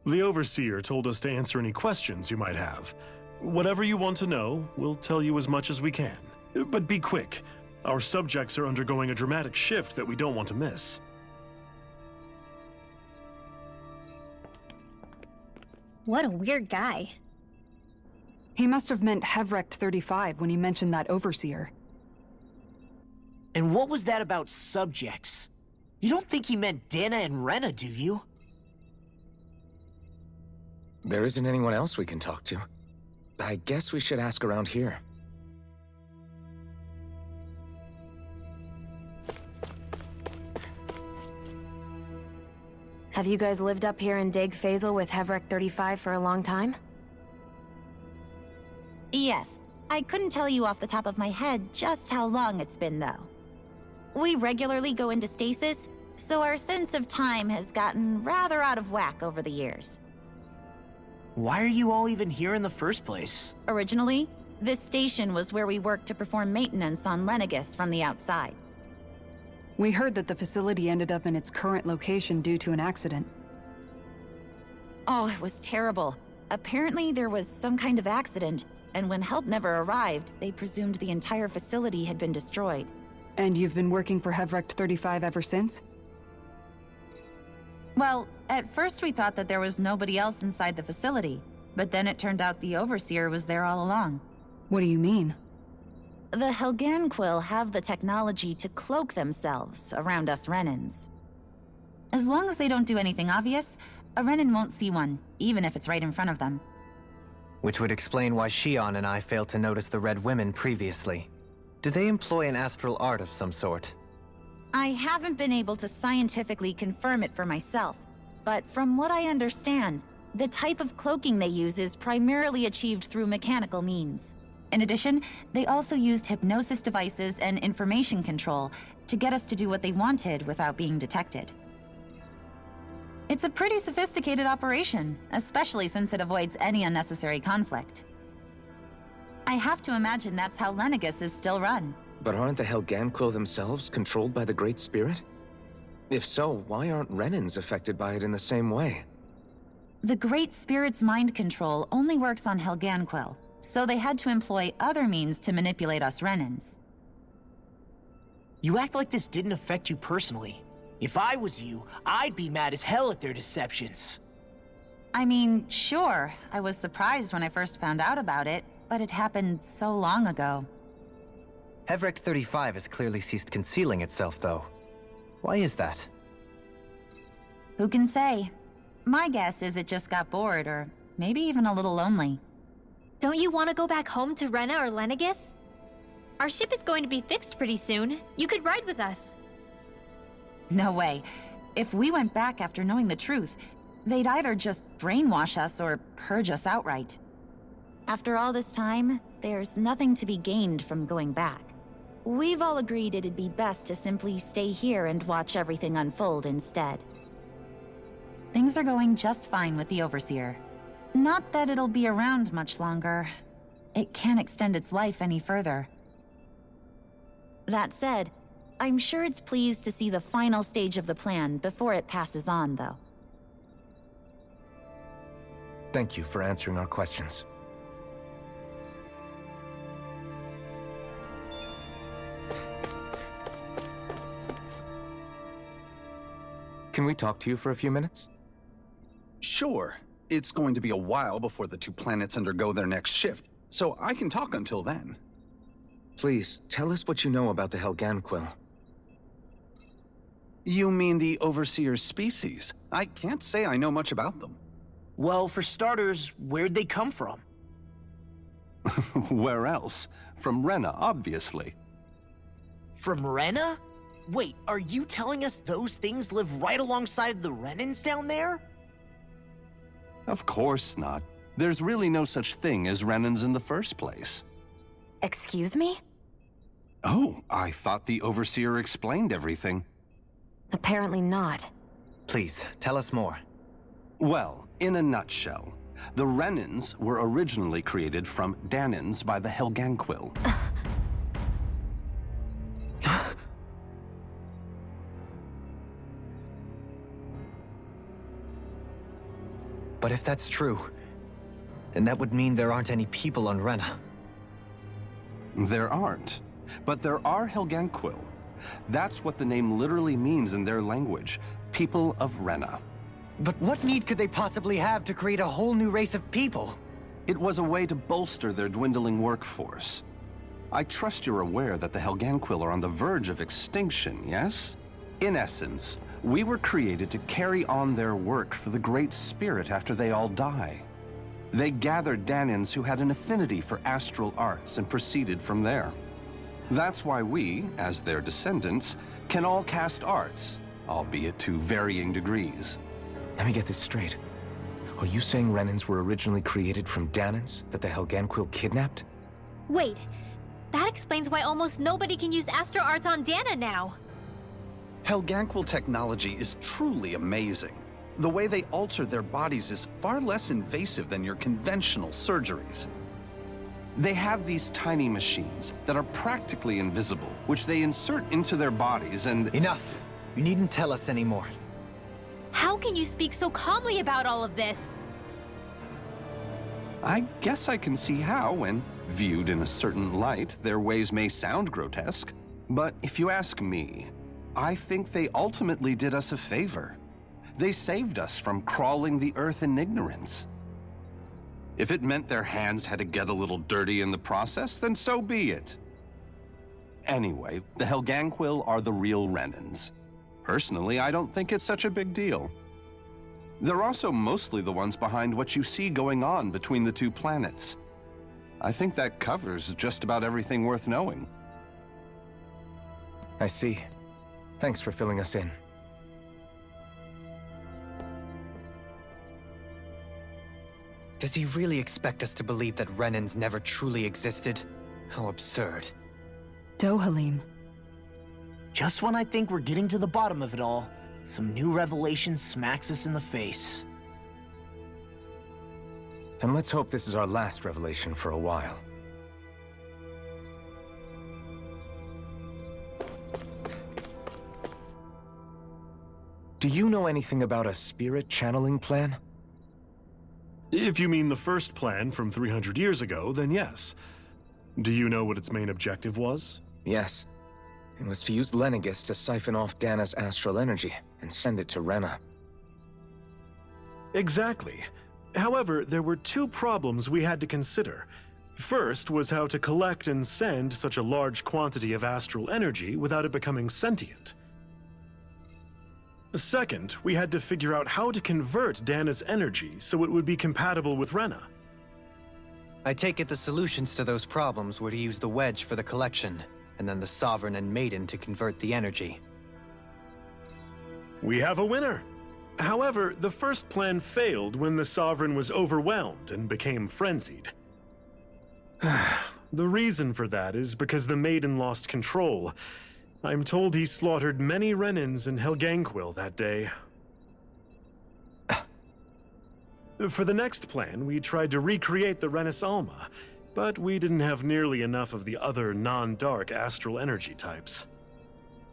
The Overseer told us to answer any questions you might have. Whatever you want to know, we'll tell you as much as we can. But be quick. Our subjects are undergoing a dramatic shift that we don't want to miss. What a weird guy. He must have meant Hevrecht 35 when he mentioned that Overseer. And what was that about subjects? You don't think he meant Dana and Rena, do you? There isn't anyone else we can talk to. I guess we should ask around here. Have you guys lived up here in Deg Faisal with Hevrecht 35 for a long time? Yes. I couldn't tell you off the top of my head just how long it's been, though. We regularly go into stasis, so our sense of time has gotten rather out of whack over the years. Why are you all even here in the first place? Originally, this station was where we worked to perform maintenance on Lenegis from the outside. We heard that the facility ended up in its current location due to an accident. Oh, it was terrible. Apparently there was some kind of accident, and when help never arrived, they presumed the entire facility had been destroyed. And you've been working for Hevrecht 35 ever since? Well, at first we thought that there was nobody else inside the facility, but then it turned out the Overseer was there all along. What do you mean? The Helganquil have the technology to cloak themselves around us Renans. As long as they don't do anything obvious, a Renan won't see one, even if it's right in front of them. Which would explain why Shion and I failed to notice the Red Women previously. Do they employ an astral art of some sort? I haven't been able to scientifically confirm it for myself, but from what I understand, the type of cloaking they use is primarily achieved through mechanical means. In addition, they also used hypnosis devices and information control to get us to do what they wanted without being detected. It's a pretty sophisticated operation, especially since it avoids any unnecessary conflict. I have to imagine that's how Lenegis is still run. But aren't the Helganquil themselves controlled by the Great Spirit? If so, why aren't Renans affected by it in the same way? The Great Spirit's mind control only works on Helganquil, so they had to employ other means to manipulate us Renans. You act like this didn't affect you personally. If I was you, I'd be mad as hell at their deceptions. I mean, sure, I was surprised when I first found out about it, but it happened so long ago. Hevrecht 35 has clearly ceased concealing itself, though. Why is that? Who can say? My guess is it just got bored, or maybe even a little lonely. Don't you want to go back home to Rena or Lenegis? Our ship is going to be fixed pretty soon. You could ride with us. No way. If we went back after knowing the truth, they'd either just brainwash us or purge us outright. After all this time, there's nothing to be gained from going back. We've all agreed it'd be best to simply stay here and watch everything unfold instead. Things are going just fine with the Overseer. Not that it'll be around much longer. It can't extend its life any further. That said, I'm sure it's pleased to see the final stage of the plan before it passes on, though. Thank you for answering our questions. Can we talk to you for a few minutes? Sure. It's going to be a while before the two planets undergo their next shift, so I can talk until then. Please, tell us what you know about the Helganquil. You mean the Overseer species? I can't say I know much about them. Well, for starters, where'd they come from? Where else? From Rena, obviously. From Rena? Wait, are you telling us those things live right alongside the Renans down there? Of course not. There's really no such thing as Renans in the first place. Excuse me? Oh, I thought the Overseer explained everything. Apparently not. Please, tell us more. Well, in a nutshell, the Renans were originally created from Danans by the Helganquil. But if that's true, then that would mean there aren't any people on Rena. There aren't, but there are Helganquil. That's what the name literally means in their language, people of Rena. But what need could they possibly have to create a whole new race of people? It was a way to bolster their dwindling workforce. I trust you're aware that the Helganquil are on the verge of extinction, yes? In essence, we were created to carry on their work for the Great Spirit after they all die. They gathered Danans who had an affinity for astral arts and proceeded from there. That's why we, as their descendants, can all cast arts, albeit to varying degrees. Let me get this straight. Are you saying Renans were originally created from Danans that the Helganquil kidnapped? Wait, that explains why almost nobody can use astral arts on Dana now. Helganquil technology is truly amazing. The way they alter their bodies is far less invasive than your conventional surgeries. They have these tiny machines that are practically invisible, which they insert into their bodies and— Enough! You needn't tell us anymore. How can you speak so calmly about all of this? I guess I can see how, when viewed in a certain light, their ways may sound grotesque. But if you ask me, I think they ultimately did us a favor. They saved us from crawling the earth in ignorance. If it meant their hands had to get a little dirty in the process, then so be it. Anyway, the Helganquil are the real Renans. Personally, I don't think it's such a big deal. They're also mostly the ones behind what you see going on between the two planets. I think that covers just about everything worth knowing. I see. Thanks for filling us in. Does he really expect us to believe that Renans never truly existed? How absurd. Dohalim. Just when I think we're getting to the bottom of it all, some new revelation smacks us in the face. Then let's hope this is our last revelation for a while. Do you know anything about a spirit channeling plan? If you mean the first plan from 300 years ago, then yes. Do you know what its main objective was? Yes. It was to use Lenegis to siphon off Dana's astral energy and send it to Rena. Exactly. However, there were two problems we had to consider. First was how to collect and send such a large quantity of astral energy without it becoming sentient. Second, we had to figure out how to convert Dana's energy so it would be compatible with Rena. I take it the solutions to those problems were to use the wedge for the collection, and then the Sovereign and Maiden to convert the energy. We have a winner! However, the first plan failed when the Sovereign was overwhelmed and became frenzied. The reason for that is because the Maiden lost control. I'm told he slaughtered many Renans and Helganquil that day. For the next plan, we tried to recreate the Renis Alma, but we didn't have nearly enough of the other non-dark astral energy types.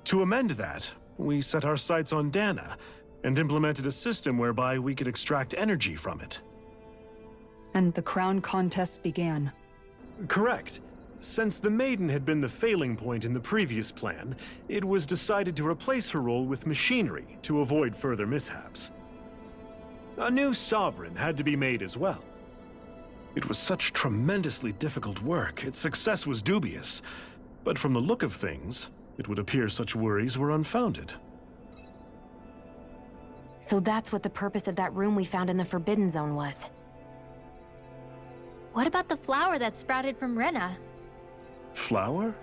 To amend that, we set our sights on Dana, and implemented a system whereby we could extract energy from it. And the crown contest began. Correct. Since the Maiden had been the failing point in the previous plan, it was decided to replace her role with machinery to avoid further mishaps. A new Sovereign had to be made as well. It was such tremendously difficult work, its success was dubious. But from the look of things, it would appear such worries were unfounded. So that's what the purpose of that room we found in the Forbidden Zone was. What about the flower that sprouted from Rena? Flower?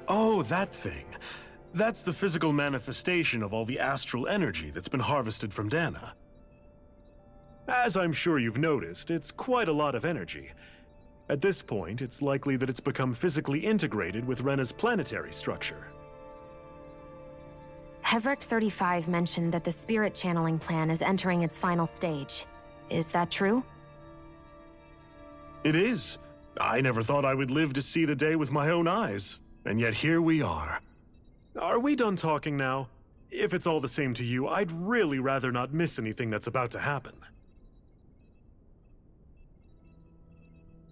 Oh, that thing. That's the physical manifestation of all the astral energy that's been harvested from Dana. As I'm sure you've noticed, it's quite a lot of energy. At this point, it's likely that it's become physically integrated with Rena's planetary structure. Hevric 35 mentioned that the spirit channeling plan is entering its final stage. Is that true? It is. I never thought I would live to see the day with my own eyes, and yet here we are. Are we done talking now? If it's all the same to you, I'd really rather not miss anything that's about to happen.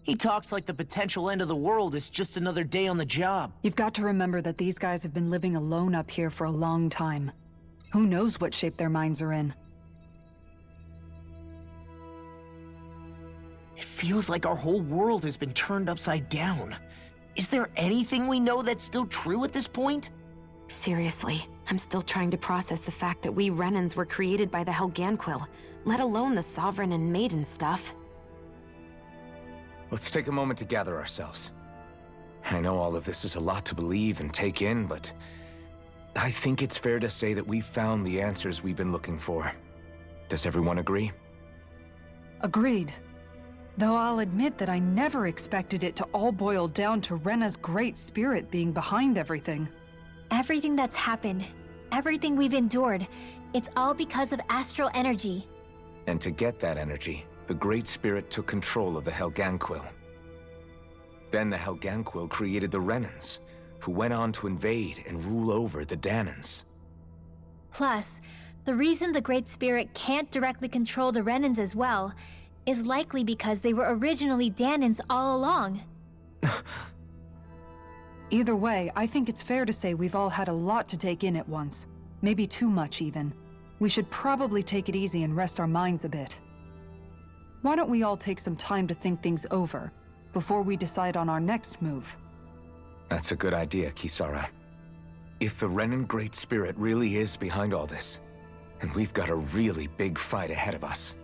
He talks like the potential end of the world is just another day on the job. You've got to remember that these guys have been living alone up here for a long time. Who knows what shape their minds are in? It feels like our whole world has been turned upside down. Is there anything we know that's still true at this point? Seriously, I'm still trying to process the fact that we Renans were created by the Helganquil, let alone the Sovereign and Maiden stuff. Let's take a moment to gather ourselves. I know all of this is a lot to believe and take in, but I think it's fair to say that we've found the answers we've been looking for. Does everyone agree? Agreed. Though I'll admit that I never expected it to all boil down to Rena's great spirit being behind everything. Everything that's happened, everything we've endured, it's all because of astral energy. And to get that energy, the Great Spirit took control of the Helganquil. Then the Helganquil created the Renans, who went on to invade and rule over the Danans. Plus, the reason the Great Spirit can't directly control the Renans as well is likely because they were originally Danans all along. Either way, I think it's fair to say we've all had a lot to take in at once. Maybe too much, even. We should probably take it easy and rest our minds a bit. Why don't we all take some time to think things over, before we decide on our next move? That's a good idea, Kisara. If the Renan Great Spirit really is behind all this, then we've got a really big fight ahead of us.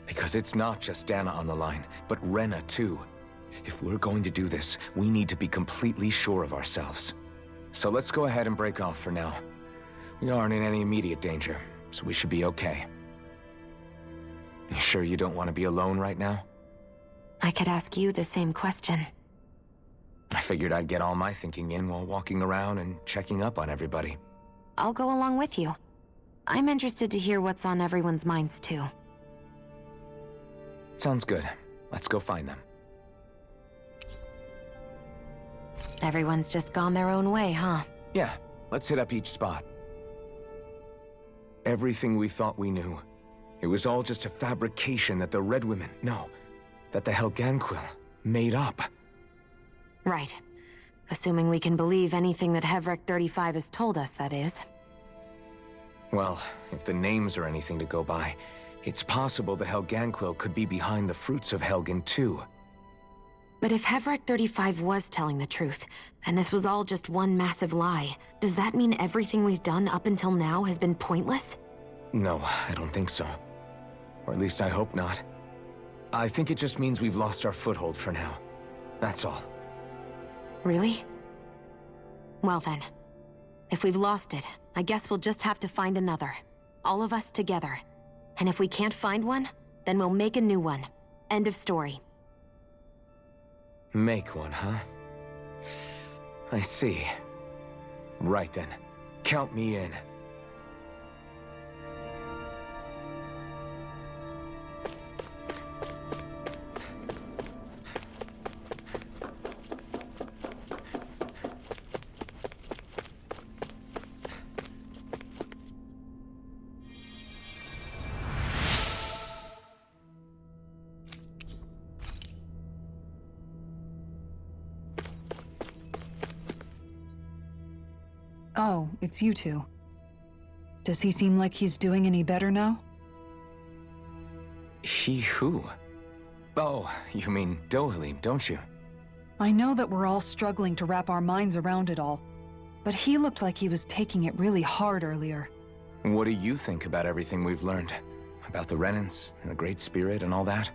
Because it's not just Dana on the line, but Rena too. If we're going to do this, we need to be completely sure of ourselves. So let's go ahead and break off for now. We aren't in any immediate danger, so we should be okay. You sure you don't want to be alone right now? I could ask you the same question. I figured I'd get all my thinking in while walking around and checking up on everybody. I'll go along with you. I'm interested to hear what's on everyone's minds, too. Sounds good. Let's go find them. Everyone's just gone their own way, huh? Yeah, let's hit up each spot. Everything we thought we knew, it was all just a fabrication that the Red Women, no, that the Helganquil made up. Right. Assuming we can believe anything that Hevric 35 has told us, that is. Well, if the names are anything to go by, it's possible the Helganquil could be behind the fruits of Helgen too. But if Hevric 35 was telling the truth, and this was all just one massive lie, does that mean everything we've done up until now has been pointless? No, I don't think so. Or at least I hope not. I think it just means we've lost our foothold for now. That's all. Really? Well then, if we've lost it, I guess we'll just have to find another. All of us together. And if we can't find one, then we'll make a new one. End of story. Make one, huh? I see. Right then. Count me in. Oh, it's you two. Does he seem like he's doing any better now? He who? Oh, you mean Dohalim, don't you? I know that we're all struggling to wrap our minds around it all, but he looked like he was taking it really hard earlier. What do you think about everything we've learned? About the Renans and the Great Spirit and all that?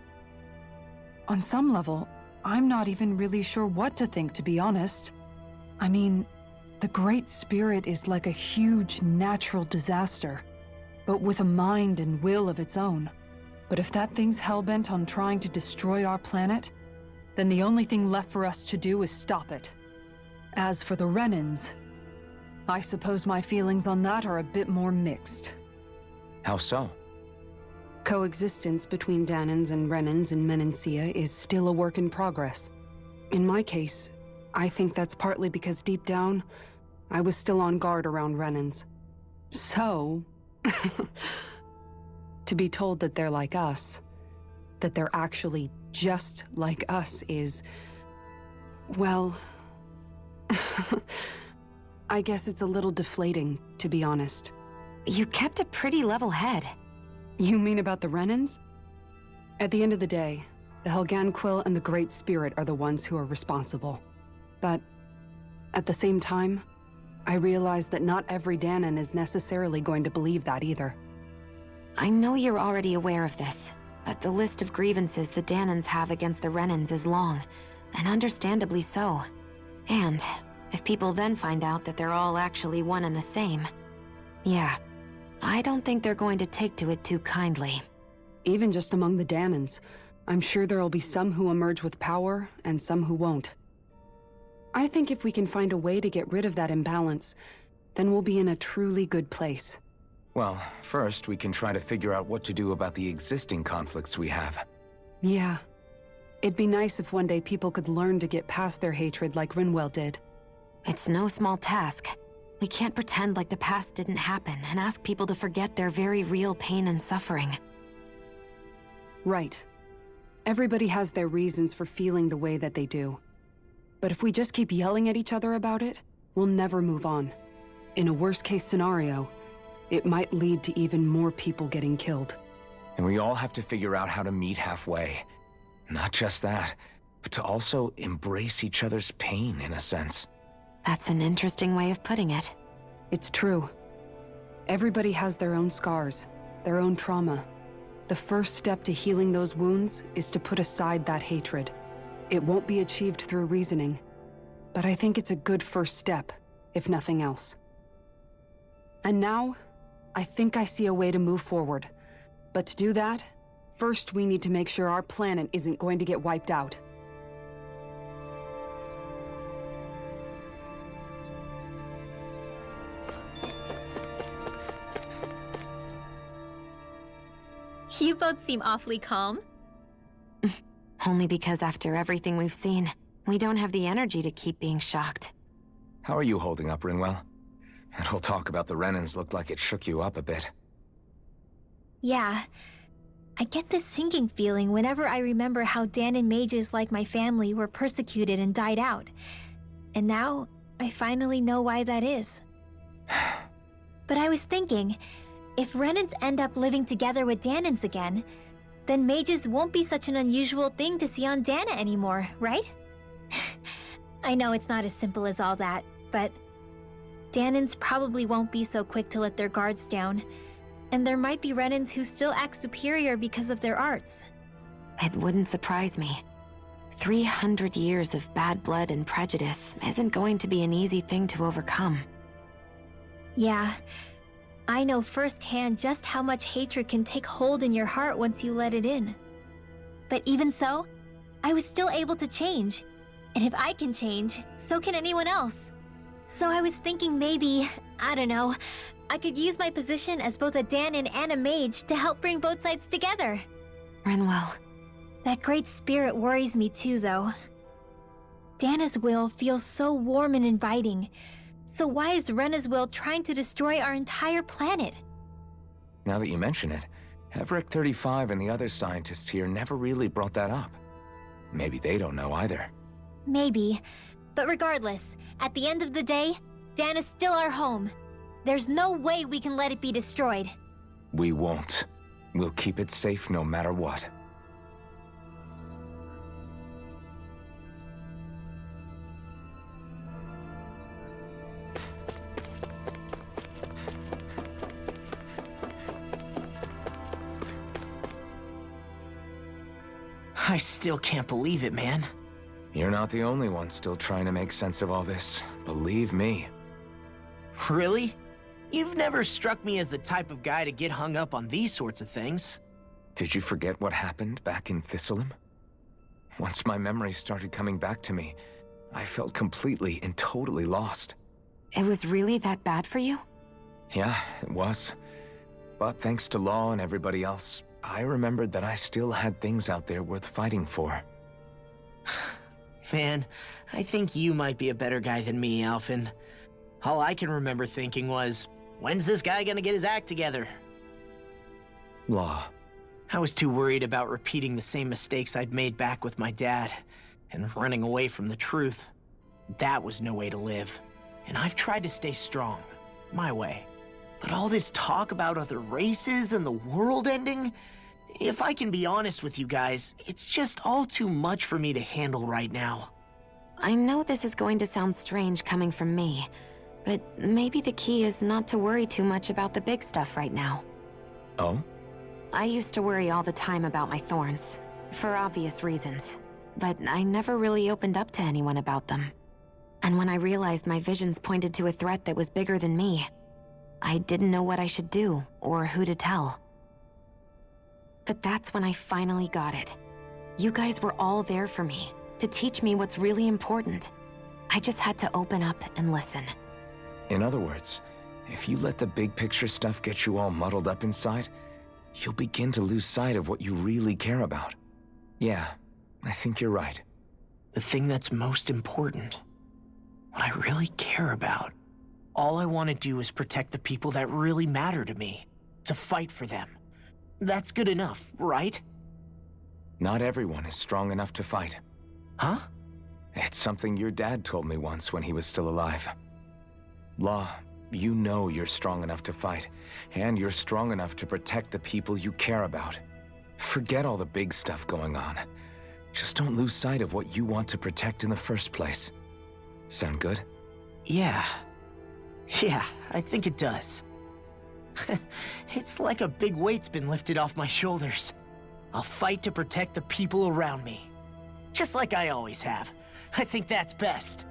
On some level, I'm not even really sure what to think, to be honest. I mean, the Great Spirit is like a huge natural disaster, but with a mind and will of its own. But if that thing's hellbent on trying to destroy our planet, then the only thing left for us to do is stop it. As for the Renans, I suppose my feelings on that are a bit more mixed. How so? Coexistence between Danans and Renans in Menancia is still a work in progress. In my case, I think that's partly because deep down, I was still on guard around Renans. So, to be told that they're like us, that they're actually just like us is, well, I guess it's a little deflating, to be honest. You kept a pretty level head. You mean about the Renans? At the end of the day, the Helganquil and the Great Spirit are the ones who are responsible. But at the same time, I realize that not every Danan is necessarily going to believe that either. I know you're already aware of this, but the list of grievances the Danans have against the Renans is long, and understandably so. And if people then find out that they're all actually one and the same, yeah, I don't think they're going to take to it too kindly. Even just among the Danans, I'm sure there'll be some who emerge with power and some who won't. I think if we can find a way to get rid of that imbalance, then we'll be in a truly good place. Well, first we can try to figure out what to do about the existing conflicts we have. Yeah. It'd be nice if one day people could learn to get past their hatred like Rinwell did. It's no small task. We can't pretend like the past didn't happen and ask people to forget their very real pain and suffering. Right. Everybody has their reasons for feeling the way that they do. But if we just keep yelling at each other about it, we'll never move on. In a worst-case scenario, it might lead to even more people getting killed. And we all have to figure out how to meet halfway. Not just that, but to also embrace each other's pain, in a sense. That's an interesting way of putting it. It's true. Everybody has their own scars, their own trauma. The first step to healing those wounds is to put aside that hatred. It won't be achieved through reasoning, but I think it's a good first step, if nothing else. And now, I think I see a way to move forward. But to do that, first we need to make sure our planet isn't going to get wiped out. You both seem awfully calm. Only because after everything we've seen, we don't have the energy to keep being shocked. How are you holding up, Rinwell? That whole talk about the Renans looked like it shook you up a bit. Yeah. I get this sinking feeling whenever I remember how Danan mages like my family were persecuted and died out. And now, I finally know why that is. But I was thinking, if Renans end up living together with Danans again, then mages won't be such an unusual thing to see on Dana anymore, right? I know it's not as simple as all that, but Danans probably won't be so quick to let their guards down, and there might be Renans who still act superior because of their arts. It wouldn't surprise me. 300 years of bad blood and prejudice isn't going to be an easy thing to overcome. Yeah. I know firsthand just how much hatred can take hold in your heart once you let it in. But even so, I was still able to change. And if I can change, so can anyone else. So I was thinking maybe, I don't know, I could use my position as both a Danan and a mage to help bring both sides together. Rinwell. That great spirit worries me too, though. Dana's will feels so warm and inviting. So why is Rena's will trying to destroy our entire planet? Now that you mention it, Everett 35 and the other scientists here never really brought that up. Maybe they don't know either. Maybe. But regardless, at the end of the day, Dana's still our home. There's no way we can let it be destroyed. We won't. We'll keep it safe no matter what. I still can't believe it, man. You're not the only one still trying to make sense of all this. Believe me. Really? You've never struck me as the type of guy to get hung up on these sorts of things. Did you forget what happened back in Thistleum? Once my memories started coming back to me, I felt completely and totally lost. It was really that bad for you? Yeah, it was. But thanks to Law and everybody else, I remembered that I still had things out there worth fighting for. Man, I think you might be a better guy than me, Alphen. All I can remember thinking was, when's this guy gonna get his act together? Law. I was too worried about repeating the same mistakes I'd made back with my dad, and running away from the truth. That was no way to live. And I've tried to stay strong, my way. But all this talk about other races and the world ending, if I can be honest with you guys, it's just all too much for me to handle right now. I know this is going to sound strange coming from me, but maybe the key is not to worry too much about the big stuff right now. Oh? I used to worry all the time about my thorns, for obvious reasons, but I never really opened up to anyone about them. And when I realized my visions pointed to a threat that was bigger than me, I didn't know what I should do or who to tell. But that's when I finally got it. You guys were all there for me, to teach me what's really important. I just had to open up and listen. In other words, if you let the big picture stuff get you all muddled up inside, you'll begin to lose sight of what you really care about. Yeah, I think you're right. The thing that's most important, what I really care about, all I want to do is protect the people that really matter to me, to fight for them. That's good enough, right? Not everyone is strong enough to fight. Huh? It's something your dad told me once when he was still alive. Law, you know you're strong enough to fight, and you're strong enough to protect the people you care about. Forget all the big stuff going on. Just don't lose sight of what you want to protect in the first place. Sound good? Yeah, I think it does. It's like a big weight's been lifted off my shoulders. I'll fight to protect the people around me. Just like I always have. I think that's best.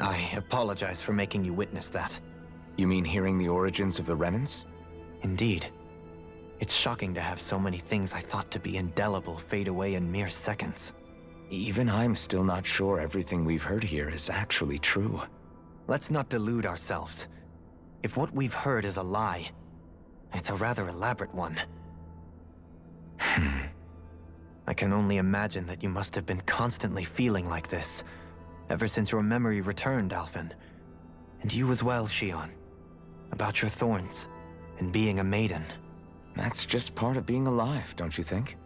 I apologize for making you witness that. You mean hearing the origins of the Renans? Indeed. It's shocking to have so many things I thought to be indelible fade away in mere seconds. Even I'm still not sure everything we've heard here is actually true. Let's not delude ourselves. If what we've heard is a lie, it's a rather elaborate one. I can only imagine that you must have been constantly feeling like this, ever since your memory returned, Alphen. And you as well, Shion. About your thorns, and being a maiden. That's just part of being alive, don't you think?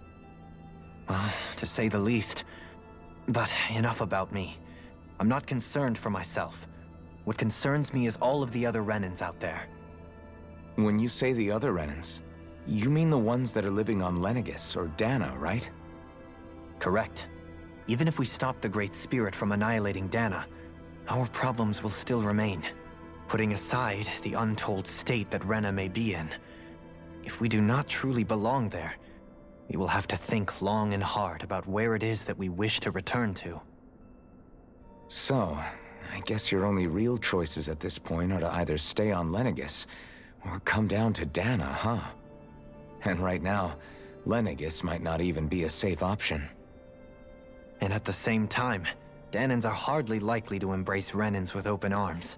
Well, to say the least. But enough about me. I'm not concerned for myself. What concerns me is all of the other Renans out there. When you say the other Renans, you mean the ones that are living on Lenegis or Dana, right? Correct. Even if we stop the Great Spirit from annihilating Dana, our problems will still remain. Putting aside the untold state that Rena may be in, if we do not truly belong there, we will have to think long and hard about where it is that we wish to return to. So, I guess your only real choices at this point are to either stay on Lenegis or come down to Dana, huh? And right now, Lenegis might not even be a safe option. And at the same time, Danans are hardly likely to embrace Renans with open arms.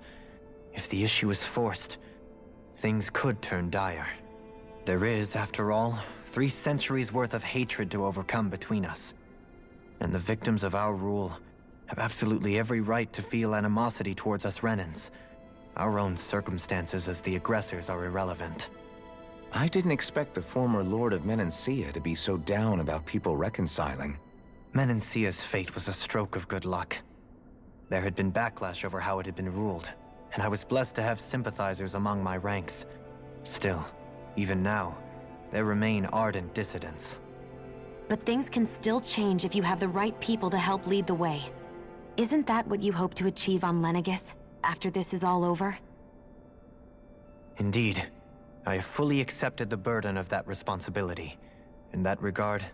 If the issue is forced, things could turn dire. There is, after all, 3 centuries worth of hatred to overcome between us. And the victims of our rule have absolutely every right to feel animosity towards us Renans. Our own circumstances as the aggressors are irrelevant. I didn't expect the former Lord of Menancia to be so down about people reconciling. Menancia's fate was a stroke of good luck. There had been backlash over how it had been ruled, and I was blessed to have sympathizers among my ranks. Still, even now, there remain ardent dissidents. But things can still change if you have the right people to help lead the way. Isn't that what you hope to achieve on Lenegis, after this is all over? Indeed. I have fully accepted the burden of that responsibility. In that regard,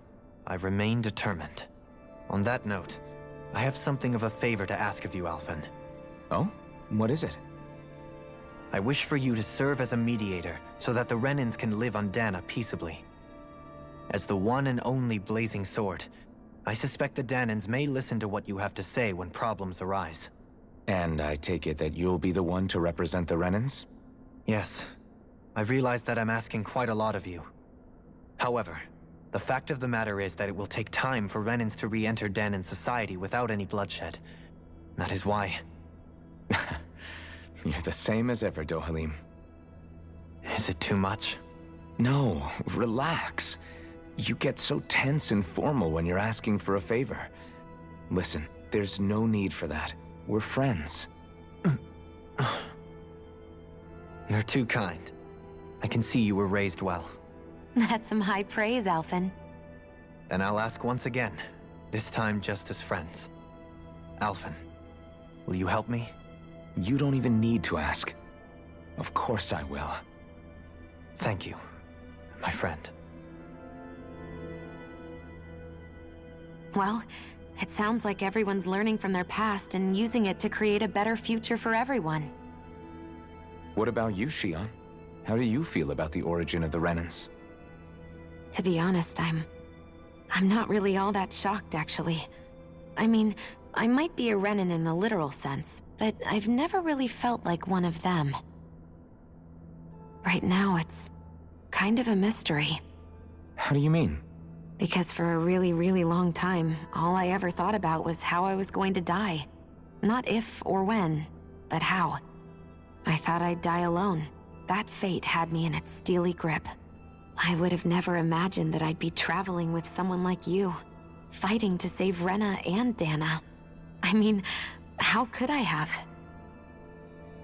I remain determined. On that note, I have something of a favor to ask of you, Alphen. Oh? What is it? I wish for you to serve as a mediator so that the Renans can live on Dana peaceably. As the one and only Blazing Sword, I suspect the Danans may listen to what you have to say when problems arise. And I take it that you'll be the one to represent the Renans? Yes. I realize that I'm asking quite a lot of you. However, the fact of the matter is that it will take time for Renans to re-enter Danan society without any bloodshed. That is why... You're the same as ever, Dohalim. Is it too much? No, relax. You get so tense and formal when you're asking for a favor. Listen, there's no need for that. We're friends. You're too kind. I can see you were raised well. That's some high praise, Alphen. Then I'll ask once again, this time just as friends. Alphen, will you help me? You don't even need to ask. Of course I will. Thank you, my friend. Well, it sounds like everyone's learning from their past and using it to create a better future for everyone. What about you, Shion? How do you feel about the origin of the Renans? To be honest, I'm not really all that shocked, actually. I mean, I might be a Renan in the literal sense, but I've never really felt like one of them. Right now, it's kind of a mystery. How do you mean? Because for a really, really long time, all I ever thought about was how I was going to die. Not if or when, but how. I thought I'd die alone. That fate had me in its steely grip. I would have never imagined that I'd be traveling with someone like you, fighting to save Rena and Dana. I mean, how could I have?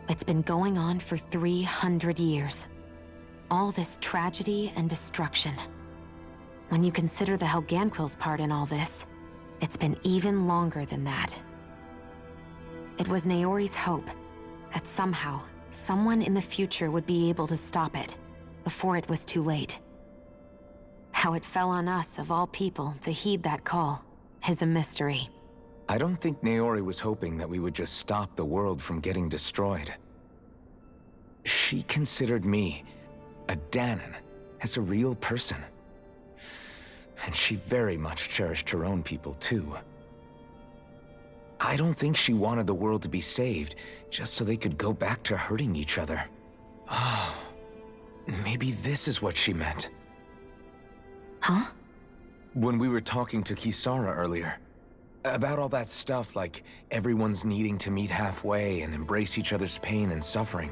It's been going on for 300 years. All this tragedy and destruction. When you consider the Helganquil's part in all this, it's been even longer than that. It was Naori's hope that somehow, someone in the future would be able to stop it before it was too late. How it fell on us, of all people, to heed that call is a mystery. I don't think Naori was hoping that we would just stop the world from getting destroyed. She considered me, a Danan, as a real person. And she very much cherished her own people, too. I don't think she wanted the world to be saved, just so they could go back to hurting each other. Oh, maybe this is what she meant. Huh? When we were talking to Kisara earlier, about all that stuff like everyone's needing to meet halfway and embrace each other's pain and suffering.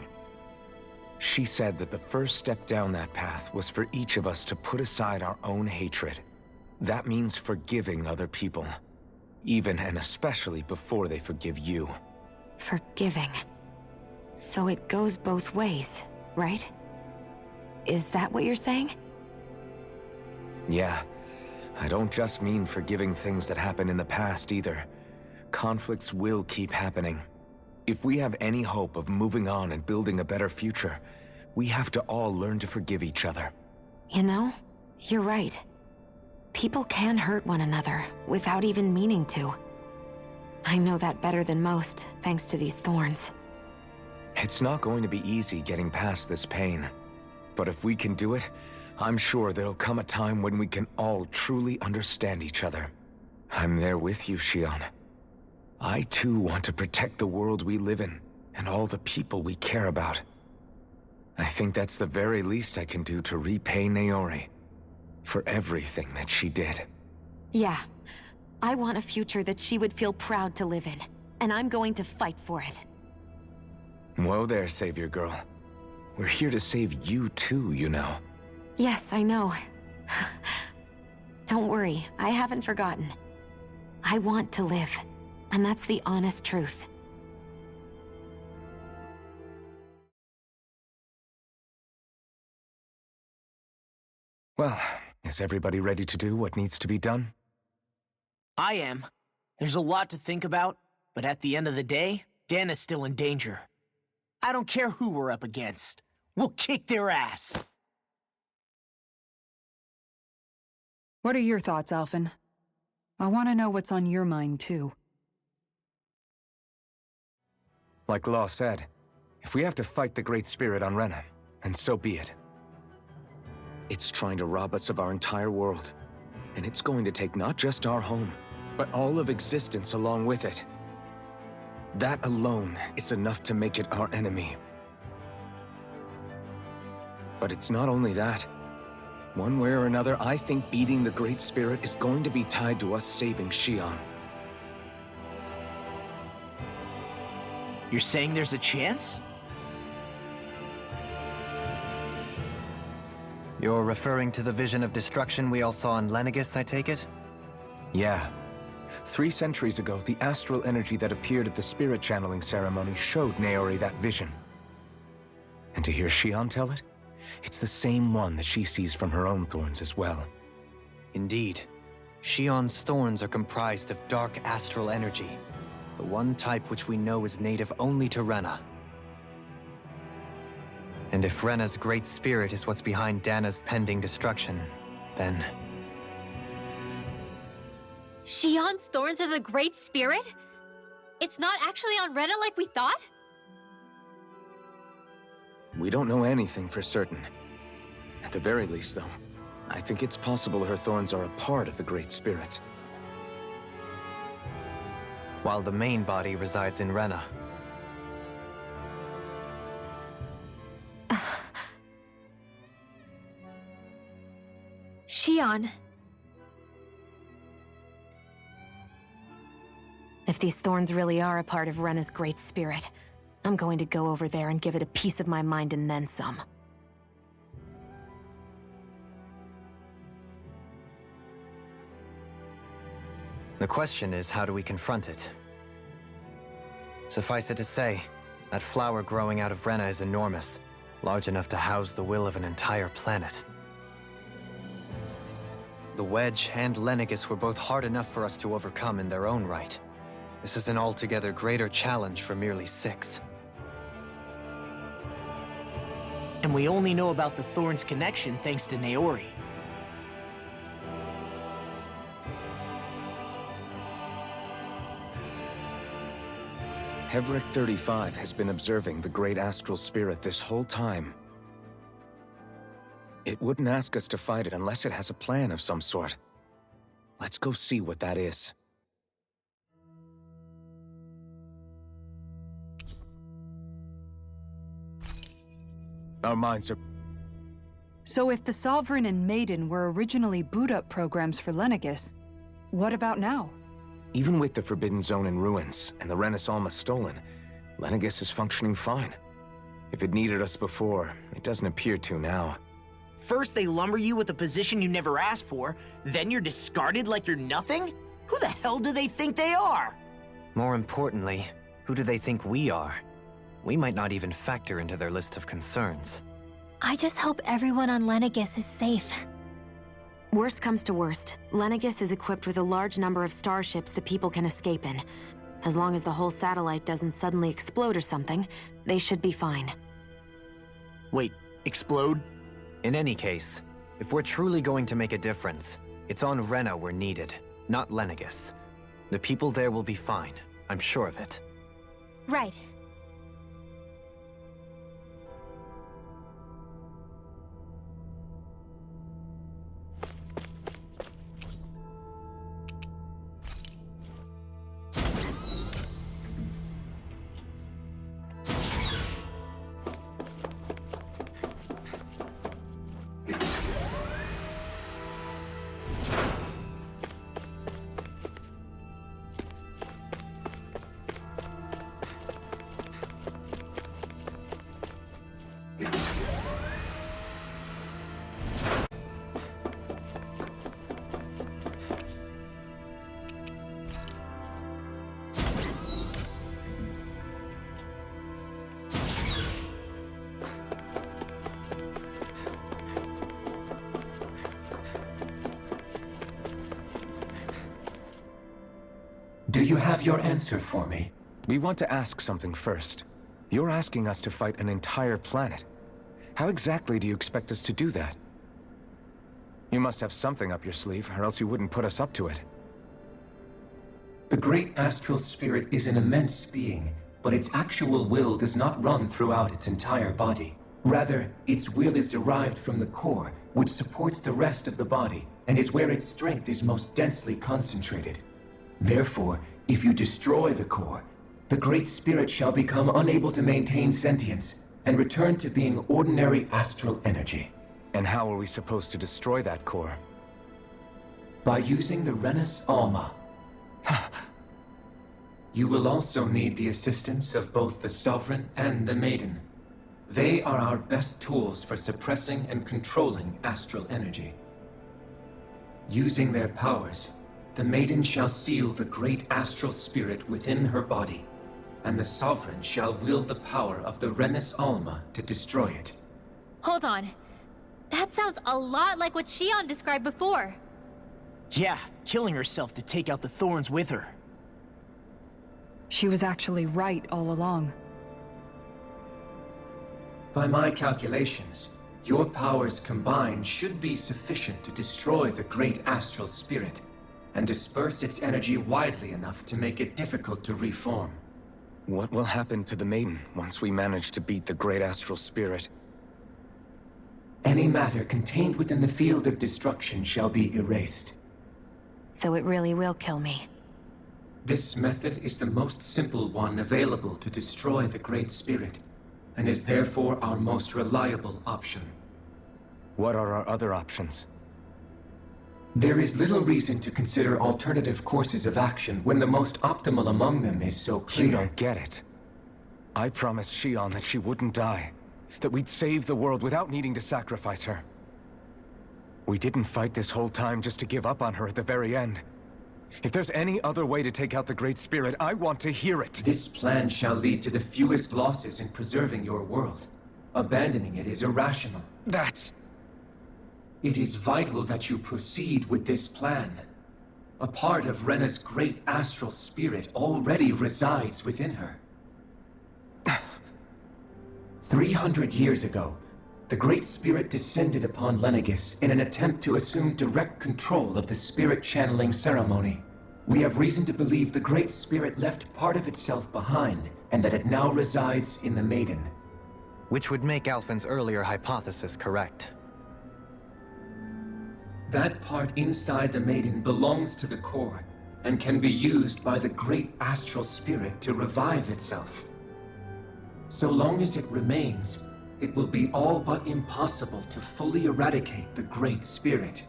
She said that the first step down that path was for each of us to put aside our own hatred. That means forgiving other people, even and especially before they forgive you. Forgiving. So it goes both ways, right? Is that what you're saying? Yeah. I don't just mean forgiving things that happened in the past either. Conflicts will keep happening. If we have any hope of moving on and building a better future, we have to all learn to forgive each other. You know, you're right. People can hurt one another without even meaning to. I know that better than most, thanks to these thorns. It's not going to be easy getting past this pain. But if we can do it, I'm sure there'll come a time when we can all truly understand each other. I'm there with you, Shion. I too want to protect the world we live in, and all the people we care about. I think that's the very least I can do to repay Naori for everything that she did. Yeah. I want a future that she would feel proud to live in, and I'm going to fight for it. Whoa there, Savior Girl. We're here to save you too, you know. Yes, I know. Don't worry, I haven't forgotten. I want to live, and that's the honest truth. Well, is everybody ready to do what needs to be done? I am. There's a lot to think about, but at the end of the day, Dan is still in danger. I don't care who we're up against. We'll kick their ass. What are your thoughts, Alphen? I want to know what's on your mind, too. Like Law said, if we have to fight the Great Spirit on Rena, then so be it. It's trying to rob us of our entire world, and it's going to take not just our home, but all of existence along with it. That alone is enough to make it our enemy. But it's not only that. One way or another, I think beating the Great Spirit is going to be tied to us saving Xion. You're saying there's a chance? You're referring to the vision of destruction we all saw in Lenegis, I take it? Yeah. 3 centuries ago, the astral energy that appeared at the spirit channeling ceremony showed Naori that vision. And to hear Xion tell it, it's the same one that she sees from her own thorns as well. Indeed. Xion's thorns are comprised of dark astral energy, the one type which we know is native only to Rena. And if Rena's great spirit is what's behind Dana's pending destruction, then... Xion's thorns are the Great Spirit? It's not actually on Rena like we thought? We don't know anything for certain. At the very least, though, I think it's possible her thorns are a part of the Great Spirit. While the main body resides in Rena. Xion. If these thorns really are a part of Rena's great spirit, I'm going to go over there and give it a piece of my mind and then some. The question is, how do we confront it? Suffice it to say, that flower growing out of Rena is enormous, large enough to house the will of an entire planet. The Wedge and Lenegis were both hard enough for us to overcome in their own right. This is an altogether greater challenge for merely 6. And we only know about the Thorns' connection thanks to Naori. Hevric 35 has been observing the Great Astral Spirit this whole time. It wouldn't ask us to fight it unless it has a plan of some sort. Let's go see what that is. Our minds are... So if the Sovereign and Maiden were originally boot-up programs for Lenegis, what about now? Even with the Forbidden Zone in ruins and the Renis Alma stolen, Lenegis is functioning fine. If it needed us before, it doesn't appear to now. First they lumber you with a position you never asked for, then you're discarded like you're nothing? Who the hell do they think they are? More importantly, who do they think we are? We might not even factor into their list of concerns. I just hope everyone on Lenegis is safe. Worst comes to worst, Lenegis is equipped with a large number of starships that people can escape in. As long as the whole satellite doesn't suddenly explode or something, they should be fine. Wait, explode? In any case, if we're truly going to make a difference, it's on Rena we're needed, not Lenegis. The people there will be fine, I'm sure of it. Right. Do you have your answer for me? We want to ask something first. You're asking us to fight an entire planet. How exactly do you expect us to do that? You must have something up your sleeve, or else you wouldn't put us up to it. The great astral spirit is an immense being, but its actual will does not run throughout its entire body. Rather, its will is derived from the core, which supports the rest of the body, and is where its strength is most densely concentrated. Therefore, if you destroy the core, the Great Spirit shall become unable to maintain sentience, and return to being ordinary astral energy. And how are we supposed to destroy that core? By using the Renus Alma. You will also need the assistance of both the Sovereign and the Maiden. They are our best tools for suppressing and controlling astral energy. Using their powers, the Maiden shall seal the great astral spirit within her body, and the Sovereign shall wield the power of the Renus Alma to destroy it. Hold on. That sounds a lot like what Shion described before. Yeah, killing herself to take out the thorns with her. She was actually right all along. By my calculations, your powers combined should be sufficient to destroy the great astral spirit, and disperse its energy widely enough to make it difficult to reform. What will happen to the Maiden once we manage to beat the great astral spirit? Any matter contained within the field of destruction shall be erased. So it really will kill me. This method is the most simple one available to destroy the Great Spirit, and is therefore our most reliable option. What are our other options? There is little reason to consider alternative courses of action when the most optimal among them is so clear. You don't get it. I promised Shion that she wouldn't die, that we'd save the world without needing to sacrifice her. We didn't fight this whole time just to give up on her at the very end. If there's any other way to take out the Great Spirit, I want to hear it. This plan shall lead to the fewest losses in preserving your world. Abandoning it is irrational. It is vital that you proceed with this plan. A part of Rena's great astral spirit already resides within her. 300 years ago, the Great Spirit descended upon Lenegis in an attempt to assume direct control of the spirit channeling ceremony. We have reason to believe the Great Spirit left part of itself behind, and that it now resides in the Maiden. Which would make Alphen's earlier hypothesis correct. That part inside the Maiden belongs to the core, and can be used by the great astral spirit to revive itself. So long as it remains, it will be all but impossible to fully eradicate the Great Spirit.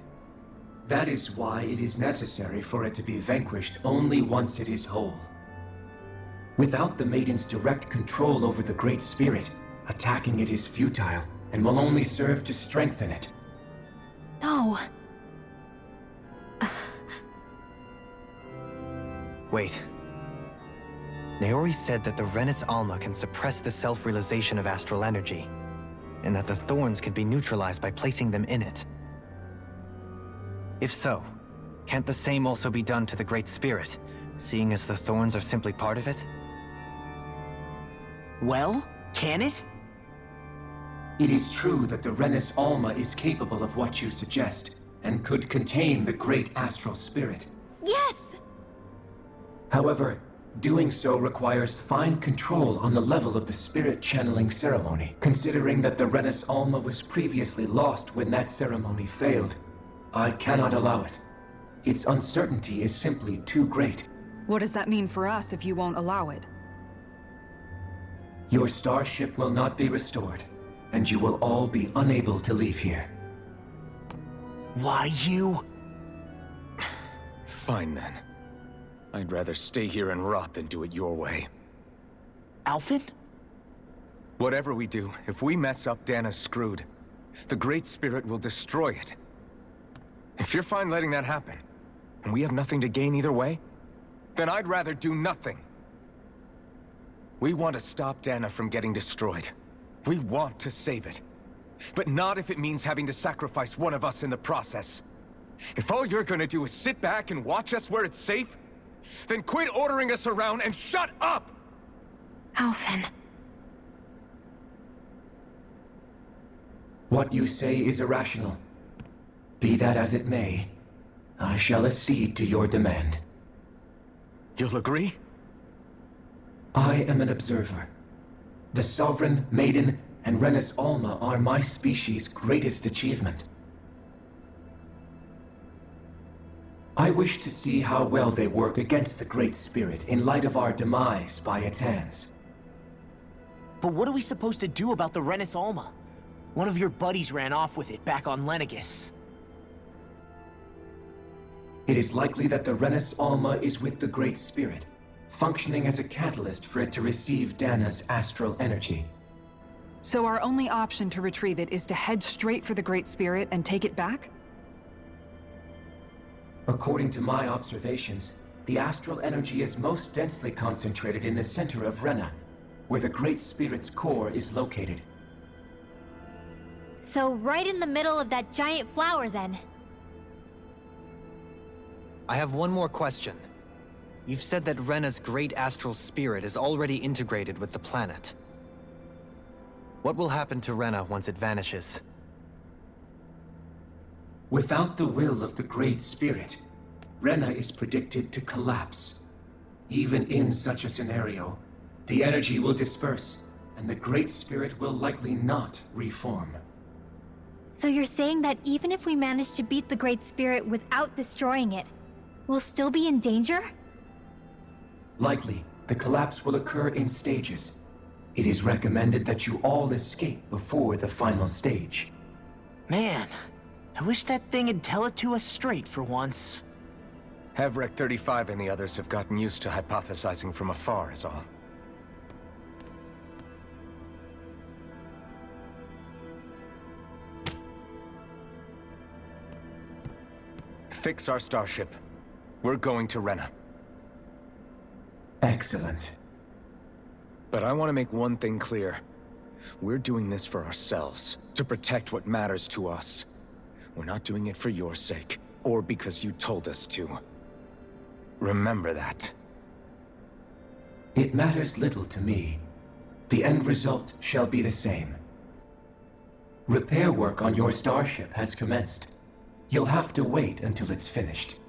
That is why it is necessary for it to be vanquished only once it is whole. Without the Maiden's direct control over the Great Spirit, attacking it is futile, and will only serve to strengthen it. No. Wait. Naori said that the Renus Alma can suppress the self-realization of astral energy, and that the thorns can be neutralized by placing them in it. If so, can't the same also be done to the Great Spirit, seeing as the thorns are simply part of it? Well, can it? It is true that the Renus Alma is capable of what you suggest, and could contain the great astral spirit. Yes! However, doing so requires fine control on the level of the spirit channeling ceremony, considering that the Renus Alma was previously lost when that ceremony failed. I cannot allow it. Its uncertainty is simply too great. What does that mean for us if you won't allow it? Your starship will not be restored, and you will all be unable to leave here. Why you? Fine then. I'd rather stay here and rot than do it your way. Alphen? Whatever we do, if we mess up, Dana's screwed. The Great Spirit will destroy it. If you're fine letting that happen, and we have nothing to gain either way, then I'd rather do nothing. We want to stop Dana from getting destroyed. We want to save it. But not if it means having to sacrifice one of us in the process. If all you're gonna do is sit back and watch us where it's safe, then quit ordering us around and shut up! Alphen. What you say is irrational. Be that as it may, I shall accede to your demand. You'll agree? I am an observer. The Sovereign, Maiden, and Rena's Alma are my species' greatest achievement. I wish to see how well they work against the Great Spirit in light of our demise by its hands. But what are we supposed to do about the Renis Alma? One of your buddies ran off with it back on Lenegus. It is likely that the Renis Alma is with the Great Spirit, functioning as a catalyst for it to receive Dana's astral energy. So our only option to retrieve it is to head straight for the Great Spirit and take it back? According to my observations, the astral energy is most densely concentrated in the center of Rena, where the Great Spirit's core is located. So right in the middle of that giant flower, then. I have one more question. You've said that Rena's great astral spirit is already integrated with the planet. What will happen to Rena once it vanishes? Without the will of the Great Spirit, Rena is predicted to collapse. Even in such a scenario, the energy will disperse, and the Great Spirit will likely not reform. So you're saying that even if we manage to beat the Great Spirit without destroying it, we'll still be in danger? Likely, the collapse will occur in stages. It is recommended that you all escape before the final stage. Man, I wish that thing would tell it to us straight for once. Hevrek 35 and the others have gotten used to hypothesizing from afar is all. Fix our starship. We're going to Rena. Excellent. But I want to make one thing clear. We're doing this for ourselves, to protect what matters to us. We're not doing it for your sake, or because you told us to. Remember that. It matters little to me. The end result shall be the same. Repair work on your starship has commenced. You'll have to wait until it's finished.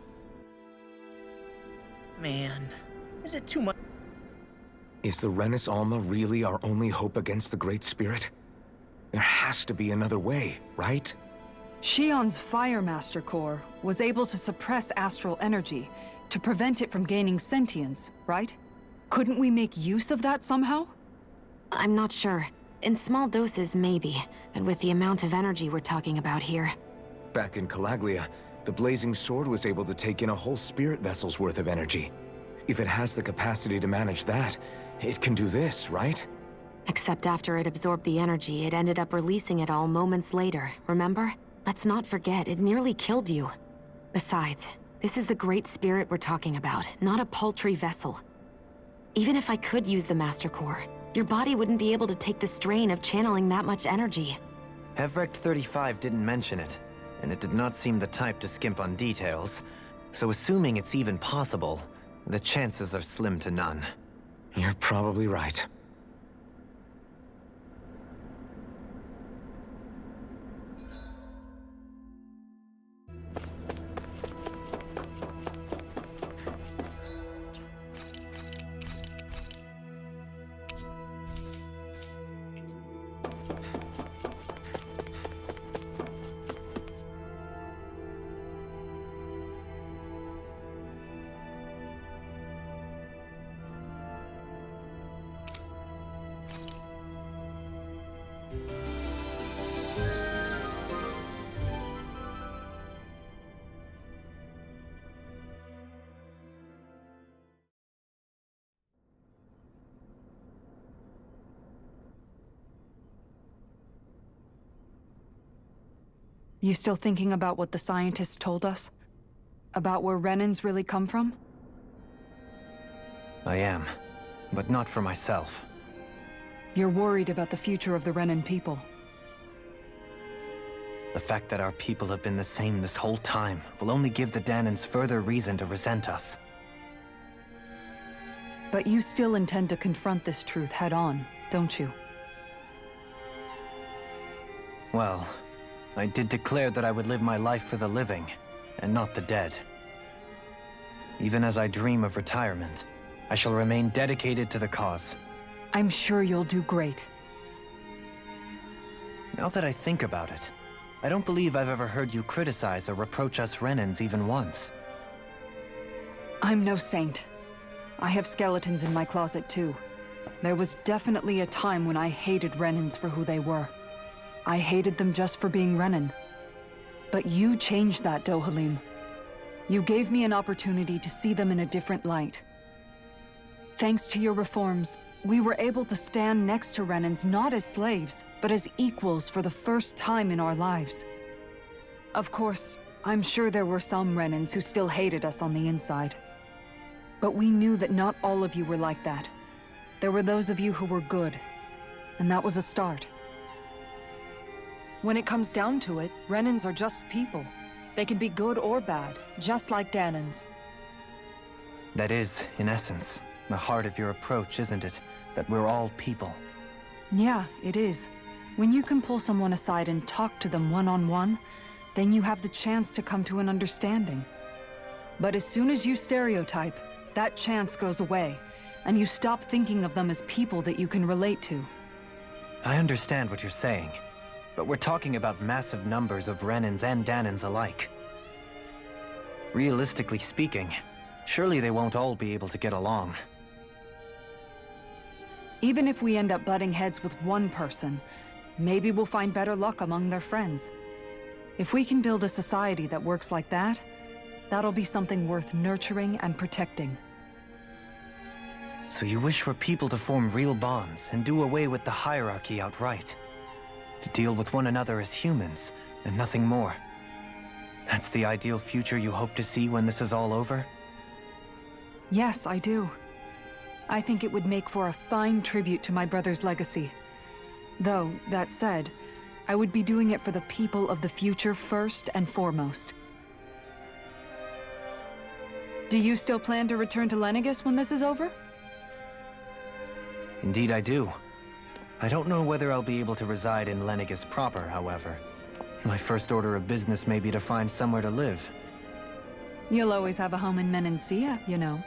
Man, is it too much? Is the Renis Alma really our only hope against the Great Spirit? There has to be another way, right? Shion's Fire Master Core was able to suppress astral energy to prevent it from gaining sentience, right? Couldn't we make use of that somehow? I'm not sure. In small doses, maybe. And with the amount of energy we're talking about here. Back in Calaglia, the Blazing Sword was able to take in a whole spirit vessel's worth of energy. If it has the capacity to manage that, it can do this, right? Except after it absorbed the energy, it ended up releasing it all moments later, remember? Let's not forget, it nearly killed you. Besides, this is the Great Spirit we're talking about, not a paltry vessel. Even if I could use the Master Core, your body wouldn't be able to take the strain of channeling that much energy. Hevrek 35 didn't mention it, and it did not seem the type to skimp on details. So assuming it's even possible, the chances are slim to none. You're probably right. You still thinking about what the scientists told us? About where Renans really come from? I am, but not for myself. You're worried about the future of the Renan people. The fact that our people have been the same this whole time will only give the Danans further reason to resent us. But you still intend to confront this truth head-on, don't you? Well, I did declare that I would live my life for the living, and not the dead. Even as I dream of retirement, I shall remain dedicated to the cause. I'm sure you'll do great. Now that I think about it, I don't believe I've ever heard you criticize or reproach us Renans even once. I'm no saint. I have skeletons in my closet too. There was definitely a time when I hated Renans for who they were. I hated them just for being Renan. But you changed that, Dohalim. You gave me an opportunity to see them in a different light. Thanks to your reforms, we were able to stand next to Renans not as slaves, but as equals for the first time in our lives. Of course, I'm sure there were some Renans who still hated us on the inside. But we knew that not all of you were like that. There were those of you who were good, and that was a start. When it comes down to it, Renans are just people. They can be good or bad, just like Danans. That is, in essence, the heart of your approach, isn't it? That we're all people. Yeah, it is. When you can pull someone aside and talk to them one-on-one, then you have the chance to come to an understanding. But as soon as you stereotype, that chance goes away, and you stop thinking of them as people that you can relate to. I understand what you're saying, but we're talking about massive numbers of Renans and Danans alike. Realistically speaking, surely they won't all be able to get along. Even if we end up butting heads with one person, maybe we'll find better luck among their friends. If we can build a society that works like that, that'll be something worth nurturing and protecting. So you wish for people to form real bonds and do away with the hierarchy outright? To deal with one another as humans, and nothing more? That's the ideal future you hope to see when this is all over? Yes, I do. I think it would make for a fine tribute to my brother's legacy. Though, that said, I would be doing it for the people of the future first and foremost. Do you still plan to return to Lenegis when this is over? Indeed I do. I don't know whether I'll be able to reside in Lenegis proper, however. My first order of business may be to find somewhere to live. You'll always have a home in Menancia, you know.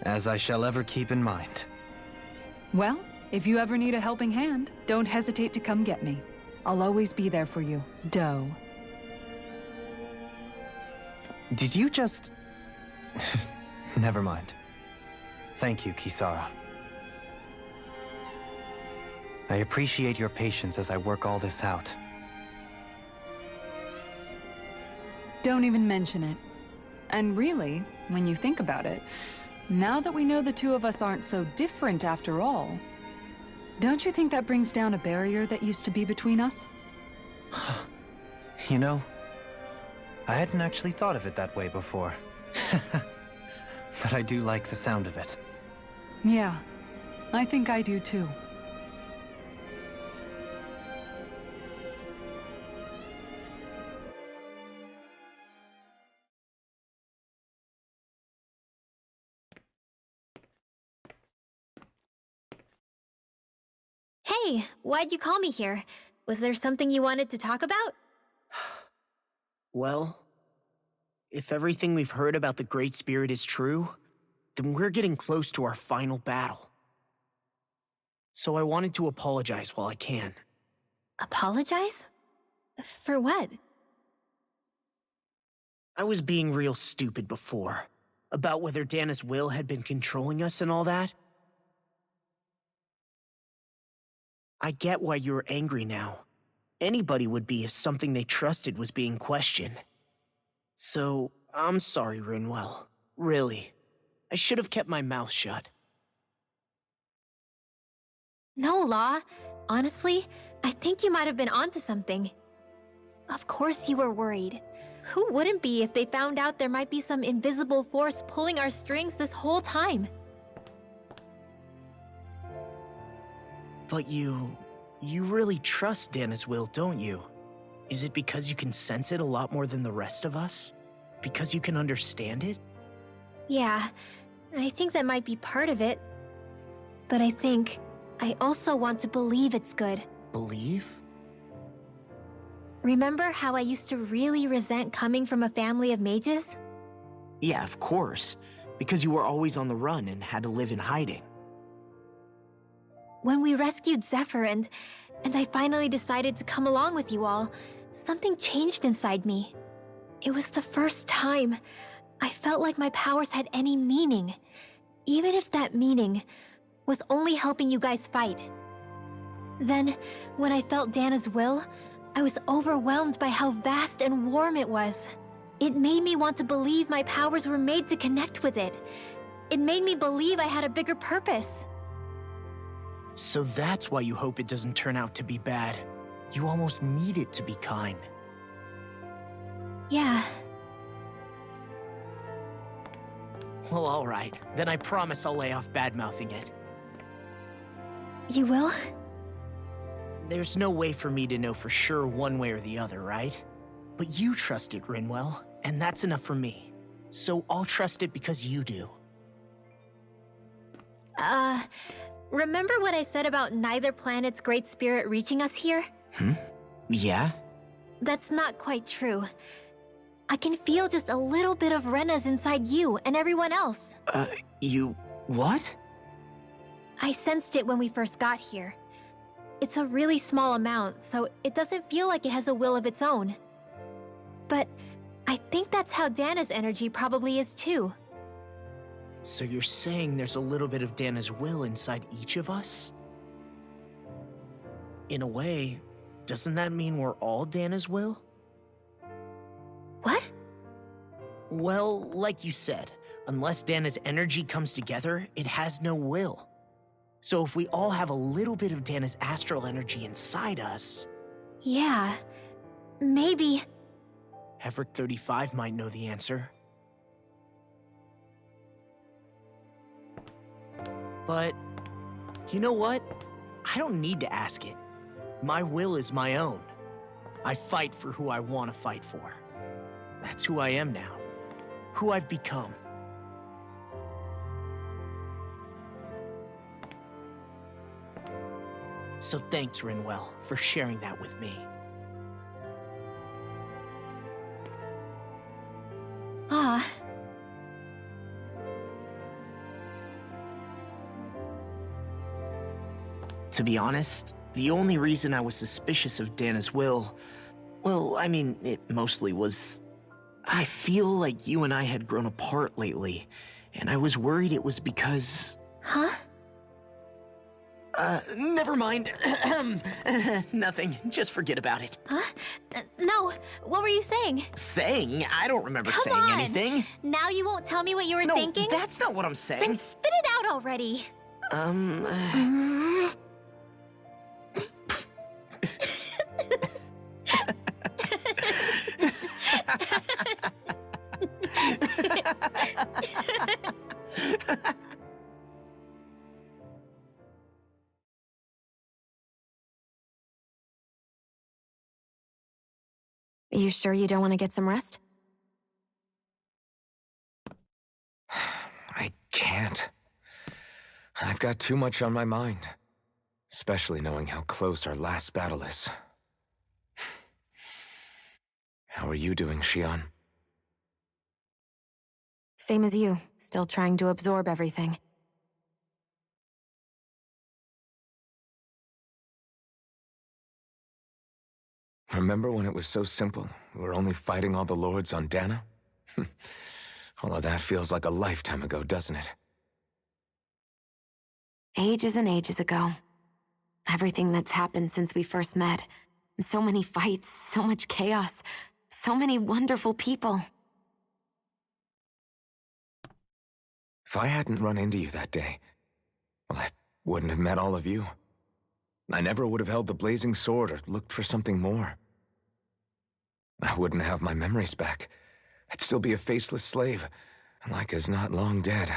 As I shall ever keep in mind. Well, if you ever need a helping hand, don't hesitate to come get me. I'll always be there for you, Doe. Did you just... Never mind. Thank you, Kisara. I appreciate your patience as I work all this out. Don't even mention it. And really, when you think about it, now that we know the two of us aren't so different after all, don't you think that brings down a barrier that used to be between us? You know, I hadn't actually thought of it that way before. But I do like the sound of it. Yeah, I think I do too. Hey, why'd you call me here? Was there something you wanted to talk about? Well, if everything we've heard about the Great Spirit is true, then we're getting close to our final battle. So I wanted to apologize while I can. Apologize? For what? I was being real stupid before, about whether Dana's will had been controlling us and all that. I get why you're angry now. Anybody would be if something they trusted was being questioned. So, I'm sorry, Rinwell. Really. I should have kept my mouth shut. No, Law. Honestly, I think you might have been onto something. Of course you were worried. Who wouldn't be if they found out there might be some invisible force pulling our strings this whole time? But you really trust Dana's will, don't you? Is it because you can sense it a lot more than the rest of us? Because you can understand it? Yeah, I think that might be part of it. But I think I also want to believe it's good. Believe? Remember how I used to really resent coming from a family of mages? Yeah, of course. Because you were always on the run and had to live in hiding. When we rescued Zephyr and I finally decided to come along with you all, something changed inside me. It was the first time I felt like my powers had any meaning, even if that meaning was only helping you guys fight. Then, when I felt Dana's will, I was overwhelmed by how vast and warm it was. It made me want to believe my powers were made to connect with it. It made me believe I had a bigger purpose. So that's why you hope it doesn't turn out to be bad. You almost need it to be kind. Yeah. Well, alright. Then I promise I'll lay off bad-mouthing it. You will? There's no way for me to know for sure one way or the other, right? But you trust it, Rinwell, and that's enough for me. So I'll trust it because you do. Remember what I said about neither planet's great spirit reaching us here? Yeah? That's not quite true. I can feel just a little bit of Rena's inside you and everyone else. You... what? I sensed it when we first got here. It's a really small amount, so it doesn't feel like it has a will of its own. But I think that's how Dana's energy probably is too. So you're saying there's a little bit of Dana's will inside each of us? In a way, doesn't that mean we're all Dana's will? What? Well, like you said, unless Dana's energy comes together, it has no will. So if we all have a little bit of Dana's astral energy inside us... Yeah, maybe... Heverick 35 might know the answer. But, you know what? I don't need to ask it. My will is my own. I fight for who I want to fight for. That's who I am now. Who I've become. So thanks, Rinwell, for sharing that with me. Ah. To be honest, the only reason I was suspicious of Dana's will, well, I mean, it mostly was... I feel like you and I had grown apart lately, and I was worried it was because... Huh? Never mind. Nothing. Just forget about it. Huh? No, what were you saying? Saying? I don't remember Come saying on. anything. Now you won't tell me what you were No, thinking? that's not what I'm saying. Then spit it out already. You sure you don't want to get some rest? I can't. I've got too much on my mind. Especially knowing how close our last battle is. How are you doing, Xion? Same as you, still trying to absorb everything. Remember when it was so simple? We were only fighting all the lords on Dana? All of that feels like a lifetime ago, doesn't it? Ages and ages ago. Everything that's happened since we first met. So many fights, so much chaos, so many wonderful people. If I hadn't run into you that day, well, I wouldn't have met all of you. I never would have held the blazing sword or looked for something more. I wouldn't have my memories back. I'd still be a faceless slave, like as not long dead.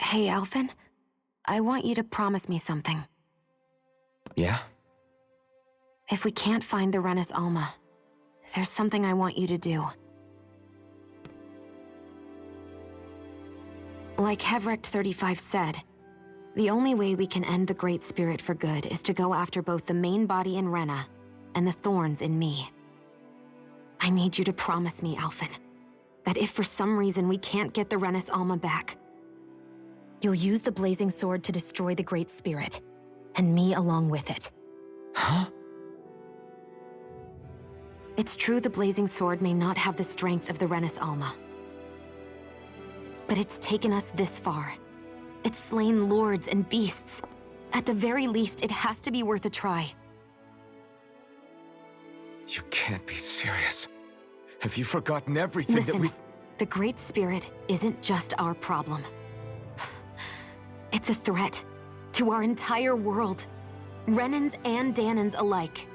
Hey, Alphen. I want you to promise me something. Yeah? If we can't find the Renis Alma, there's something I want you to do. Like Heverick 35 said, The only way we can end the Great Spirit for good is to go after both the main body in Rena and the thorns in me. I need you to promise me, Alphen, that if for some reason we can't get the Renis Alma back, you'll use the Blazing Sword to destroy the Great Spirit, and me along with it. Huh? It's true the Blazing Sword may not have the strength of the Renis Alma, but it's taken us this far. It's slain lords and beasts. At the very least, it has to be worth a try. You can't be serious. Have you forgotten everything that Listen, we've... the Great Spirit isn't just our problem. It's a threat to our entire world. Renans and Danans alike.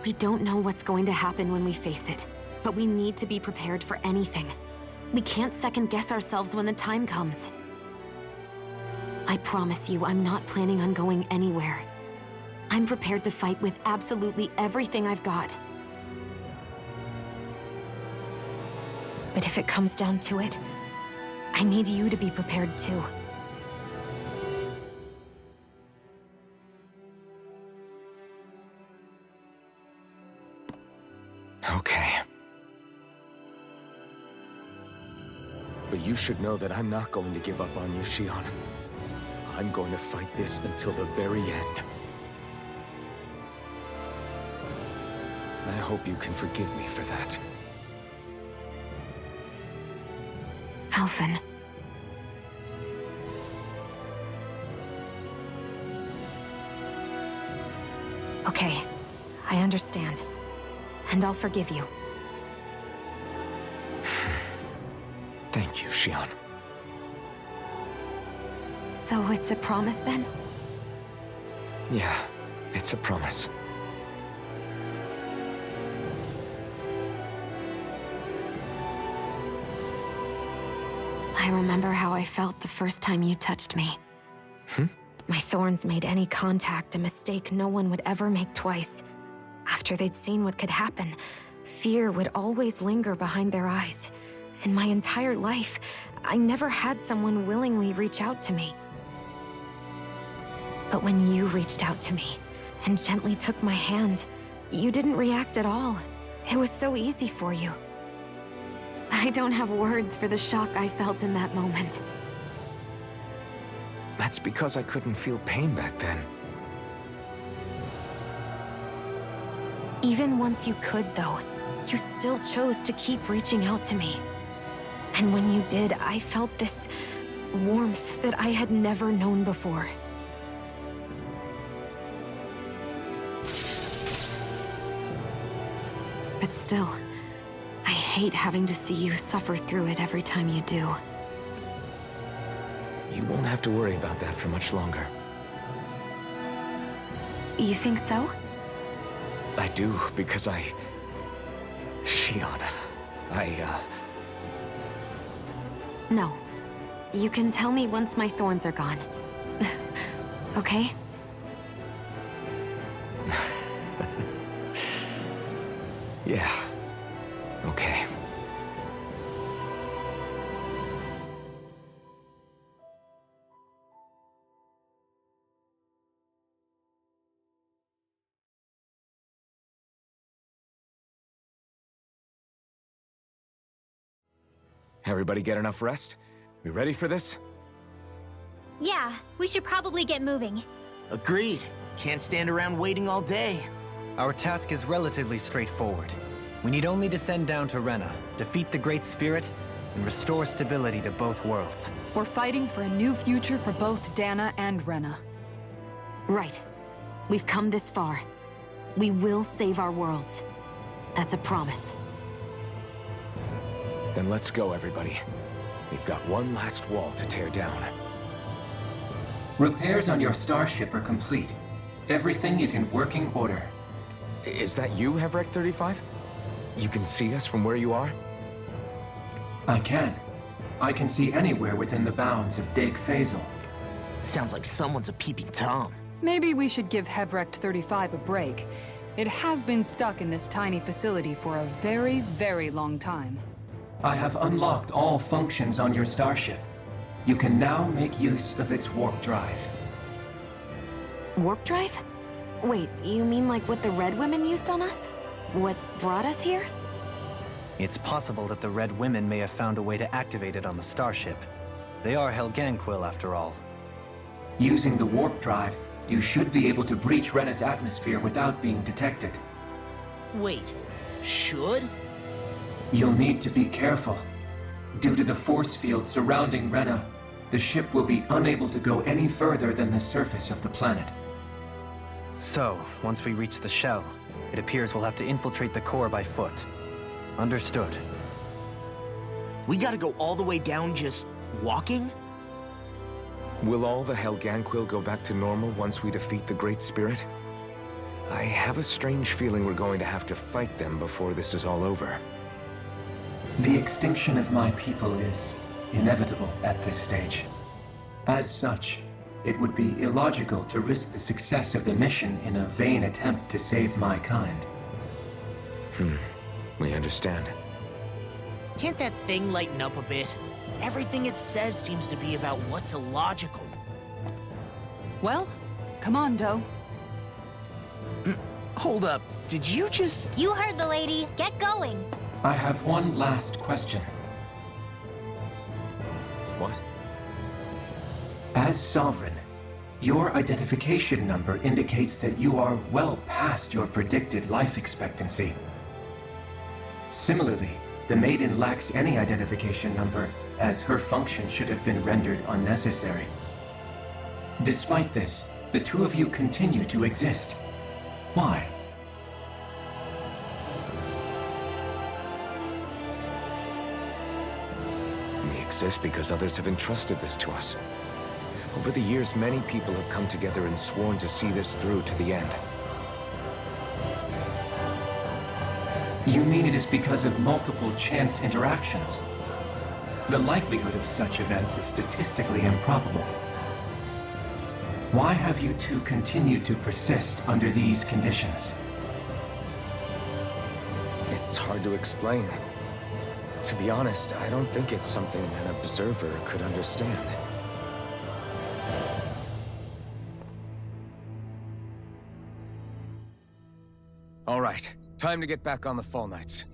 We don't know what's going to happen when we face it, but we need to be prepared for anything. We can't second-guess ourselves when the time comes. I promise you, I'm not planning on going anywhere. I'm prepared to fight with absolutely everything I've got. But if it comes down to it, I need you to be prepared too. Okay. But you should know that I'm not going to give up on you, Shion. I'm going to fight this until the very end. I hope you can forgive me for that. Alphen. Okay, I understand. And I'll forgive you. Thank you, Shion. So it's a promise then? Yeah, it's a promise. I remember how I felt the first time you touched me. My thorns made any contact a mistake no one would ever make twice. After they'd seen what could happen, fear would always linger behind their eyes. In my entire life, I never had someone willingly reach out to me. But when you reached out to me and gently took my hand, you didn't react at all. It was so easy for you. I don't have words for the shock I felt in that moment. That's because I couldn't feel pain back then. Even once you could, though, you still chose to keep reaching out to me. And when you did, I felt this warmth that I had never known before. But still, I hate having to see you suffer through it every time you do. You won't have to worry about that for much longer. You think so? I do, because Shion, No. You can tell me once my thorns are gone. Okay? Yeah. Okay. Everybody get enough rest? We ready for this? Yeah, we should probably get moving. Agreed. Can't stand around waiting all day. Our task is relatively straightforward. We need only descend down to Rena, defeat the Great Spirit, and restore stability to both worlds. We're fighting for a new future for both Dana and Rena. Right. We've come this far. We will save our worlds. That's a promise. Then let's go, everybody. We've got one last wall to tear down. Repairs on your starship are complete. Everything is in working order. Is that you, Hevrek 35? You can see us from where you are? I can. I can see anywhere within the bounds of Dake Faisal. Sounds like someone's a peeping Tom. Maybe we should give Hevrect 35 a break. It has been stuck in this tiny facility for a very, very long time. I have unlocked all functions on your starship. You can now make use of its warp drive. Warp drive? Wait, you mean like what the Red Women used on us? What brought us here? It's possible that the Red Women may have found a way to activate it on the starship. They are Helganquil, after all. Using the warp drive, you should be able to breach Rena's atmosphere without being detected. Wait, should? You'll need to be careful. Due to the force field surrounding Rena, the ship will be unable to go any further than the surface of the planet. So, once we reach the shell, it appears we'll have to infiltrate the core by foot. Understood. We gotta go all the way down just walking? Will all the Helganquil go back to normal once we defeat the Great Spirit? I have a strange feeling we're going to have to fight them before this is all over. The extinction of my people is inevitable at this stage. As such, it would be illogical to risk the success of the mission in a vain attempt to save my kind. We understand. Can't that thing lighten up a bit? Everything it says seems to be about what's illogical. Well, come on, Doe. Hold up, did you just... You heard the lady. Get going. I have one last question. What? As Sovereign, your identification number indicates that you are well past your predicted life expectancy. Similarly, the Maiden lacks any identification number, as her function should have been rendered unnecessary. Despite this, the two of you continue to exist. Why? We exist because others have entrusted this to us. Over the years, many people have come together and sworn to see this through to the end. You mean it is because of multiple chance interactions? The likelihood of such events is statistically improbable. Why have you two continued to persist under these conditions? It's hard to explain. To be honest, I don't think it's something an observer could understand. All right, time to get back on the Fall Knights.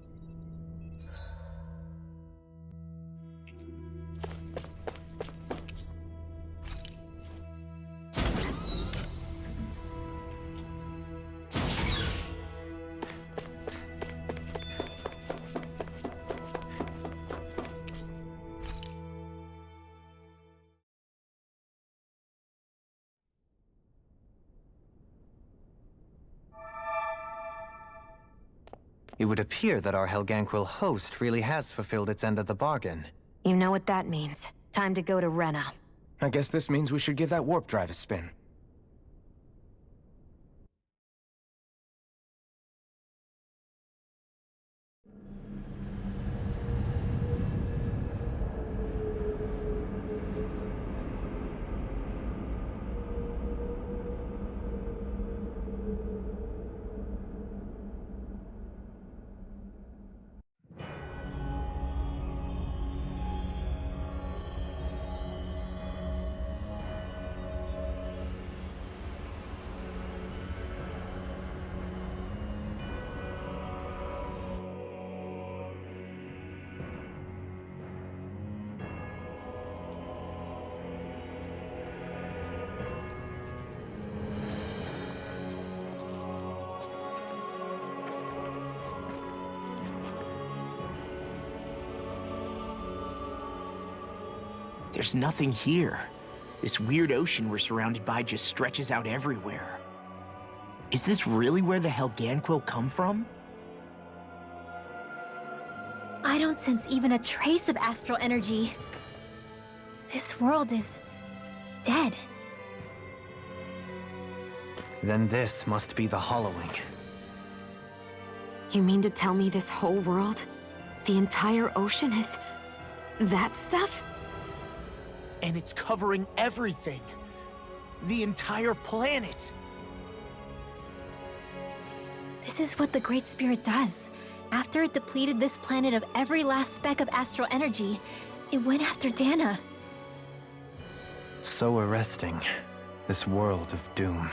It would appear that our Helganquil host really has fulfilled its end of the bargain. You know what that means. Time to go to Rena. I guess this means we should give that warp drive a spin. There's nothing here. This weird ocean we're surrounded by just stretches out everywhere. Is this really where the Helganquil come from? I don't sense even a trace of astral energy. This world is dead. Then this must be the Hollowing. You mean to tell me this whole world, the entire ocean is that stuff? And it's covering everything. The entire planet. This is what the Great Spirit does. After it depleted this planet of every last speck of astral energy, it went after Dana. So arresting. This world of doom.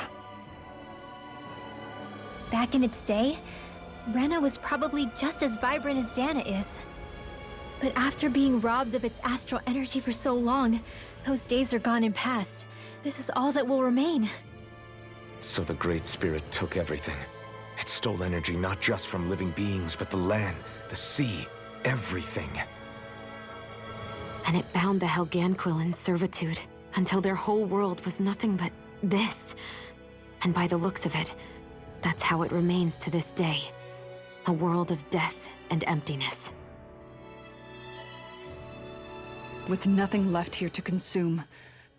Back in its day, Rena was probably just as vibrant as Dana is. But after being robbed of its astral energy for so long, those days are gone and past. This is all that will remain. So the Great Spirit took everything. It stole energy not just from living beings, but the land, the sea, everything. And it bound the Helganquil in servitude until their whole world was nothing but this. And by the looks of it, that's how it remains to this day. A world of death and emptiness. With nothing left here to consume,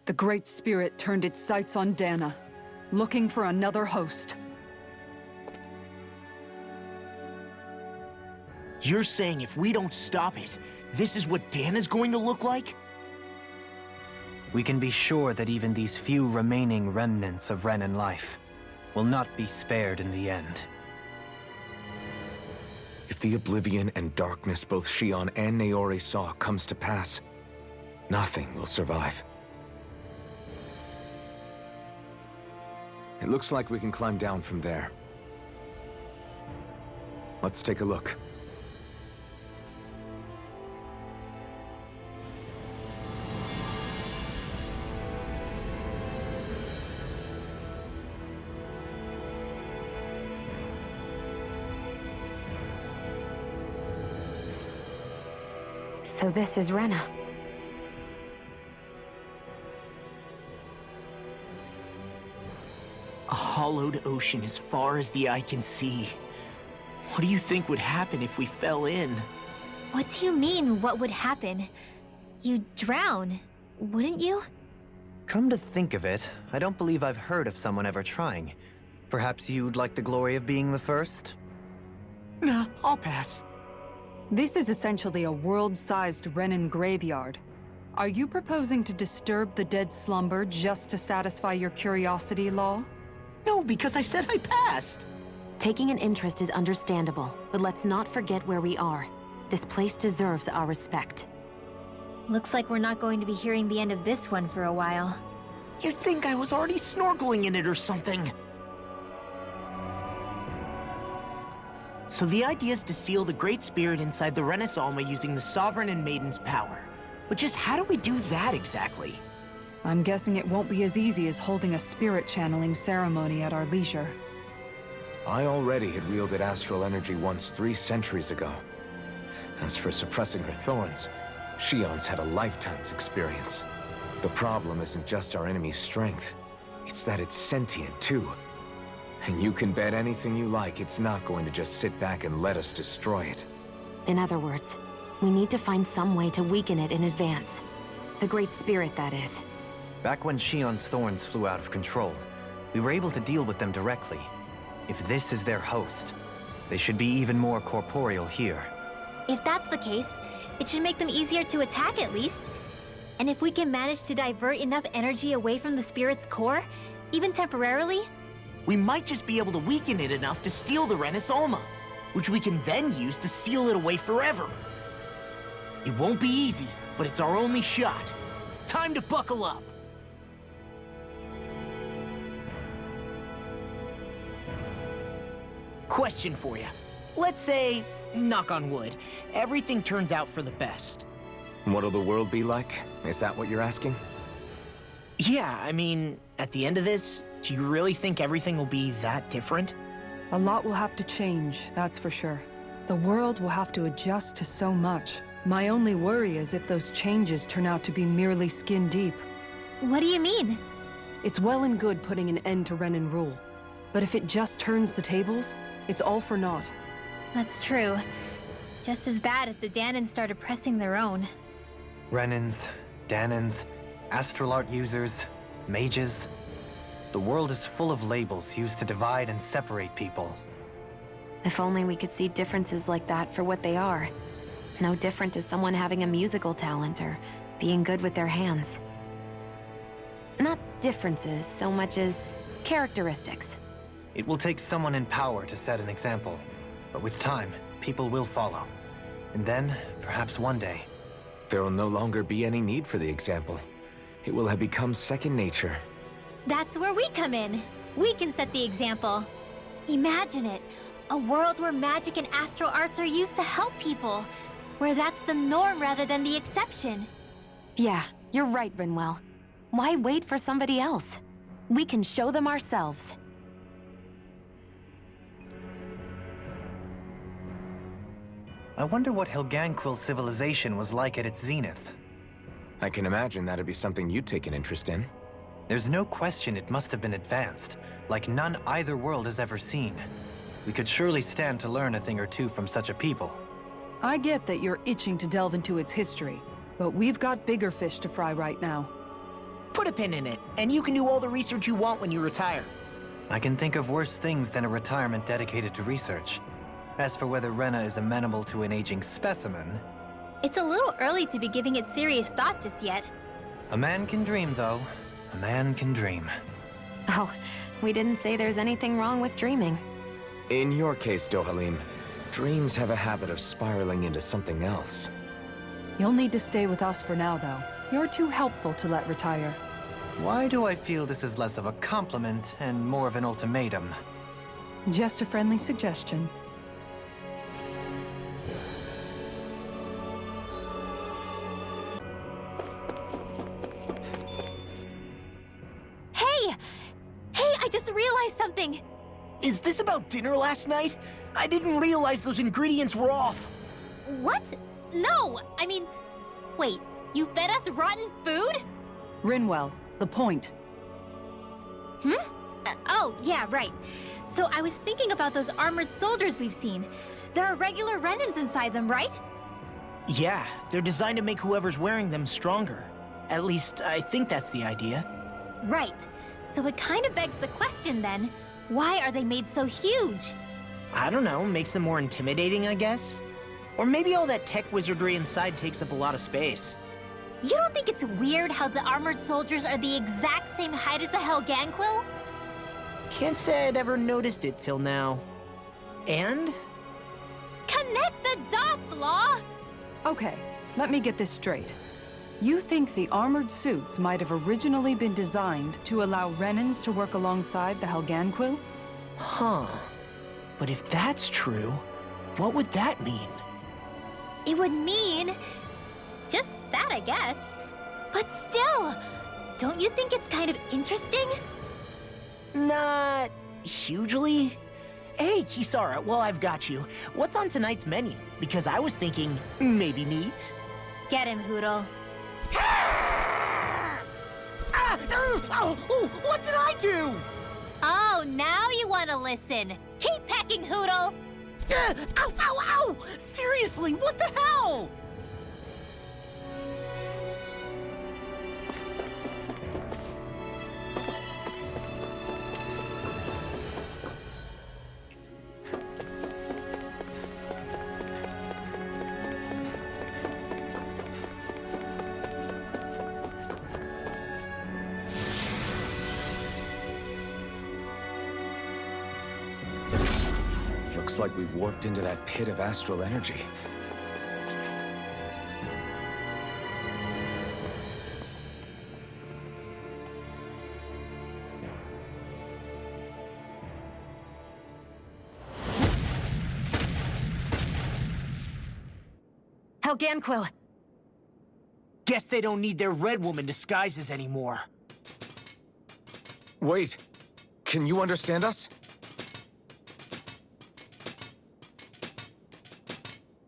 the Great Spirit turned its sights on Dana, looking for another host. You're saying if we don't stop it, this is what Dana's going to look like? We can be sure that even these few remaining remnants of Renan life will not be spared in the end. If the oblivion and darkness both Shion and Naori saw comes to pass, nothing will survive. It looks like we can climb down from there. Let's take a look. So this is Rena. A hollowed ocean as far as the eye can see. What do you think would happen if we fell in? What do you mean, what would happen? You'd drown, wouldn't you? Come to think of it, I don't believe I've heard of someone ever trying. Perhaps you'd like the glory of being the first? Nah, I'll pass. This is essentially a world-sized Renan graveyard. Are you proposing to disturb the dead slumber just to satisfy your curiosity, Law? No, because I said I passed. Taking an interest is understandable, but let's not forget where we are. This place deserves our respect. Looks like we're not going to be hearing the end of this one for a while. You'd think I was already snorkeling in it or something. So the idea is to seal the Great Spirit inside the Renis Alma using the Sovereign and Maiden's power. But just how do we do that exactly? I'm guessing it won't be as easy as holding a spirit channeling ceremony at our leisure. I already had wielded astral energy once 3 centuries ago. As for suppressing her thorns, Shion's had a lifetime's experience. The problem isn't just our enemy's strength. It's that it's sentient, too. And you can bet anything you like it's not going to just sit back and let us destroy it. In other words, we need to find some way to weaken it in advance. The Great Spirit, that is. Back when Shion's thorns flew out of control, we were able to deal with them directly. If this is their host, they should be even more corporeal here. If that's the case, it should make them easier to attack at least. And if we can manage to divert enough energy away from the spirit's core, even temporarily, we might just be able to weaken it enough to steal the Renis Alma, which we can then use to seal it away forever. It won't be easy, but it's our only shot. Time to buckle up. Question for you. Let's say, knock on wood, everything turns out for the best. What'll the world be like? Is that what you're asking? Yeah, I mean, at the end of this, do you really think everything will be that different? A lot will have to change, that's for sure. The world will have to adjust to so much. My only worry is if those changes turn out to be merely skin deep. What do you mean? It's well and good putting an end to Renan rule. But if it just turns the tables, it's all for naught. That's true. Just as bad if the Danans start oppressing their own. Renans, Danans, astral art users, mages. The world is full of labels used to divide and separate people. If only we could see differences like that for what they are. No different to someone having a musical talent or being good with their hands. Not differences so much as characteristics. It will take someone in power to set an example. But with time, people will follow. And then, perhaps one day... There will no longer be any need for the example. It will have become second nature. That's where we come in. We can set the example. Imagine it. A world where magic and astral arts are used to help people. Where that's the norm rather than the exception. Yeah, you're right, Rinwell. Why wait for somebody else? We can show them ourselves. I wonder what Helganquil's civilization was like at its zenith. I can imagine that'd be something you'd take an interest in. There's no question it must have been advanced, like none either world has ever seen. We could surely stand to learn a thing or two from such a people. I get that you're itching to delve into its history, but we've got bigger fish to fry right now. Put a pin in it, and you can do all the research you want when you retire. I can think of worse things than a retirement dedicated to research. As for whether Rena is amenable to an aging specimen... It's a little early to be giving it serious thought just yet. A man can dream, though. A man can dream. Oh, we didn't say there's anything wrong with dreaming. In your case, Dohalim, dreams have a habit of spiraling into something else. You'll need to stay with us for now, though. You're too helpful to let retire. Why do I feel this is less of a compliment and more of an ultimatum? Just a friendly suggestion. Hey, I just realized something! Is this about dinner last night? I didn't realize those ingredients were off. What? No! I mean, wait, you fed us rotten food? Rinwell, the point. Oh, yeah, right. So I was thinking about those armored soldiers we've seen. There are regular Renans inside them, right? Yeah, they're designed to make whoever's wearing them stronger. At least, I think that's the idea. Right. So it kind of begs the question then, why are they made so huge? I don't know, makes them more intimidating, I guess? Or maybe all that tech wizardry inside takes up a lot of space. You don't think it's weird how the armored soldiers are the exact same height as the Helganquil? Can't say I'd ever noticed it till now. And? Connect the dots, Law! Okay, let me get this straight. You think the armored suits might have originally been designed to allow Renans to work alongside the Helganquil? Huh. But if that's true, what would that mean? It would mean... just that, I guess. But still, don't you think it's kind of interesting? Not hugely. Hey, Kisara, while I've got you, what's on tonight's menu? Because I was thinking, maybe meat? Get him, Hootle. What did I do? Oh, now you want to listen. Keep pecking, Hootle! Ow, ow, ow! Seriously, what the hell? Looks like we've warped into that pit of astral energy. Helganquil! Guess they don't need their Red Woman disguises anymore. Wait, can you understand us?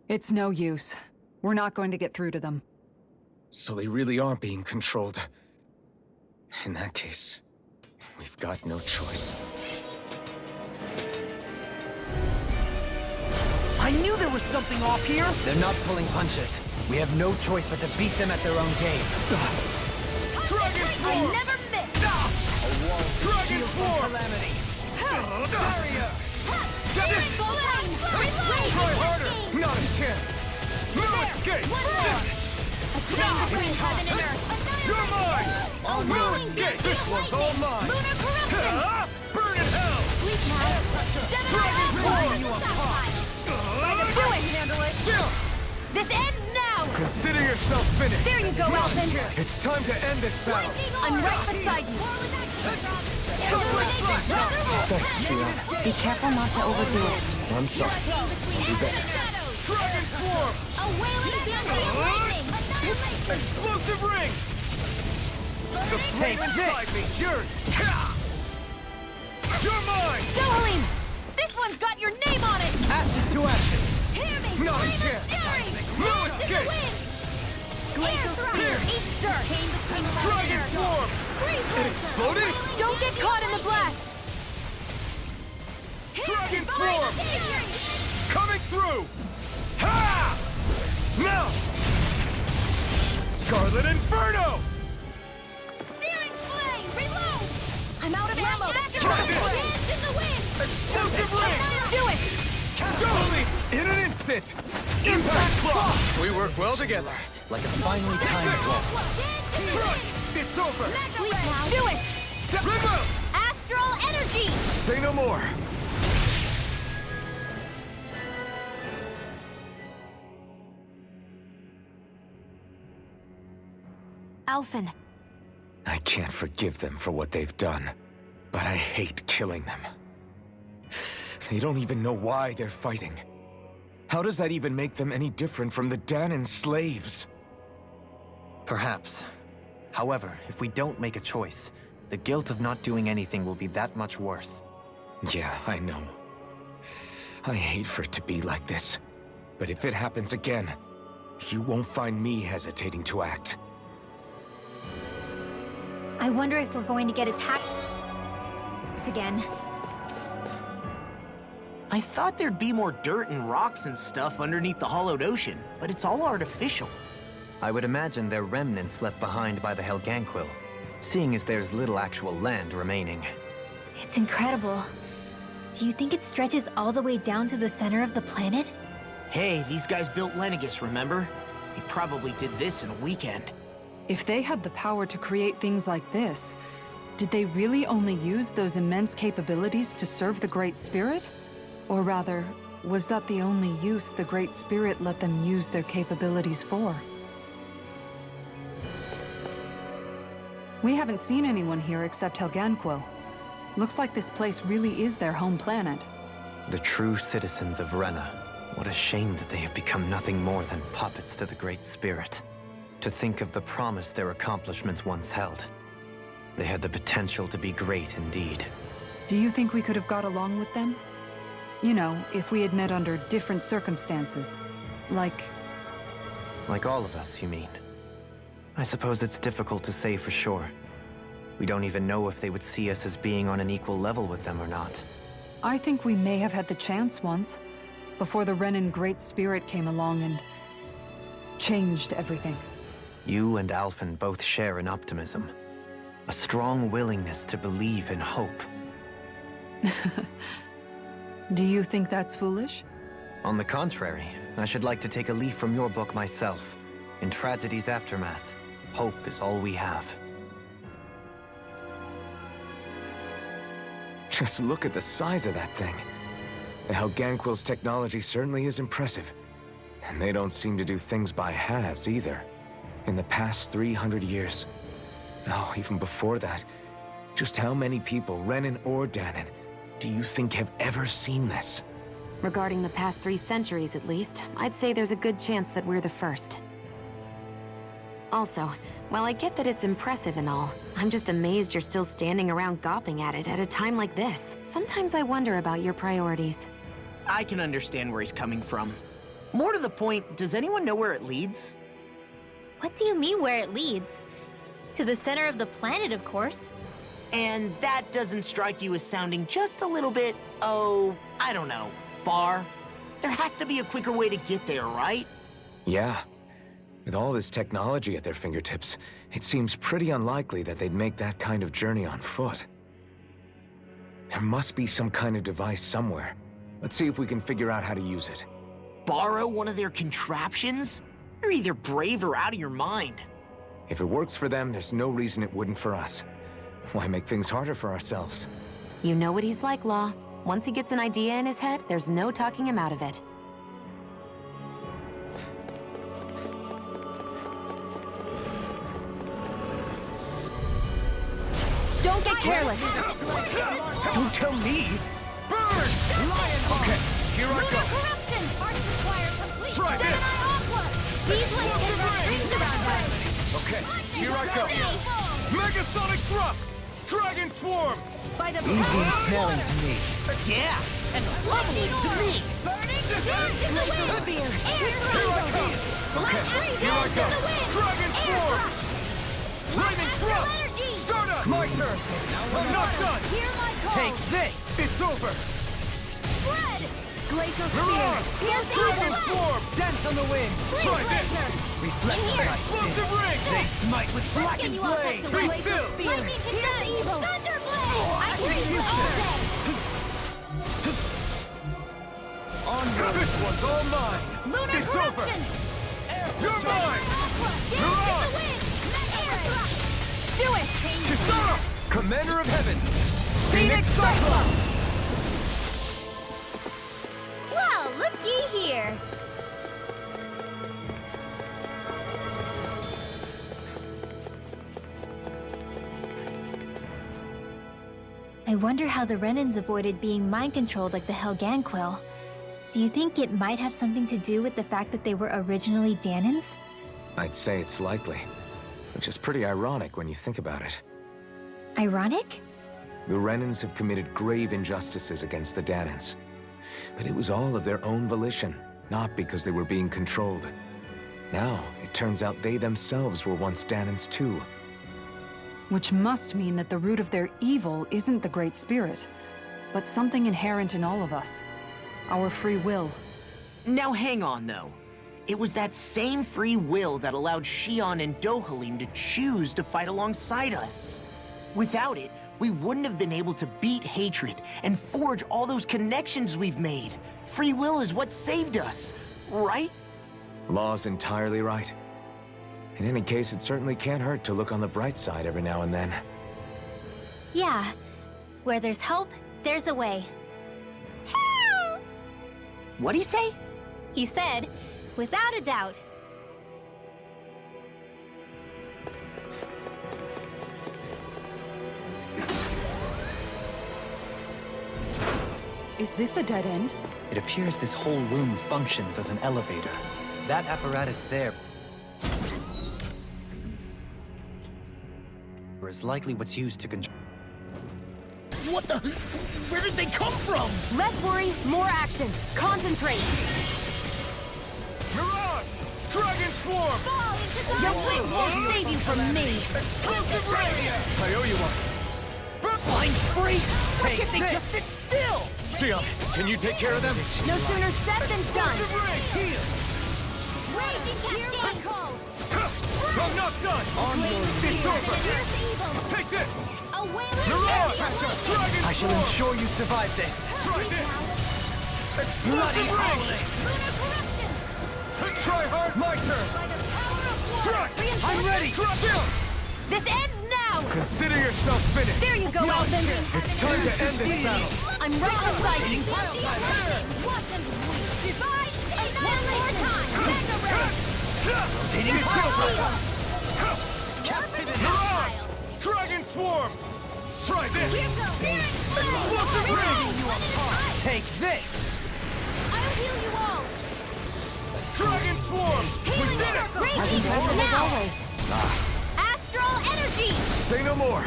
It's no use. We're not going to get through to them. So they really are being controlled. In that case, we've got no choice. I knew there was something off here! They're not pulling punches. We have no choice but to beat them at their own game. Dragon I Form! never miss! Dragon Form! Calamity. Barrier! Try harder! Not a chance! No escape! Between heaven and earth! You're mine! No escape! This one's all mine! Lunar corruption! Burn in hell! Bleach now! Dragon Form! You apart! Do This ends now! Consider yourself finished! There you go, Alvin! It's time to end this battle! I'm right beside you! Thanks, Shion. Be careful not to overdo it. I'm sorry. I'll do better. Dragon Swarm! A wailing fury of lightning! Explosive ring! The flame inside me, yours! You're mine! Dohalim! This one's got your name on it! Ashes to ashes! Hear me! Not a Flame chance! of fury! No Blast in the escape! wind! Glacial spear! Eat dirt! Dragon Swarm! It exploded? Don't get caught in the blast! Dragon Swarm! Coming through! Ha! Now! Scarlet Inferno! Searing flame! Reload! I'm out of ammo! Try this! Hands in the wind! Explosive ring! Do it! Totally! In an instant! Impact Claw! We work well together. Like a finely timed waltz. Crush! It's over! Do it! Remove! Astral energy! Say no more! Alphen. I can't forgive them for what they've done, but I hate killing them. They don't even know why they're fighting. How does that even make them any different from the Danon slaves? Perhaps. However, if we don't make a choice, the guilt of not doing anything will be that much worse. Yeah, I know. I hate for it to be like this. But if it happens again, you won't find me hesitating to act. I wonder if we're going to get attacked again. I thought there'd be more dirt and rocks and stuff underneath the hollowed ocean, but it's all artificial. I would imagine they're remnants left behind by the Helganquil, seeing as there's little actual land remaining. It's incredible. Do you think it stretches all the way down to the center of the planet? Hey, these guys built Lenegus, remember? They probably did this in a weekend. If they had the power to create things like this, did they really only use those immense capabilities to serve the Great Spirit? Or rather, was that the only use the Great Spirit let them use their capabilities for? We haven't seen anyone here except Helganquil. Looks like this place really is their home planet. The true citizens of Rena. What a shame that they have become nothing more than puppets to the Great Spirit. To think of the promise their accomplishments once held. They had the potential to be great indeed. Do you think we could have got along with them? You know, if we had met under different circumstances. Like all of us, you mean? I suppose it's difficult to say for sure. We don't even know if they would see us as being on an equal level with them or not. I think we may have had the chance once, before the Renan Great Spirit came along and changed everything. You and Alphen both share an optimism. A strong willingness to believe in hope. Do you think that's foolish? On the contrary, I should like to take a leaf from your book myself. In tragedy's aftermath, hope is all we have. Just look at the size of that thing. The Helganquil's technology certainly is impressive. And they don't seem to do things by halves either. In the past 300 years. No, even before that. Just how many people, Renan or Danon, do you think have ever seen this? Regarding the past 3 centuries, at least, I'd say there's a good chance that we're the first. Also, while I get that it's impressive and all, I'm just amazed you're still standing around gawping at it at a time like this. Sometimes I wonder about your priorities. I can understand where he's coming from. More to the point, does anyone know where it leads? What do you mean where it leads? To the center of the planet, of course. And that doesn't strike you as sounding just a little bit, oh, I don't know, far? There has to be a quicker way to get there, right? Yeah. With all this technology at their fingertips, it seems pretty unlikely that they'd make that kind of journey on foot. There must be some kind of device somewhere. Let's see if we can figure out how to use it. Borrow one of their contraptions? You're either brave or out of your mind. If it works for them, there's no reason it wouldn't for us. Why make things harder for ourselves? You know what he's like, Law. Once he gets an idea in his head, there's no talking him out of it. careless. Don't tell me! Burn! Lion! Okay, here I go. Corruption! Parts require complete. Try this. Gemini Aqua! These links can restrict around way. Okay, here I go. Megasonic thrust! Dragon swarm! By the Easy smelling to me. Yeah, and lovely to me. Burning dance in the wind. Air thrust. Okay, here I go. Dragon swarm! Lightning thrust! Start up! My turn! I'm not done! Hear my call. Take this! It's over! Spread! Glacial spear. Mirage! Pierce Dragon evil. swarm! Dance on the wind! Try this! Reflect Here. explosive ring! They smite with blackened You all blade! have to Be glacial still! spear. Pierce evil. Thunderblade. I freeze you all day. Onward! This one's all mine! Lunar It's over! corruption. You're mine! Dance in the wind. Air thrust. Do it. Kisara! Commander of Heavens! Phoenix Cyclone! Well, looky here. I wonder how the Renans avoided being mind-controlled like the Helganquil. Do you think it might have something to do with the fact that they were originally Danans? I'd say it's likely, which is pretty ironic when you think about it. Ironic? The Renans have committed grave injustices against the Danans. But it was all of their own volition, not because they were being controlled. Now, it turns out they themselves were once Danans too. Which must mean that the root of their evil isn't the Great Spirit, but something inherent in all of us. Our free will. Now hang on, though. It was that same free will that allowed Xion and Dohalim to choose to fight alongside us. Without it, we wouldn't have been able to beat hatred and forge all those connections we've made. Free will is what saved us, right? Law's entirely right. In any case, it certainly can't hurt to look on the bright side every now and then. Yeah. Where there's hope, there's a way. What'd he say? He said, without a doubt. Is this a dead end? It appears this whole room functions as an elevator. That apparatus there is likely what's used to control. What the? Where did they come from? Less worry, more action. Concentrate. Mirage! Dragon swarm! Your wings won't save you from me. Explosive ray! I owe you one. Blind freak! Take it! They just sit still! Xion, can you take care of them? No sooner said than done. Here! Hear my call. I'm not done! It's over! Take this! A wailing Mirage! dragon I shall ensure you survive this! Try this! Bloody howling! Try hard! My turn! Strike! I'm ready! Chill! This ends now! Consider yourself finished! There you go, Elvin! It's time to end this battle! I'm right beside you! Watch them divide! One more time! Mega Ray! Rotating power! Mirage! Dragon swarm! Try this! Explosive ring! Take this! I'll heal you all! Dragon swarm! We did it! Reiki as always! Astral energy! Say no more!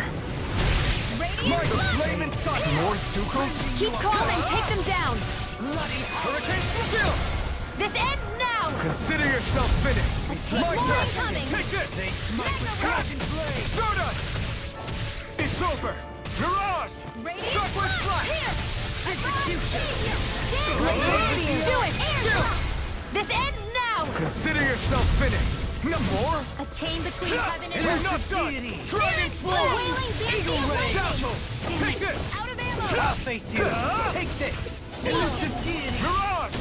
Radiant Flame inside! More Stukos? Keep calm and take them down! Bloody hurricane! Chill! This ends now! Consider yourself finished! My more turn! incoming. Take this! Dragon blade! Stardust! It's over! Mirage! Shockwave flash! Execution! Do it! Air! This ends now! Consider yourself finished! No more? A chain between heaven and We're earth. not done! Dragon A swarm! wailing Eagle ray! Doubtful! Take this! Out of ammo! I'll face you! Take this! Elusive deity! Mirage!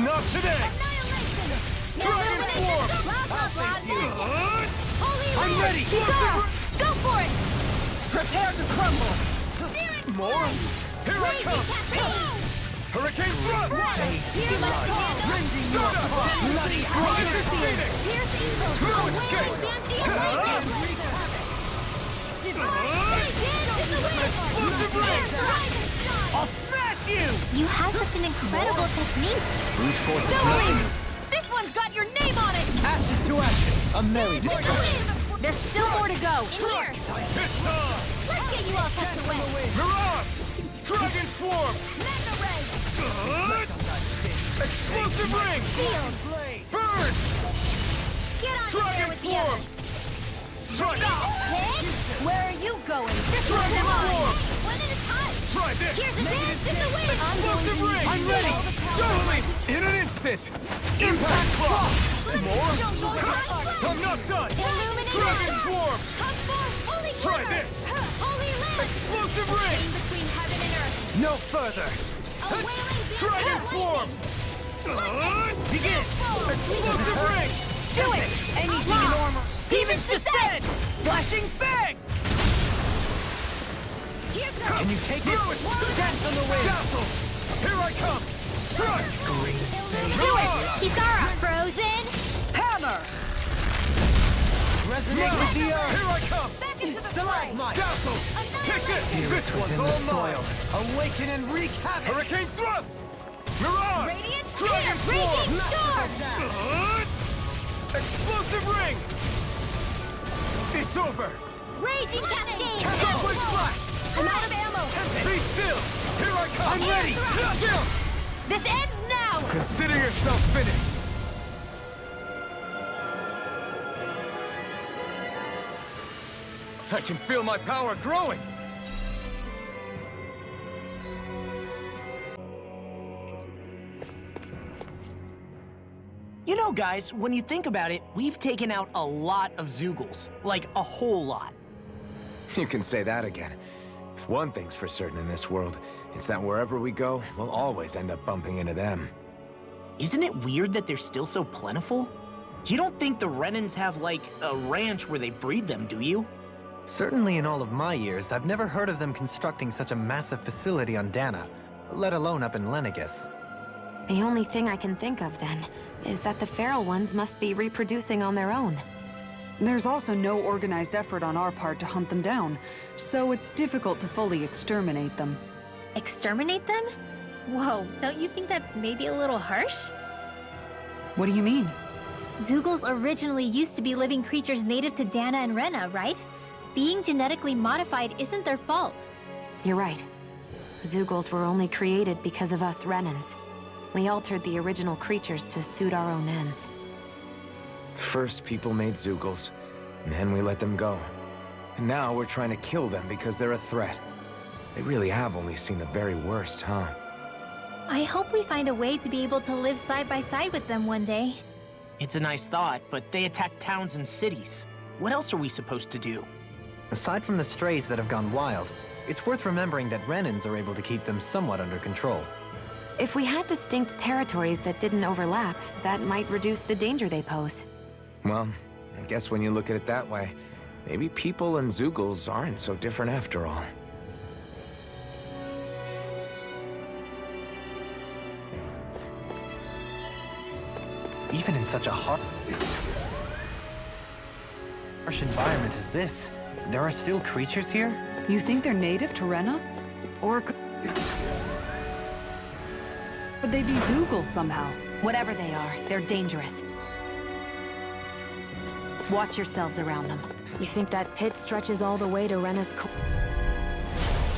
Not today! Dragon swarm! I'll face you! I'm ready! Go for it! Prepare to crumble! More? Here I come! Hurricane thrust! Here's my call! Stardust! Bloody Phoenix! Here's evil! No A escape! wailing Banshee awakening! Divine! Explosive ring! I'll smash you! You have such an incredible technique. Brute force is Don't nothing. leave! This one's got your name on it! Ashes to ashes, a merry destruction. There's still more to go. It's time! Let's get you all tucked away. Mirage! Dragon Swarm! Mega Ray! Explosive ring! Shield! Burn! Get on Dragon there with the Swarm! others. Try Hey, where are you going? This one's Dragon mine. Swarm! One at a time. Try this! Here's a dance in the wind. I'm going to Explosive ring! use I'm ready! all the power. Totally! In an instant! Impact Frost! More? Don't go back. I'm not done! Illuminate Dragon Attack. Swarm! Come forth, Holy Try Glimmer. this. Holy Land. Explosive ring! In between heaven and earth. No further! A wailing dance Dragon of Swarm! lightning. Begin! Explosive ring! Do it! Anything in armor. Demon's Descent! Flashing Fang! Here goes. Can you take it? Dance on the wind! Dazzle! Here I come! Strike! Do it! Kisara! Frozen! Hammer! Resonate with the earth! Here I come! Back into the Stalagmite! Dazzle! Take this! This one's within the all mine! soil. Awaken and wreak havoc! Hurricane Thrust! Mirage! Radiant Dragon Spear! Raging Swarm! Storm! Explosive ring! It's over! Raging Cascade! Shockwave Splash! I'm out of ammo! Be still! Here I come! I'm ready. Still! This ends now! Consider yourself finished! I can feel my power growing! You know, guys, when you think about it, we've taken out a lot of Zoogles. Like, a whole lot. You can say that again. If one thing's for certain in this world, it's that wherever we go, we'll always end up bumping into them. Isn't it weird that they're still so plentiful? You don't think the Renans have, like, a ranch where they breed them, do you? Certainly in all of my years, I've never heard of them constructing such a massive facility on Dana, let alone up in Lenegis. The only thing I can think of, then, is that the feral ones must be reproducing on their own. There's also no organized effort on our part to hunt them down, so it's difficult to fully exterminate them. Exterminate them? Whoa, don't you think that's maybe a little harsh? What do you mean? Zoogles originally used to be living creatures native to Dana and Rena, right? Being genetically modified isn't their fault. You're right. Zoogles were only created because of us Renans. We altered the original creatures to suit our own ends. First, people made Zoogles, and then we let them go. And now we're trying to kill them because they're a threat. They really have only seen the very worst, huh? I hope we find a way to be able to live side by side with them one day. It's a nice thought, but they attack towns and cities. What else are we supposed to do? Aside from the strays that have gone wild, it's worth remembering that Renans are able to keep them somewhat under control. If we had distinct territories that didn't overlap, that might reduce the danger they pose. Well, I guess when you look at it that way, maybe people and Zoogles aren't so different after all. Even in such a harsh environment as this, there are still creatures here? You think they're native to Rena? Or could they be Zoogles somehow? Whatever they are, they're dangerous. Watch yourselves around them. You think that pit stretches all the way to Rena's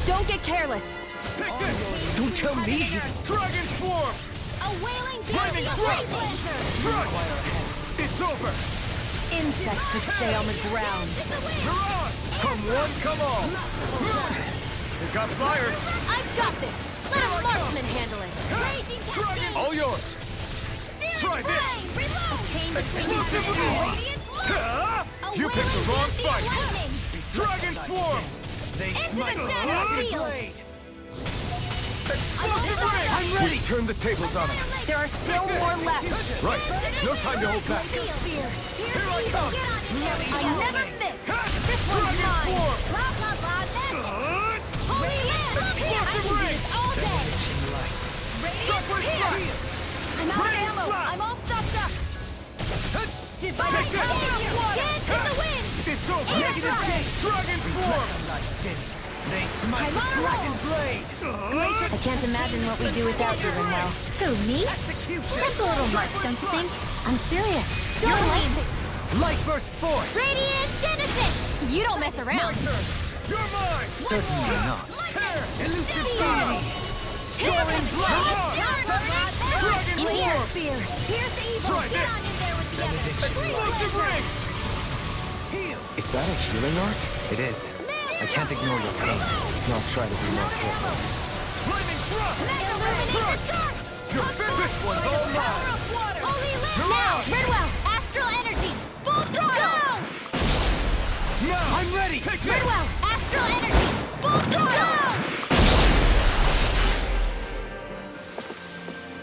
Don't get careless! Take this! Don't tell me! Dragon Swarm! A wailing Lightning dance of Thrust! Blazer! Struck! It's over! Insects should stay on the ground. Mirage! Come one, come all! You got flyers! I've got this! Let a marksman handle it! Raging Cascade! All yours! Try this! Explosive ring! You picked the wrong fight! Dragon Swarm! Into the shadow field! Explosive ring! I'm ready! Turn the tables on him! There are still more left! Right! No time to hold back! Here I come! I never miss! This one's mine! Blah, blah, blah, that's it! Holy Land! Explosive ring! All day! Shockwave Splash! I'm out of ammo! I'm all stocked up! Divine Take this! Dance in the wind! It's over! Negative gate! Dragon Swarm! I can't imagine what we do without you, Rinwell. Who, me? That's a little much, don't you think? I'm serious. You're lightning! Light burst forth! Radiant Genesis! You don't mess around! You're mine! Certainly not. Elusive deity! Soaring blood! Dragon form! Spear! Here's the evil! Try Get this. on in there with the others! Explosive ring! Heal! Is that a healing art? It is. I can't ignore your pain. I'll try to be more careful. Flaming thrust! Illuminate the dark! This one's all mine! Holy Lift! Now! Ridwell! Astral Energy! Full throttle! Now! I'm ready! Take this! Ridwell! Astral Energy! Full throttle!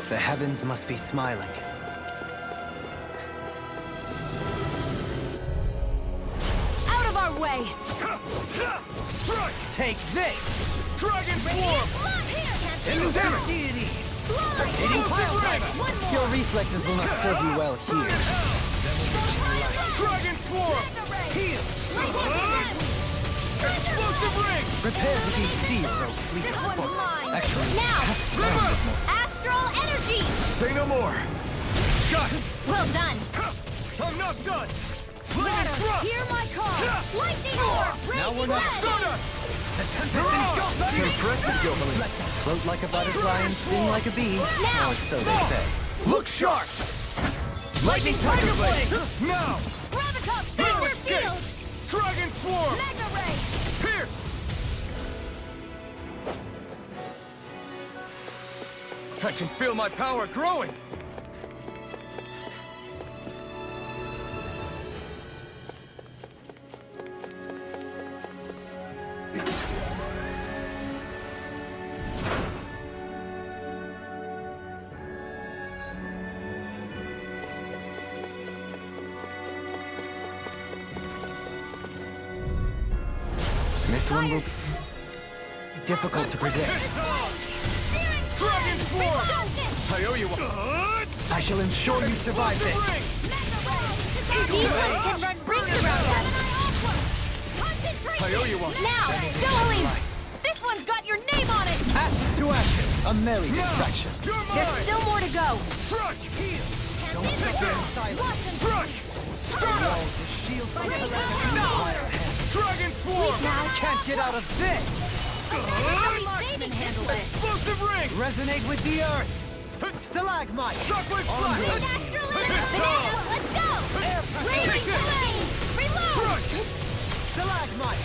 The heavens must be smiling. Out of our way! Strike! Take this! Dragon form! Elusive deity! Rotating pile driver! Your reflexes will not serve you well here. Dragon swarm! Heal! Explosive ring! Prepare to be sealed, oh fleet of foot. Actually, Now! River! Astral Energy! Say no more! Got it! Well done! I'm not done! Water, hear my call! Lightning orb! Now we're not stunned! impressive, Yomeling. Float like a butterfly and sting like a bee. Now! Or so they say. Look sharp! Lightning Tiger Blade! Now! Graviton No Thunder escape! Field! Dragon Swarm! Mega Ray! Pierce! I can feel my power growing! This one will be difficult to predict. Dragon Swarm! I owe you one. I shall ensure you survive this. These ones can run rings around us! I owe you one. Now! Jolene! This one's got your name on it! Ashes to ashes. A merry distraction. You're mine! There's still more to go! Struck! Heal! Don't sit there in silence. Struck! Stunner! The shield Dragon Swarm! Now! can't get out of this. Marksman handle it! Explosive ring! Resonate with the earth. Stalagmite. Shockwave flash! Astral Banana! Let's go! Raging Flame! Reload! Struck! Stalagmite.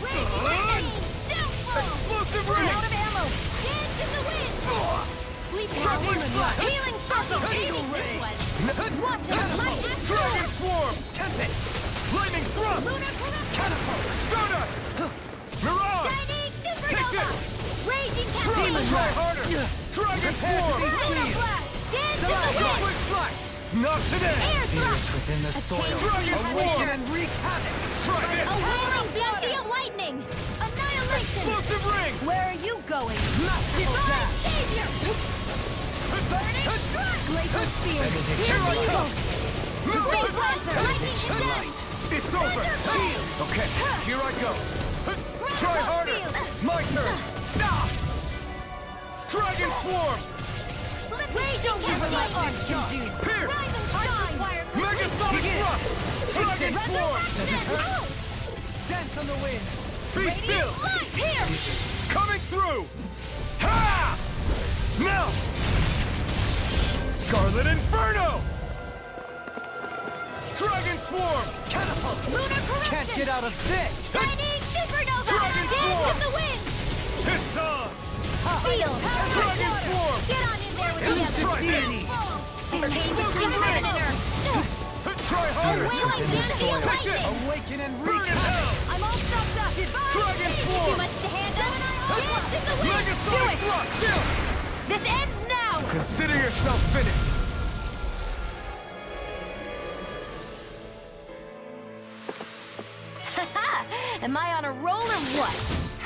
Lightning! Downfall! Explosive I'm ring! out of ammo! Dance in the wind! Sleep Shockwave flash! Healing circle! Aiming this one! Watch it! Light Dragon Astral! Swarm! Tempest. Lightning Thrust! Lunar Corruption! Catapult! Stunner! Mirage! Shining Take Supernova! this! Raging Demon Cascade! Try harder! Dragon Swarm! Lunar Blast! Dance in the wind! Shockwave flash! Not today! Air thrust! Within the soil. Dragon Swarm! and wreak havoc. Try this! A whirling beauty of lightning! Annihilation! Explosive ring! Where are you going? Masterful Divine dash. Savior! Burning Struck! Glacial Spear! Here's the evil! Ring Blaster! Lightning Attack! It's over! Okay, here I go! Try harder! My turn! Dragon Swarm! Rage over my arm! Pierce! Rise and shine! Megasonic Thrust! Dragon Swarm! Dance on the wind. Be still! Light! Here! Coming through! Ha! Now! Scarlet Inferno! Dragon Swarm! Catapult. Lunar Corruption! Can't get out of this. Shining Supernova! Dragon Dance Swarm! in the wind! It's on! Seal! Dragon Swarm! Get on in there with the others! Try this! Decay the Predator! Try harder! Wailing Beauty of Take this! Lightning! Awaken and Burn in hell! I'm all stopped up! Dragon Swarm! Too much to handle? Dance in the wind! Do Megasonic it! Thrust! Chill! This ends now! Consider yourself finished! Am I on a roll or what?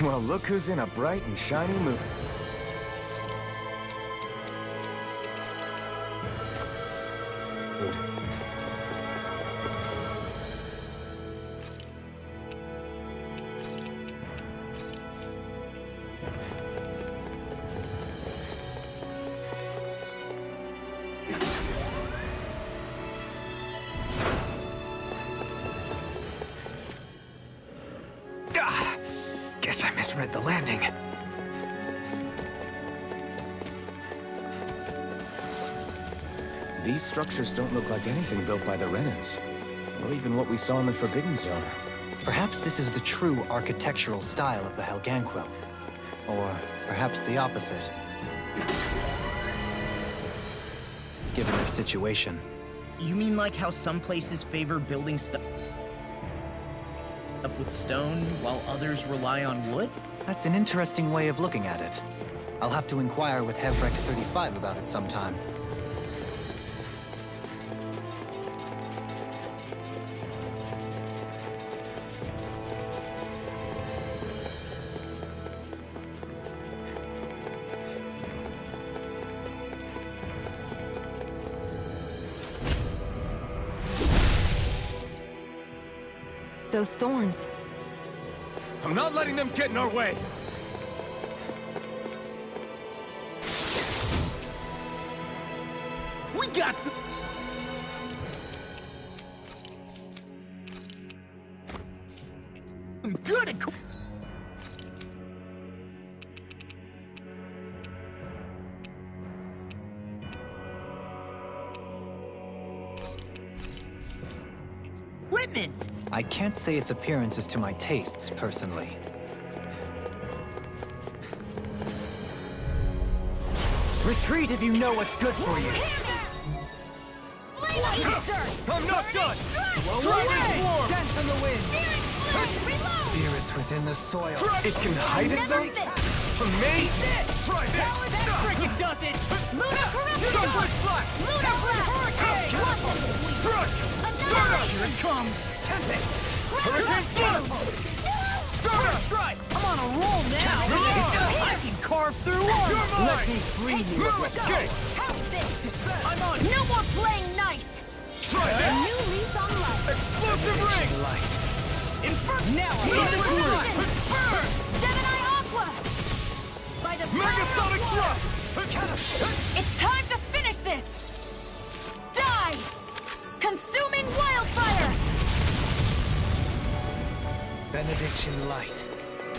Well, look who's in a bright and shiny mood. misread the landing. These structures don't look like anything built by the Renans, or even what we saw in the Forbidden Zone. Perhaps this is the true architectural style of the Helganquil. Or perhaps the opposite. Given their situation. You mean like how some places favor building stuff with stone, while others rely on wood? That's an interesting way of looking at it. I'll have to inquire with Hevrek 35 about it sometime. Those thorns. I'm not letting them get in our way! We got some... I'm good at... Equipment! I can't say its appearance is to my tastes, personally. Retreat if you know what's good for you! I'm not done! Dragon Swarm! Dance on the wind! Spirits within the soil. It can hide itself? From me? Try this! That freaking does it! Lunar Sunblade Flash! Lunar Blast! Strike! Start up! Here it comes! Tempest! Hurricane Catapult! Start up! Strike! I'm on a roll now! I can carve through armor! Let me free you of your escape! How's this? I'm on! No more playing nice! Try this! New leads on life! Explosive ring! Now I'm Sonic Word! Burn! Gemini Aqua! By the Megasonic Thrust! It's time to finish this! Die! Consuming wildfire! Benediction light.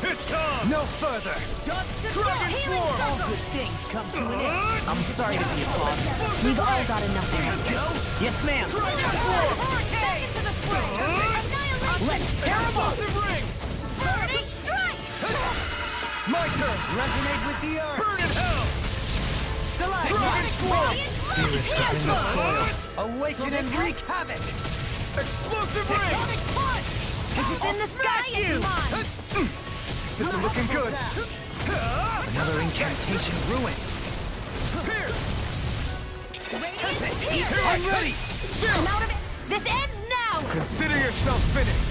It's time! No further! Dragon Swarm! All good things come to an end! I'm sorry to be a bother. We've all got enough of it. Yes, ma'am. Dragon Swarm! Back into the fray! Annihilate! Let's tear him up! Explosive ring! Burning strike! My turn! Resonate with the earth! Burn in hell! Dragon Swarm! Spirits within the soil. Awaken and wreak havoc! Explosive ring! Is it in the sky? It's mine! This isn't looking good! Another incantation ruined. Here! Here! I'm ready! I'm out of it! This ends now! Consider yourself finished!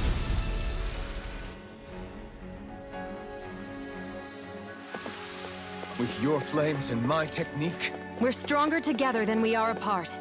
With your flames and my technique, We're stronger together than we are apart.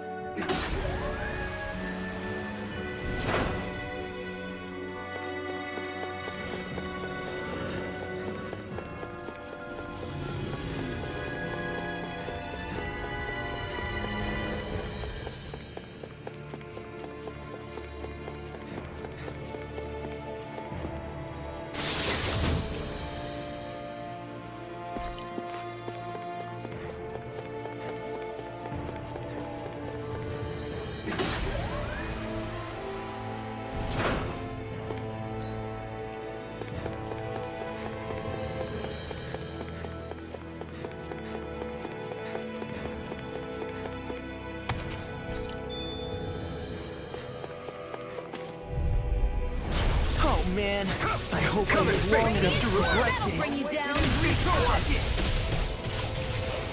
Oh, man. I hope I live long enough to regret That'll bring you this. down!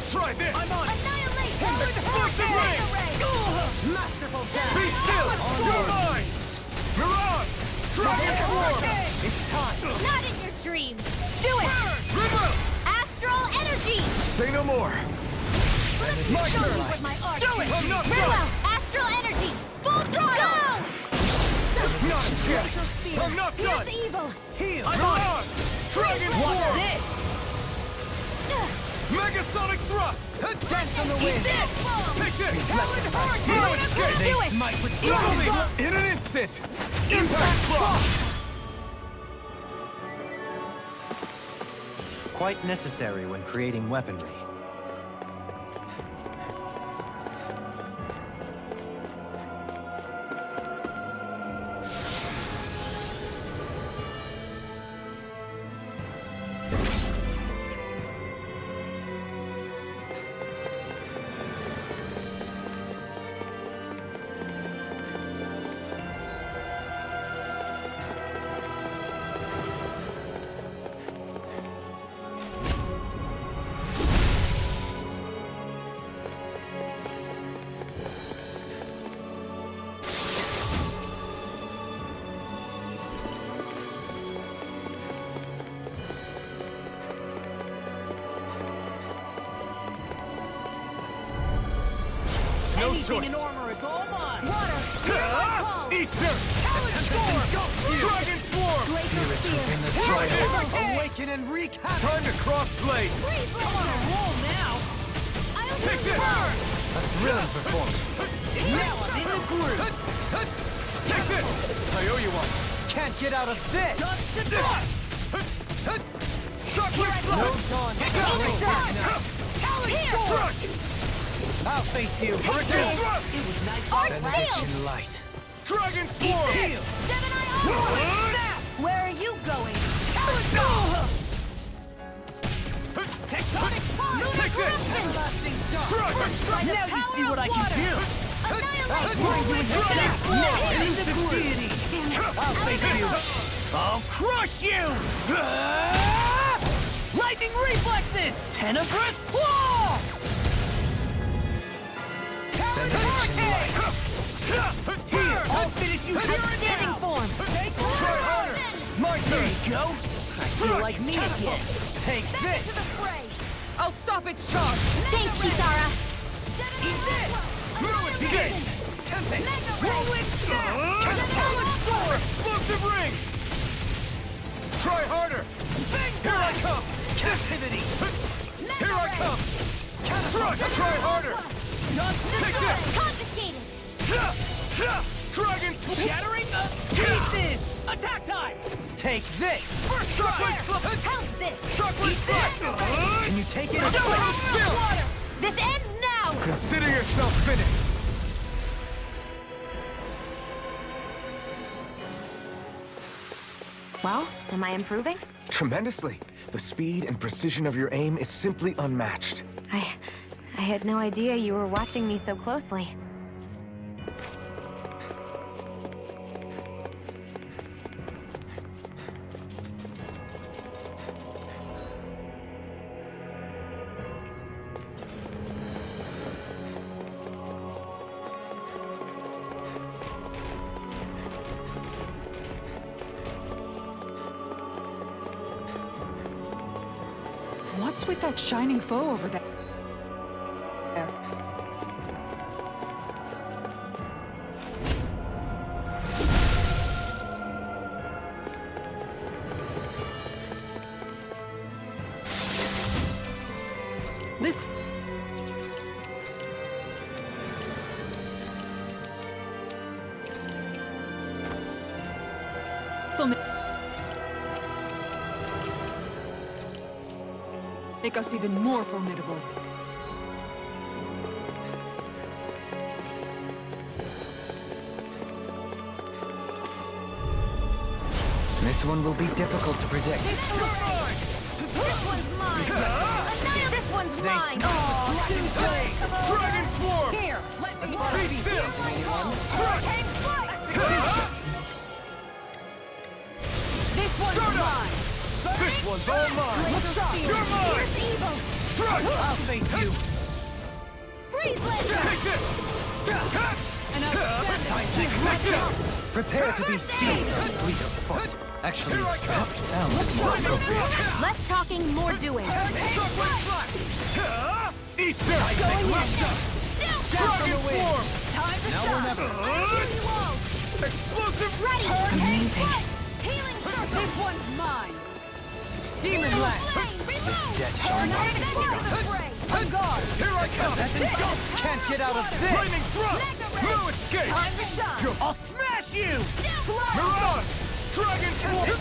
Try this! I'm on! Annihilate! Explosive ring! Masterful dash! Be still! You're mine! Mirage! Dragon Swarm! It's time! Not in your dreams! Do it! Remote! Astral energy! Say no more! My Show turn! me with my art! Do it! I'm not Very done! well! Astral energy! Full throttle! Not yet! Spear. I'm not done! Here's evil! Heal! Mirage! Dragon Swarm! this? Megasonic Thrust! Dance on the wind! Take this! Talon Hurricane! No escape! Do it! Smite with Totally! In an instant! Impact Block! Quite necessary when creating weaponry. Anything in armor is all mine! Water! Ether! Dragon Form! Awaken and wreak havoc! Time to cross blade! I'm on a roll now! Take this! A thrilling performance. Now I'm in the groove! Take this! I owe you one! Can't get out of this! Dust to dust! Shockwave Flash! No dawn! Talon Sword! I'll face you! Hurricane Thrust! It was nice. Benediction light. Dragon Sword! Gemini Snap! Where are you going? Talon Tectonic Punch! Take this! Struck! Now you see what I can do! I'll bring you into death! Now into the deity! I'll face you! I'll crush you! Lightning reflexes! Tenebrous Claw! Hurricane! Here! I'll finish you here in standing form! Try harder! There you go! I feel like me again! Take this! I'll stop its charge! Thanks, Kisara! Eat this! Ruin Tempest! Whirlwind Snap! Talon Sword! Explosive Ring! Try harder! Here I come! Captivity! Here I come! Struck! Try harder! Take this! Confiscated! Dragon Shattering of Pieces! Attack time! Take this! Shockwave! How's this? Shockwave Flash! Can you take it? Water! This ends now! Consider yourself finished! Well, am I improving? Tremendously. The speed and precision of your aim is simply unmatched. I had no idea you were watching me so closely. What's with that shining foe over there? This... make us even more formidable. This one will be difficult to predict. This one's mine! This one's mine! Dragon Swarm! Here, let me Beat this! Hurricane Slice! This one's mine! This one's all mine! You're mine! Here's evil! Strike! I'll face you! Freeze laser! Take this! An outstanding! Prepare to be sealed on fleet of foot. Actually, perhaps sound is more appropriate. Less talking, more doing. Shockwave Flash! Eat this! Going in! Dragon Form! Time to Now or never. Explosive! Ready! Amazing. Healing circle! This one's mine! Demon Lash! This debt shall not be forgotten. On guard! Here I come! Can't get out of this! Flaming Thrust! No escape! Time to shine! I'll smash you! Mirage! Dragon Form!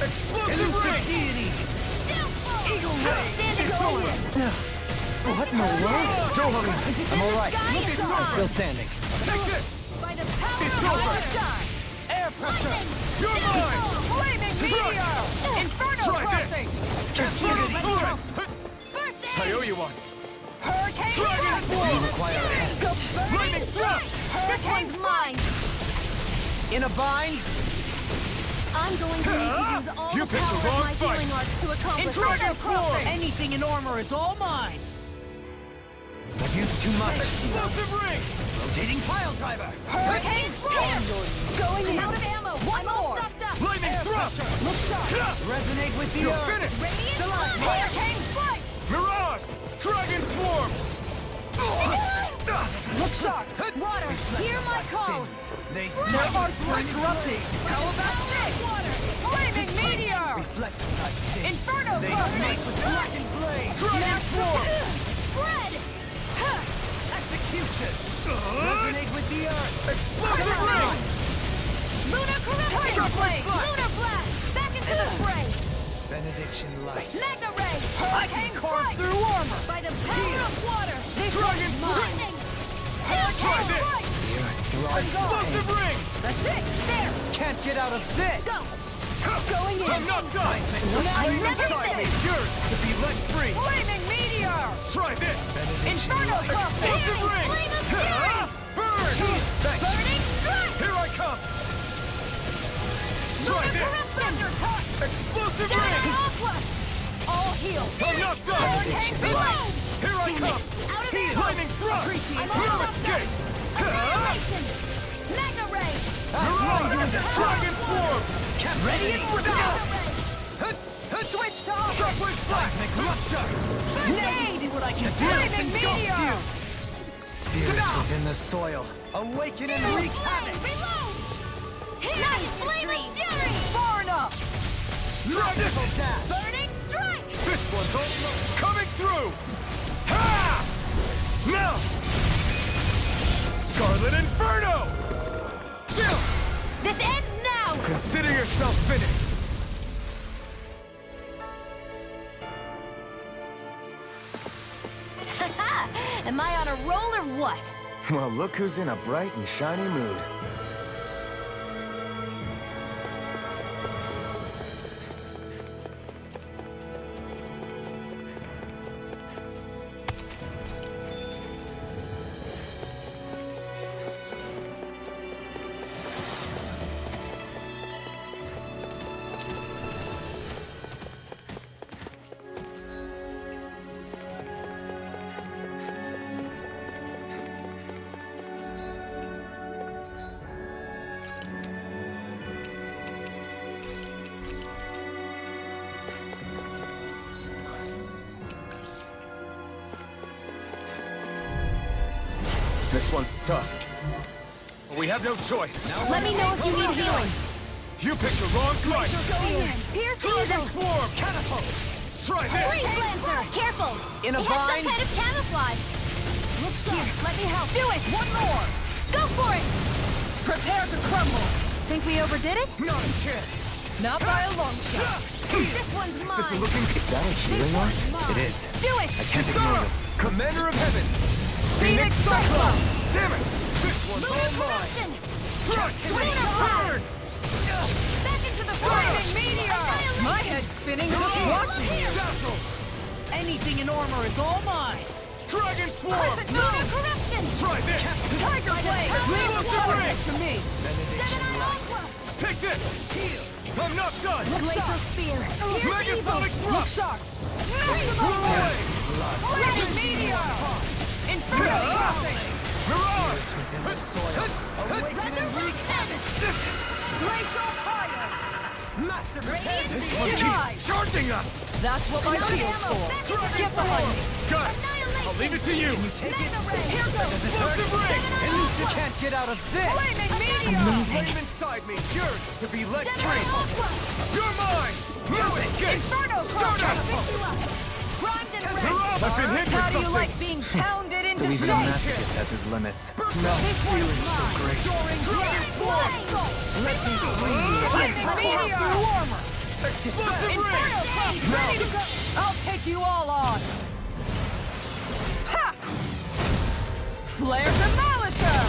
Explosive ring! Deity! Eagle ray! It's over! What in the world? Don't hurry! I'm alright. I'm still standing. Take this! By the power It's of over! Star! Air pressure! You're mine! Flaming meteor! Inferno Try crossing! Inferno current! First I aid! owe you one! Hurricane Dragon strike! Force! Require a hand. Go Lightning burning thrust! This one's mine! In a bind? I'm going to need to use all You the picked the power of wrong my fight. healing arts to accomplish In Dragon this. Force! Anything in armor is all mine! I've used too much. Explosive ring! Rotating pile driver. Hurricane fire! Going in! Out of ammo! One more! Lightning thrust! Look sharp! Resonate with the earth! Finished! Radiant sun! Hurricane strike! Mirage! Dragon Swarm! Look sharp! Water! Hear my call! They There are threats erupting! How about this? Water! Flaming meteor! Inferno crossing! Dragon Blade! Dragon Swarm! Spread! Execution! Resonate with the earth! Explosive ring! Lunar corruption! Shockwave blast! Lunar blast! Back into the fray! Benediction light! Magna ray! I can Hurricane carve strike! through armor! By the power of water! This Dragon is Blade! mine! Try Hurricane this! strike! Explosive ring! That's it! There! Can't get out of this! Go! Going in! I'm not done! I'm Flame never inside me! finished! Yours to be let free! Flaming meteor! Try this! Inferno crossing! Explosive ring! Flame of fury! Burn! Thanks! Burning strike! Here I come! Try Lunar this! corruption! Undercut! Explosive Down ring! aqua! All healed! I'm not done! Hurricane reload! Here I come! Out of ammo! Lightning thrust! I'm No almost done! escape! Annihilation! Magna ray! Mirage! Dragon Swarm! Ready and go! Switch to armor! Shockwave flash! Rupture! Nade! What I can do! Flaming meteor! Spirit is in the soil. Awaken and Fire! wreak havoc! Reload! Nice! Flame of fury! Far enough! Dragon dash! Burning strike! This one's almost coming through! Ha! Now! Scarlet Inferno! Chill! This ends now! Consider yourself finished! Am I on a roll or what? Well, look who's in a bright and shiny mood. This one's tough. But we have no choice. Let me know if you need healing. You picked the wrong fight! Going in. Pierce Dragon evil. Swarm! Catapult! Try this! Freeze Lancer! Careful! In a it has some bind? kind of camouflage. Look sharp. Let me help. Do it! One more! Go for it! Prepare to crumble. Think we overdid it? Not a chance! Not by a long shot. This one's mine. Is that a healing art? It is. Do it! I can't ignore Sora! you. Commander of Heaven! Phoenix Cyclone! Damn it! This one's Lunar all mine! corruption! Strike! Lunar Burn! Back into the flaming meteor! My head's spinning just watching you. Dazzle! Anything in armor is all mine. Dragon Swarm! Lunar corruption! Try this! Tiger blade! Leave the Explosive to me. Benediction light! Take this! Heal! I'm not done! Laser spear! Megasonic thrust! Look sharp! Away! Flaming meteor! Inferno crossing! Mirage! Awaken and wreak havoc! Glacial fire! Master Radiant This one keeps charging us! That's what my shield's for. Get behind me. Got it! I'll leave it to you! Take it. Here goes. Explosive ring! And you can't get out of this! Flaming meteor! Flame inside me! Yours to be let free! You're mine! No escape! Inferno Start Primed and ready. I've been hit with How do you something. like being pounded So into even a shape? masochist has his limits. No feeling so great! Let me free you. Let me Flaming meteor! Explosive Inferno Club! Ready to go! I'll take you all on! Ha! Flare Demolisher!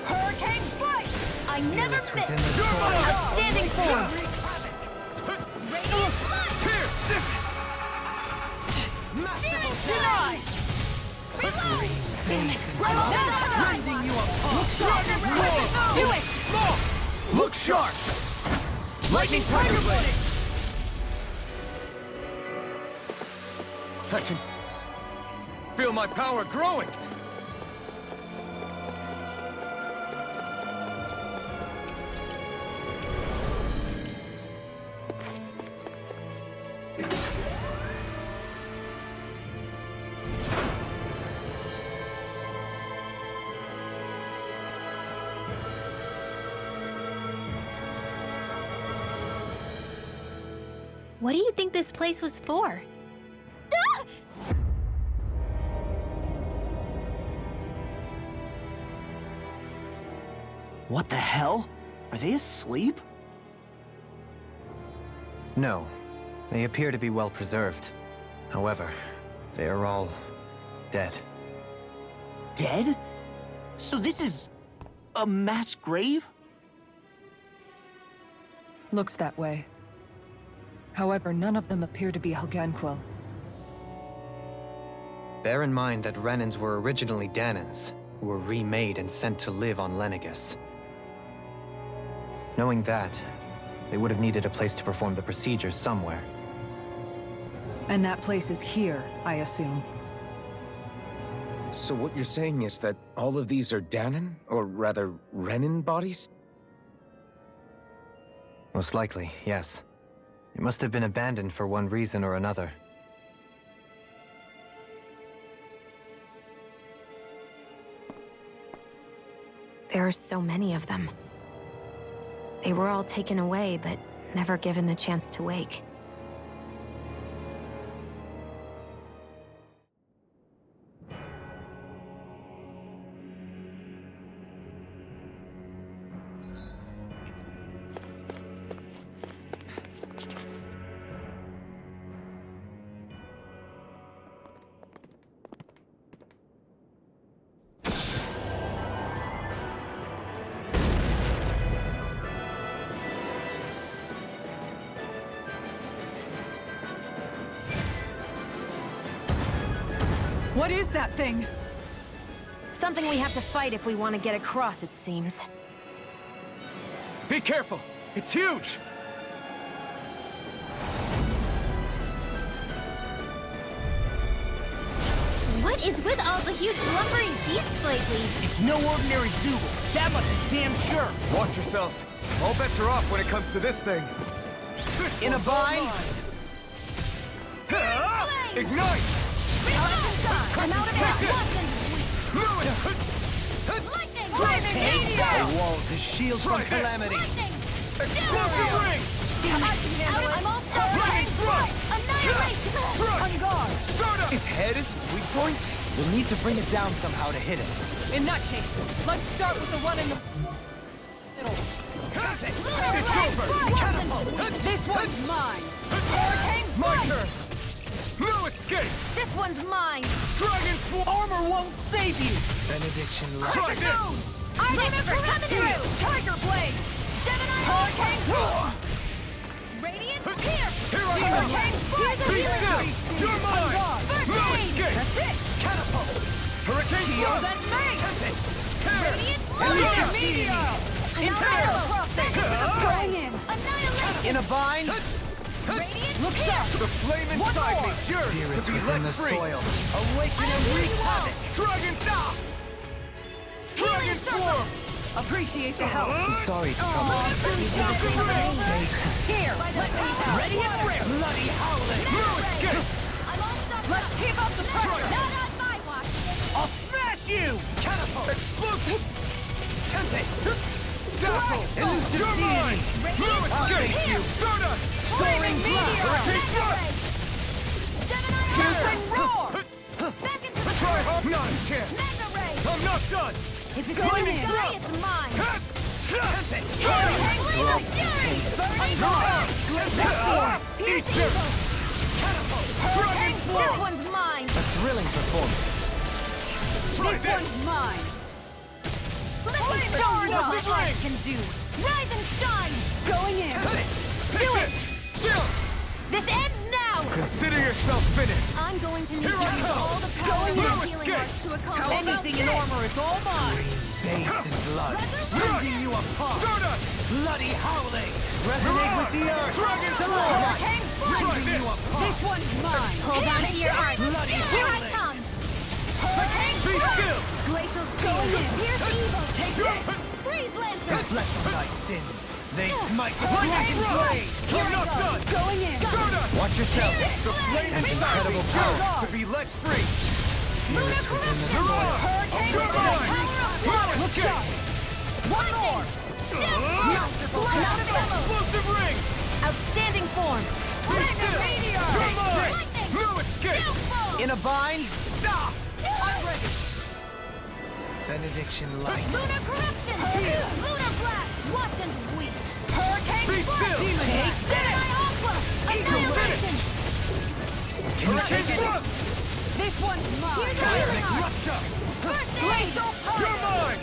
Hurricane Slice! I never miss! Outstanding form! Radiant Denied! Damn it! Raising you up! Look sharp! Do it! Look sharp! Lightning Tiger Blade! I can feel my power growing! What do you think this place was for? Ah! What the hell? Are they asleep? No. They appear to be well preserved. However, they are all dead. Dead? So this is a mass grave? Looks that way. However, none of them appear to be Helganquil. Bear in mind that Renans were originally Danans, who were remade and sent to live on Lenegus. Knowing that, they would have needed a place to perform the procedures somewhere. And that place is here, I assume. So what you're saying is that all of these are Danan, or rather, Renan bodies? Most likely, yes. It must have been abandoned for one reason or another. There are so many of them. They were all taken away, but never given the chance to wake. What is that thing? Something we have to fight if we want to get across, it seems. Be careful! It's huge! What is with all the huge lumbering beasts lately? It's no ordinary Zoogle. That much is damn sure. Watch yourselves. All bets are off when it comes to this thing. In a bind? Ignite! I'm out of here! Lightning! Lightning! Wall the shields from calamity. Explosive ring! I can handle it! I'm all set! Annihilation! On guard! Start up! Its head is its weak point? We'll need to bring it down somehow to hit it. In that case, let's start with the one in the middle. It's over! This one's mine! Hurricane My Strike! turn! No escape! This one's mine! Dragon Swarm! Armor won't save you! Benediction Try this! Limit for coming through! Tiger Blade! Gemini Hurricane Roar! Radiant Pierce! Hurricane Strike! Be still! You're mine! No escape! That's it! Catapult! Hurricane Shield Thrust! and Mace! Tear! Radiant Elite Meteor! Tear! Going in! Annihilation! In a bind? Radiant Look sharp! The flame inside me yearns to be let free! Awaken and wreak havoc! Dragon Stop! Dragon Swarm! Appreciate the help. I'm sorry to trouble you. Here, let me help. Ready and rare! Bloody howling! No escape! Let's keep up the pressure. Not on my watch. I'll smash you! Catapult! Explosive! Tempest! Dazzle! You're mine! No escape! Stardust! Flaming Meteor! Hurricane Thrust! Fusing Roar! Back into the Try hard! Not a chance! Mega Ray! I'm not done! If it's going in, Thrust! it's mine. This one's mine! A thrilling performance. This one's mine! Let me show you what my heart can do! Rise and shine! Going in! Do it! This ends now! Consider yourself finished! I'm going to need to use all the power of my healing arts to accomplish anything in armor is all mine! Bathed in blood, rending you apart. Bloody howling, resonate with the earth. Dragon's alive! Rending you apart. This one's mine! Hold on to your arts! Bloody Here I howling. come! Hurricane Be still. Glacial going in! Here's evil! Take this! Freeze Lancer! Reflect on thy sins. They smite the Hurricane blazing blade. Here I go! Going in! Watch yourself. The flame Be incredible ready. power to be let free. Lunar corruption! Hurricane Blade! Look sharp! One more! Masterful! Not Explosive ring. Outstanding form! Lightning Meteor! Lightning! No escape. In a bind. Stop. I'm ready! Benediction light. Lunar corruption! Lunar blast! Watch and weep! Hurricane Be Blast! still. Take Gemini Aqua! Annihilation! Hurricane thrust. This one's mine! Here's your healing arts! First Glacial Power! You're mine.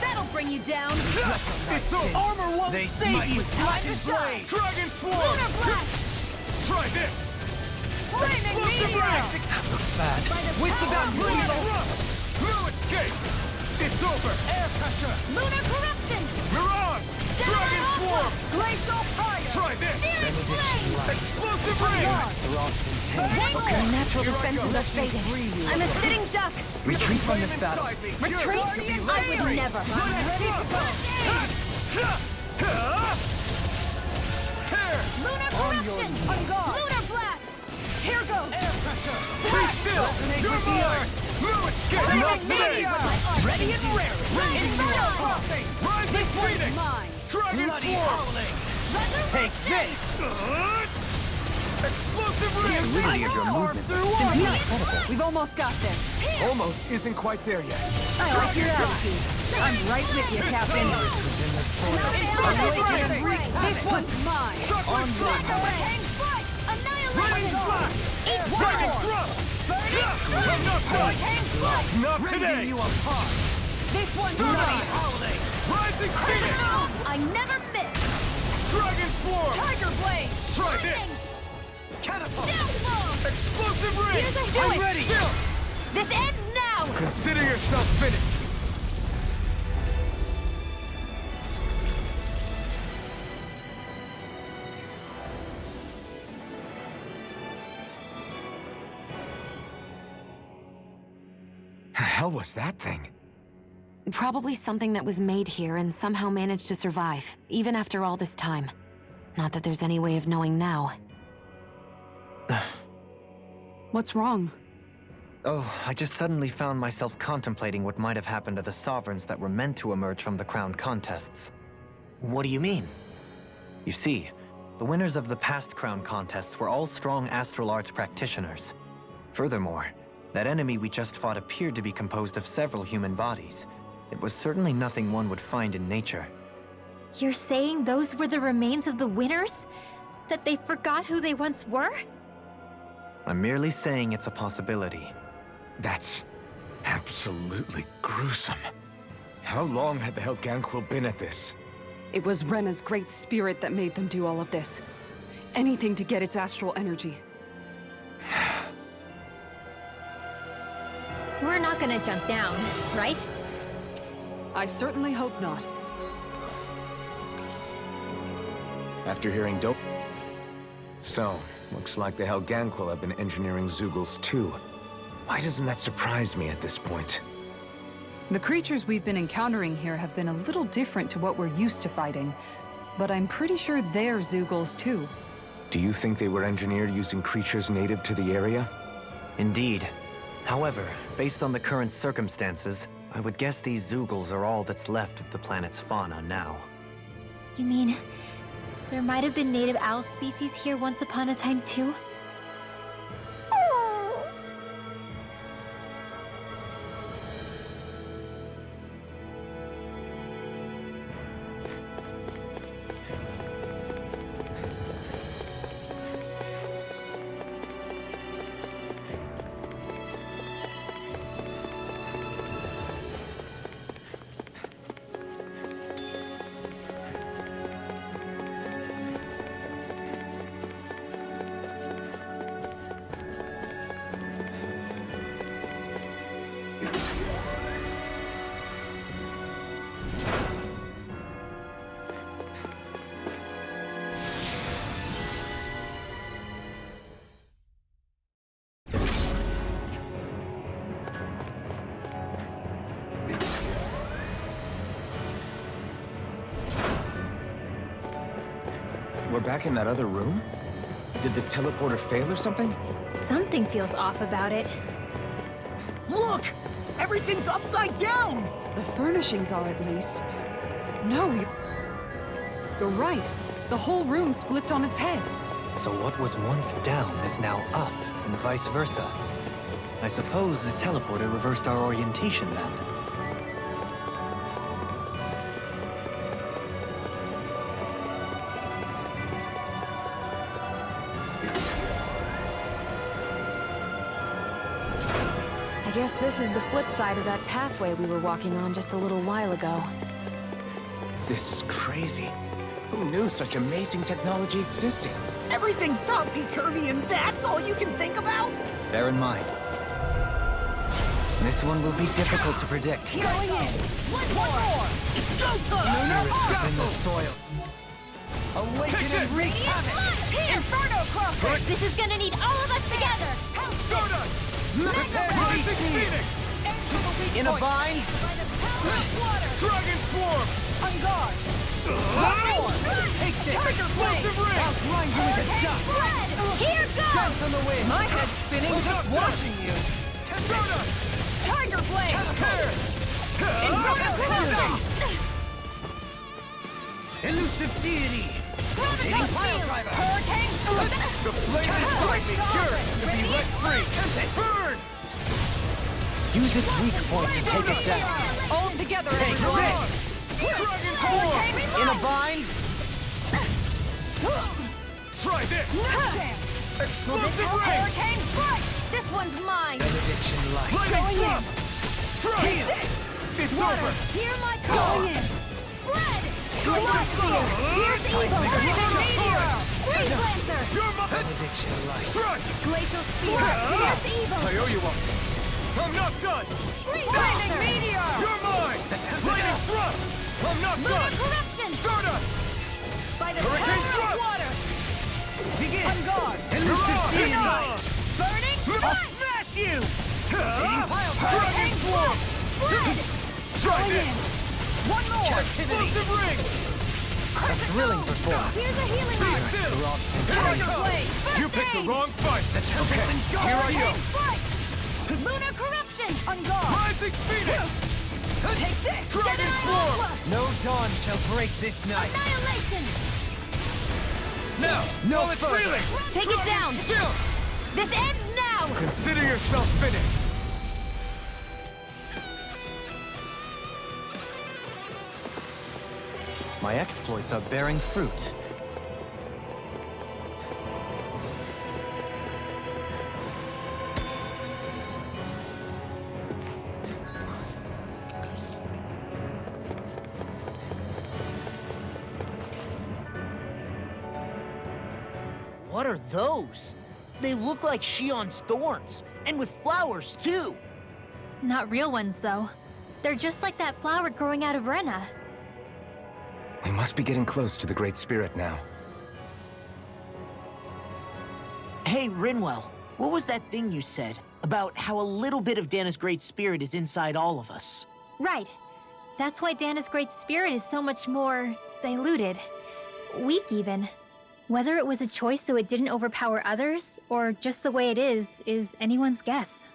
That'll bring you down! It's so armor won't They save smite you. with time to shine! Dragon swarm. Lunar blast! Try this. Flaming Explosive meteor! ring. That looks bad. Wits about Lunar thrust. No escape. It's over. Air pressure. Lunar corruption! Mirage. Dragon swarm. Glacial fire! Try this. Searing flame! Explosive ring. My natural defenses are fading. I'm a sitting duck! Retreat from this battle. Retreat? I would never! I'm ready to Tear. Lunar corruption! On guard! Lunar blast! Here goes! Air pressure. Be still. You're mine. No escape. Not Flaming today. meteor! Ready and rare! Inferno crossing. Rise This and one's Phoenix. mine! Dragon swarm. Take this. Explosive ring. The fluidity of your movements is simply incredible. We've almost got this! Almost isn't quite there yet. I like your attitude. I'm right with you, Captain. This one's mine. On board. Hurricane strike! Annihilation! Eat Dragon war! thrust. Burning strike! Hurricane strike! Not today. You apart. This one's Bloody mine. howling. Rising Phoenix. I never miss. Dragon swarm. Tiger blade. Try Lightning. this. Catapult. Downfall. Explosive ring. Here's a do I'm it. ready. Chill. This ends now. Consider yourself finished. The hell was that thing? Probably something that was made here and somehow managed to survive, even after all this time. Not that there's any way of knowing now. What's wrong? Oh, I just suddenly found myself contemplating what might have happened to the sovereigns that were meant to emerge from the crown contests. What do you mean? You see, the winners of the past crown contests were all strong astral arts practitioners. Furthermore, that enemy we just fought appeared to be composed of several human bodies. It was certainly nothing one would find in nature. You're saying those were the remains of the winners? That they forgot who they once were? I'm merely saying it's a possibility. That's absolutely gruesome. How long had the Helganquil been at this? It was Rena's great spirit that made them do all of this. Anything to get its astral energy. We're not gonna jump down, right? I certainly hope not. After hearing dope... So, looks like the Helganquil have been engineering Zeugles too. Why doesn't that surprise me at this point? The creatures we've been encountering here have been a little different to what we're used to fighting. But I'm pretty sure they're Zeugles too. Do you think they were engineered using creatures native to the area? Indeed. However, based on the current circumstances, I would guess these Zeugles are all that's left of the planet's fauna now. You mean, there might have been native owl species here once upon a time too? back in that other room? Did the teleporter fail or something? Something feels off about it. Look! Everything's upside down! The furnishings are, at least. No, you're right. The whole room's flipped on its head. So what was once down is now up, and vice versa. I suppose the teleporter reversed our orientation then. I guess this is the flip side of that pathway we were walking on just a little while ago. This is crazy. Who knew such amazing technology existed? Everything's topsy-turvy and that's all you can think about? Bear in mind, this one will be difficult to predict. Going in! One more! It's go time! Spirits in the soil. Awaken and wreak havoc! Inferno Crosser! This is gonna need all of us together! In a bind! Dragon Swarm! On guard! Take this! Tiger Blade! I'll grind you into dust! Here goes! Dance on the wind! My head's spinning just watching you. Tiger Blade! Elusive deity! Rotating pile driver! Hurricane! The flame inside me yearns to be let free! Burn! Use its weak point to take it down. All together, everyone! Dragon Core! In a bind? Try this! Explosive ring! Hurricane strike! This one's mine! Benediction light! Going in! Strike! It's over! Hear my call! Going in! Spread! Blood Spear! Here's evil! Meteor! Freeze Lancer! Benediction light! Strike! Glacial Spear! Here's evil! I owe you one! I'm not done! Blinding Meteor! You're mine! Lightning thrust! I'm not Lunar done! Corruption! Stardust! By the Hurricane power thrust! of water! Begin! On guard! Elusive denied! Burning I'll Strike! smash you! Hurricane Swarm! Spread! Try this! One more! Explosive ring! A thrilling performance. Here's a healing Be arc! still! Here I come! You picked the wrong fight! Okay, here I go! Hurricane Strike! Lunar Corruption! On guard! Rising Phoenix! Take this! Dragon Gemini Swarm! Aqua! No dawn shall break this night. Annihilation! Now! No, it's feeling! Take it down! Chill! This ends now! Consider yourself finished! My exploits are bearing fruit. What are those? They look like Shion's thorns, and with flowers, too. Not real ones, though. They're just like that flower growing out of Rena. We must be getting close to the Great Spirit now. Hey, Rinwell, what was that thing you said about how a little bit of Dana's Great Spirit is inside all of us? Right. That's why Dana's Great Spirit is so much more diluted. Weak, even. Whether it was a choice so it didn't overpower others, or just the way it is anyone's guess.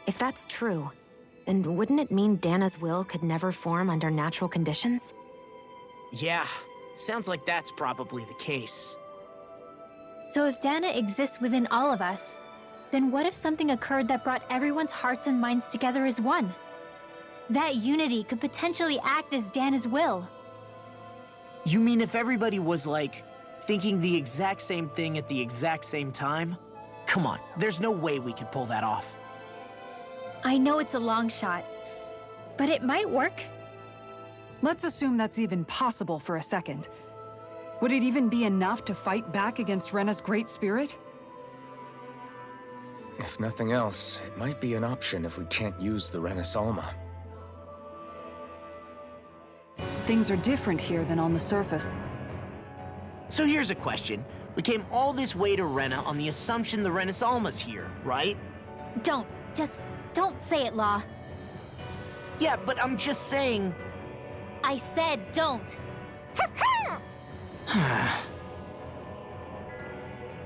If that's true, then wouldn't it mean Dana's will could never form under natural conditions? Yeah, sounds like that's probably the case. So if Dana exists within all of us, then what if something occurred that brought everyone's hearts and minds together as one? That unity could potentially act as Dana's will. You mean if everybody was, like, thinking the exact same thing at the exact same time? Come on, there's no way we could pull that off. I know it's a long shot, but it might work. Let's assume that's even possible for a second. Would it even be enough to fight back against Rena's Great Spirit? If nothing else, it might be an option if we can't use the Renasalma. Things are different here than on the surface. So here's a question. We came all this way to Rena on the assumption the Renasalma's here, right? Don't say it, Law. Yeah, but I'm just saying... I said don't.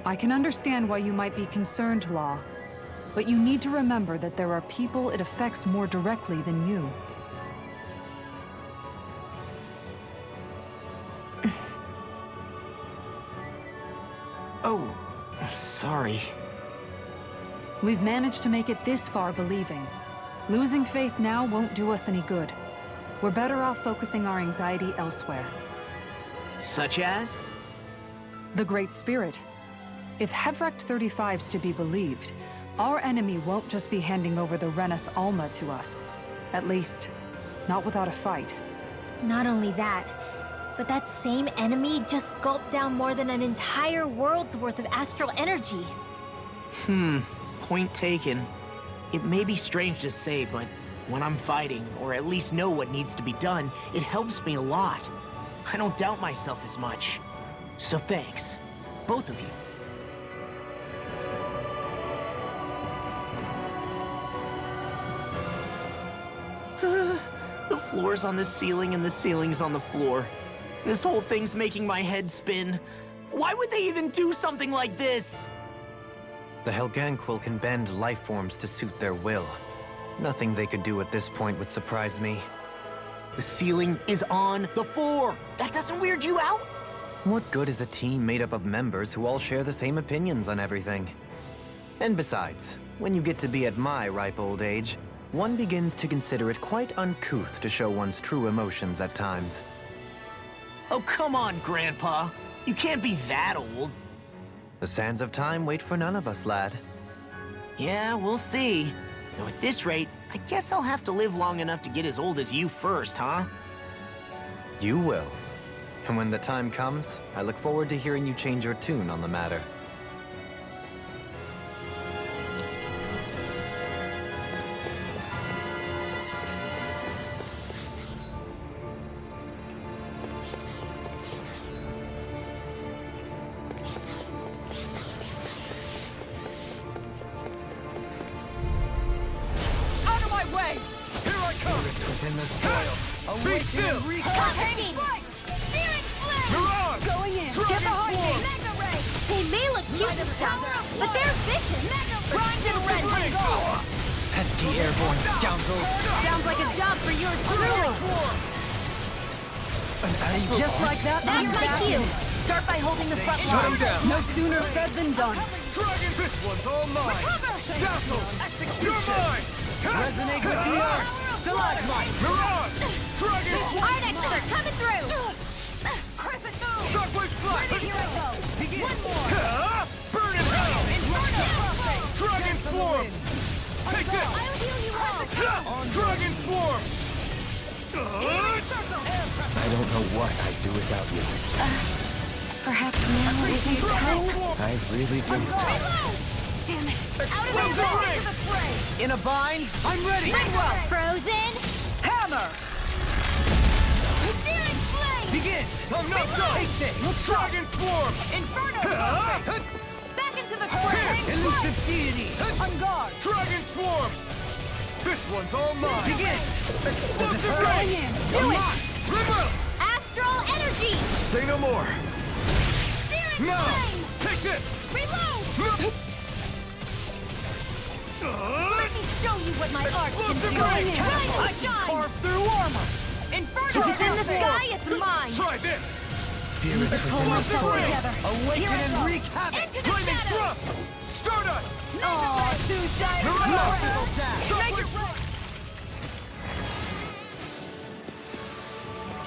I can understand why you might be concerned, Law. But you need to remember that there are people it affects more directly than you. Oh, sorry. We've managed to make it this far believing. Losing faith now won't do us any good. We're better off focusing our anxiety elsewhere. Such as? The Great Spirit. If Hevrecht 35's to be believed, our enemy won't just be handing over the Renas Alma to us. At least, not without a fight. Not only that, but that same enemy just gulped down more than an entire world's worth of astral energy. Point taken. It may be strange to say, but when I'm fighting, or at least know what needs to be done, it helps me a lot. I don't doubt myself as much. So thanks, both of you. The floor's on the ceiling and the ceiling's on the floor. This whole thing's making my head spin. Why would they even do something like this? The Helganquil can bend life forms to suit their will. Nothing they could do at this point would surprise me. The ceiling is on the floor. That doesn't weird you out? What good is a team made up of members who all share the same opinions on everything? And besides, when you get to be at my ripe old age, one begins to consider it quite uncouth to show one's true emotions at times. Oh, come on, Grandpa. You can't be that old. The sands of time wait for none of us, lad. Yeah, we'll see. Though at this rate, I guess I'll have to live long enough to get as old as you first, huh? You will. And when the time comes, I look forward to hearing you change your tune on the matter. In the soil. Be still! Hanging! Searing flame! Mirage! Going in! Dragon Get behind me! form! Mega ray! They may look cute and stuff, but they're vicious! Mega Grind and red and gold! Pesky airborne scoundrels! Sounds like a job for yours truly! And just like that, That's you're my back cue! in. Start by holding the front Shut line! him down! No sooner said than done. Dragon! This one's all mine! Recover! Dazzle! You're mine! Resonate with the earth. Stalagmite! Mirage! Dragon! Arnexes are coming through! Crescent move! Shockwave flash! Ready, here I go! Begin! One more! Burn in hell! Dragon swarm! Take this! I'll heal you all! Dragon swarm! I don't know what I'd do without you. Perhaps now isn't the time? I really don't. Damn it! Out of the way! To the fray! In a bind? I'm ready! Ringwell! Frozen! Hammer! Searing flame! Begin! I'm not done! Take this! Dragon swarm! Inferno perfect! Back into the fray! Elusive deity! On guard! Dragon swarm! This one's all mine! Begin! Explosive Going ray! in! Do it! Rebel! Astral energy! Say no more! Searing Now! flame! Take this! Reload! Let me show you what my art can do! Explosive ray! Rise I and can shine! carve through armor! Inferno! If it's in the sky, it's mine! Try this! Spirits within the myself soil. together! Awaken Here I and go. wreak havoc! Into the Flaming shadows! thrust! Stardust! Aw, too shy to Mirage!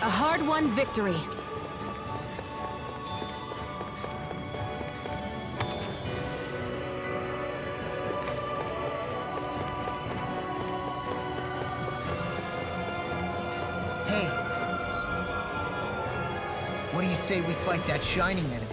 A hard-won victory. Hey. What do you say we fight that shining enemy?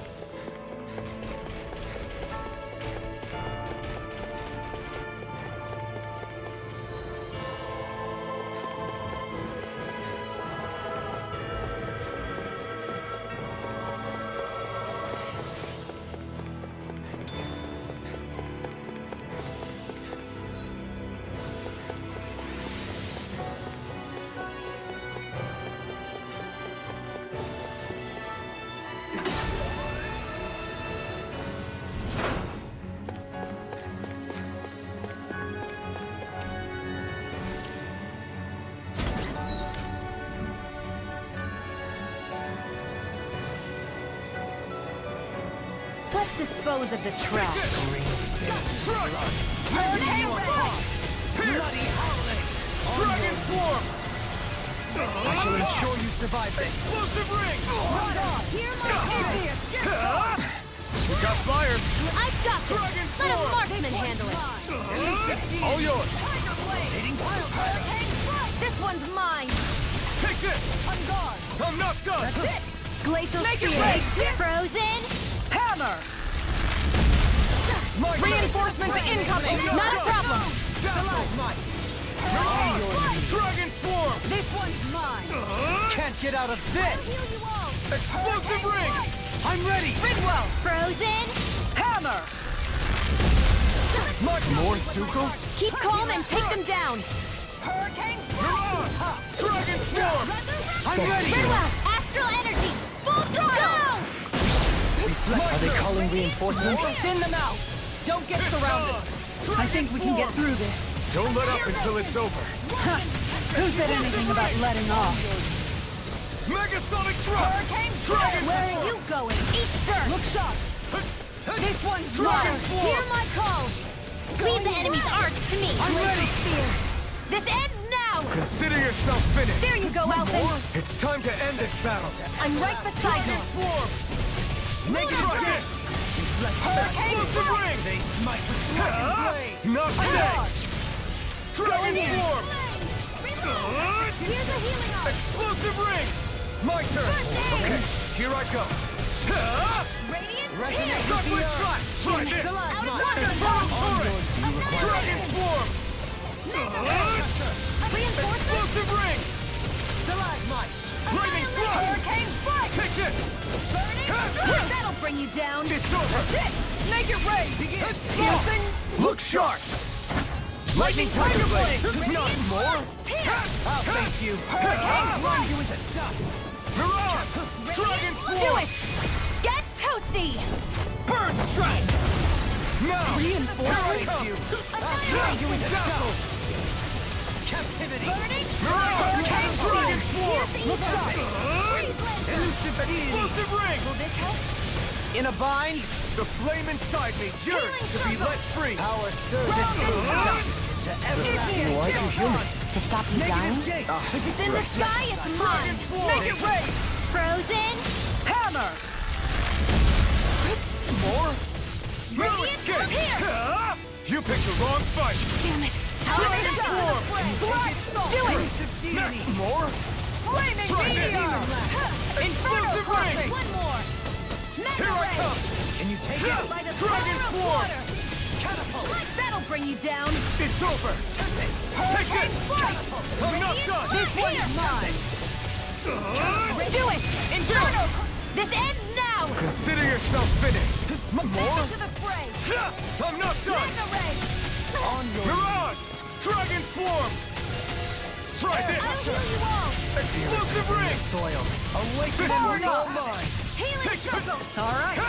Let's dispose of the trash. Dragon Swarm! I shall ensure you survive this. Explosive ring! Hear my Atheist! You got fired! I've got this! Dragon Let a Swarm! marksman handle it! All yours! This one's mine! Take this! On guard! I'm not done! That's it! Glacial Make it Spear! rain! Frozen! Hammer! Reinforcements incoming! Not a problem! Dragon Swarm! This one's mine! Can't get out of this! Explosive ring! I'm ready! Ridwell! Frozen! Hammer! More Zuko's? Keep calm and take them down! Hurricane Dragon Swarm! I'm ready! Ridwell! Astral energy! Full throttle! Are they calling reinforcements? Thin them out! Don't get surrounded! I think we can get through this. Don't let up until it's over. Who said anything about letting off? Megasonic thrust! Dragon! Where are you going? Easter! Look sharp! This one's Dragon mine! Swarm! Hear my call! Leave the enemy's arts to me! I'm ready! This ends now! Consider yourself finished! There you go, Alvin! It's time to end this battle! I'm right beside you! Swarm! Make it again! Explosive ring! They might not today! Dragon Swarm! Here's a healing arm! Explosive ring! My turn! Okay, here I go! Radiant Shockwave strike! Try this! Dragon Swarm! Explosive ring! Lightning thrust! Hurricane strike! Take this! That'll bring you down! It's over! Make it rain! Piercing! Look sharp! Lightning Tiger Blade! Not more! I'll thank you! Run you into dust! Mirage! Dragon Swarm! Do it! Get toasty! Bird Strike! Now! Reinforcements! Thank you! I'll you into dust! Captivity! Mirage! Dragon Swarm! Look sharp! Explosive ring! Will this help? In a bind, the flame inside me yearns to be let free. Our service to everything. Why'd you heal me? To stop you dying? If it's in the sky, it's mine! Make it rain! Frozen! Hammer! More? Radiant from here! You picked the wrong fight! Damn it! Dragon Swarm! Do it! More? Flaming Try this! meteor! Explosive ring! One more! Here I come! Can you take it? by the Dragon power of Swarm! water? Catapult! That'll bring you down! It's over! Take this! I'm not done! This one's mine! Do it! Inferno! This ends now! Consider yourself finished! More? To the fray! I'm not done! Mega ray! On your Mirage! Dragon Swarm! Try this! I'll heal you all! Explosive ring! Soil. Awaken and we're all mine! Healing circle! All right.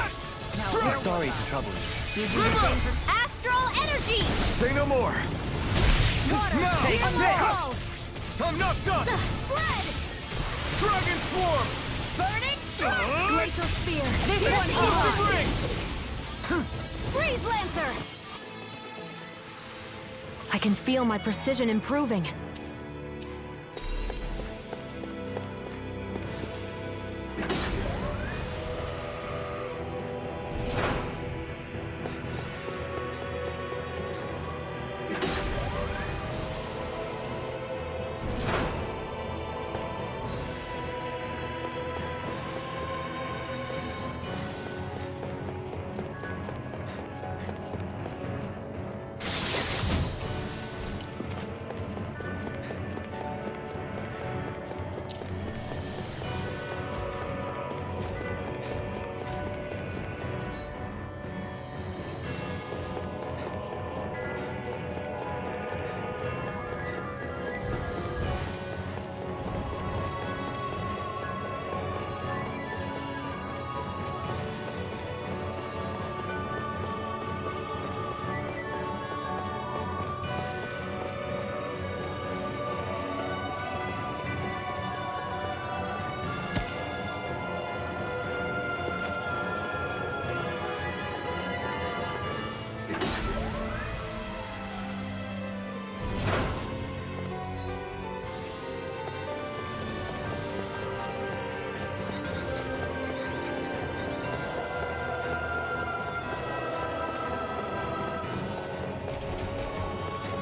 Sorry to trouble you. Astral energy! Say no more! Water! Now! Take This! call! I'm not done! Spread! Dragon Swarm! Burning! Glacial spear! This one's Explosive mine! ring! Freeze Lancer! I can feel my precision improving.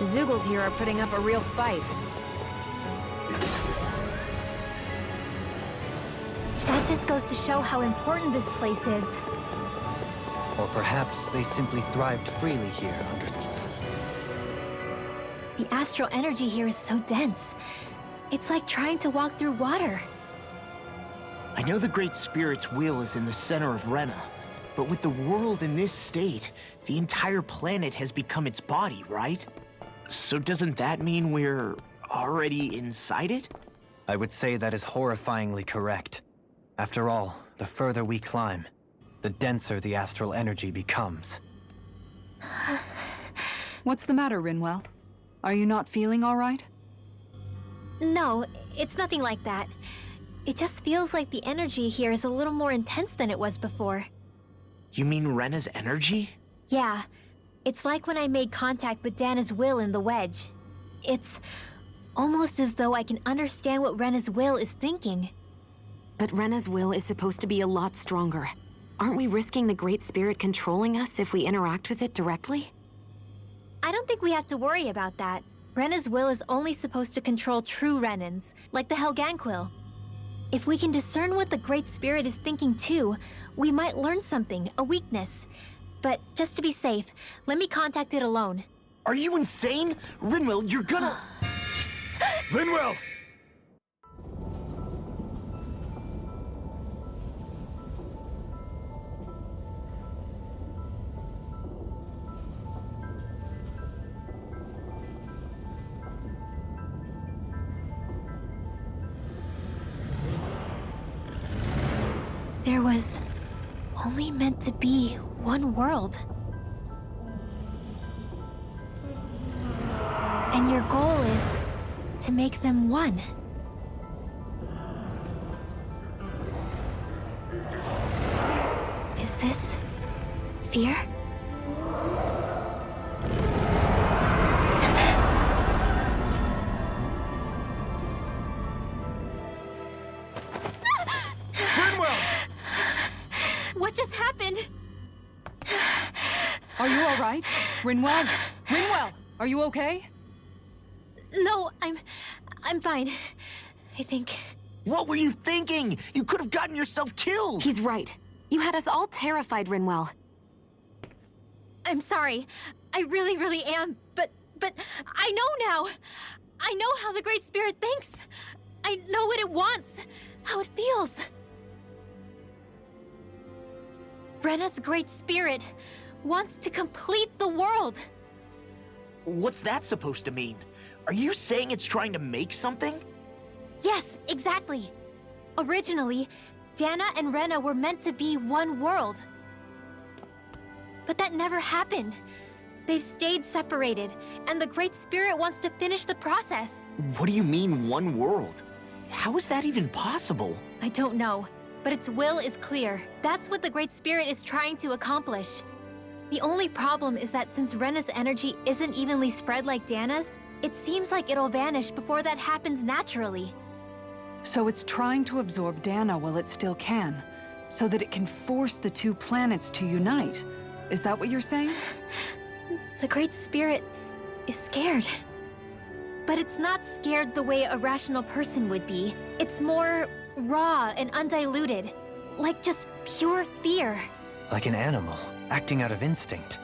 The Zoogles here are putting up a real fight. That just goes to show how important this place is. Or perhaps they simply thrived freely here under... The astral energy here is so dense. It's like trying to walk through water. I know the Great Spirit's will is in the center of Rena, but with the world in this state, the entire planet has become its body, right? So doesn't that mean we're already inside it? I would say that is horrifyingly correct. After all, the further we climb, the denser the astral energy becomes. What's the matter, Rinwell? Are you not feeling all right? No, it's nothing like that. It just feels like the energy here is a little more intense than it was before. You mean Rena's energy? Yeah. It's like when I made contact with Dana's will in the wedge. It's almost as though I can understand what Rena's will is thinking. But Rena's will is supposed to be a lot stronger. Aren't we risking the Great Spirit controlling us if we interact with it directly? I don't think we have to worry about that. Rena's will is only supposed to control true Renans, like the Helganquil. If we can discern what the Great Spirit is thinking too, we might learn something, a weakness. But just to be safe, let me contact it alone. Are you insane? Rinwell, you're gonna... Rinwell! There was only meant to be one world. And your goal is to make them one. Is this fear? What just happened? Are you all right? Rinwell? Rinwell, are you okay? No, I'm fine. I think. What were you thinking? You could have gotten yourself killed! He's right. You had us all terrified, Rinwell. I'm sorry. I really, really am. But I know now. I know how the Great Spirit thinks. I know what it wants, how it feels. Rena's Great Spirit wants to complete the world. What's that supposed to mean? Are you saying it's trying to make something? Yes, exactly. Originally, Dana and Rena were meant to be one world. But that never happened. They've stayed separated, and the Great Spirit wants to finish the process. What do you mean, one world? How is that even possible? I don't know, but its will is clear. That's what the Great Spirit is trying to accomplish. The only problem is that since Rena's energy isn't evenly spread like Dana's, it seems like it'll vanish before that happens naturally. So it's trying to absorb Dana while it still can, so that it can force the two planets to unite. Is that what you're saying? The Great Spirit is scared. But it's not scared the way a rational person would be. It's more raw and undiluted, like just pure fear. Like an animal, acting out of instinct.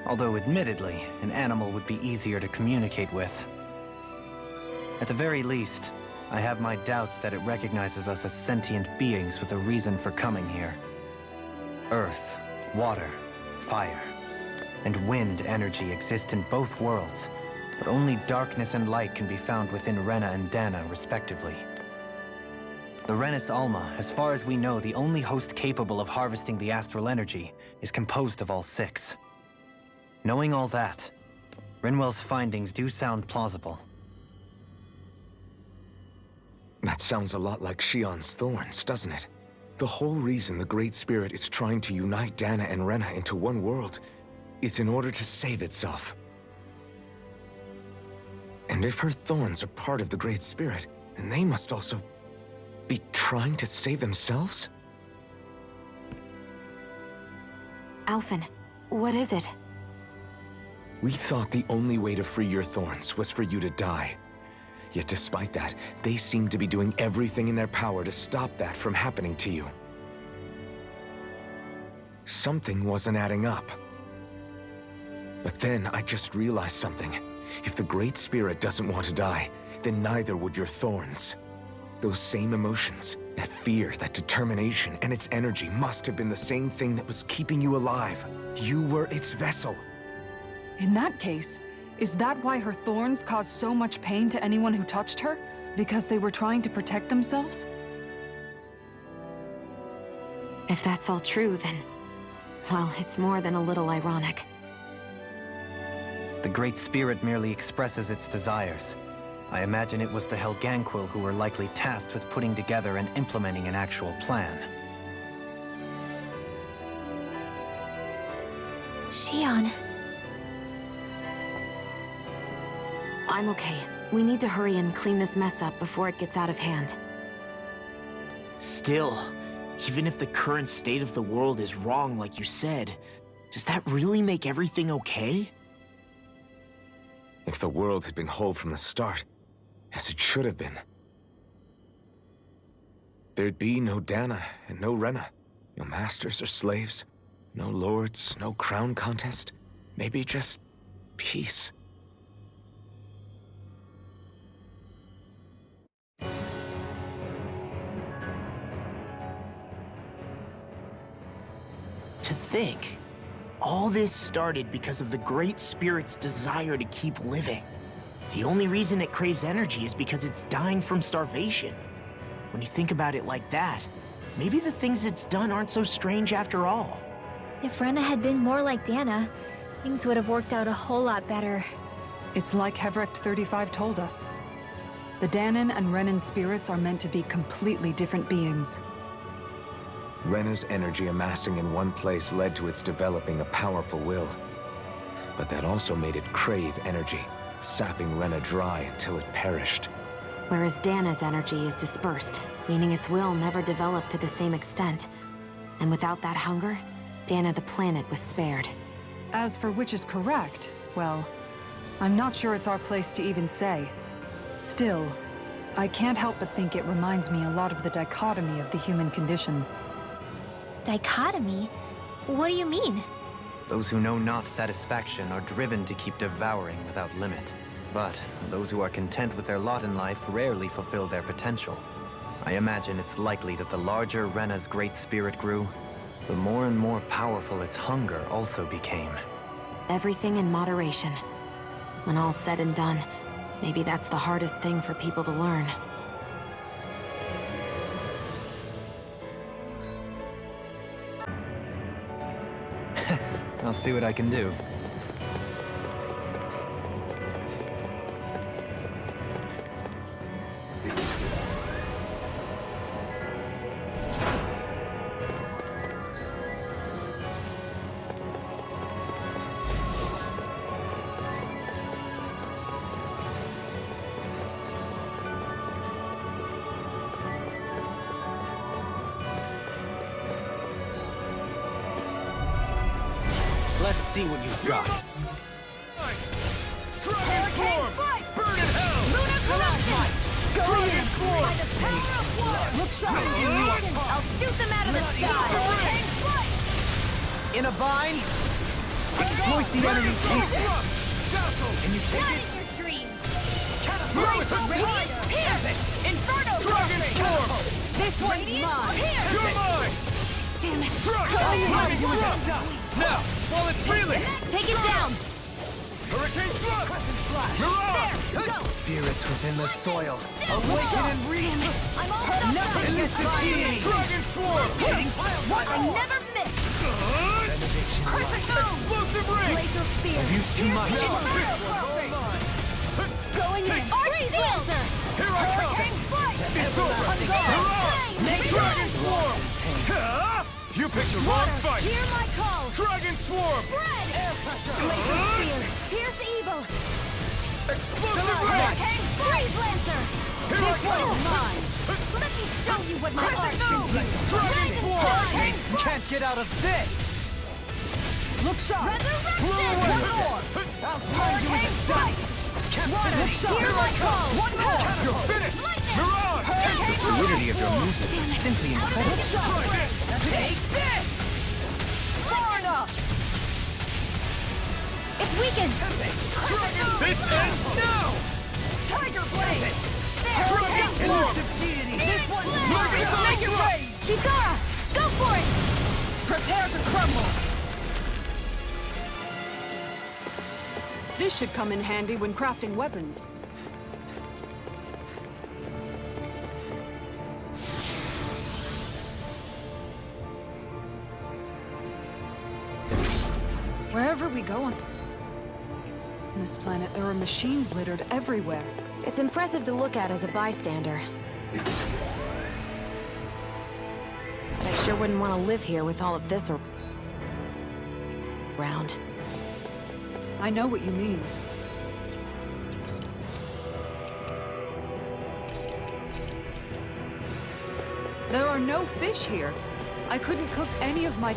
Although admittedly, an animal would be easier to communicate with. At the very least, I have my doubts that it recognizes us as sentient beings with a reason for coming here. Earth, water, fire, and wind energy exist in both worlds, but only darkness and light can be found within Rena and Dana, respectively. The Renis Alma, as far as we know, the only host capable of harvesting the astral energy, is composed of all six. Knowing all that, Rinwell's findings do sound plausible. That sounds a lot like Shion's thorns, doesn't it? The whole reason the Great Spirit is trying to unite Dana and Rena into one world is in order to save itself. And if her thorns are part of the Great Spirit, then they must also be trying to save themselves? Alphen, what is it? We thought the only way to free your thorns was for you to die. Yet despite that, they seemed to be doing everything in their power to stop that from happening to you. Something wasn't adding up. But then I just realized something. If the Great Spirit doesn't want to die, then neither would your thorns. Those same emotions, that fear, that determination, and its energy must have been the same thing that was keeping you alive. You were its vessel. In that case, is that why her thorns caused so much pain to anyone who touched her? Because they were trying to protect themselves? If that's all true, then... well, it's more than a little ironic. The Great Spirit merely expresses its desires. I imagine it was the Helganquil who were likely tasked with putting together and implementing an actual plan. Shion. I'm okay. We need to hurry and clean this mess up before it gets out of hand. Still, even if the current state of the world is wrong like you said, does that really make everything okay? If the world had been whole from the start, as it should have been, there'd be no Dana and no Rena, no masters or slaves, no lords, no crown contest, maybe just peace. To think, all this started because of the Great Spirit's desire to keep living. The only reason it craves energy is because it's dying from starvation. When you think about it like that, maybe the things it's done aren't so strange after all. If Rena had been more like Dana, things would have worked out a whole lot better. It's like Hevrecht 35 told us. The Danon and Renan spirits are meant to be completely different beings. Rena's energy amassing in one place led to its developing a powerful will. But that also made it crave energy, sapping Rena dry until it perished. Whereas Dana's energy is dispersed, meaning its will never developed to the same extent. And without that hunger, Dana the planet was spared. As for which is correct, well, I'm not sure it's our place to even say. Still, I can't help but think it reminds me a lot of the dichotomy of the human condition. Dichotomy? What do you mean? Those who know not satisfaction are driven to keep devouring without limit. But those who are content with their lot in life rarely fulfill their potential. I imagine it's likely that the larger Rena's Great Spirit grew, the more and more powerful its hunger also became. Everything in moderation. When all's said and done, maybe that's the hardest thing for people to learn. I'll see what I can do. Let's see what you've got. Hurricane Strike! Burn in hell! Lunar Corruption! Go in! By the power of water! Look sharp! I'll shoot them out of the sky! Hurricane Strike! In a bind, exploit the enemy's weakness. And you take Not it? in your dreams! Catapult! Radiant Pierce! Inferno Dragon Storm! This one's mine! You're mine! Damn it! Now, while it's reeling! Take it down! Hurricane Thrust! There! Go! Spirits within the soil. Awaken and reach! I'm all done! Nothing is defeating! Dragon Swarm! What I never miss! Perfect move! Explosive ring! Glacial Spear! I've used too much. Going in! Freeze Lancer! Here I come! Hurricane Strike! It's over! I'm gone! Dragon Swarm! You picked the wrong fight! Hear my call! Dragon Swarm! Spread! Glacial Spear! Pierce evil! Explosive ring! Hurricane Freeze Lancer! Here I This come! one's mine! Let me show you what my art can do! Dragon Swarm! Hurricane Strike! Can't get out of this! Look sharp! Resurrection! One more! I'll find you with a strike! Look sharp! Hear my call! One more! You're finished! Mirage! The fluidity of your movements is simply incredible. Take this! Far enough! It's weakened! This ends now! Tiger Blade! Hurricane Storm! This one! Make it rain! Kisara! Go for it! Prepare to crumble! This should come in handy when crafting weapons. Wherever we go on this planet, there are machines littered everywhere. It's impressive to look at as a bystander. But I sure wouldn't want to live here with all of this around. I know what you mean. There are no fish here. I couldn't cook any of my...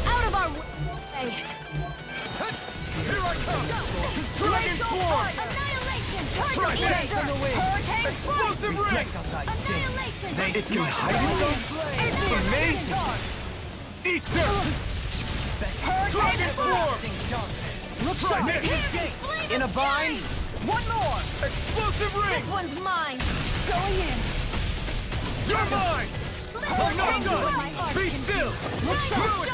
Out of our way! Here I come! Dragon Swarm! Annihilation! Tiger Blade! Hurricane Explosive Ring! Annihilation! It can hide itself? Amazing! Ether! Dragon Swarm! Look sharp! In a bind! One more! Explosive Ring! This one's mine! Going in! You're mine! I'm not done! Be still! Look sharp!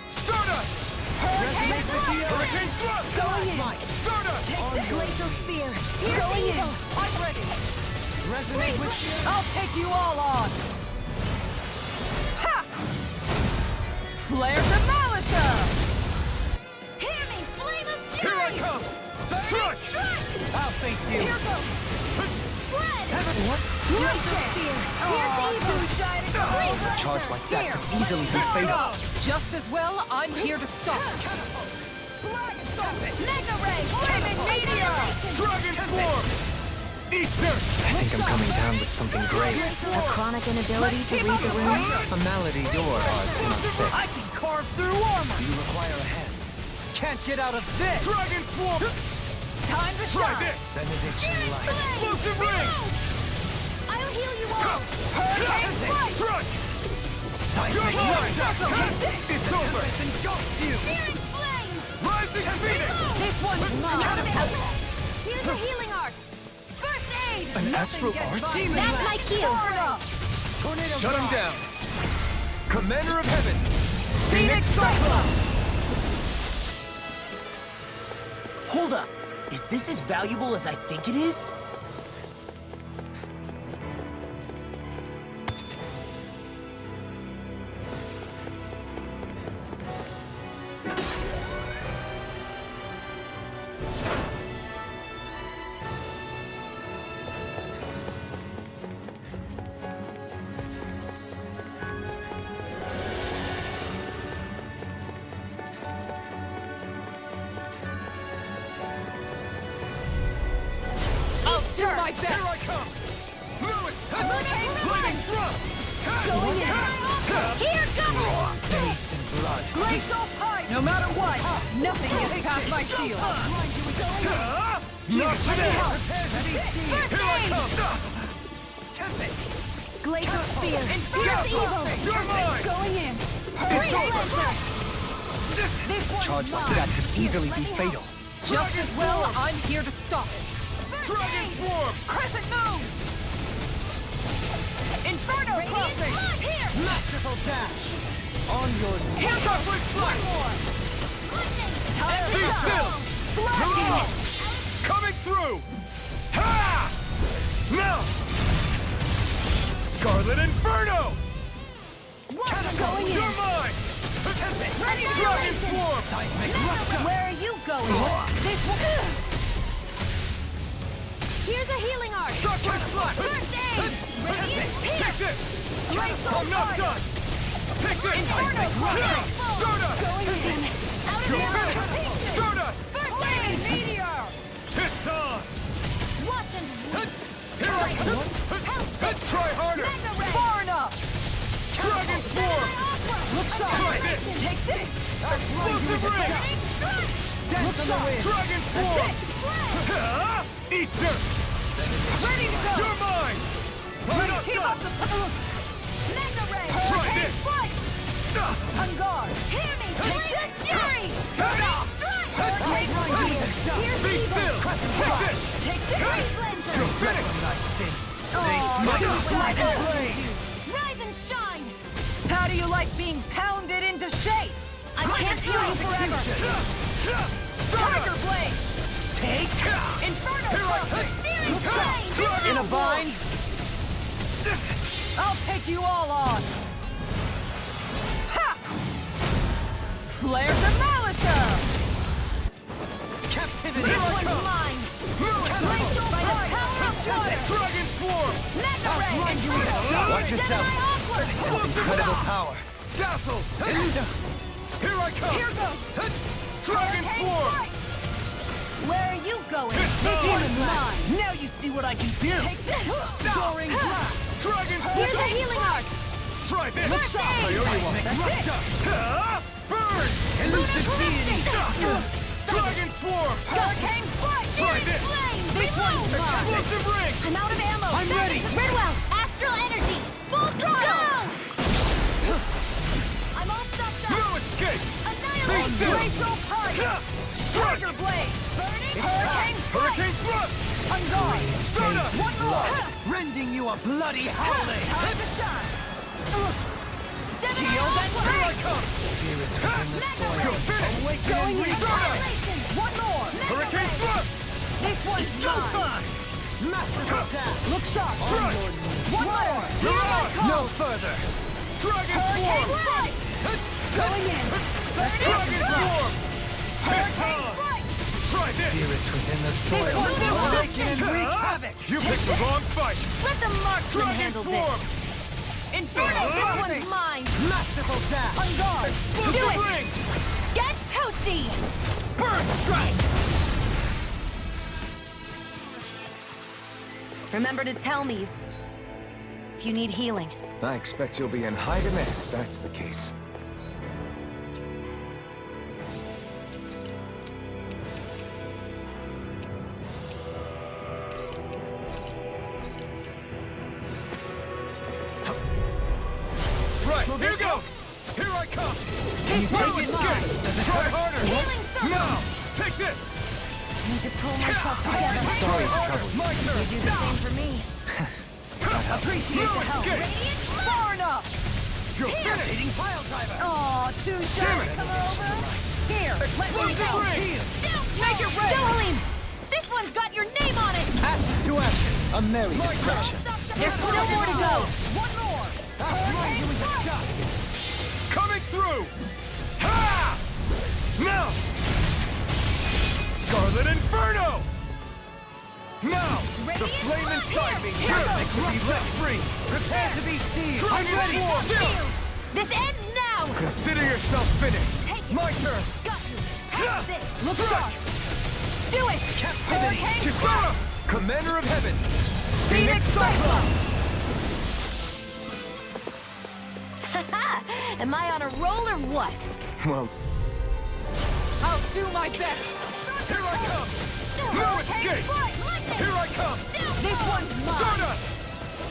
Stardust! Hurricane Thrust! Going in! Stardust! Take this! Glacial Spear! Here's Going in! evil! I'm ready! Resonate with you! I'll take you all on! Ha! Flare Demolition! Hear me! Flame of Fury! Here I come! Strike! I'll face you! Here goes! Spread! What? Glacial Spear! Here's evil! Charge like that could easily be fatal. Just as well, I'm here to stop it. Mega Ray! Flaming Meteor! Dragon Swarm! Ether! I think I'm coming down with something great. A chronic inability to read the room? A malady your art cannot fix. I can carve through armor! You require a hand. Can't get out of this! Dragon Swarm! Time to Try shine! this! Benediction light. Explosive Ring! I'll heal you all! Hurricane Strike! You're mine! It's over! Searing Flame! Rising Phoenix! This one's mine! Here's a healing art! First aid! An astral art? That's my cue! Shut him down! Commander of Heaven! Phoenix Cyclone! Hold up. Is this as valuable as I think it is? Do my best! Here I come! Lewis! Lightning Thrust! Going in! Here goes! Bathed in blood. Glacial Pipe! No matter what, nothing gets past my shield! Not today! First Here I aid! come! Glacial Spear! Here's evil! You're mine! Going in! It's over! This one's Charge like mine! that could easily be fatal. Just as well, I'm here to stop it! Dragon Swarm! Crescent Moon! Inferno Crossing! Here! Masterful dash! On your knees! Chocolate Flight! Time Be still! Mirage! Coming through! Ha! Now! Scarlet Inferno! Going in! You're mine! Ready Dragon Swarm! Where are you going? This one. Here's a healing art. Chocolate Flight! First aid. Radiant Take Pierce. this! Glacial I'm not Fire. done! Take this! Inferno Crossing. Stardust! Going in. Out of You're there. finished! Stardust! First aid. Meteor! It's on! Watch and Here I come! Try harder! Mega Ray. Far enough! Dragon Swarm! this! Explosive ring! Look shot! Dragon form! Eat dirt! Ready to go! You're mine! Ready to keep up the Mega Ray! Try this! On guard! Hear me! Take this! Fury! Be still! Take this! Take this! You're finished! Rise and shine! How do you like being pounded into shape? I can't heal you forever! Tiger Blade! Take! Inferno! Searing flame! In a bind? I'll take you all on! Ha! Flare Demolisher! Captivity! This one's mine! Glacial by the power of water! Dragon Swarm! Mega Ray! Inferno! Watch yourself! I sense incredible power. Dazzle! Here I come! Here goes! Dragon Swarm! Where are you going? Demon mine! Now you see what I can do! Take this! Soaring Blast! Dragon Here's a healing art! Try this! Look shot! I owe you one! That's it! Burn! Elusive deity! Dragon Swarm! Hurricane Strike! Try Searing this! flame! This one's mine! Explosive ring! I'm out of ammo! I'm ready! Redwell! Astral energy! Full throttle! I'm all stopped up! No escape! Annihilate! Glacial Punch! Tiger Blade! Burning! Hurricane Strike! Hurricane Thrust! On guard! Stun us! One more! Rending you a bloody howling! Time to shine! Shield and here I come! You're finished! Awaken and annihilation! One more! Hurricane Thrust! This one's mine! Master attack! Look sharp! Strike! One more! Here I come! No further! Dragon Hurricane Swarm! Strike! Going in! Dragon Swarm! Hurricane Strike! Try this! Spirits within the soil. This one's mine! Awaken and wreak havoc! You picked the wrong fight! Let the marksman Dragon handle Swarm! this! Inferno! This one's mine! Masterful dash! On guard! Explosive Do it! ring! Get toasty! Burn strike! Remember to tell me if you need healing. I expect you'll be in high demand if that's the case. Right, here goes! Here I come! This one's mine! Try harder! Healing circle! Now! Take this! Need to pull myself together. Sorry to trouble you. My turn! You do the same for me. Appreciate the help! Radiant far enough! You're finished! Pile driver! Aw, too shy to come over? Here, let me go! Make it ready! Dohalim! This one's got your name on it! Ashes to ashes. A merry distraction. There's still more to go! One more! Coming through! Ha! Now! Scarlet Inferno! Now! The flame inside me yearns to be let free! Prepare to be seized! I'm ready! This ends now! Consider yourself finished! Take it! My turn! Got you! Have this! Look sharp! Do it! Captivity! Hurricane Kisara! Commander of Heaven! Phoenix Cyclone! Am I on a roll or what? Well, I'll do my best! Here I come! No escape! Here I come! This one's mine! Stardust!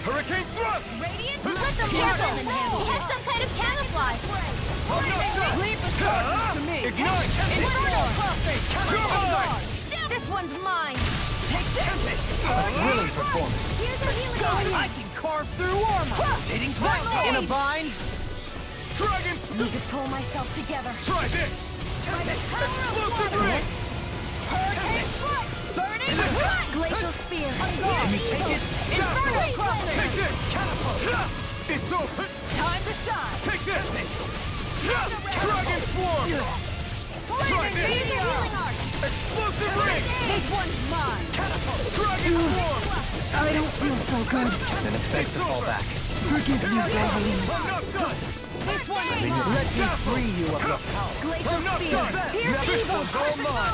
Hurricane Thrust! Radiant? Let them handle! He has some kind of camouflage! I'm not done! Leave the charges to me! Ignite! Inferno crossing! You're mine! This one's mine! Take this! Willing performance. Here's a healing art! I can carve through armor! Rotating cloud! In a bind! Dragon! Need to pull myself together. Try this! Explosive ring! Hurricane strike! Burning strike! Glacial spear! Can you take it? Inferno crossing! Take this! Catapult! It's over! Time to shine! Take this! Dragon Swarm! Try this! Healing art! Explosive ring! This one's mine! Catapult! Dragon Swarm! I don't feel so good. Then it's best to fall back. Forgive me, Dohalim. I'm not done! This one's Let me free you of your power. Glacial I'm not spear! done! Here's This evil! one's all mine!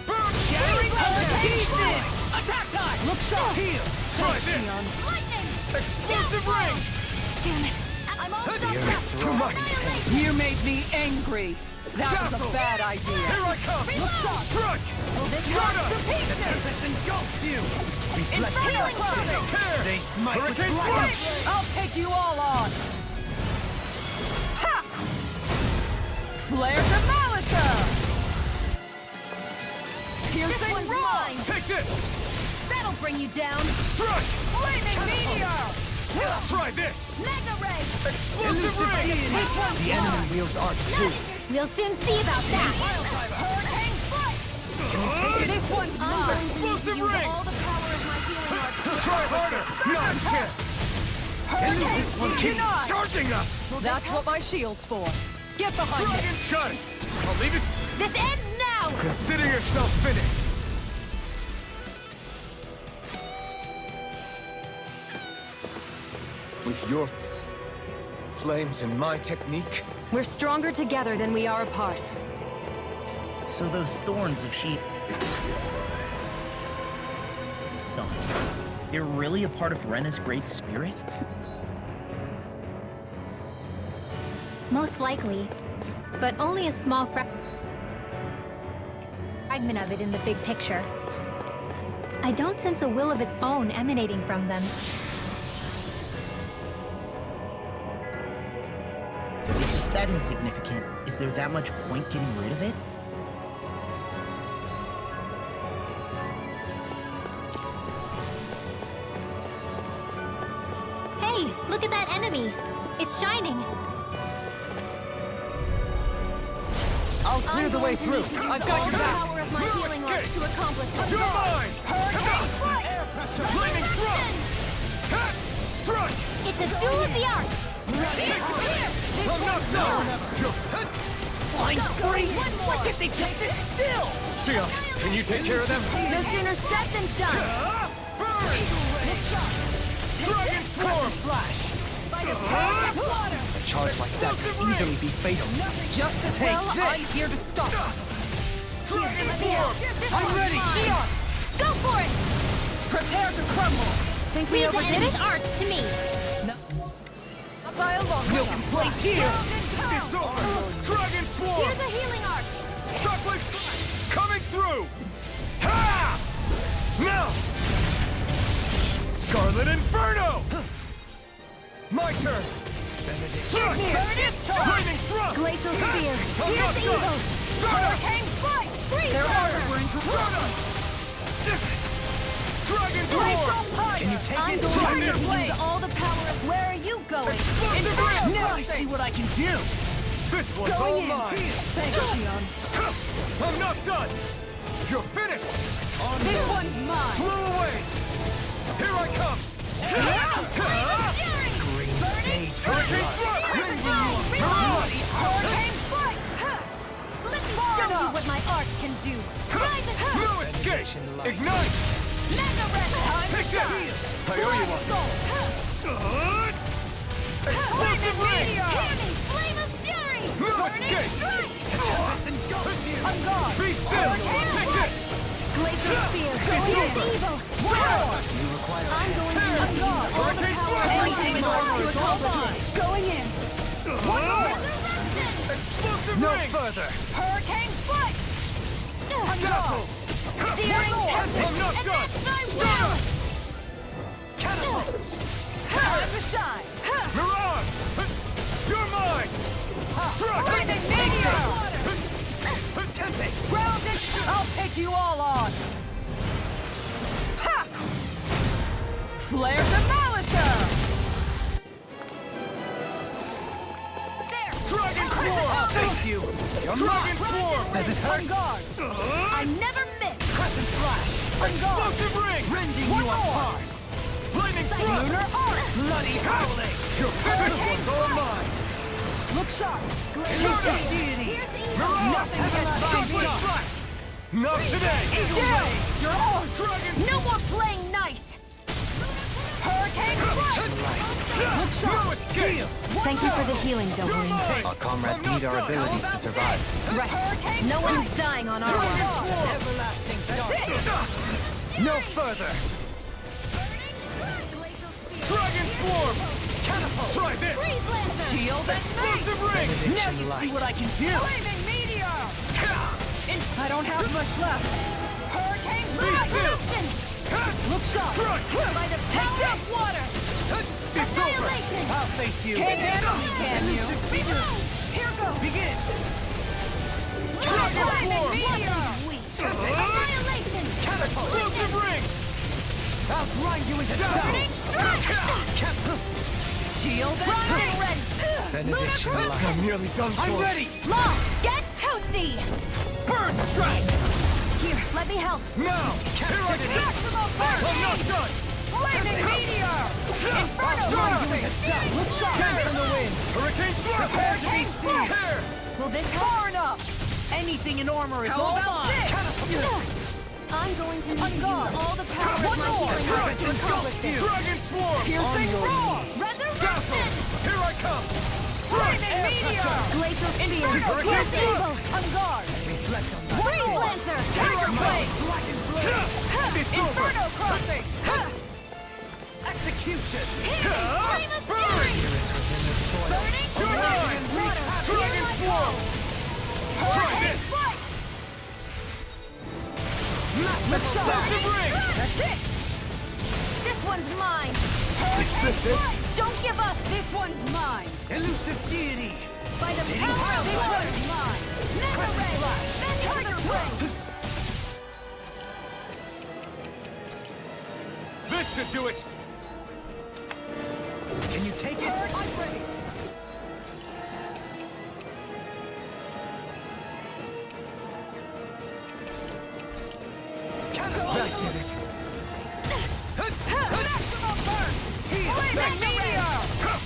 Burn! Shattering Hurricane Hurricane Attack time! Look sharp! Heal! Try this! Lightning! Explosive ring! Damn it! I'm all Too much! You made me angry. That was a bad idea. Here I come! Look sharp. Strike! Will this Shut rock up! to pieces? Engulfed you! Healing Flash. Tear! They smite with Hurricane flash. Flash! I'll take you all on. Ha! Flare Demolisher! Piercing Rock! Take this! That'll bring you down. Strike! Flaming Meteor! Try this! Mega Ray. Explosive ray! The enemy wields art too. We'll soon see about that. Hurricane Strike! This one's I'm mine. going to need to Explosive use ring. all the power of my healing art. Try harder! Not a chance! Hurricane Keep Denied. charging us! That's what my shield's for. Get behind me. Got it! I'll leave it. This ends now. Consider yourself finished. With your flames and my technique, We're stronger together than we are apart. So those thorns of sheep... They're really a part of Rena's great spirit? Most likely, but only a small fragment of it in the big picture. I don't sense a will of its own emanating from them. If it's that insignificant, is there that much point getting rid of it? Hey, look at that enemy! It's shining! I'll clear the way through. I've got your back. Power of my healing art to accomplish You're mine! Hurricane Strike! Air pressure! Flaming thrust! Cut! Strike! It's a duel of the arts! I'm not done! Flying spree! Why can't they just sit still? Sia, can you take care of them? No sooner said than done. Burn! Dragon Swarm! A charge like that could easily be fatal. Just as well, I'm here to stop. Dragon Swarm! I'm ready. Xion, Go for it. prepare to crumble. Think we overdid it? Art to me. Up by a long Milk and plates here! It's over! Dragon Swarm! Here's a healing art. Shockwave Strike! Coming through! Ha! Now! Scarlet Inferno! My turn! Strike! Lightning Thrust! Glacial Spear. I'm Here's not the done! evil. Hurricane Strike. Their orders were interrupted. Dragon Glacial Swarm! Fire. I'm going to use all the power of... Where are you going? Explosive Ring! Now I see what I can do! This one's all Going in. mine! Thanks, Xion. I'm not done! You're finished! On This the- one's mine. Blow away! Here I come! Hurricane Thrust! Hurricane Strike. Let me show you what my art can do. Rise and No escape! Ignite! Mega Red. Take that! I owe you one. Explosive Ring! Hear me, Flame of Fury. No escape! I'm gone. Be still! Take this! Glacial Spear. Here's the evil. I'm going to I'm gone. Hurricane Thrust! Everything in order to accomplish it. Going in. One more. Explosive No Ring! further! Hurricane Strike. I'm gone. Searing Tempest. I'm not And done! that's my will. Time to shine. Mirage! You're mine! Strike! Lightning Meteor. Grounded. I'll take you all on. Ha! Flare Demolisher. Dragon Swarm! Thank you! Dragon Swarm! On guard. I never miss. Crescent Flash! On guard. Explosive Ring! Rending One you more. apart! Lightning Thrust! Lunar Arc. Bloody howling! This one's all mine! Look sharp. Shut up! Deity! Here's the evil. Mirage! Nothing gets by Shockwave me. Strike! Not today! Down. You're on. Dragon No more playing nice. Hurricane Strike. Look No sharp. escape! Thank you for the healing, You're Doberine. mine! Our comrades need our abilities to survive. Right. Hurricane No Strike. one's dying on our Dragon watch. Swarm! Everlasting That's it. No further! Dragon Swarm! Catapult! Try this! Freeze Lancer! Shield and explosive ring! Now you see what I can do! Flaming Meteor! I don't have much left. Hurricane Eruption! Look sharp! By the power of water! It's over! Annihilation! I'll face you! Can't handle me, can you? Here goes! Begin! Flaming Meteor! Annihilation! Catapult! Explosive ring! I'll grind you into Burning Strike! Shield and Rising ready! Benediction Lunar alive. I'm nearly done for. I'm ready! Law, get toasty! Burn strike! Here, let me help. Now! Captivity! Maximum burn! I'm not done! Flaming Meteor! Inferno Crossing! Look sharp! Tear in the wind! Hurricane Thrust! Hurricane Thrust! Tear! Will this far enough? Anything in armor is How all about mine! this? Catapult! I'm going to need to use all the power One of my more! healing armor to accomplish this. Dragon Swarm! Piercing roar! Resurrection! Here I come! Flaming Meteor! Glacial Spear! Hurricane Disable! On guard! Freeze Lancer! Tiger Blade! It's over! Inferno Crossing! Execution! Flame of Fury! Burning Dragon! Dragon Swarm! Try Hurricane this! Flight! Explosive ring! That's it! This one's mine! Is this it? Don't give up! This one's mine! Elusive deity! By the power of water! Mine! Mega Ray! Tiger Blade! This should do it! Can you take it? I'm ready! That did it! Maximum burn! Flaming Meteor!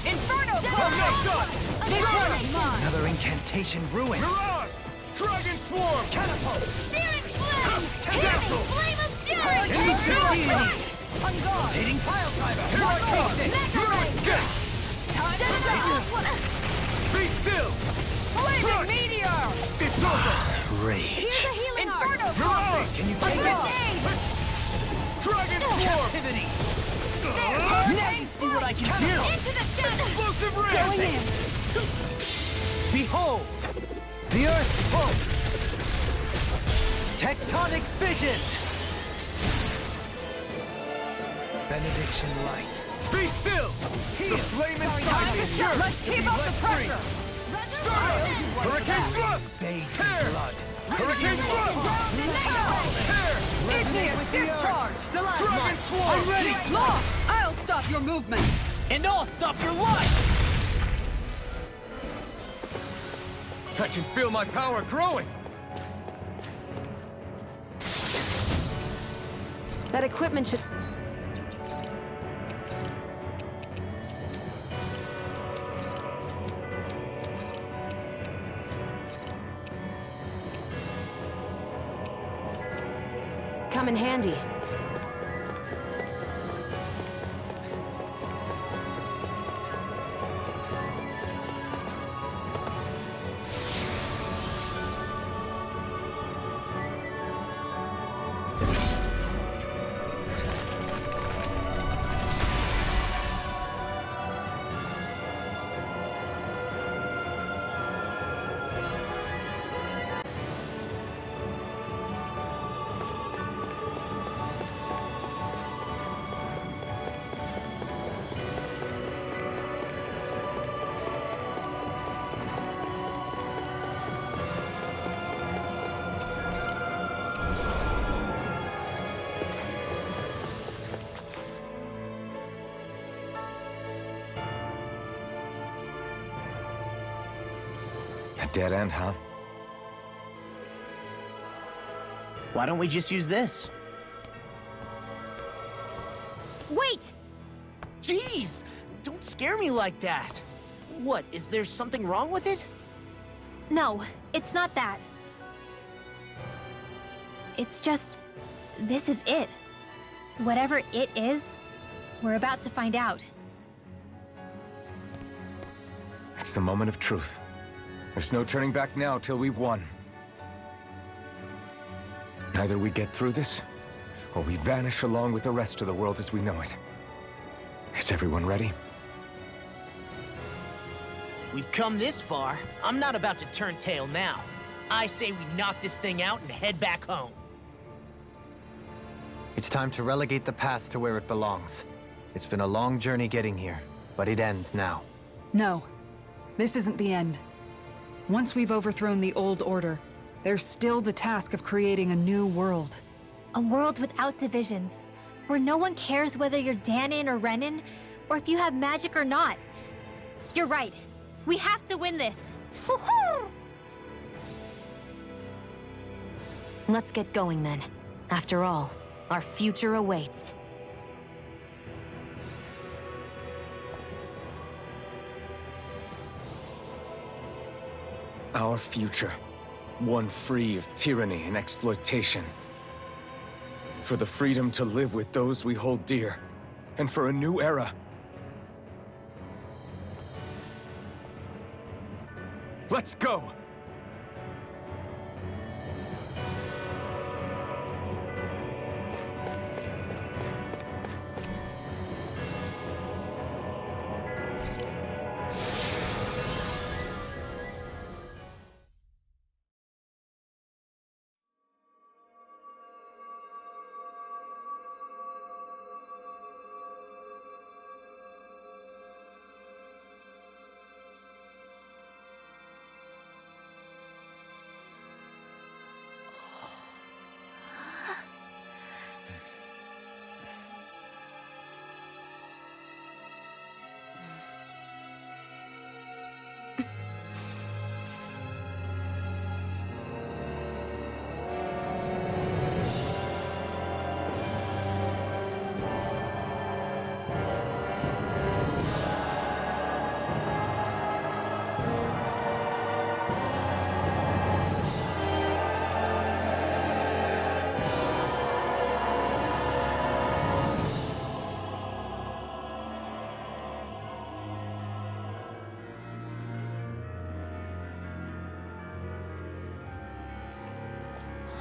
Inferno Crossing! This one's mine! Another incantation ruined! Mirage! Dragon Swarm! Catapult! Searing Flame! Dazzle! Flame of Fury! Elusive deity! On guard! Rotating pile driver! Here I come! Mega Ray! Get! Time to go! Be still! Flaming Meteor! It's over! Rage. Here's a healing Inferno Mirage! Crossing! Can you take it? Dragon Swarm! Captivity! Now you see what I can do! Into the shadows! Explosive ring! Going in! Behold! The Earth pulse! Tectonic fission! Benediction light! Be still! The flame inside me is yours! Let's keep up the pressure! Hurricane Thrust! Tear! Hurricane Thrust! Tear! Igneous discharge! Dragon Swarm! I'm ready! Law, I'll stop your movement! And I'll stop your life! I can feel my power growing! That equipment should... come in handy. A dead end, huh? Why don't we just use this? Wait! Jeez! Don't scare me like that! What, is there something wrong with it? No, it's not that. It's just... this is it. Whatever it is, we're about to find out. It's the moment of truth. There's no turning back now till we've won. Either we get through this, or we vanish along with the rest of the world as we know it. Is everyone ready? We've come this far. I'm not about to turn tail now. I say we knock this thing out and head back home. It's time to relegate the past to where it belongs. It's been a long journey getting here, but it ends now. No. This isn't the end. Once we've overthrown the old order, there's still the task of creating a new world. A world without divisions, where no one cares whether you're Danon or Renan, or if you have magic or not. You're right. We have to win this. Let's get going then. After all, our future awaits. Our future. One free of tyranny and exploitation. For the freedom to live with those we hold dear. And for a new era. Let's go!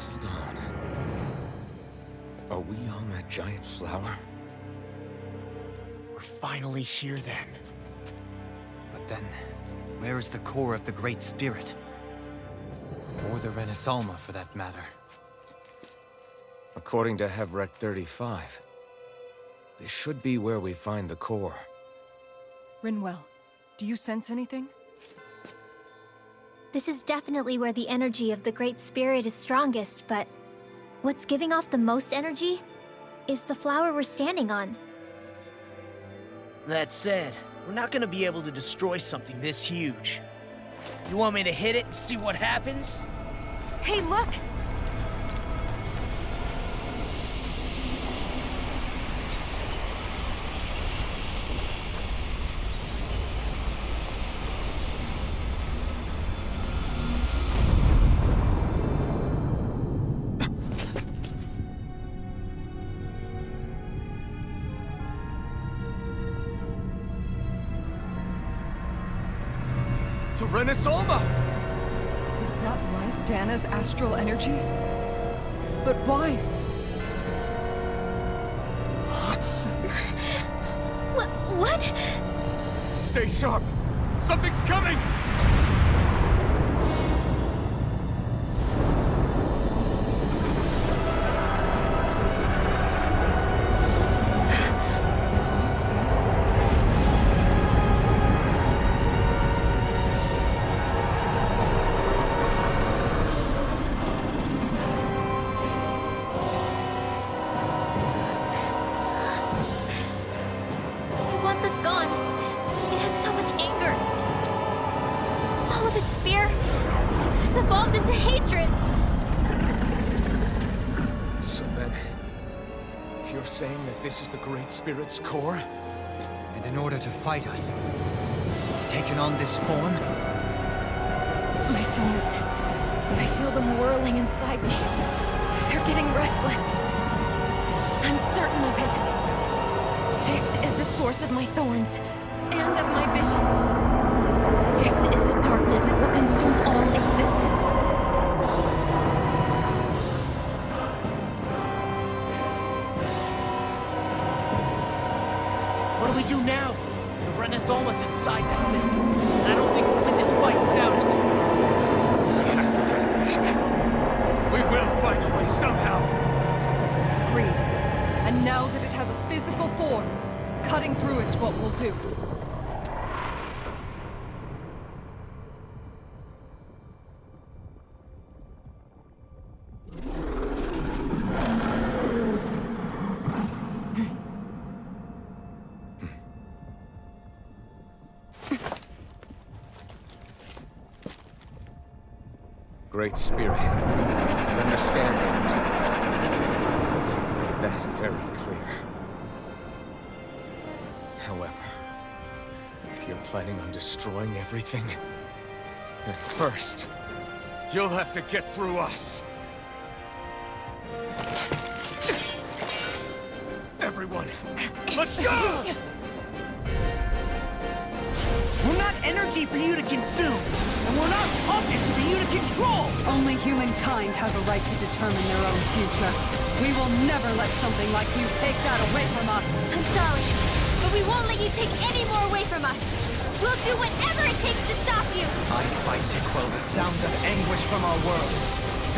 Hold on. Are we on that giant flower? We're finally here then. But then, where is the core of the Great Spirit? Or the Renaissalma, for that matter. According to Hevrek 35, this should be where we find the core. Rinwell, do you sense anything? This is definitely where the energy of the Great Spirit is strongest, but what's giving off the most energy is the flower we're standing on. That said, we're not gonna be able to destroy something this huge. You want me to hit it and see what happens? Hey, look! The Renaissalma! Is that light Dana's astral energy? But why? What? Stay sharp! Something's coming! Evolved into hatred! So then, you're saying that this is the Great Spirit's core? And in order to fight us, it's taken on this form? My thorns. I feel them whirling inside me. They're getting restless. I'm certain of it. This is the source of my thorns, and of my visions. This is the darkness that will consume all existence. What do we do now? The Renaissalma's inside that thing. I don't think we'll win this fight without it. We have to get it back. We will find a way somehow. Agreed. And now that it has a physical form, cutting through it's what we'll do. Great Spirit, I understand you want to live. You've made that very clear. However, if you're planning on destroying everything, then first, you'll have to get through us. Everyone, let's go! We're not energy for you to consume, and we're not puppets for you to control! Only humankind has a right to determine their own future. We will never let something like you take that away from us. I'm sorry, but we won't let you take any more away from us. We'll do whatever it takes to stop you. I fight to quell the sounds of anguish from our world,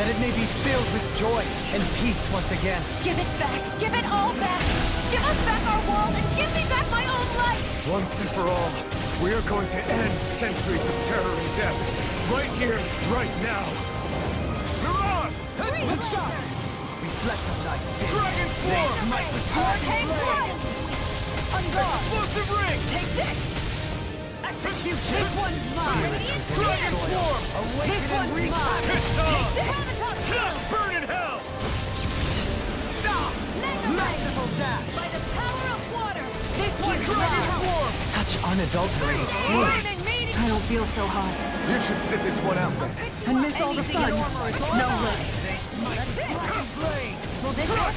that it may be filled with joy and peace once again. Give it back. Give it all back. Give us back our world and give me back my own life. Once and for all, we are going to end centuries of terror and death. Right here, right now. Mirage! Look shot! Reflect the light. Dragon Swarm! Hurricane Blood! On guard! Explosive Ring! Take this! Execution! This one's mine! Dragon Swarm! This one's mine! Take this! Burn in hell! Merciful death! By the power of water! This one's Dragon mine! Swarm! Such unadulterated glory. I don't feel so hot. You should sit this one out then. And miss all the fun. No way. Will this work?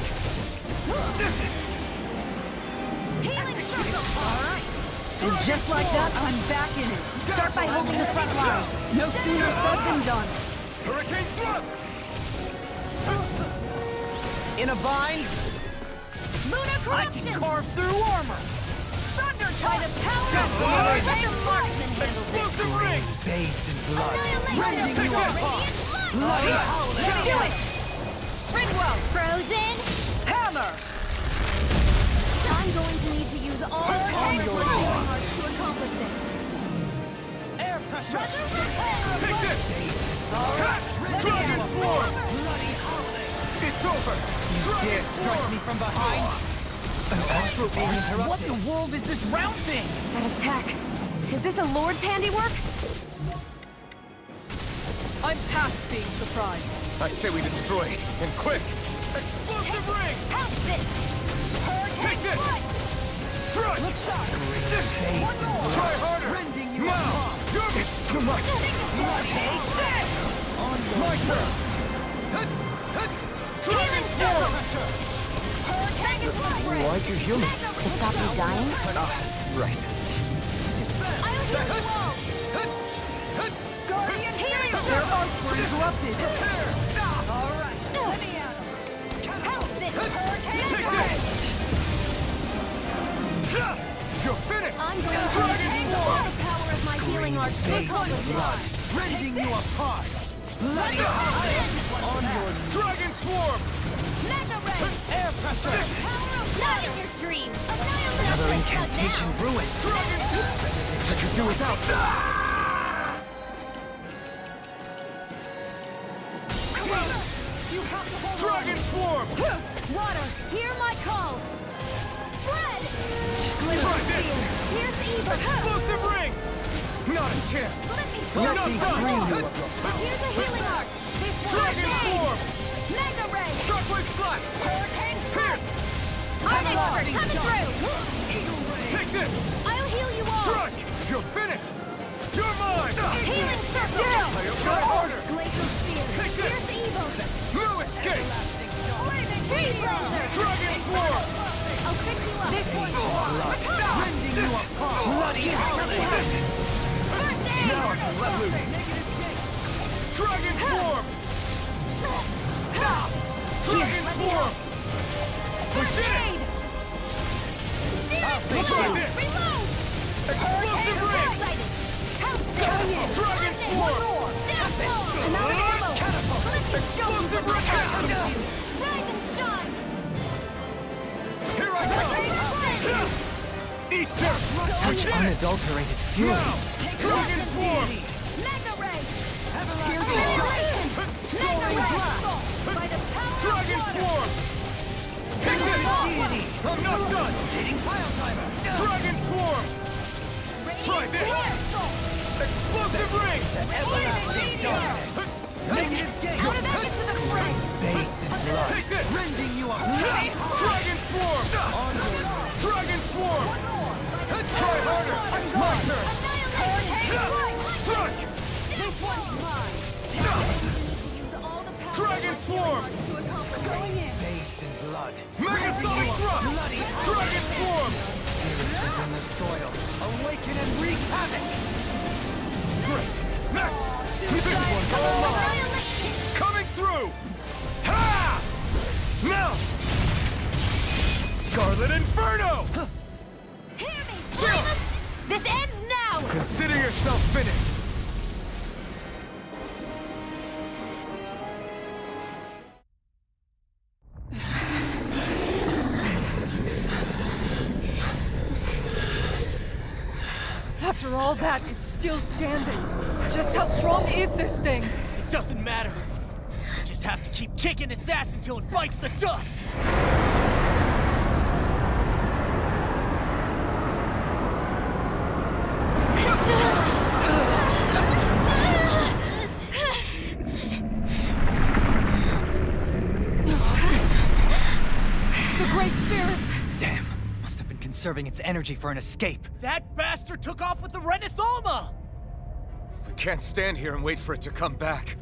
Healing circle! Alright! And just like that, I'm back in it. Start by holding the front line. No sooner said than done. Hurricane Thrust! In a bind, Lunar I corruption! can carve through armor! Thunder by the power of water! Let the marksman handle this! Explosive Ring! Bathed in blood. Annihilation! Take that! Radiant blood! Bloody Let's do it! Ringwell! Frozen! Hammer! I'm going to need to use all of my healing hearts to accomplish this. air pressure! Take this! Dragon Swarm! It's over! You dare strike me from behind? An astral being What the world is this round thing? That attack. Is this a Lord's handiwork? I'm past being surprised. I say we destroy it, and quick! Explosive Ring! Pounce this! Take this! Strike! Look sharp! One more! Try harder! Now! It's too much! Take this! My turn! Dragon Swarm! Hurricane blood! Why'd you heal me? To stop you dying? Right. I'll heal you all! Guardian healing! Their arts were interrupted. All right, let me at him! Pounce this! Hurricane Take blood! this! You're finished! I'm going to take all the power of my healing arts to accomplish this! Rending you apart! Bloody hell! Onward! Dragon Swarm! Mega Ray! Air pressure! Power of not in your dreams! Annihilate Another them incantation now. ruined. I could do without You have to hold Dragon Swarm! Water, hear my call! Spread! Try this! Here's the evil! Explosive Ring! Not a chance! Let me You're not done! Here's a healing arc! Dragon Swarm! Mega Ray! Shockwave Flash! Hurricane Strike! I'm expert coming through! Take this! I'll heal you all! Strike! You're finished! You're mine! Healing circle! Down! Try harder! Glacial spear! Take this! Here's the evil! No escape! Freeze laser! Dragon Swarm! I'll fix you up! This one's Rending you apart! Bloody holiday! First aid! Now I can let loose! Dragon Swarm! Dragon Swarm! We did it! Try this! Reload! Explosive Ring! Pounce Going in! Dragon Swarm! Another ammo! Catapult! Explosive rocket! Rise and shine! Here I come! Eat dirt! Such unadulterated fury. Dragon Swarm! Mega Ray! Here's Annihilation! Mega Ray! By the power Dragon of water! Swarm! Take this! I'm not done! Rotating pile driver! Dragon Swarm! Try this! Explosive ring! Negative gate! Out of that into the fray! Bathed in blood! Take this! Rending you apart! Dragon Swarm! Dragon Swarm! Try harder! My turn! Strike! This one's mine! Use all the power Dragon Swarm! going in! Bathed in blood! Megasonic Thrust! Dragon Swarm! Spirits in the soil. Awaken and wreak havoc! Great! Next! This one's all mine! Coming through! Ha! Now! Scarlet Inferno! Hear me! Freedom! This ends now! Consider yourself finished! After all that, it's still standing. Just how strong is this thing? It doesn't matter. We just have to keep kicking its ass until it bites the dust. The Great Spirits! Damn. Must have been conserving its energy for an escape. That bastard took off with the Renaissama! We can't stand here and wait for it to come back.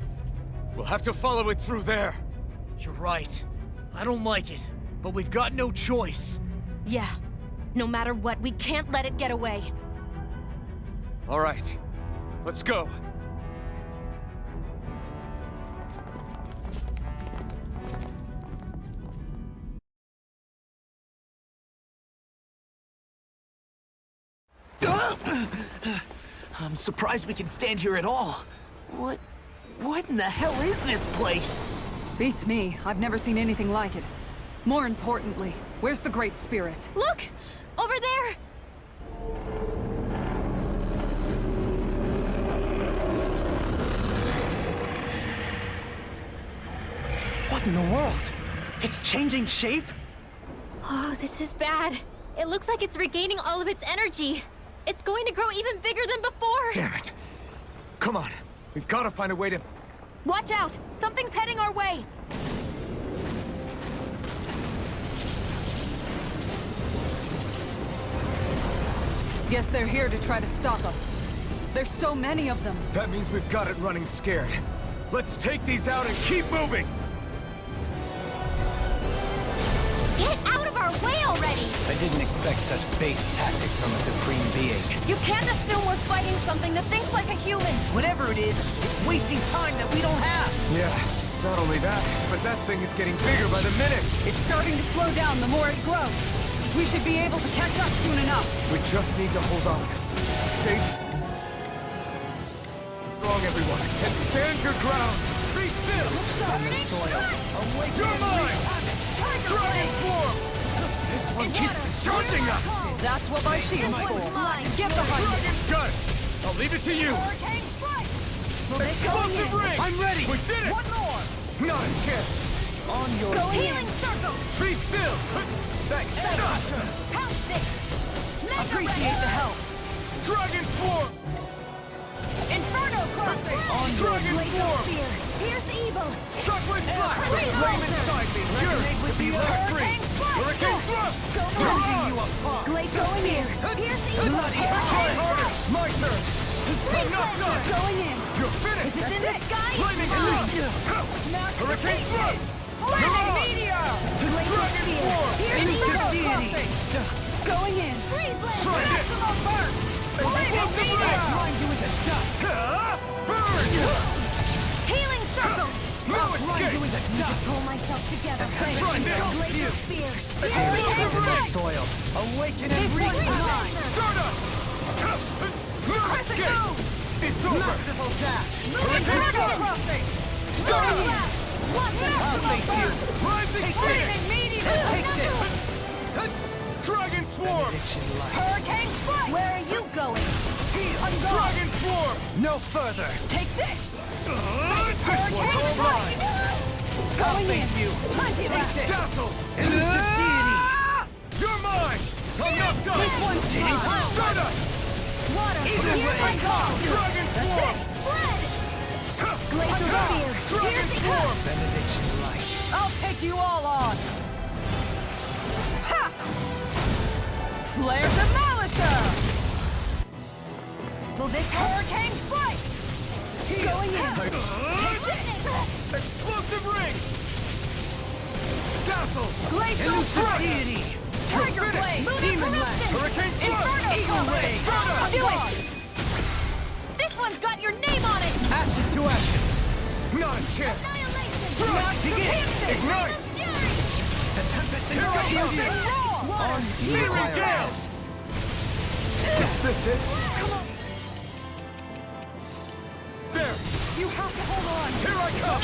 We'll have to follow it through there. You're right. I don't like it, but we've got no choice. Yeah. No matter what, we can't let it get away. All right, let's go. I'm surprised we can stand here at all. What in the hell is this place? Beats me. I've never seen anything like it. More importantly, where's the Great Spirit? Look! Over there! What in the world? It's changing shape? Oh, this is bad. It looks like it's regaining all of its energy. It's going to grow even bigger than before. Damn it. Come on, we've got to find a way to... Watch out! Something's heading our way! Guess they're here to try to stop us. There's so many of them. That means we've got it running scared. Let's take these out and keep moving! Get out of our way already! I didn't expect such base tactics from a supreme being. You can't assume we're fighting something that thinks like a human! Whatever it is, it's wasting time that we don't have. Yeah, not only that, but that thing is getting bigger by the minute. It's starting to slow down the more it grows. We should be able to catch up soon enough. We just need to hold on. Stay strong, everyone, and stand your ground. Be still! In the soil. Awaken You're and mine! wreak havoc! Dragon Swarm! This one keeps charging us! That's what my shield's for. Get behind me. Dragon gun! I'll leave it to you! Explosive ring! I'm ready! We did it! One more! Not a chance! On your Healing circle! Be still! Thanks! House stick! Appreciate the help. Dragon Swarm! Inferno crossing! Dragon Swarm! Here's evil! Shockwave Blast! Freeze Flame laser! inside me! You're to be left free! Hurricane Thrust! Rending you apart! Glacial spear! Here's evil! Try harder! My turn! I'm not done! Going in! You're finished! Is it in the sky? Flaming Elite! Hurricane Thrust! Lightning meteor! Dragon Swarm! Here's Inferno Deity! crossing! Going in! Freeze laser! Try this! Maximum burst! Lightning meteor! Grind you into dust! Burn! Healing circle! Now escape! Pull myself together. Try this! Glacial spear! Explosive ring! Soil. Awaken and This wreak one's havoc! mine! Stardust! Now escape! It's over! Merciful dash! Hurricane crossing! Going in! I'll face you! Rising flame! Take this! Dragon swarm! Hurricane strike! Where are you going? Dragon swarm! No further! Take this! Hurricane strike! I'll face you! Take this! Dazzle! Elusive deity! You're mine! I'm knocked up! This one's mine! Strata! Water! Either way! Dragon swarm! Spread! Glacial spear! Dragon swarm! Benediction light. I'll take you all on! Ha! Flare Demolisher! Will this hurricane strike? Going in! Explosive ring! Dazzle! Glacial Elusive strike! deity! Tiger Blade! Demon Land! Hurricane Inferno Eagle Ray! Strata! Do it! This one's got your name on it! Ashes to ashes! Not a chance! Annihilation! Strike! Begin! Ignite! The tempest is coming! On Searing Gale! Is this it? There! You have to hold on! Here I come!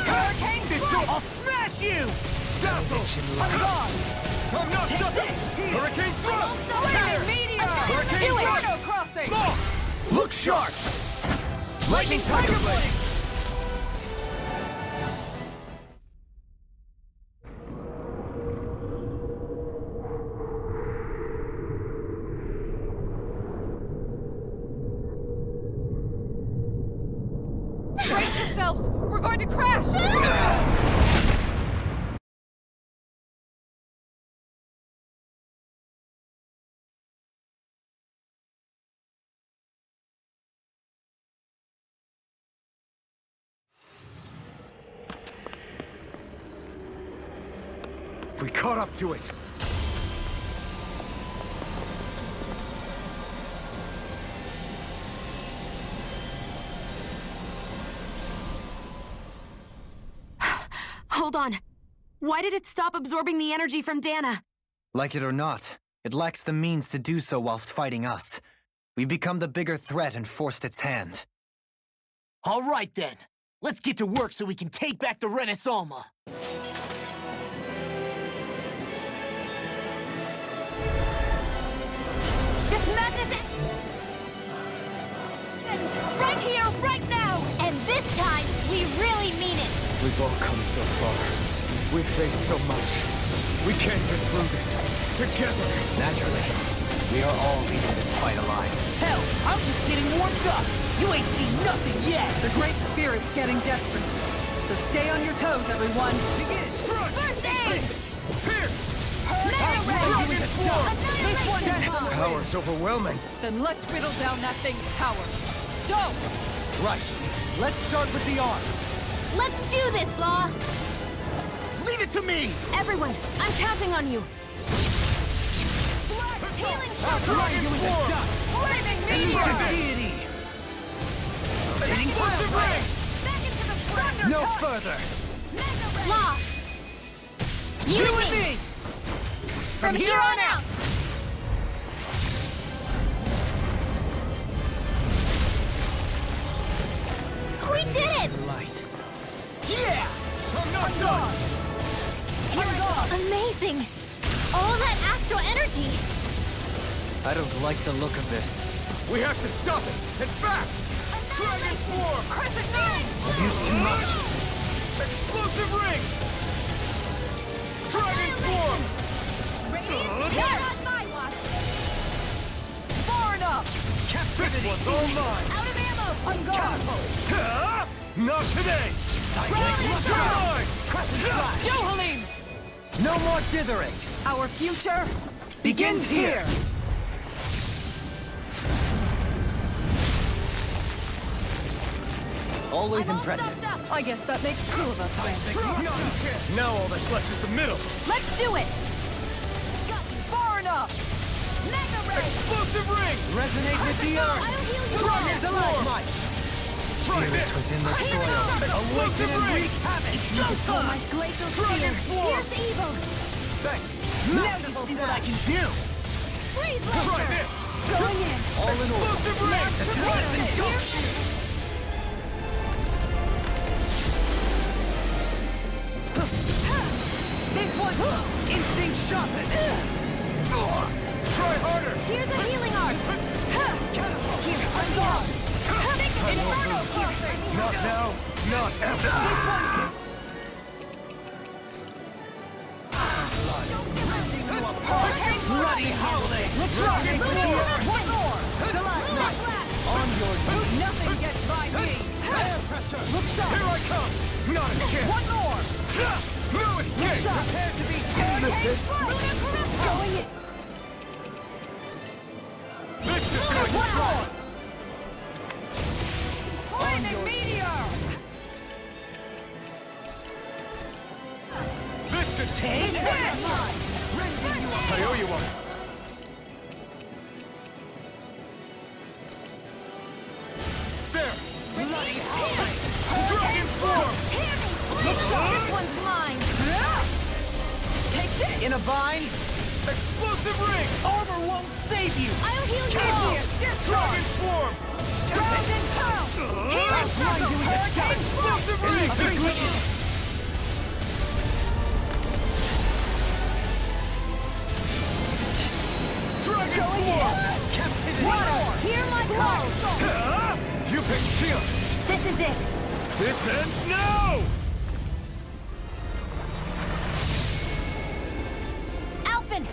Hurricane strike! I'll smash you! Dazzle! I'm gone! I'm not Take done! this! Hurricane Thrust! Flaming Meteor! Hurricane Do it! Thrust! Inferno Crossing! Look sharp! Lightning Tiger Blade! Brace yourselves! We're going to crash! We caught up to it. Hold on. Why did it stop absorbing the energy from Dana? Like it or not, it lacks the means to do so whilst fighting us. We've become the bigger threat and forced its hand. All right then. Let's get to work so we can take back the Renaissance. This madness ends right here, right now! And this time, we really mean it! We've all come so far. We've faced so much. We can't get through this together. Naturally, we are all leaving this fight alive. Hell, I'm just getting warmed up. You ain't seen nothing yet. The Great Spirit's getting desperate. So stay on your toes, everyone. Begin! Strike! First aid! Pierce! Dragon Swarm! This one's Its mine! power is overwhelming. Then let's whittle down that thing's power. Go! Right. Let's start with the arm. Let's do this, Law! Leave it to me! Everyone, I'm counting on you. Healing Dragon Swarm! Flaming Elusive Meteor! deity! Explosive ring! Back into the thunder No touch! further! Law! You and me! From here on out! We did it! Light. Yeah! I'm not done! Amazing! All that astral energy! I don't like the look of this. We have to stop it! And fast! Dragon Swarm! Crescent Moon! I've used too much. Explosive ring! Dragon Swarm! You're on my watch! Far enough! Captivity! This one's all mine! Out of ammo! On guard! Huh? Not today! Mine! Johalim! No more dithering! Our future begins here! Always impressive. I guess that makes two of us then. Now all that's left is the middle! Let's do it! Far enough! Mega Ray! Explosive ring! Resonate with the earth! I'll heal you Dragon all! Swarm! Try Spirit this! was in the soil. Awaken and wreak havoc! Oh, my glacial Dragon spear! Swarm! Here's evil! Thanks! Now you see what I can do! Freeze Try laser! this! Going in! All in order! This one! Instinct shot! Try harder! Here's a healing art! Here, I'm gone! Inferno piercing! Not now, not ever! Bloody howling! Dragon Claw! One more! On your knees! Nothing gets by me! Air pressure! Look sharp! Here I come! Not a chance! One more! No escape! Prepare to be Is this it? Going in! This is going to try! Flaming meteor! This should take! I owe you one! There! Bloody howling! Dragon form! Look sharp! This one's mine! Take this! In a vine? Explosive ring! Armor won't save you! I'll heal you all! Dragon form! Ground and pound! Healing circle! Hurricane Explosive ring! Dragon Going form! in! Captivity! Water! Hear my call! You picked shield! This is it! This ends now! Alphen!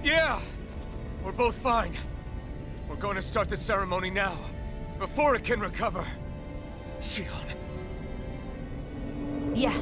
Yeah! We're both fine. We're going to start the ceremony now, before it can recover. Shion. Yeah.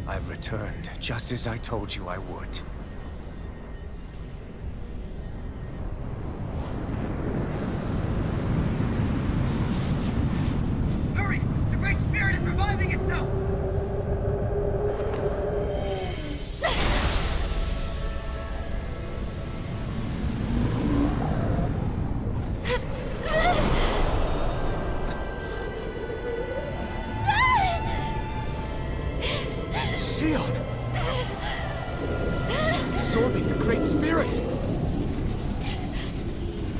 I've returned, just as I told you I would. Hurry! The Great Spirit is reviving itself! Shion! Absorbing the Great Spirit!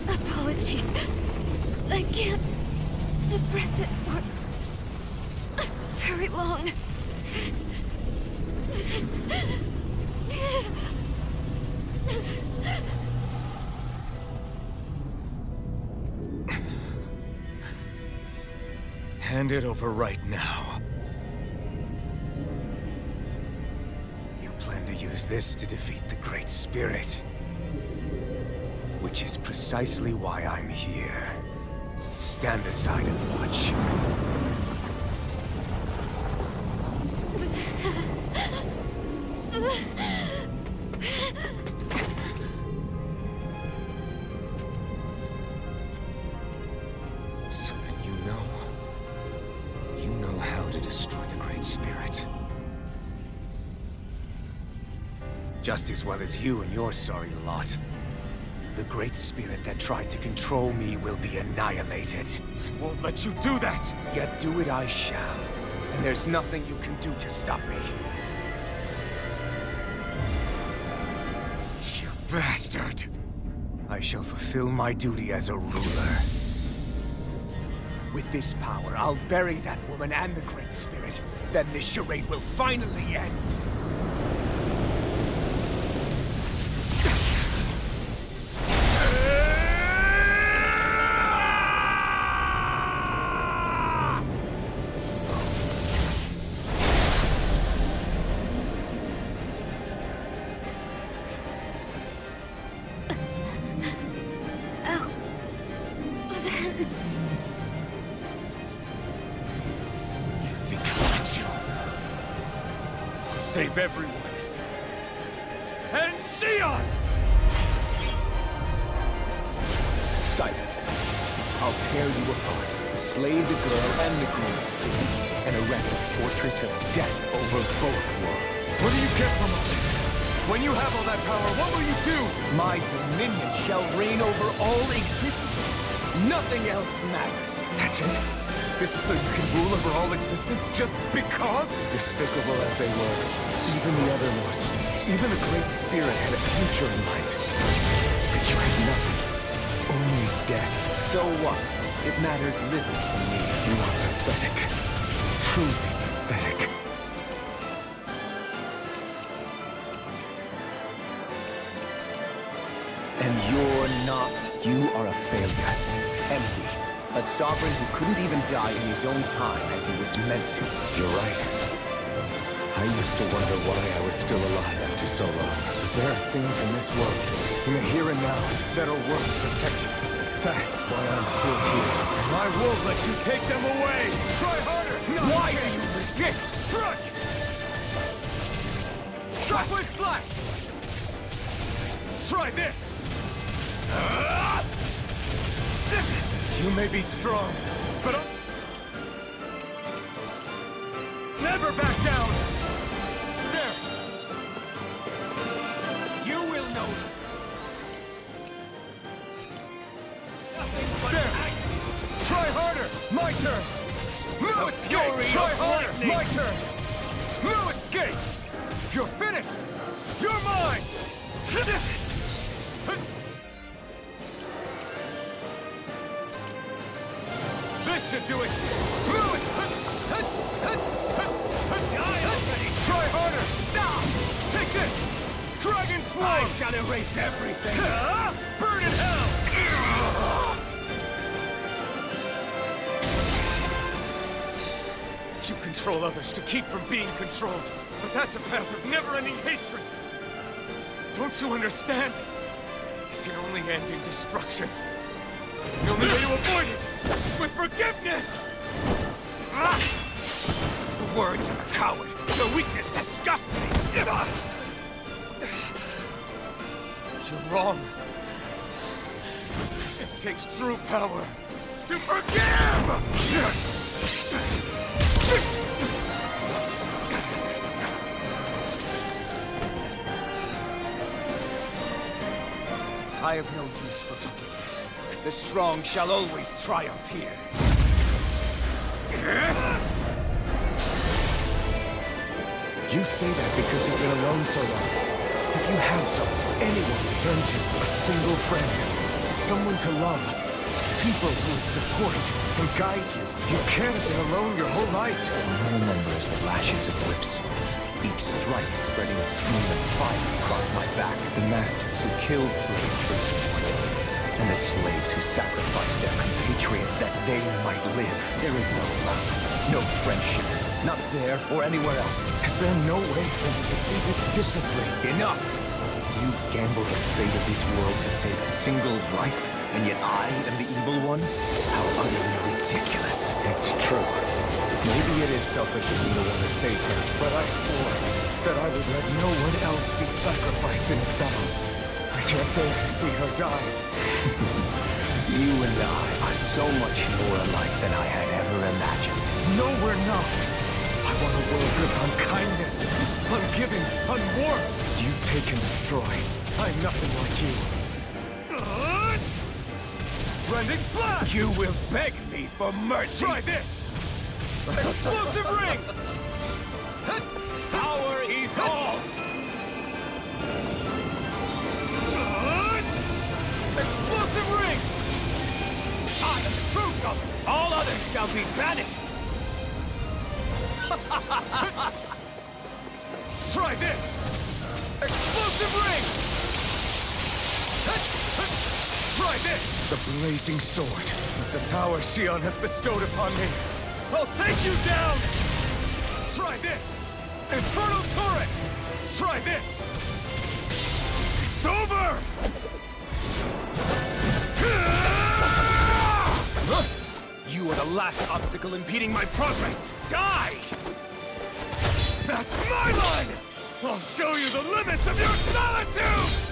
Apologies. I can't suppress it for very long. Hand it over right now. You plan to use this to defeat the Great Spirit? Which is precisely why I'm here. Stand aside and watch. So then you know how to destroy the Great Spirit. Just as well as you and your sorry lot. The Great Spirit that tried to control me will be annihilated. I won't let you do that! Yet do it I shall. And there's nothing you can do to stop me. You bastard! I shall fulfill my duty as a ruler. With this power, I'll bury that woman and the Great Spirit. Then this charade will finally end. Save everyone. And Xion! Silence. I'll tear you apart, slay the girl and the Great Spirit, and erect a fortress of death over both worlds. What do you get from us? When you have all that power, what will you do? My dominion shall reign over all existence. Nothing else matters. That's it? This is so you can rule over all existence just because? Despicable as they were, even the other lords, even the Great Spirit had a future in mind. But you had nothing. Only death. So what? It matters little to me. You are pathetic. Truly pathetic. And you're not. You are a failure. Empty. A sovereign who couldn't even die in his own time as he was meant to. You're right. I used to wonder why I was still alive after so long. But there are things in this world, in the here and now, that are worth protecting. That's why I'm still here. And I won't let you take them away! Try harder! No, why do you resist? Strike! Shockwave Flash! Try this! You may be strong, but I'll never back down! There! You will know. There! Try harder! My turn! No escape! Try harder! My turn! No escape! You're finished! You're mine! This should do it! Move it! Die already! Try harder! Now! Take this! Dragon Swarm! I shall erase everything! Burn in hell! You control others to keep from being controlled, but that's a path of never-ending hatred! Don't you understand? It can only end in destruction. The only way to avoid it is with forgiveness! The words of a coward. The weakness disgusts me. You're wrong. It takes true power to forgive! I have no use for forgiveness. The strong shall always triumph here. You say that because you've been alone so long. If you had someone, anyone to turn to, a single friend, someone to love, people who would support and guide you, you can't have been alone your whole life. All I remember is the lashes of whips. Each strike spreading a stream of fire across my back. The masters who killed slaves for sport. And the slaves who sacrificed their compatriots that they might live. There is no love, no friendship, not there or anywhere else. Is there no way for you to see this differently? Enough! You gambled the fate of this world to save a single life, and yet I am the evil one? How utterly ridiculous. It's true. Maybe it is selfish of me to want to save her, but I swore that I would let no one else be sacrificed in this battle. I can't bear to see her die. You and I are so much more alike than I had ever imagined. No, we're not. I want a world built on kindness, on giving, on warmth. You take and destroy. I'm nothing like you. Rending flash! You will beg me for mercy! Try this! Explosive ring! Power is all! Explosive ring! I am the true god! All others shall be banished! Try this! Explosive ring! Try this! The blazing sword. The power Shion has bestowed upon me. I'll take you down! Try this! Infernal turret! Try this! It's over! You are the last obstacle impeding my progress! Die! That's my line! I'll show you the limits of your solitude!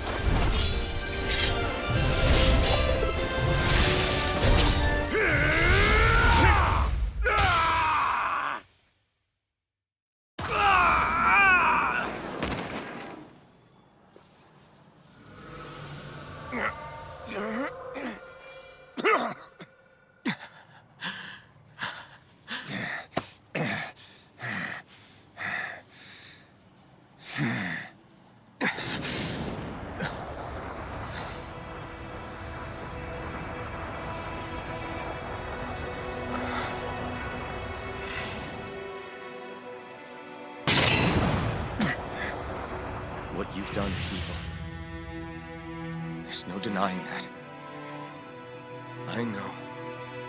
What you've done is evil. There's no denying that. I know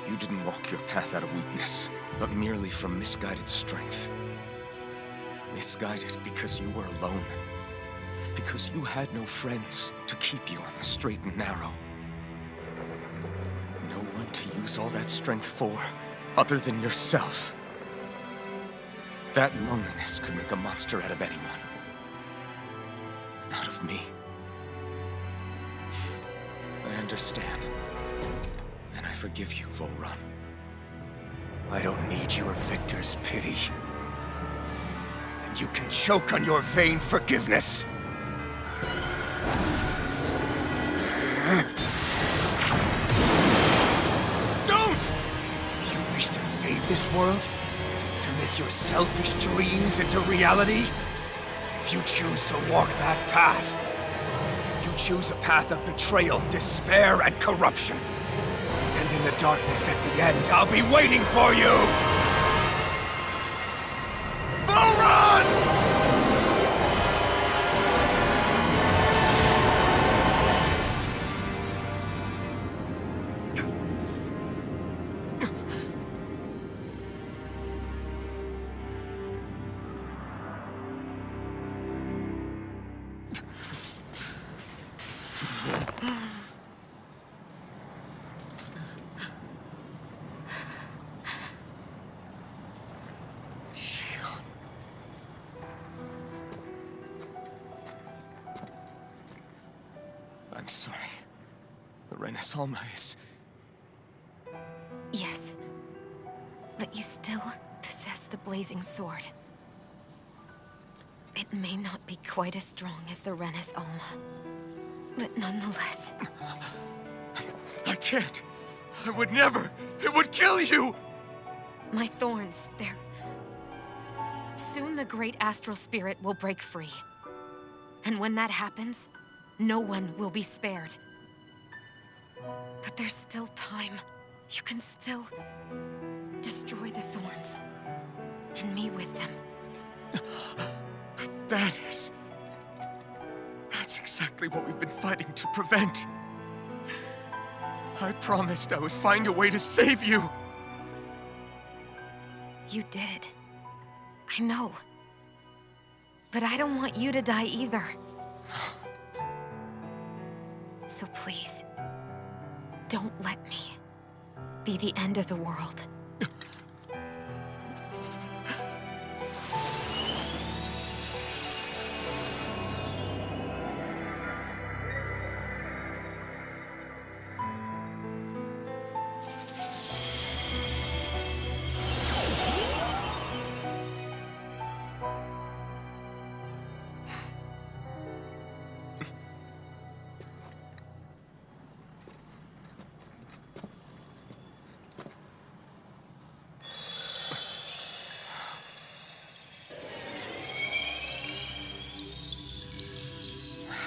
you didn't walk your path out of weakness, but merely from misguided strength. Misguided because you were alone. Because you had no friends to keep you on the straight and narrow. No one to use all that strength for, other than yourself. That loneliness could make a monster out of anyone. Out of me. I understand. And I forgive you, Volrun. I don't need your victor's pity. And you can choke on your vain forgiveness. Don't! You wish to save this world? To make your selfish dreams into reality? If you choose to walk that path, you choose a path of betrayal, despair, and corruption. And in the darkness at the end, I'll be waiting for you! Volrun! I'm sorry. The Renaissance is... Yes. But you still possess the blazing sword. It may not be quite as strong as the Rena's Alma, but nonetheless... I can't! I would never! It would kill you! My thorns, they're... Soon the great astral spirit will break free. And when that happens, no one will be spared. But there's still time. You can still destroy the thorns. And me with them. But that's exactly what we've been fighting to prevent. I promised I would find a way to save you. You did. I know. But I don't want you to die either. So please, don't let me be the end of the world.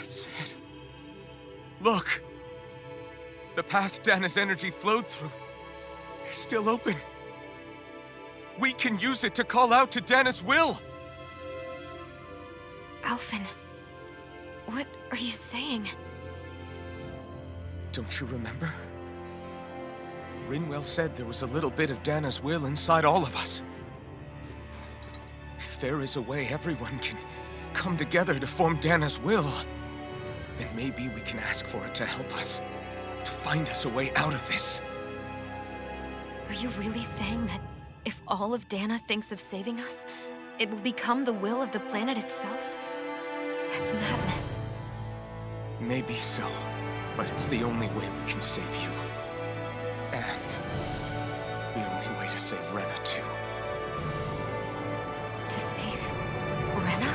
That's it. Look! The path Dana's energy flowed through is still open. We can use it to call out to Dana's will! Alphen, what are you saying? Don't you remember? Rinwell said there was a little bit of Dana's will inside all of us. If there is a way everyone can come together to form Dana's will, then maybe we can ask for it to help us, to find us a way out of this. Are you really saying that if all of Dana thinks of saving us, it will become the will of the planet itself? That's madness. Maybe so, but it's the only way we can save you. And the only way to save Rena, too. To save Rena?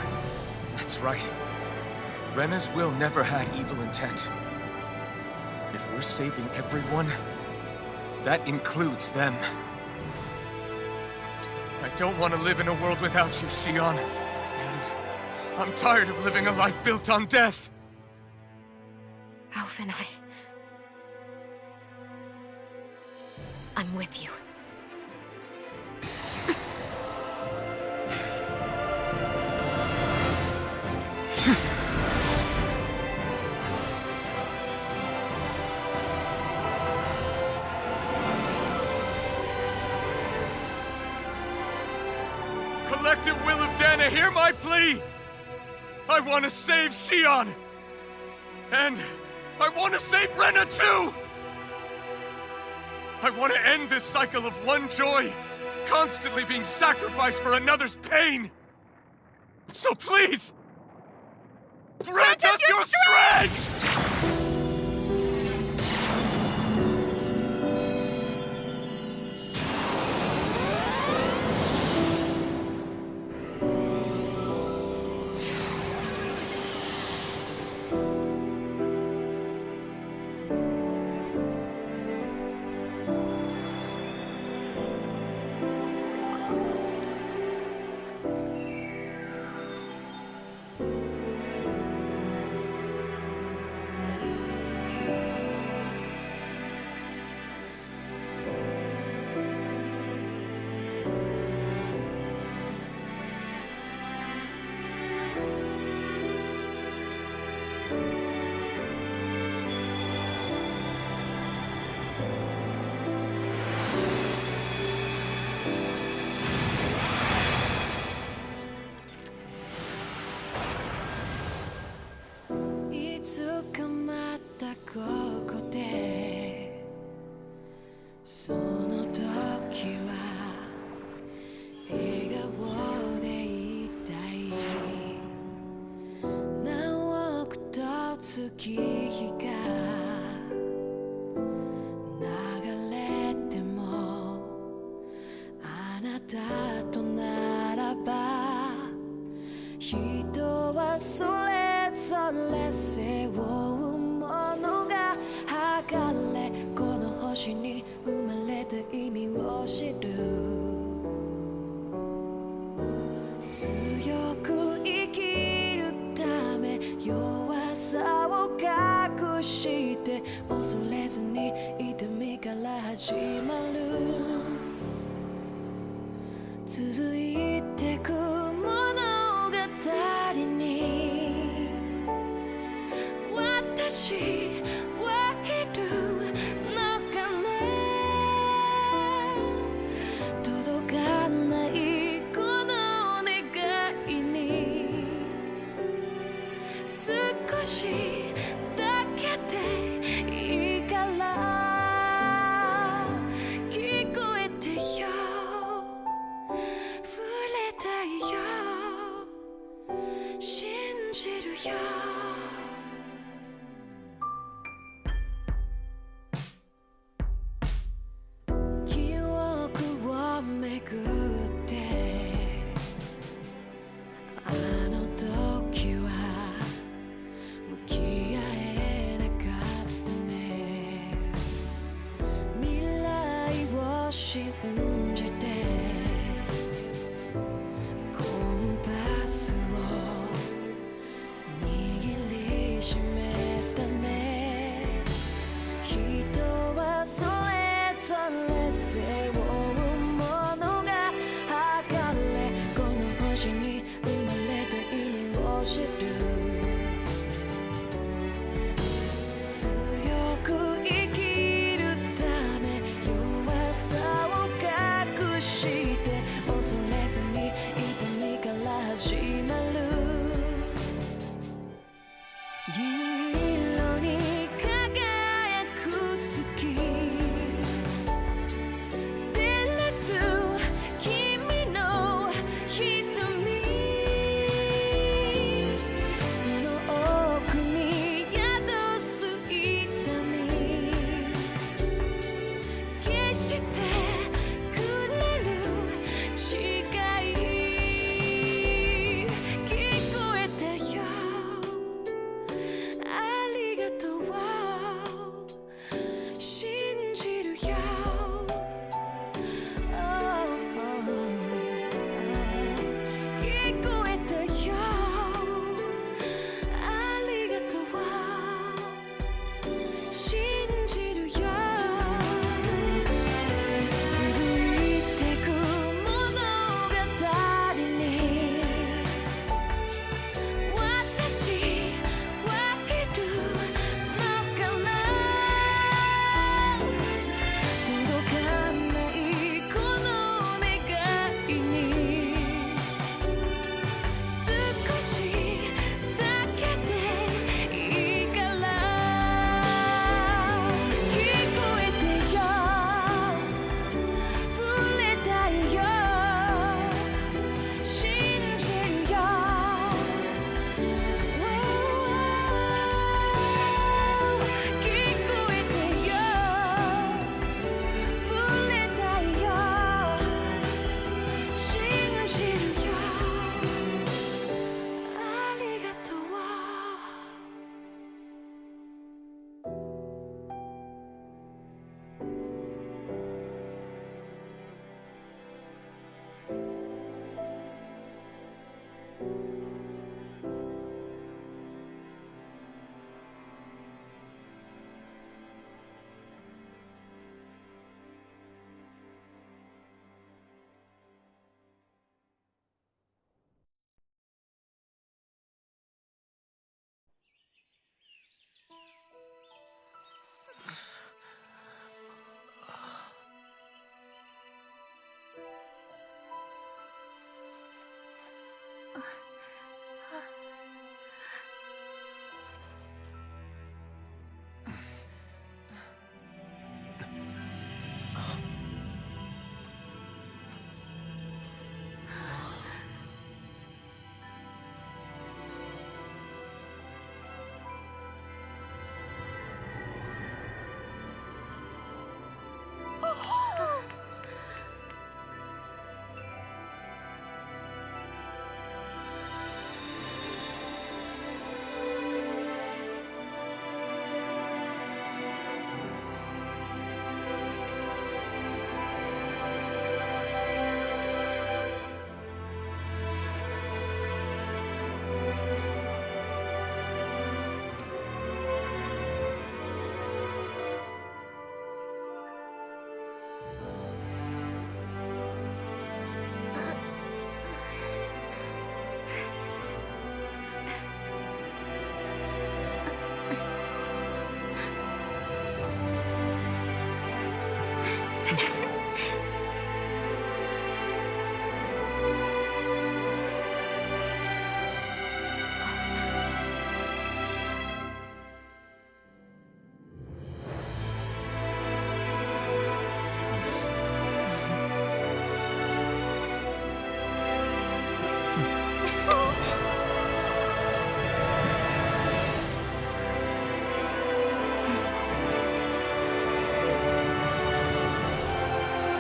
That's right. Rena's will never had evil intent. If we're saving everyone, that includes them. I don't want to live in a world without you, Xion. And I'm tired of living a life built on death. Alphen, I'm with you. Collective will of Dana, hear my plea! I want to save Xion! And I want to save Rena too! I want to end this cycle of one joy, constantly being sacrificed for another's pain! So please, grant us your strength!少しだけで知る強く生きるため弱さを隠して恐れずに痛みから始まる銀色に輝く月照らす君の瞳その奥に宿す痛み消してくれる誓い聞こえたよありがとう信じるよ聞こえたよありがとう信じるよ続いてく物語に私はいるのかな届かないこの願いに少しだけでいいから聞こえてよ触れたいよ信じるよ聞こえてよ触れたいよ信じるよありがとう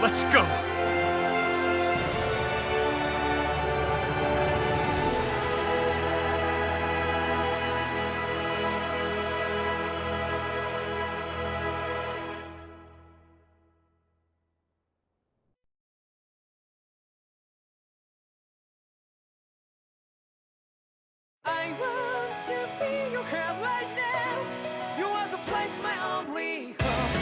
Let's go! I want to feel your hand right now. You are the place, my only home.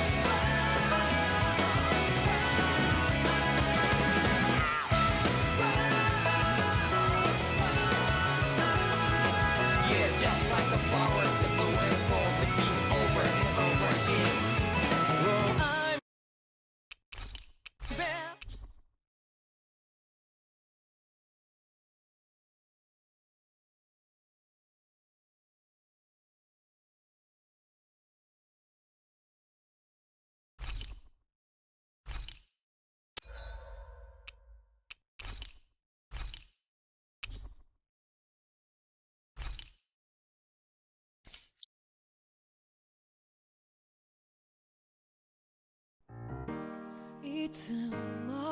いつも